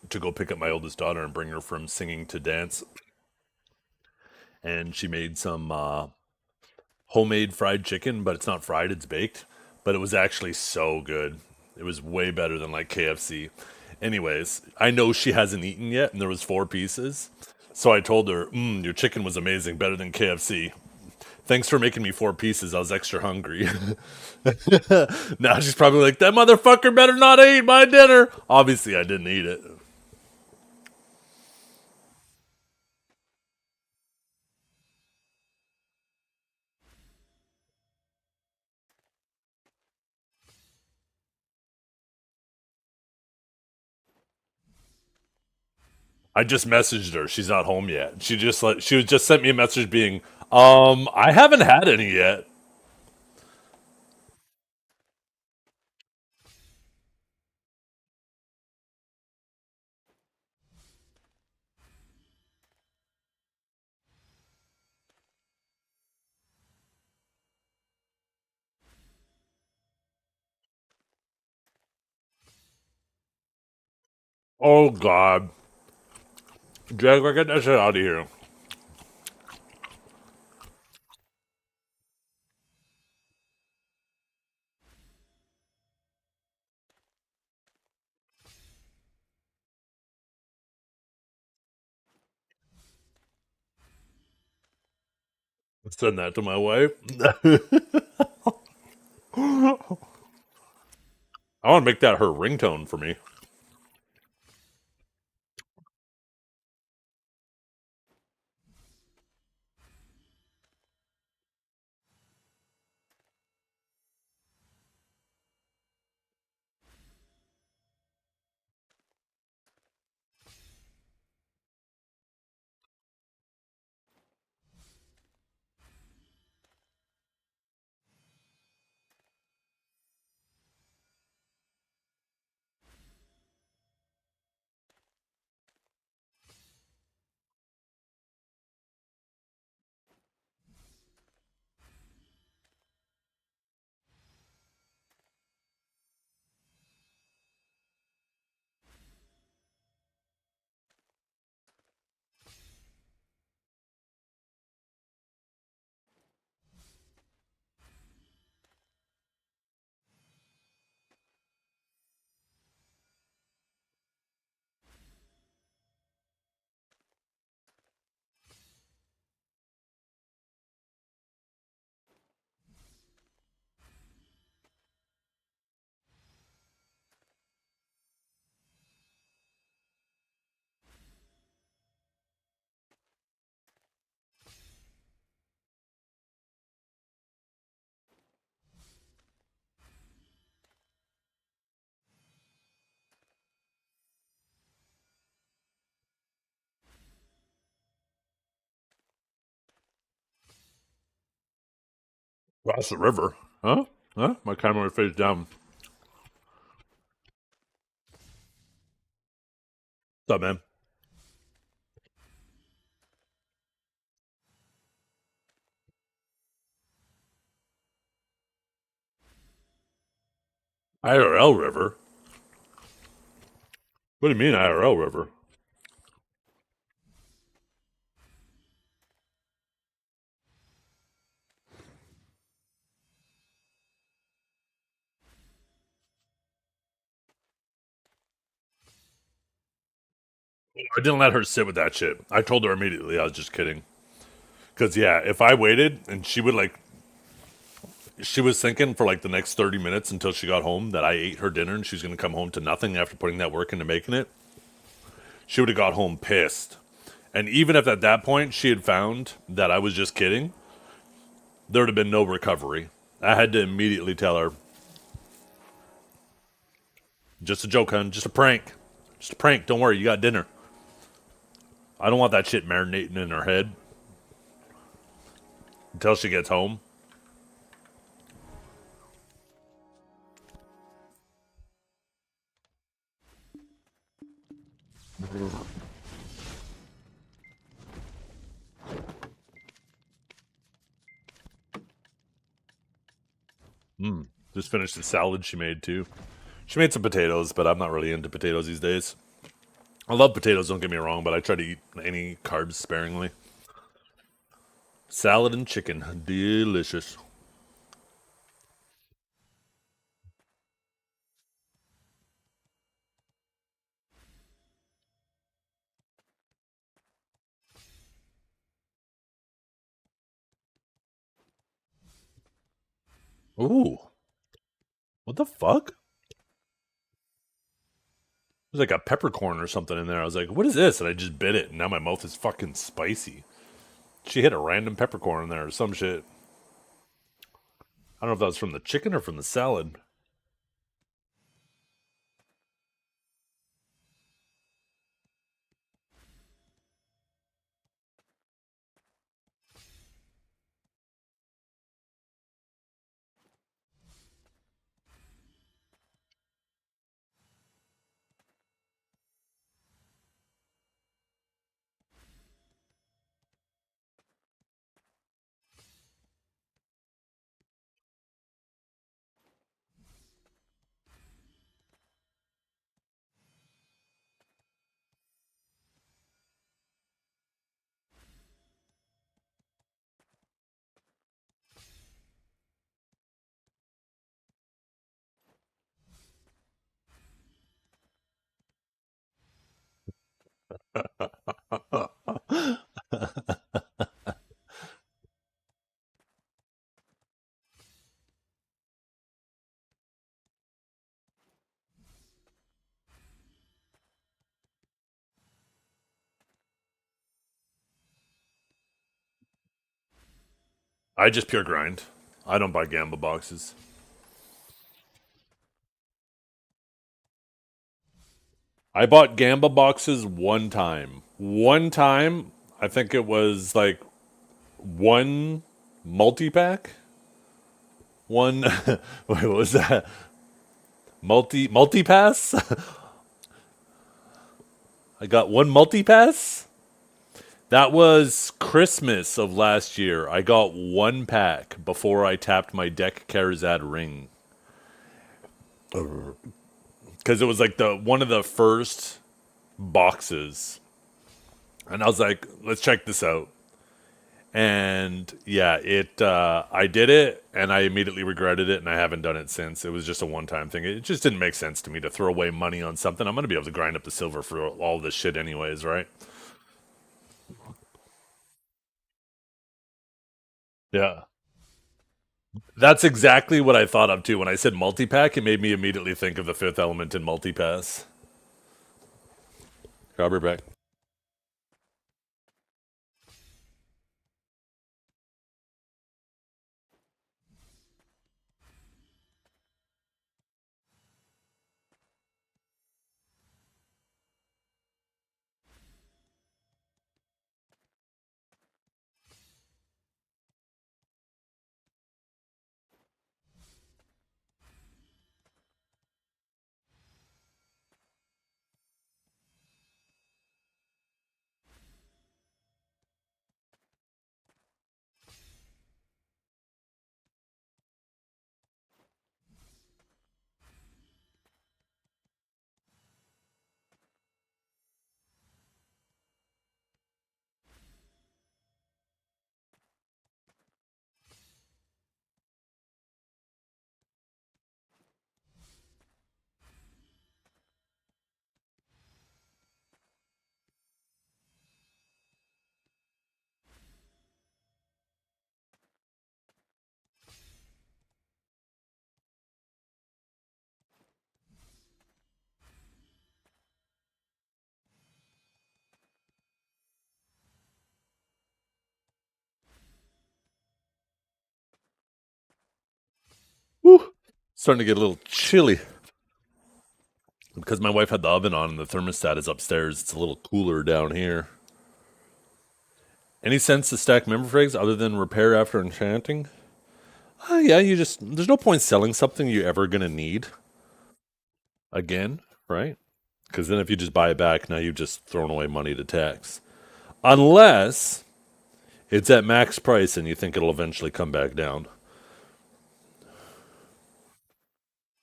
to go pick up my oldest daughter and bring her from singing to dance. And she made some homemade fried chicken, but it's not fried, it's baked. But it was actually so good. It was way better than like KFC. Anyways, I know she hasn't eaten yet, and there was 4 pieces. So I told her, your chicken was amazing, better than KFC. Thanks for making me 4 pieces. I was extra hungry. Now she's probably like, that motherfucker better not eat my dinner. Obviously, I didn't eat it. I just messaged her. She's not home yet. She was just sent me a message being, I haven't had any yet. Oh God, Jaguar, get that shit out of here. Send that to my wife. I want to make that her ringtone for me. Cross the river, huh? Huh? My camera face down. What's up, man? IRL river. What do you mean IRL river? I didn't let her sit with that shit. I told her immediately. I was just kidding. Cause yeah, if I waited and she was thinking for like the next 30 minutes until she got home that I ate her dinner and she was gonna come home to nothing after putting that work into making it. She would have got home pissed. And even if at that point she had found that I was just kidding, there would have been no recovery. I had to immediately tell her, just a joke, hun. Just a prank. Just a prank. Don't worry, you got dinner. I don't want that shit marinating in her head until she gets home. Just finished the salad she made too. She made some potatoes, but I'm not really into potatoes these days. I love potatoes, don't get me wrong, but I try to eat any carbs sparingly. Salad and chicken. Delicious. Ooh. What the fuck? There's like a peppercorn or something in there. I was like, what is this? And I just bit it, and now my mouth is fucking spicy. She hit a random peppercorn in there or some shit. I don't know if that was from the chicken or from the salad. I just pure grind. I don't buy Gamba boxes. I bought Gamba boxes one time. One time, I think it was like one multi-pack. One, wait, what was that? Multi-pass? I got one multi-pass? That was Christmas of last year. I got one pack before I tapped my Deck Karazad ring. Because it was like one of the first boxes. And I was like, let's check this out. And yeah, I did it and I immediately regretted it and I haven't done it since. It was just a one-time thing. It just didn't make sense to me to throw away money on something. I'm going to be able to grind up the silver for all this shit anyways, right? Yeah. That's exactly what I thought of too. When I said multi-pack, it made me immediately think of the Fifth Element in multi-pass. Robert back. Woo. Starting to get a little chilly. Because my wife had the oven on and the thermostat is upstairs, it's a little cooler down here. Any sense to stack member frags other than repair after enchanting? Yeah, there's no point selling something you're ever gonna need again, right? Because then if you just buy it back, now you've just thrown away money to tax. Unless it's at max price and you think it'll eventually come back down.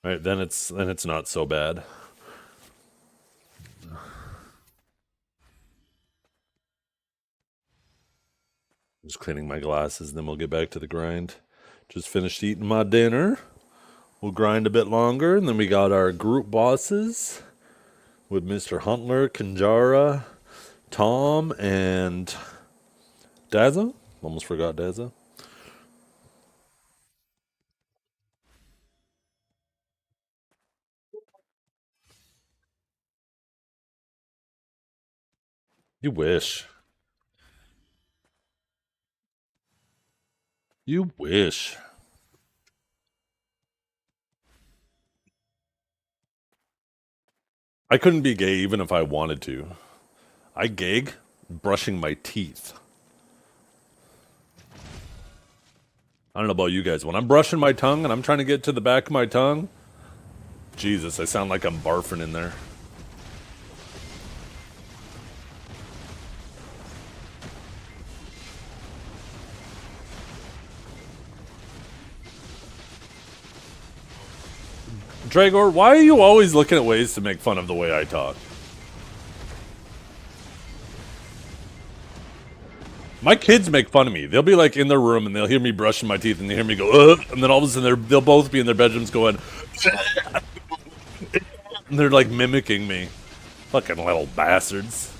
Right, then it's not so bad. Just cleaning my glasses, and then we'll get back to the grind. Just finished eating my dinner. We'll grind a bit longer, and then we got our group bosses with Mr. Huntler, Kanjara, Tom, and Dazza. Almost forgot Dazza. You wish. You wish. I couldn't be gay even if I wanted to. I gag brushing my teeth. I don't know about you guys. When I'm brushing my tongue and I'm trying to get to the back of my tongue, Jesus, I sound like I'm barfing in there. Dragor, why are you always looking at ways to make fun of the way I talk? My kids make fun of me. They'll be like in their room and they'll hear me brushing my teeth and they hear me go, ugh, and then all of a sudden they'll both be in their bedrooms going, and they're like mimicking me. Fucking little bastards.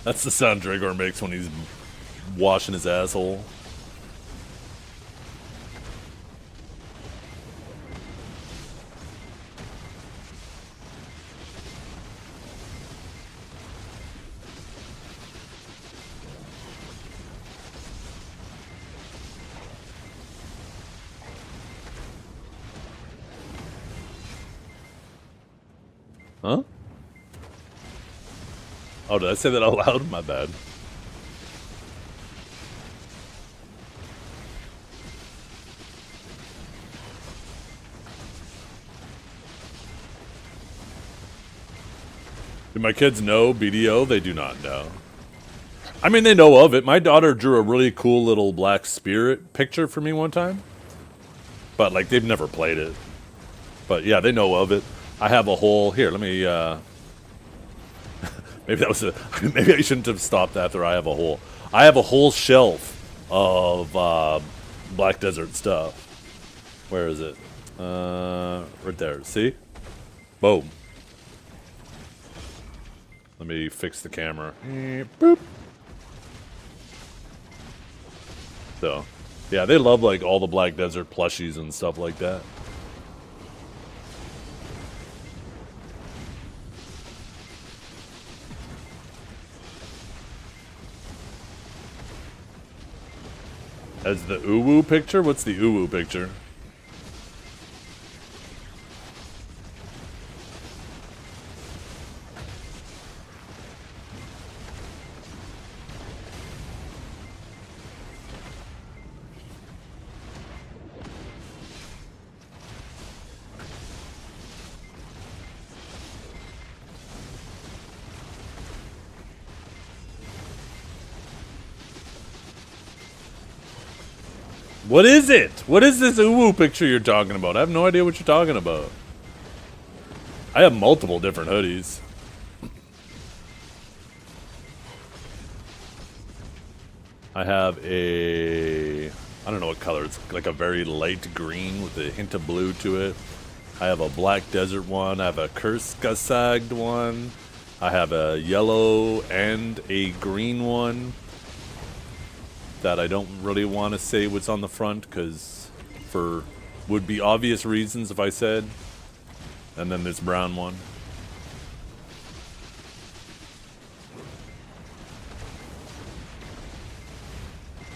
That's the sound Dragor makes when he's washing his asshole. Huh? Oh, did I say that out loud? My bad. Do my kids know BDO? They do not know. I mean, they know of it. My daughter drew a really cool little black spirit picture for me one time. But, like, they've never played it. But, yeah, they know of it. I have a whole... Here, let me, maybe that was a... Maybe I shouldn't have stopped after I have a whole... I have a whole shelf of Black Desert stuff. Where is it? Right there. See? Boom. Let me fix the camera. Boop. So, yeah, they love, like, all the Black Desert plushies and stuff like that. As the uwu picture? What's the uwu picture? What is it? What is this uwu picture you're talking about? I have no idea what you're talking about. I have multiple different hoodies. I have a... I don't know what color. It's like a very light green with a hint of blue to it. I have a Black Desert one. I have a Kurskasagged one. I have a yellow and a green one that I don't really want to say what's on the front because for would be obvious reasons if I said. And then this brown one.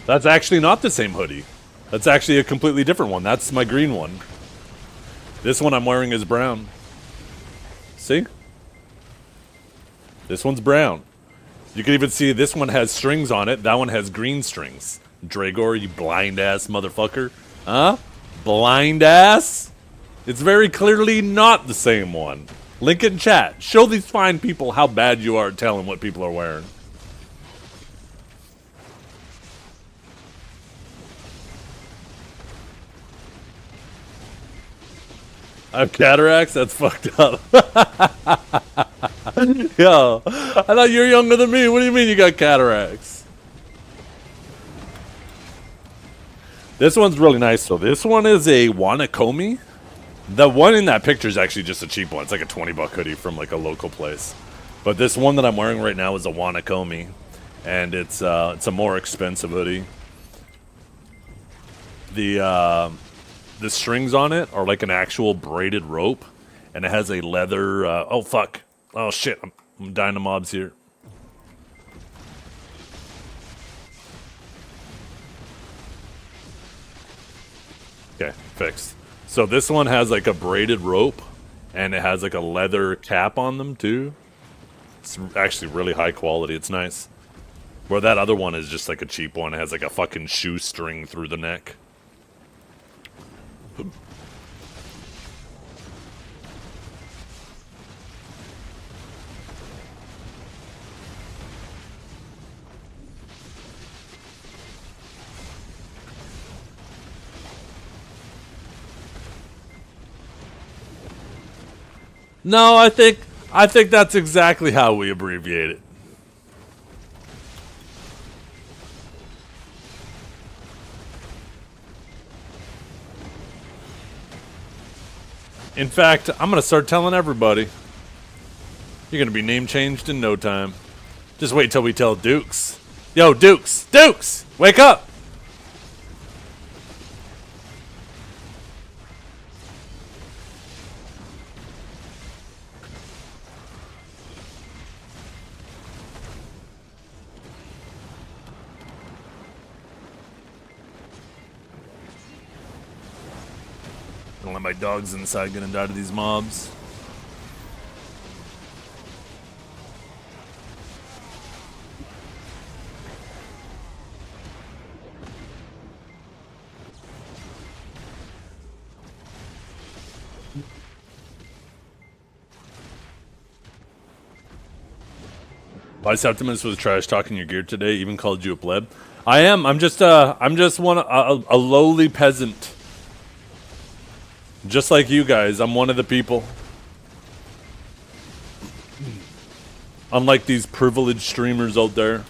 That's actually not the same hoodie. That's actually a completely different one. That's my green one. This one I'm wearing is brown. See? This one's brown. You can even see this one has strings on it. That one has green strings. Dragor, you blind ass motherfucker. Huh? Blind ass? It's very clearly not the same one. Link it in chat. Show these fine people how bad you are at telling what people are wearing. I have cataracts? That's fucked up. Yo, I thought you were younger than me. What do you mean you got cataracts? This one's really nice, though. This one is a Wanakomi. The one in that picture is actually just a cheap one. It's like a $20 hoodie from like a local place. But this one that I'm wearing right now is a Wanakomi. And it's a more expensive hoodie. The strings on it are like an actual braided rope. And it has a leather... oh, fuck. Oh, shit. I'm dying to mobs here. Okay, fixed. So this one has like a braided rope. And it has like a leather cap on them, too. It's actually really high quality. It's nice. Where that other one is just like a cheap one. It has like a fucking shoestring through the neck. No, I think that's exactly how we abbreviate it. In fact, I'm gonna start telling everybody. You're gonna be name changed in no time. Just wait till we tell Dukes. Yo, Dukes! Dukes! Wake up! Don't let my dogs inside get into these mobs. Vice Optimus was trash talking your gear today, even called you a pleb. I am. I'm just one a lowly peasant. Just like you guys, I'm one of the people. Unlike these privileged streamers out there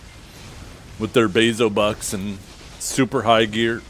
with their Bezo bucks and super high gear.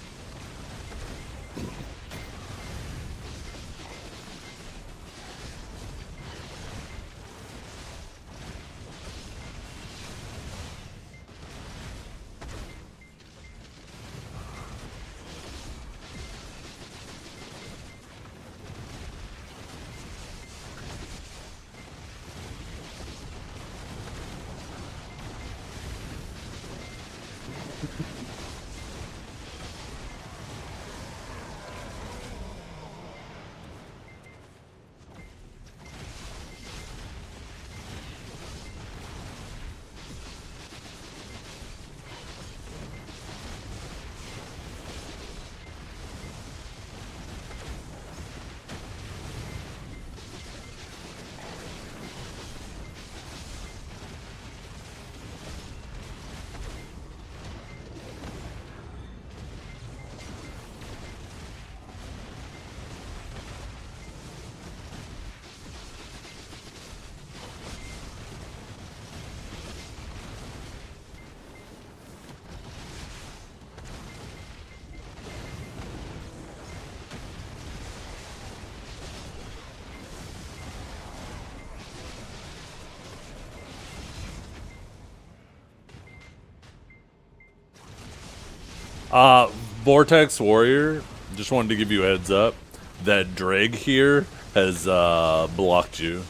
Vortex Warrior, just wanted to give you a heads up that Dreg here has blocked you.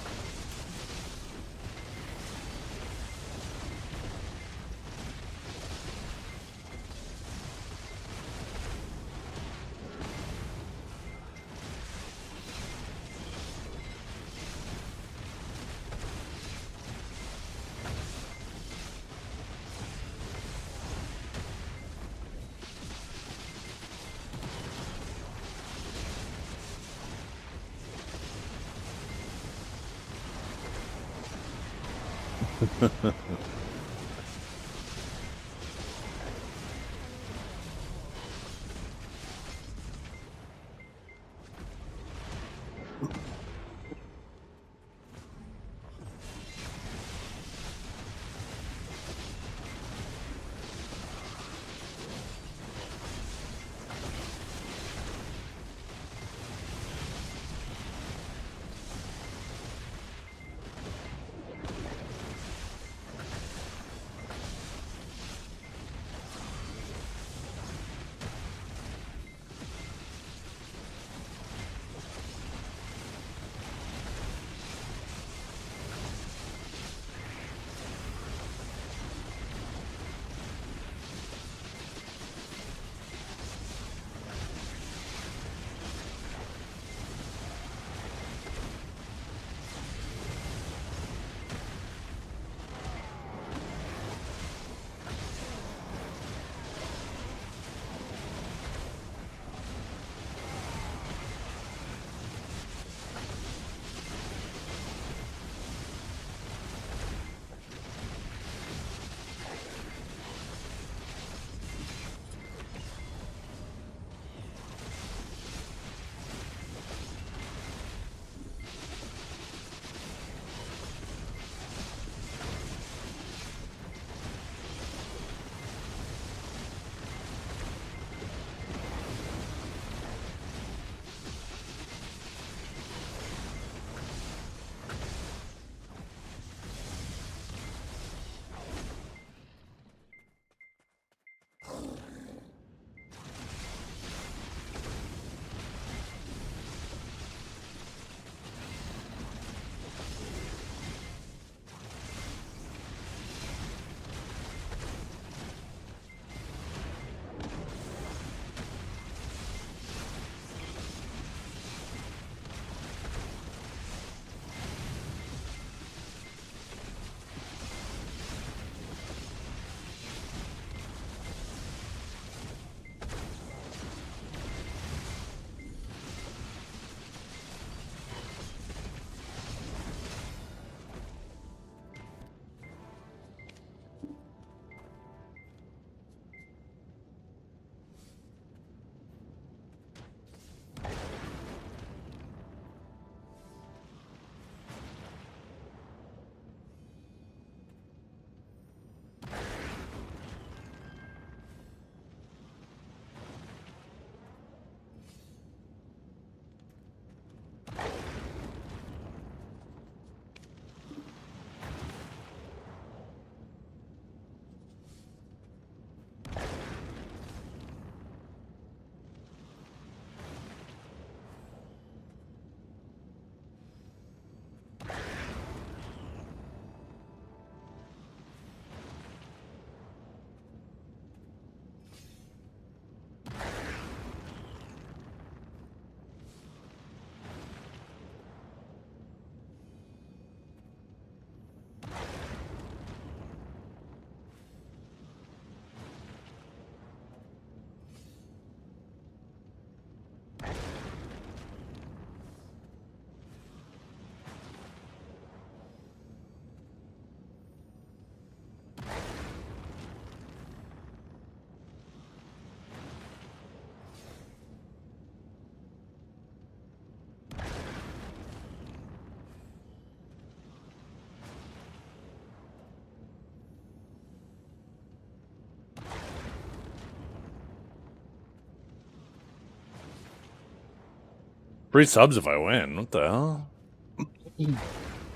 Free subs if I win. What the hell?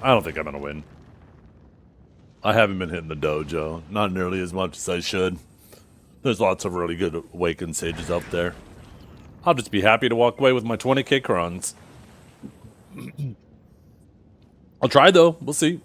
I don't think I'm gonna win. I haven't been hitting the dojo. Not nearly as much as I should. There's lots of really good awakened sages out there. I'll just be happy to walk away with my 20k crons. I'll try though. We'll see.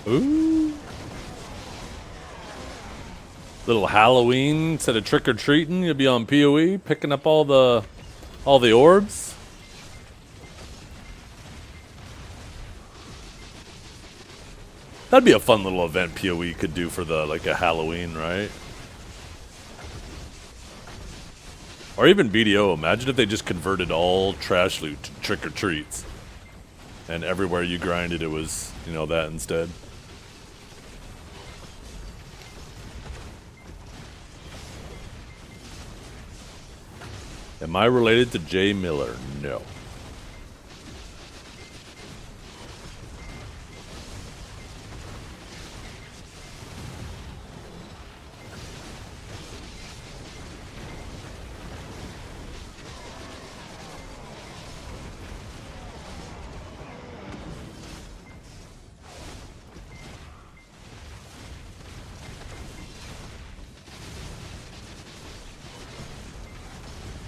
Ooh. Little Halloween instead of trick or treating, you'll be on PoE picking up all the orbs. That'd be a fun little event PoE could do for the like a Halloween, right? Or even BDO. Imagine if they just converted all trash loot to trick or treats, and everywhere you grinded, it was, you know, that instead. Am I related to Jay Miller? No.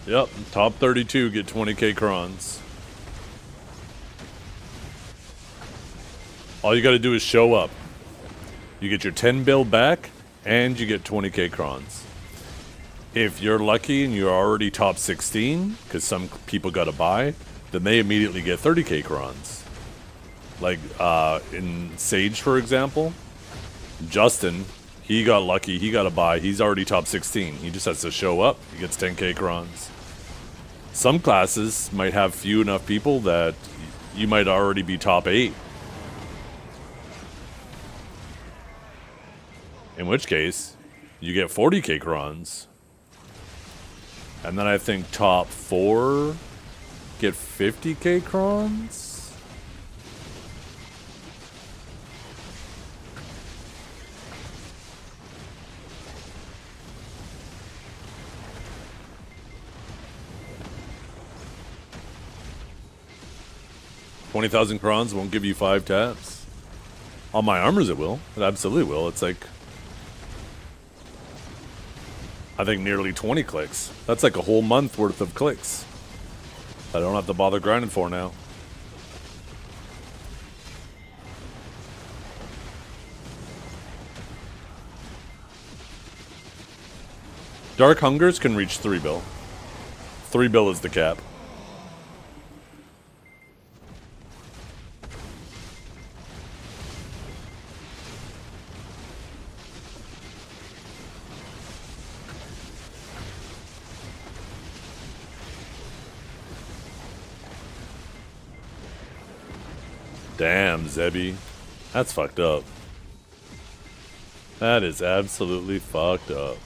Yep, top 32 get 20k crons. All you gotta do is show up. You get your 10 bill back, and you get 20k crons. If you're lucky and you're already top 16, because some people gotta buy, then they immediately get 30k crons. Like, in Sage, for example, Justin, he got lucky, he got a buy, he's already top 16. He just has to show up, he gets 10k crons. Some classes might have few enough people that you might already be top 8. In which case, you get 40k crons. And then I think top 4 get 50k crons? $20,000 crons won't give you 5 taps. On my armors it will. It absolutely will. It's like, I think nearly 20 clicks. That's like a whole month worth of clicks I don't have to bother grinding for now. Dark Hungers can reach 3 bill. 3 bill is the cap. Damn, Zebby. That's fucked up. That is absolutely fucked up.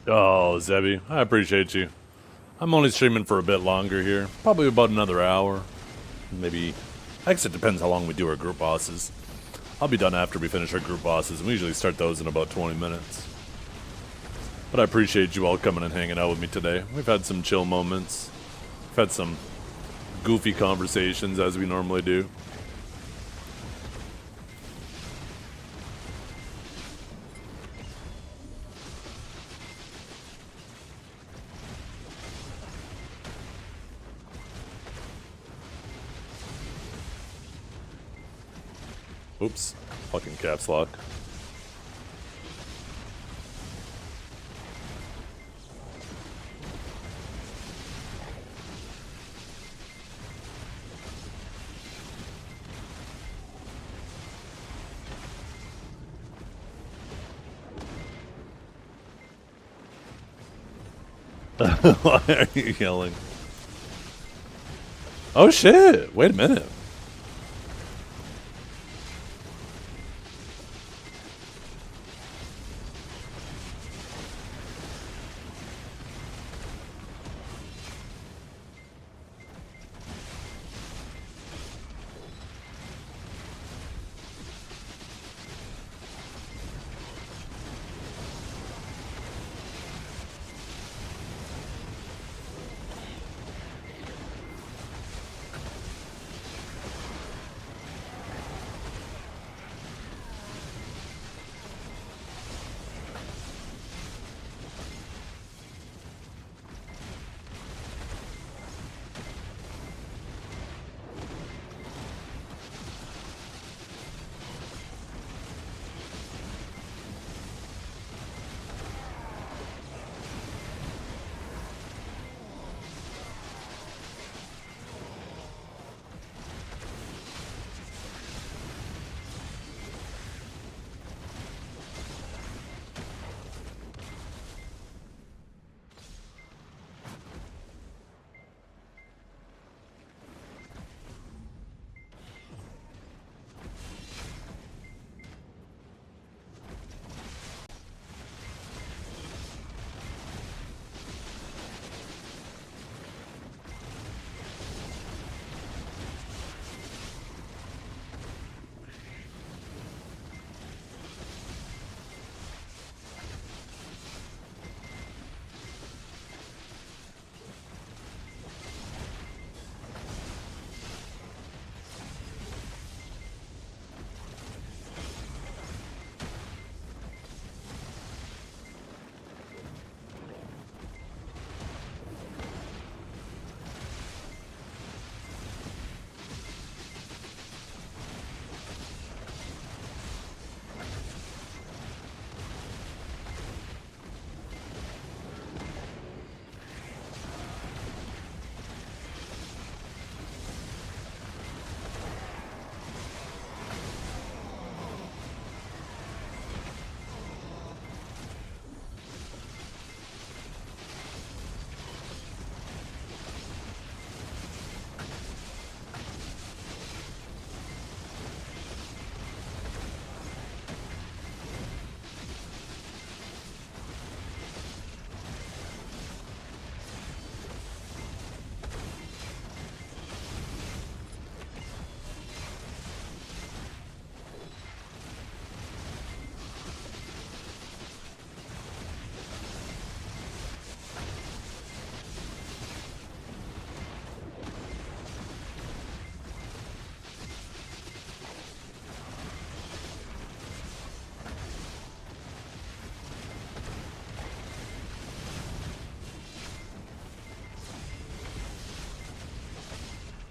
Oh, Zebby, I appreciate you. I'm only streaming for a bit longer here. Probably about another hour. Maybe. I guess it depends how long we do our group bosses. I'll be done after we finish our group bosses, and we usually start those in about 20 minutes. But I appreciate you all coming and hanging out with me today. We've had some chill moments. We've had some goofy conversations, as we normally do. Oops. Fucking caps lock. Why are you yelling? Oh shit! Wait a minute.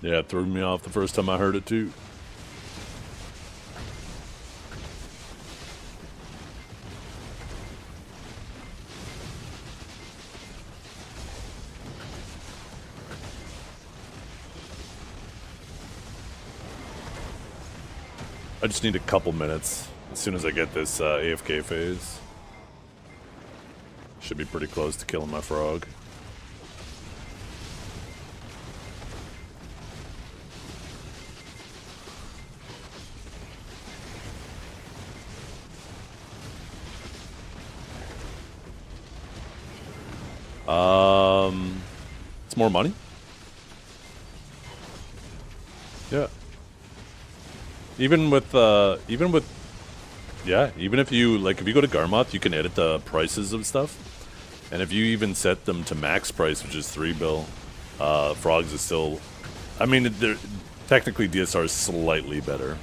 Yeah, it threw me off the first time I heard it too. I just need a couple minutes as soon as I get this AFK phase. Should be pretty close to killing my frog. It's more money. Yeah. Even with yeah, even if you like, if you go to Garmoth, you can edit the prices of stuff, and if you even set them to max price, which is 3 bill, Frogs is still. I mean, they're technically DSR is slightly better,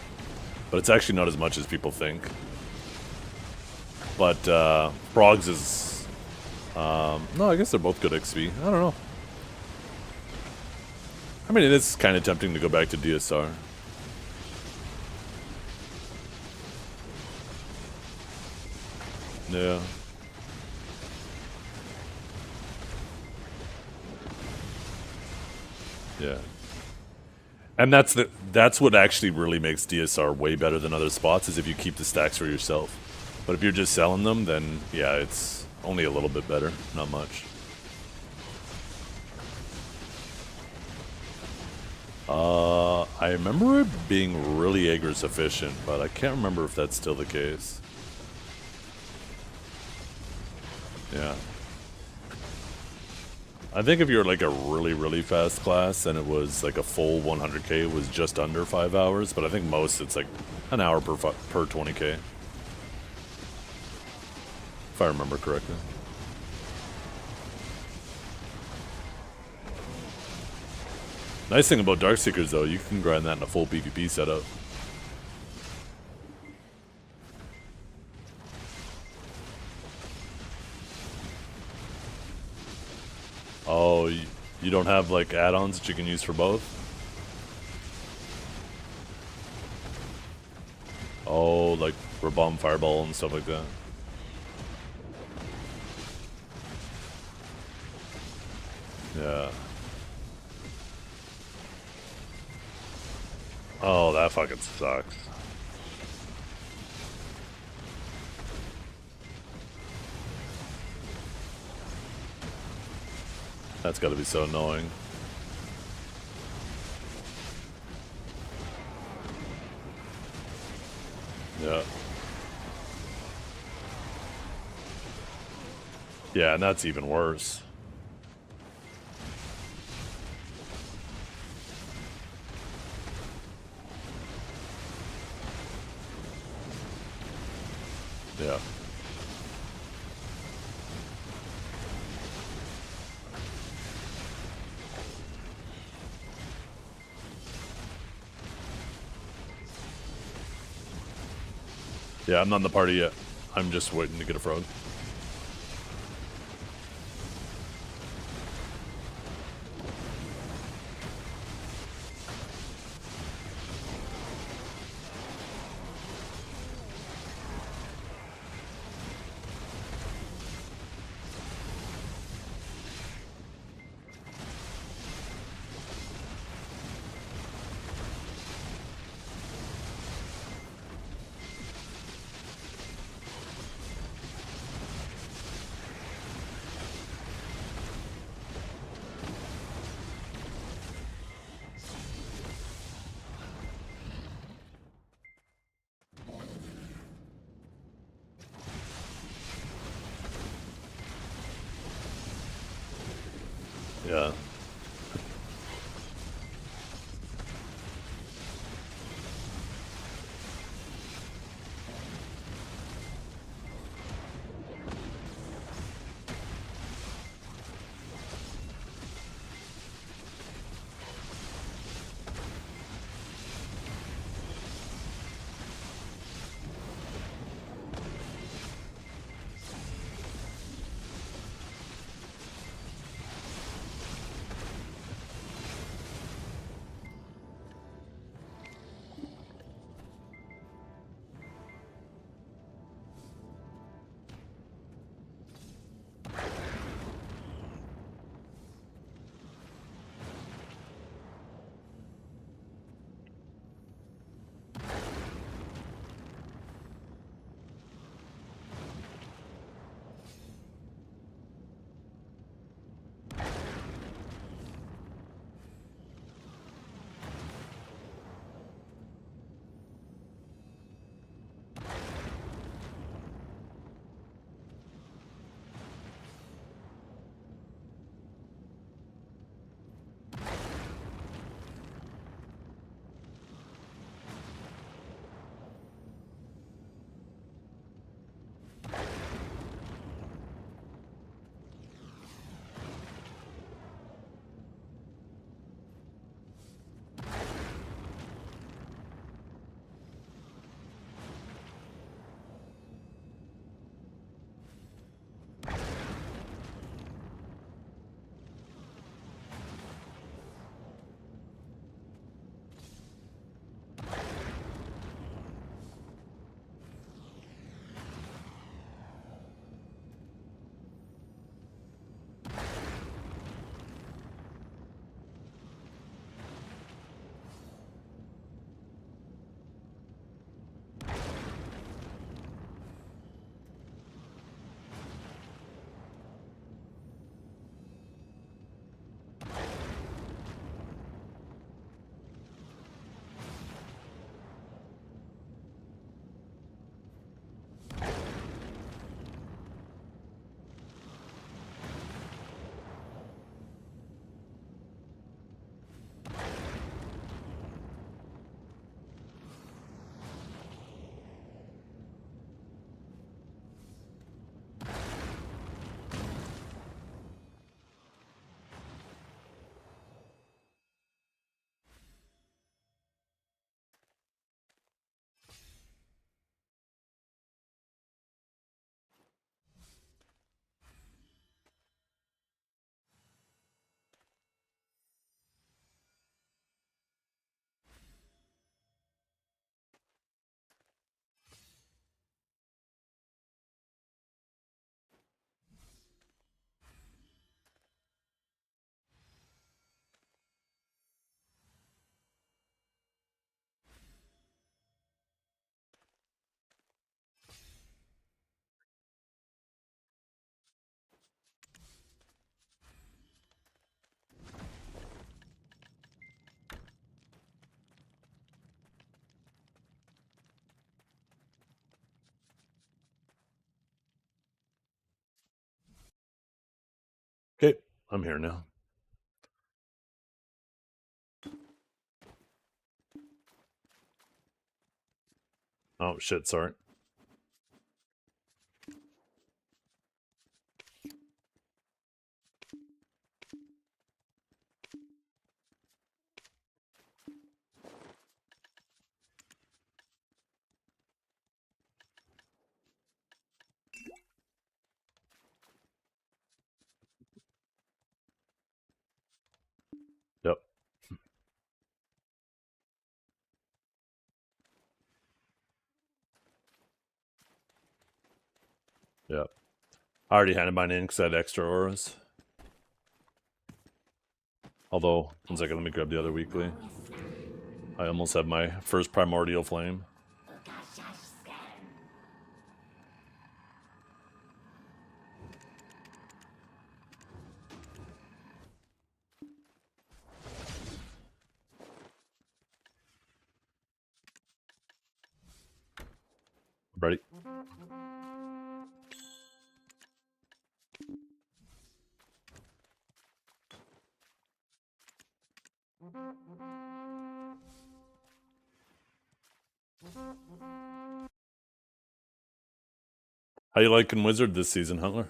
but it's actually not as much as people think. But Frogs is. No, I guess they're both good XP. I don't know. I mean, it is kind of tempting to go back to DSR. Yeah. Yeah. And that's what actually really makes DSR way better than other spots, is if you keep the stacks for yourself. But if you're just selling them, then yeah, it's only a little bit better, not much. I remember it being really Aegis efficient, but I can't remember if that's still the case. Yeah. I think if you're like a really, really fast class, then it was like a full 100k was just under 5 hours, but I think most it's like an hour per 20k. If I remember correctly. Nice thing about Darkseekers though, you can grind that in a full PvP setup. Oh, you don't have like add-ons that you can use for both? Oh, like for bomb fireball and stuff like that. Yeah. Oh, that fucking sucks. That's gotta be so annoying. Yeah. Yeah, and that's even worse. Yeah. Yeah, I'm not in the party yet. I'm just waiting to get a frog. Yeah. I'm here now. Oh shit, sorry. Yep. Yep. I already handed mine in because I had extra auras. Although, one second, let me grab the other weekly. I almost have my first primordial flame. Ready? How you liking Wizard this season, Huntler?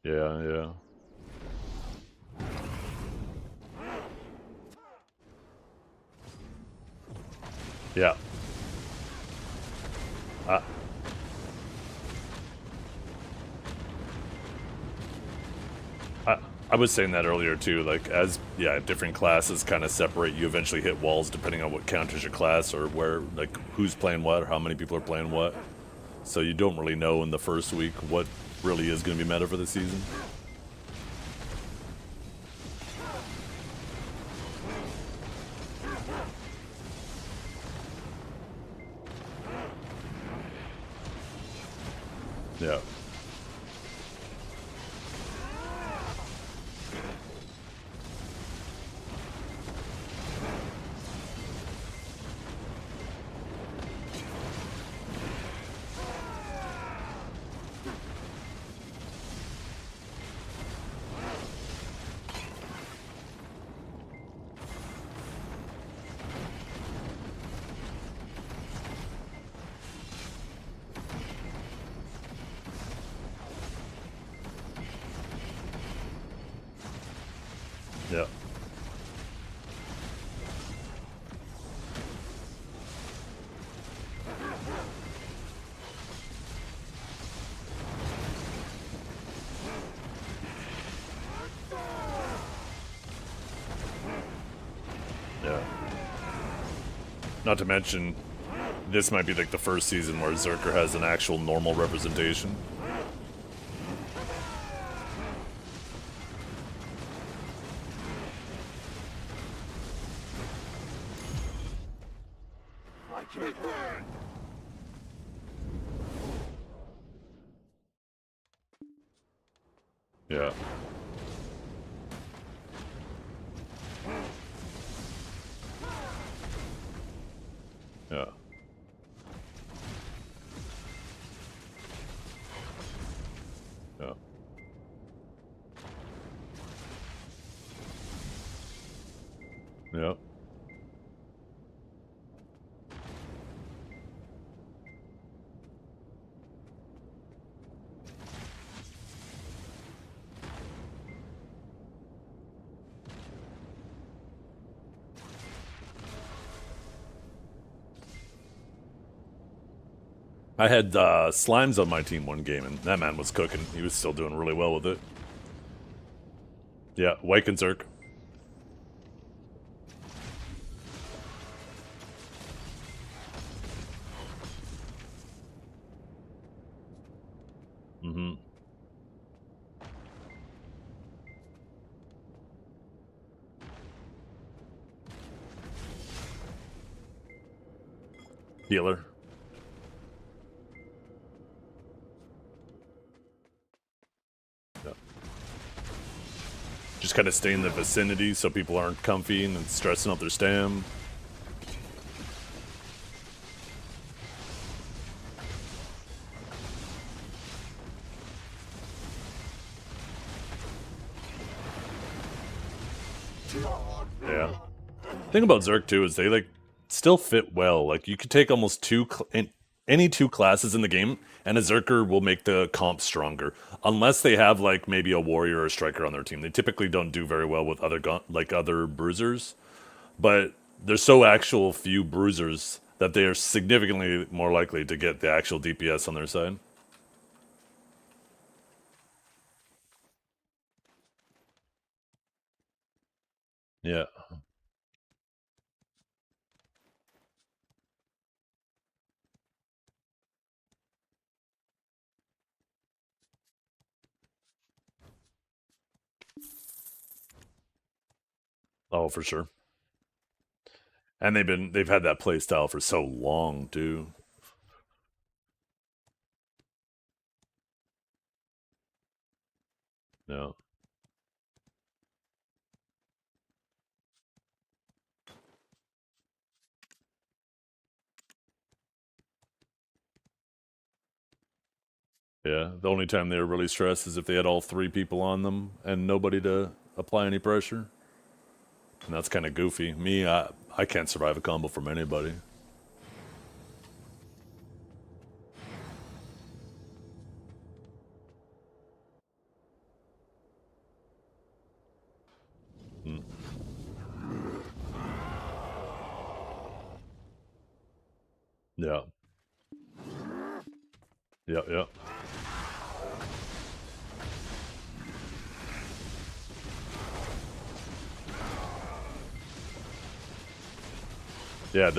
Yeah, yeah. Yeah. I was saying that earlier too, like as different classes kind of separate, you eventually hit walls depending on what counters your class or where, like who's playing what or how many people are playing what. So you don't really know in the first week what really is going to be meta for the season. Yeah. Yeah. Yeah. Not to mention, this might be like the first season where Zerker has an actual normal representation. Yeah. Yeah. Yeah. Yeah. I had Slimes on my team one game, and that man was cooking. He was still doing really well with it. Yeah, Wykenzerk. Mm-hmm. Healer. Yeah. Just kind of stay in the vicinity so people aren't comfy and stressing out their stam. Yeah. Thing about Zerk too is they like still fit well. Like you could take almost any two classes in the game, and a Zerker will make the comp stronger. Unless they have like maybe a warrior or a striker on their team, they typically don't do very well with other bruisers. But there's so actual few bruisers that they are significantly more likely to get the actual DPS on their side. Yeah. Oh, for sure. And they've had that play style for so long too. Yeah. Yeah. The only time they were really stressed is if they had all three people on them and nobody to apply any pressure. And that's kind of goofy. Me, I can't survive a combo from anybody. Mm. Yeah. Yeah, yeah. Yeah,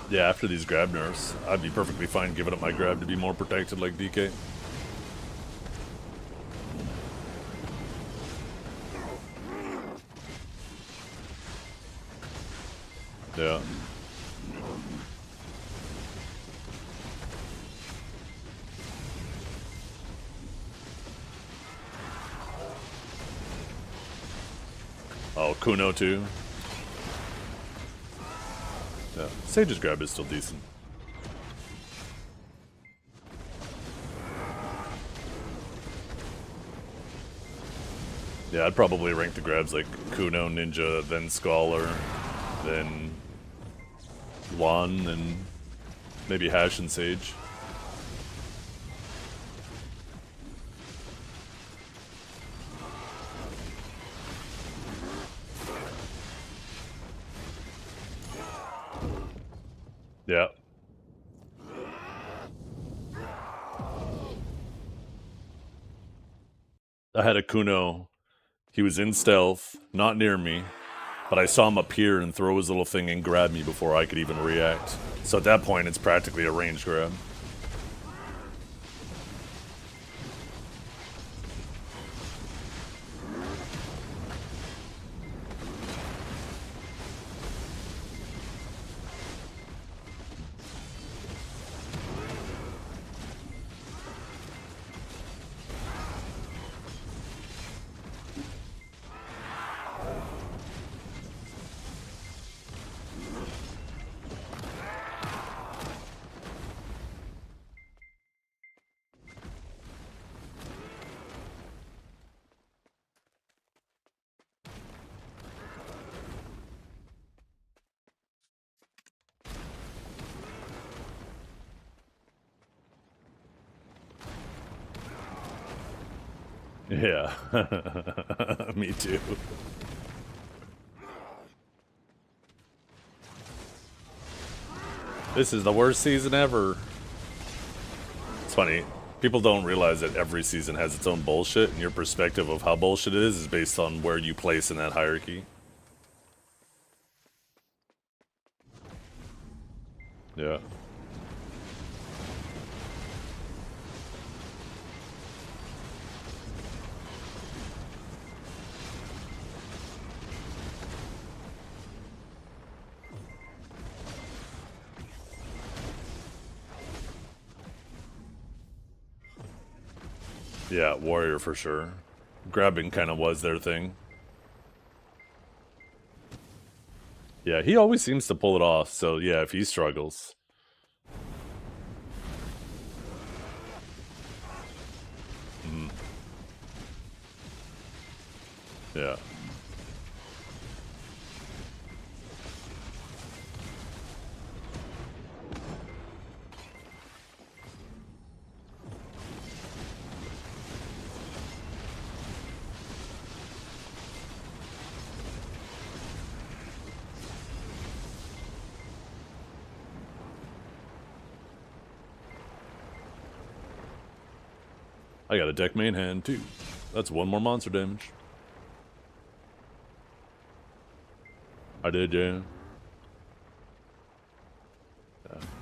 yeah, after these grab nerfs, I'd be perfectly fine giving up my grab to be more protected like DK. Yeah. Oh, Kuno too. Yeah, Sage's grab is still decent. Yeah, I'd probably rank the grabs like Kuno, Ninja, then Scholar, then Juan, and maybe Hash and Sage. Yeah. I had a Kuno. He was in stealth, not near me, but I saw him appear and throw his little thing and grab me before I could even react. So at that point, it's practically a ranged grab. Yeah. Me too. This is the worst season ever. It's funny. People don't realize that every season has its own bullshit, and your perspective of how bullshit it is based on where you place in that hierarchy. Yeah. Yeah, warrior for sure. Grabbing kind of was their thing. Yeah, he always seems to pull it off, so yeah, if he struggles. Yeah. I got a deck main hand too. That's one more monster damage. I did, yeah.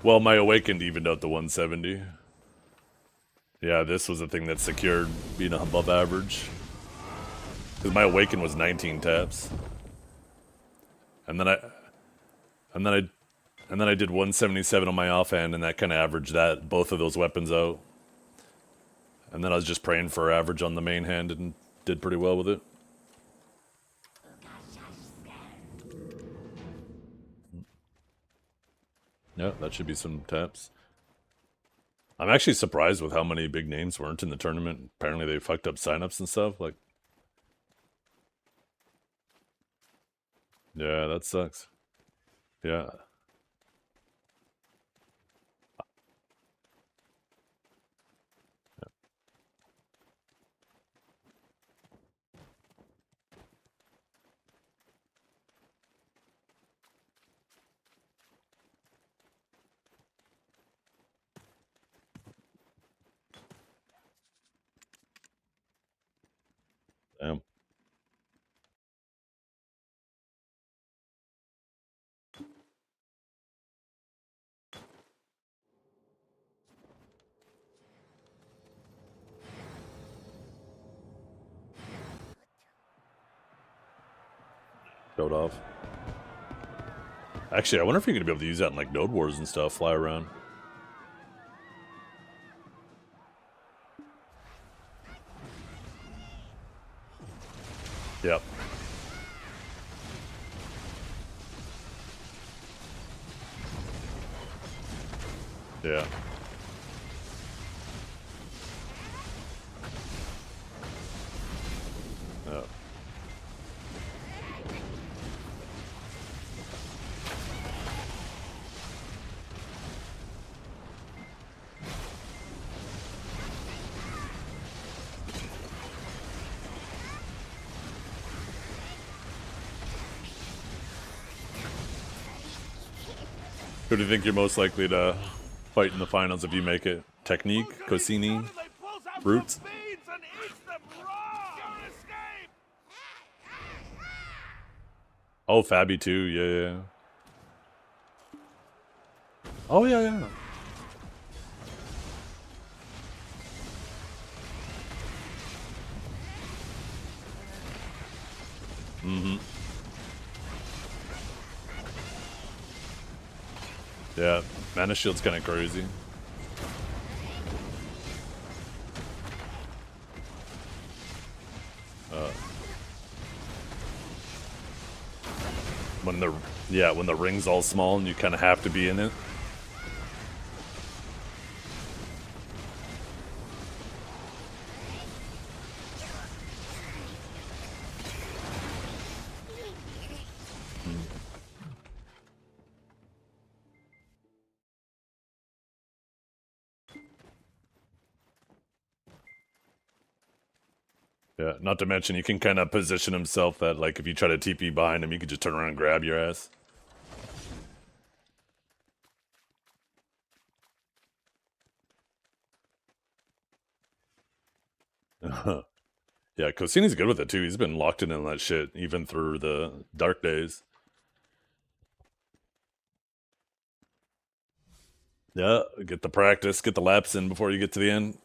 Well, my awakened evened out the 170. Yeah, this was the thing that secured being above average. Because my awaken was 19 taps. And then I did 177 on my offhand, and that kind of averaged that both of those weapons out. And then I was just praying for average on the main hand and did pretty well with it. Yeah, that should be some taps. I'm actually surprised with how many big names weren't in the tournament. Apparently they fucked up signups and stuff. Like, yeah, that sucks. Yeah. Damn. Showed off. Actually, I wonder if you're gonna be able to use that in like Node Wars and stuff, fly around. Yep. Yeah. Yeah. Who do you think you're most likely to fight in the finals if you make it? Technique, Cosini, Roots? Oh, Fabi too, yeah. Oh, yeah. Mm-hmm. Yeah, Mana Shield's kind of crazy. When the ring's all small and you kind of have to be in it. Yeah, not to mention he can kind of position himself that like if you try to TP behind him, you could just turn around and grab your ass. Yeah, Cosini's good with it too. He's been locked in on that shit even through the dark days. Yeah, get the practice, get the laps in before you get to the end.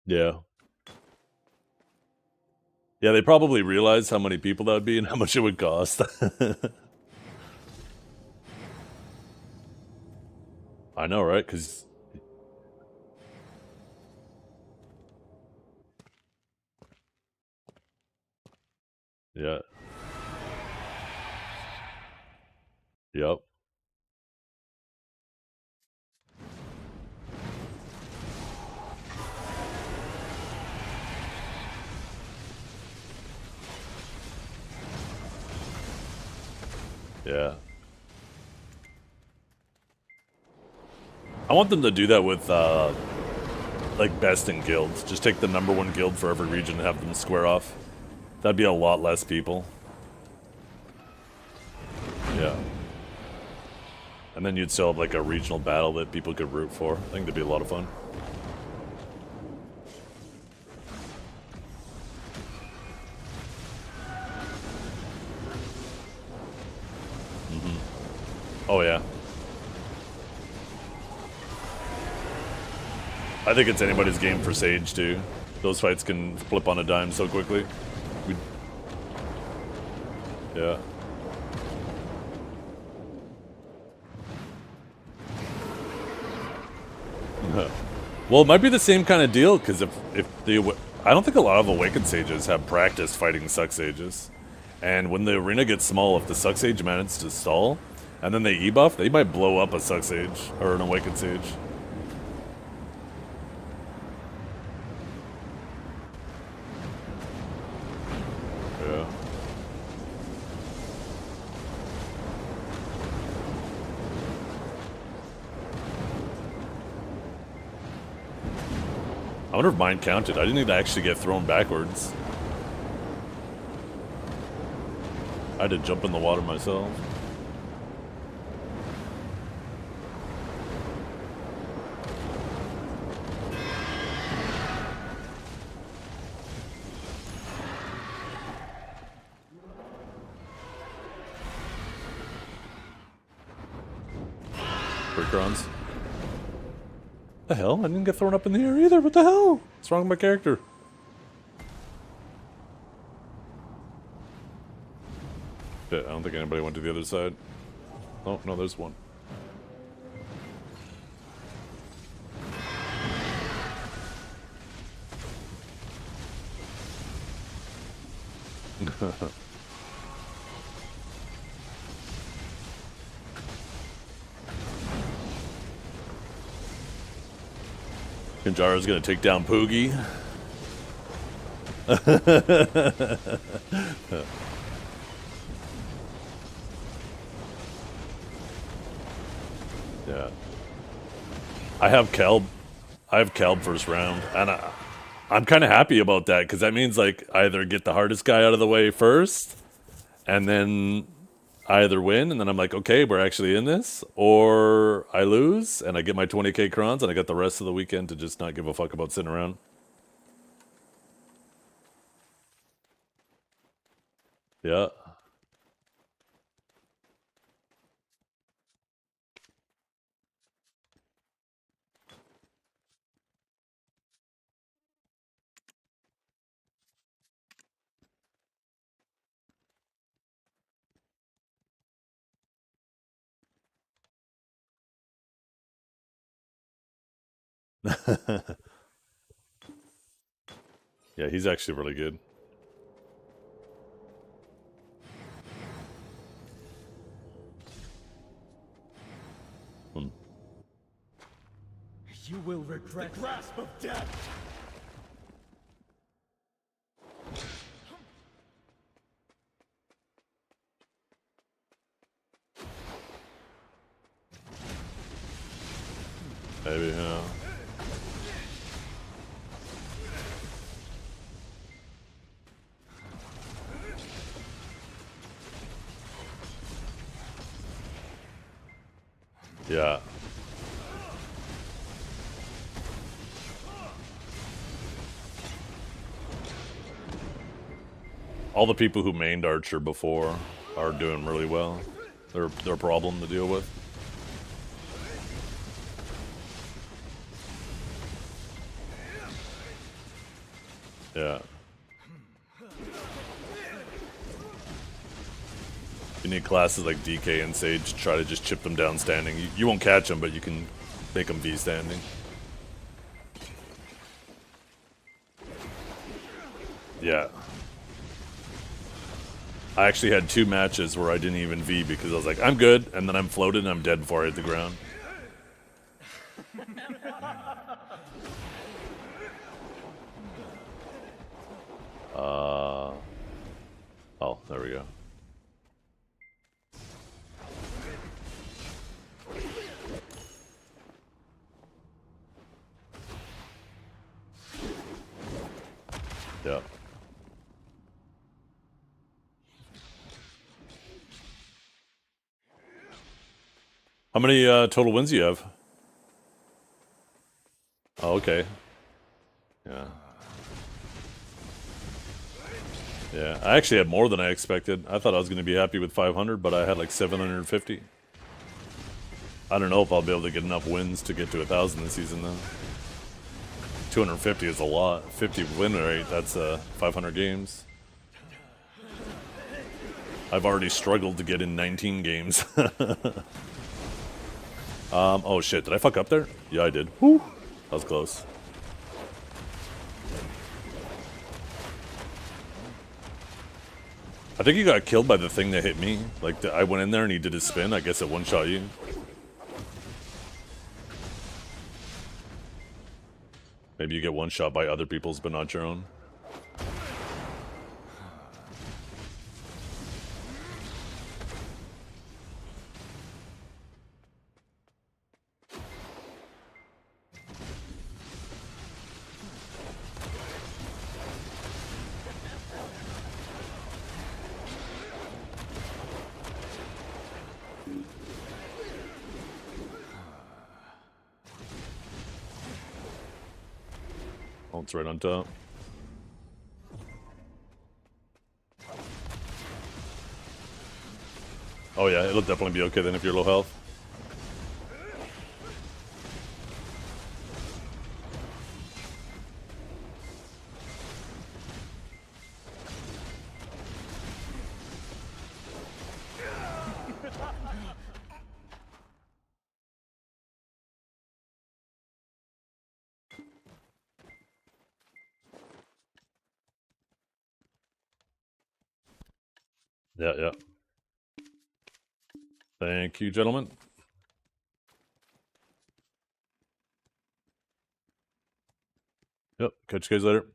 Yeah. Yeah, they probably realized how many people that would be and how much it would cost. I know, right? Because... Yeah. Yep. Yeah. I want them to do that with, like, best in guilds. Just take the #1 guild for every region and have them square off. That'd be a lot less people. Yeah. And then you'd still have, like, a regional battle that people could root for. I think that'd be a lot of fun. Oh, yeah. I think it's anybody's game for Sage, too. Those fights can flip on a dime so quickly. Yeah. Well, it might be the same kind of deal, because if the... I don't think a lot of Awakened Sages have practiced fighting Suck Sages. And when the arena gets small, if the Suck Sage manages to stall, and then they E-buff, they might blow up a Suck Sage, or an Awakened Sage. Yeah. I wonder if mine counted. I didn't even actually get thrown backwards. I had to jump in the water myself. Crons. The hell? I didn't get thrown up in the air either. What the hell? What's wrong with my character? Shit, I don't think anybody went to the other side. Oh, no, there's one. Kinjara's gonna take down Poogie. Yeah. I have Kelb first round, and I'm kind of happy about that, because that means, like, either get the hardest guy out of the way first, and then I either win, and then I'm like, okay, we're actually in this, or I lose, and I get my 20k crowns, and I got the rest of the weekend to just not give a fuck about sitting around. Yeah. Yeah, he's actually really good. You will regret the grasp of death. Maybe, yeah. Yeah. All the people who mained Archer before are doing really well. They're a problem to deal with. Yeah. You need classes like DK and Sage to try to just chip them down standing. You won't catch them, but you can make them V standing. Yeah. I actually had 2 matches where I didn't even V because I was like, I'm good, and then I'm floated and I'm dead before I hit the ground. Oh, there we go. Yeah. How many total wins do you have? Oh, okay. Yeah. Yeah, I actually had more than I expected. I thought I was going to be happy with 500, but I had like 750. I don't know if I'll be able to get enough wins to get to 1,000 this season, though. 250 is a lot. 50 win rate, that's 500 games. I've already struggled to get in 19 games. Oh shit, did I fuck up there? Yeah, I did. Woo! That was close. I think he got killed by the thing that hit me. Like, I went in there and he did his spin. I guess it one-shot you. Maybe you get one-shot by other people's, but not your own. Oh, it's right on top. Oh yeah, it'll definitely be okay then if you're low health. Yeah, yeah. Thank you, gentlemen. Yep, catch you guys later.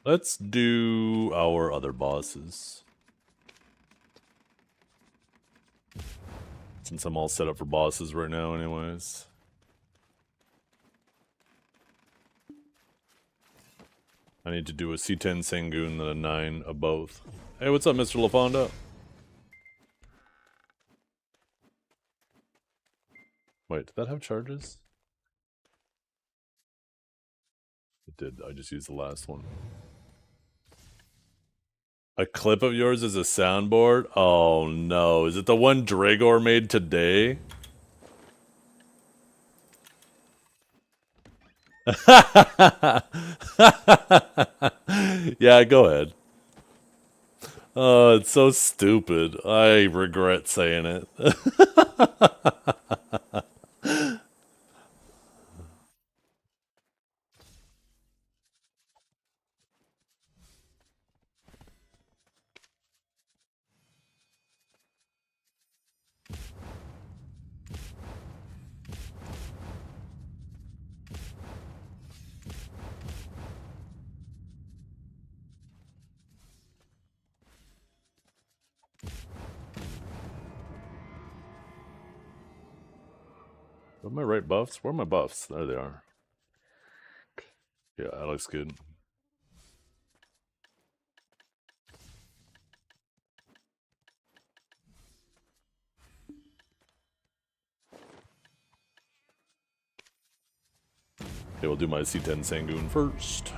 Let's do our other bosses. Since I'm all set up for bosses right now anyways. I need to do a C10 Sangoon and a 9 of both. Hey, what's up, Mr. LaFonda? Wait, did that have charges? It did. I just used the last one. A clip of yours is a soundboard? Oh no. Is it the one Dragor made today? Yeah, go ahead. Oh, it's so stupid. I regret saying it. What are my right buffs? Where are my buffs? There they are. Yeah, that looks good. Okay, we'll do my C10 Sangoon first.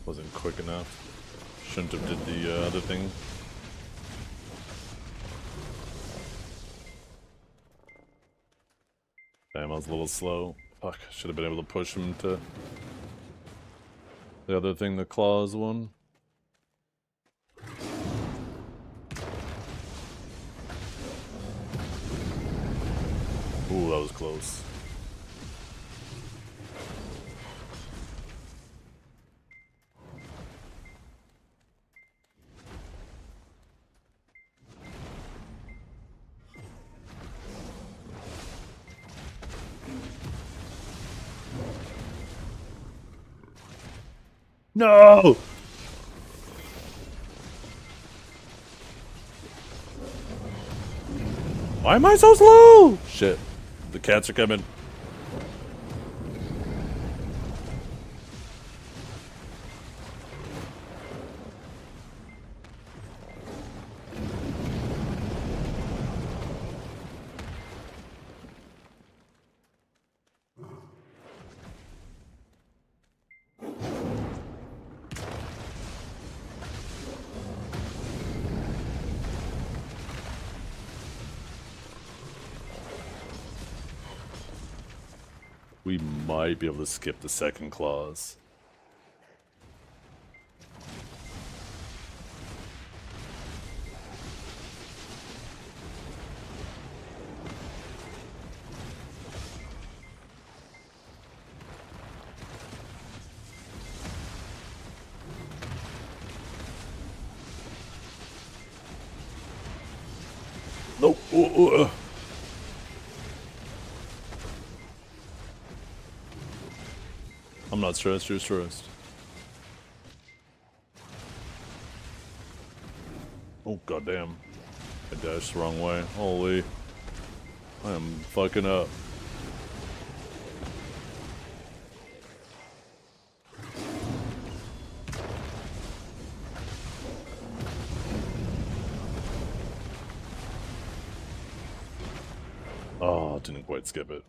Wasn't quick enough. Shouldn't have did the other thing. Damn, I was a little slow. Fuck, should have been able to push him to the other thing, the claws one. Ooh, that was close. No! Why am I so slow? Shit. The cats are coming. We might be able to skip the second clause. Nope. I'm not stressed, you're stressed. Oh, goddamn. I dashed the wrong way. Holy. I am fucking up. Oh, didn't quite skip it.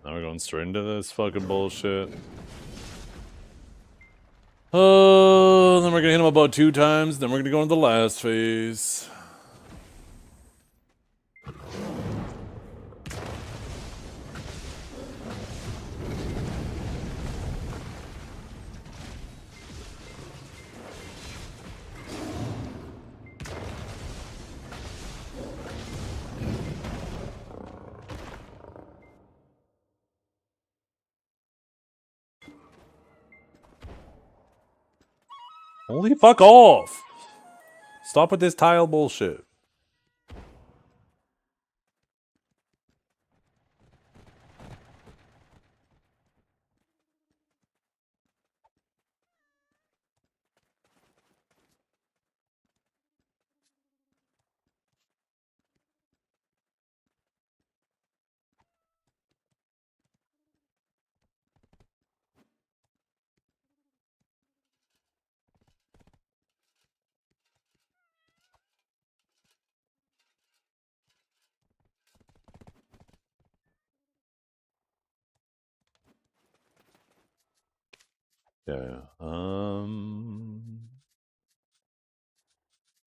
Now we're going straight into this fucking bullshit. Oh, then we're gonna hit him about 2 times, then we're gonna go into the last phase. Holy fuck off! Stop with this tile bullshit. Yeah.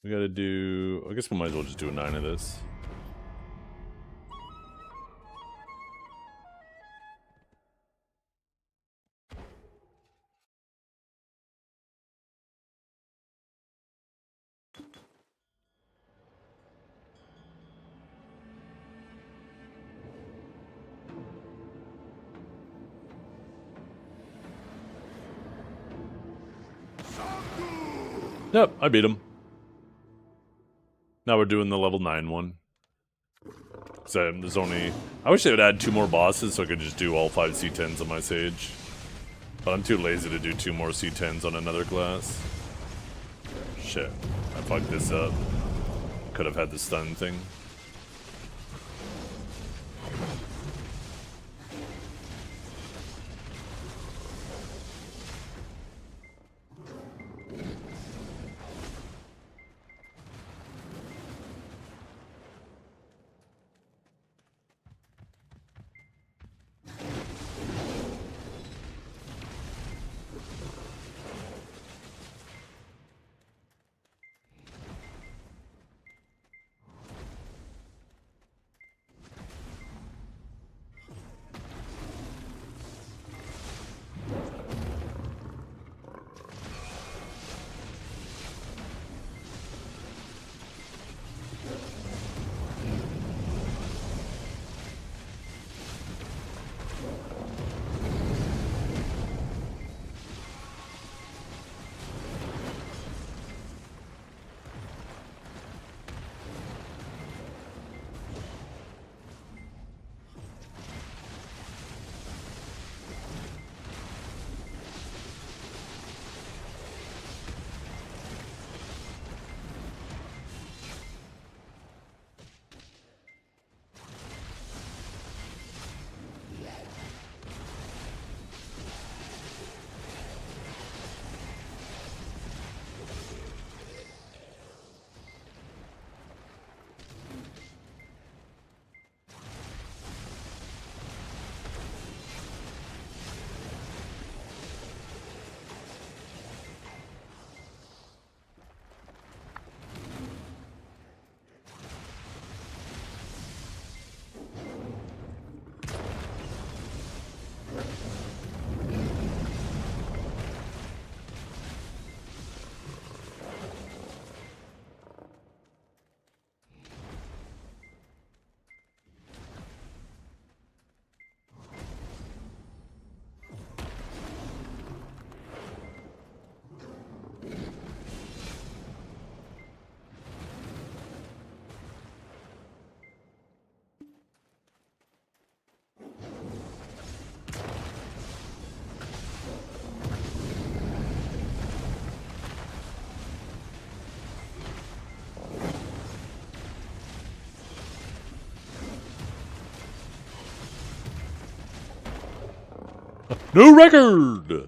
We gotta do. I guess we might as well just do a 9 of this. Yep, I beat him. Now we're doing the level 9 one. So there's only... I wish they would add 2 more bosses so I could just do all 5 C10s on my Sage. But I'm too lazy to do 2 more C10s on another class. Shit, I fucked this up. Could have had the stun thing. New record!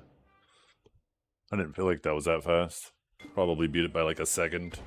I didn't feel like that was that fast. Probably beat it by like a second.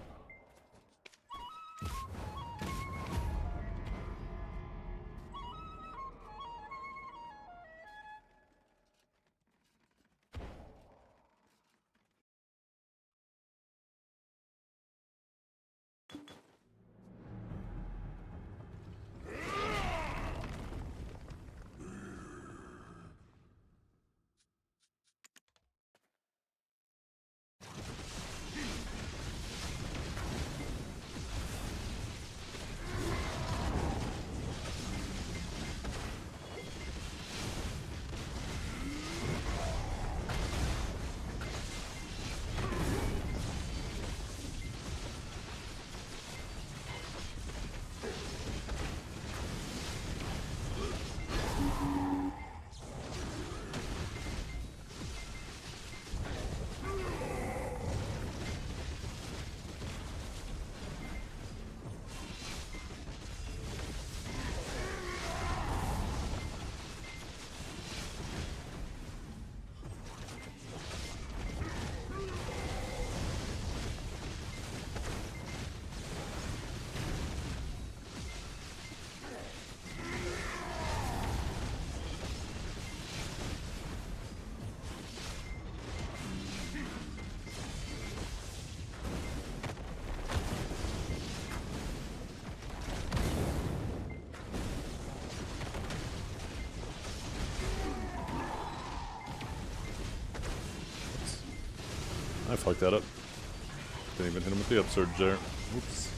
I fucked that up. Didn't even hit him with the upsurge there. Oops.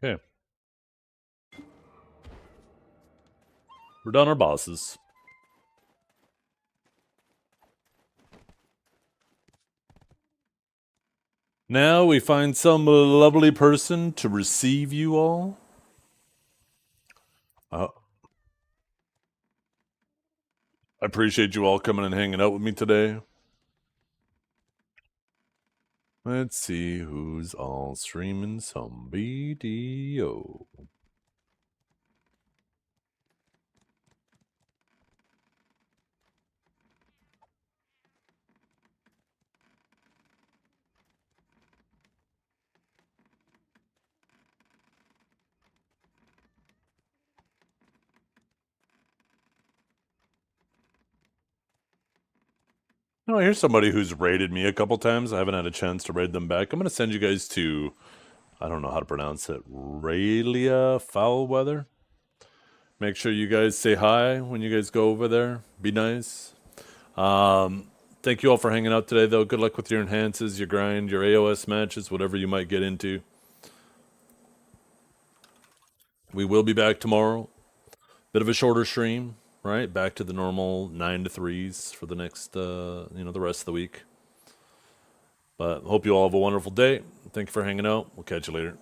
Okay. We're done our bosses. Now we find some lovely person to receive you all. I appreciate you all coming and hanging out with me today. Let's see who's all streaming some BDO. Oh, here's somebody who's raided me a couple times. I haven't had a chance to raid them back. I'm going to send you guys to, I don't know how to pronounce it, Raylia Foulweather. Make sure you guys say hi when you guys go over there. Be nice. Thank you all for hanging out today, though. Good luck with your enhances, your grind, your AOS matches, whatever you might get into. We will be back tomorrow. Bit of a shorter stream, right? Back to the normal 9 to 3s for the next, the rest of the week. But hope you all have a wonderful day. Thank you for hanging out. We'll catch you later.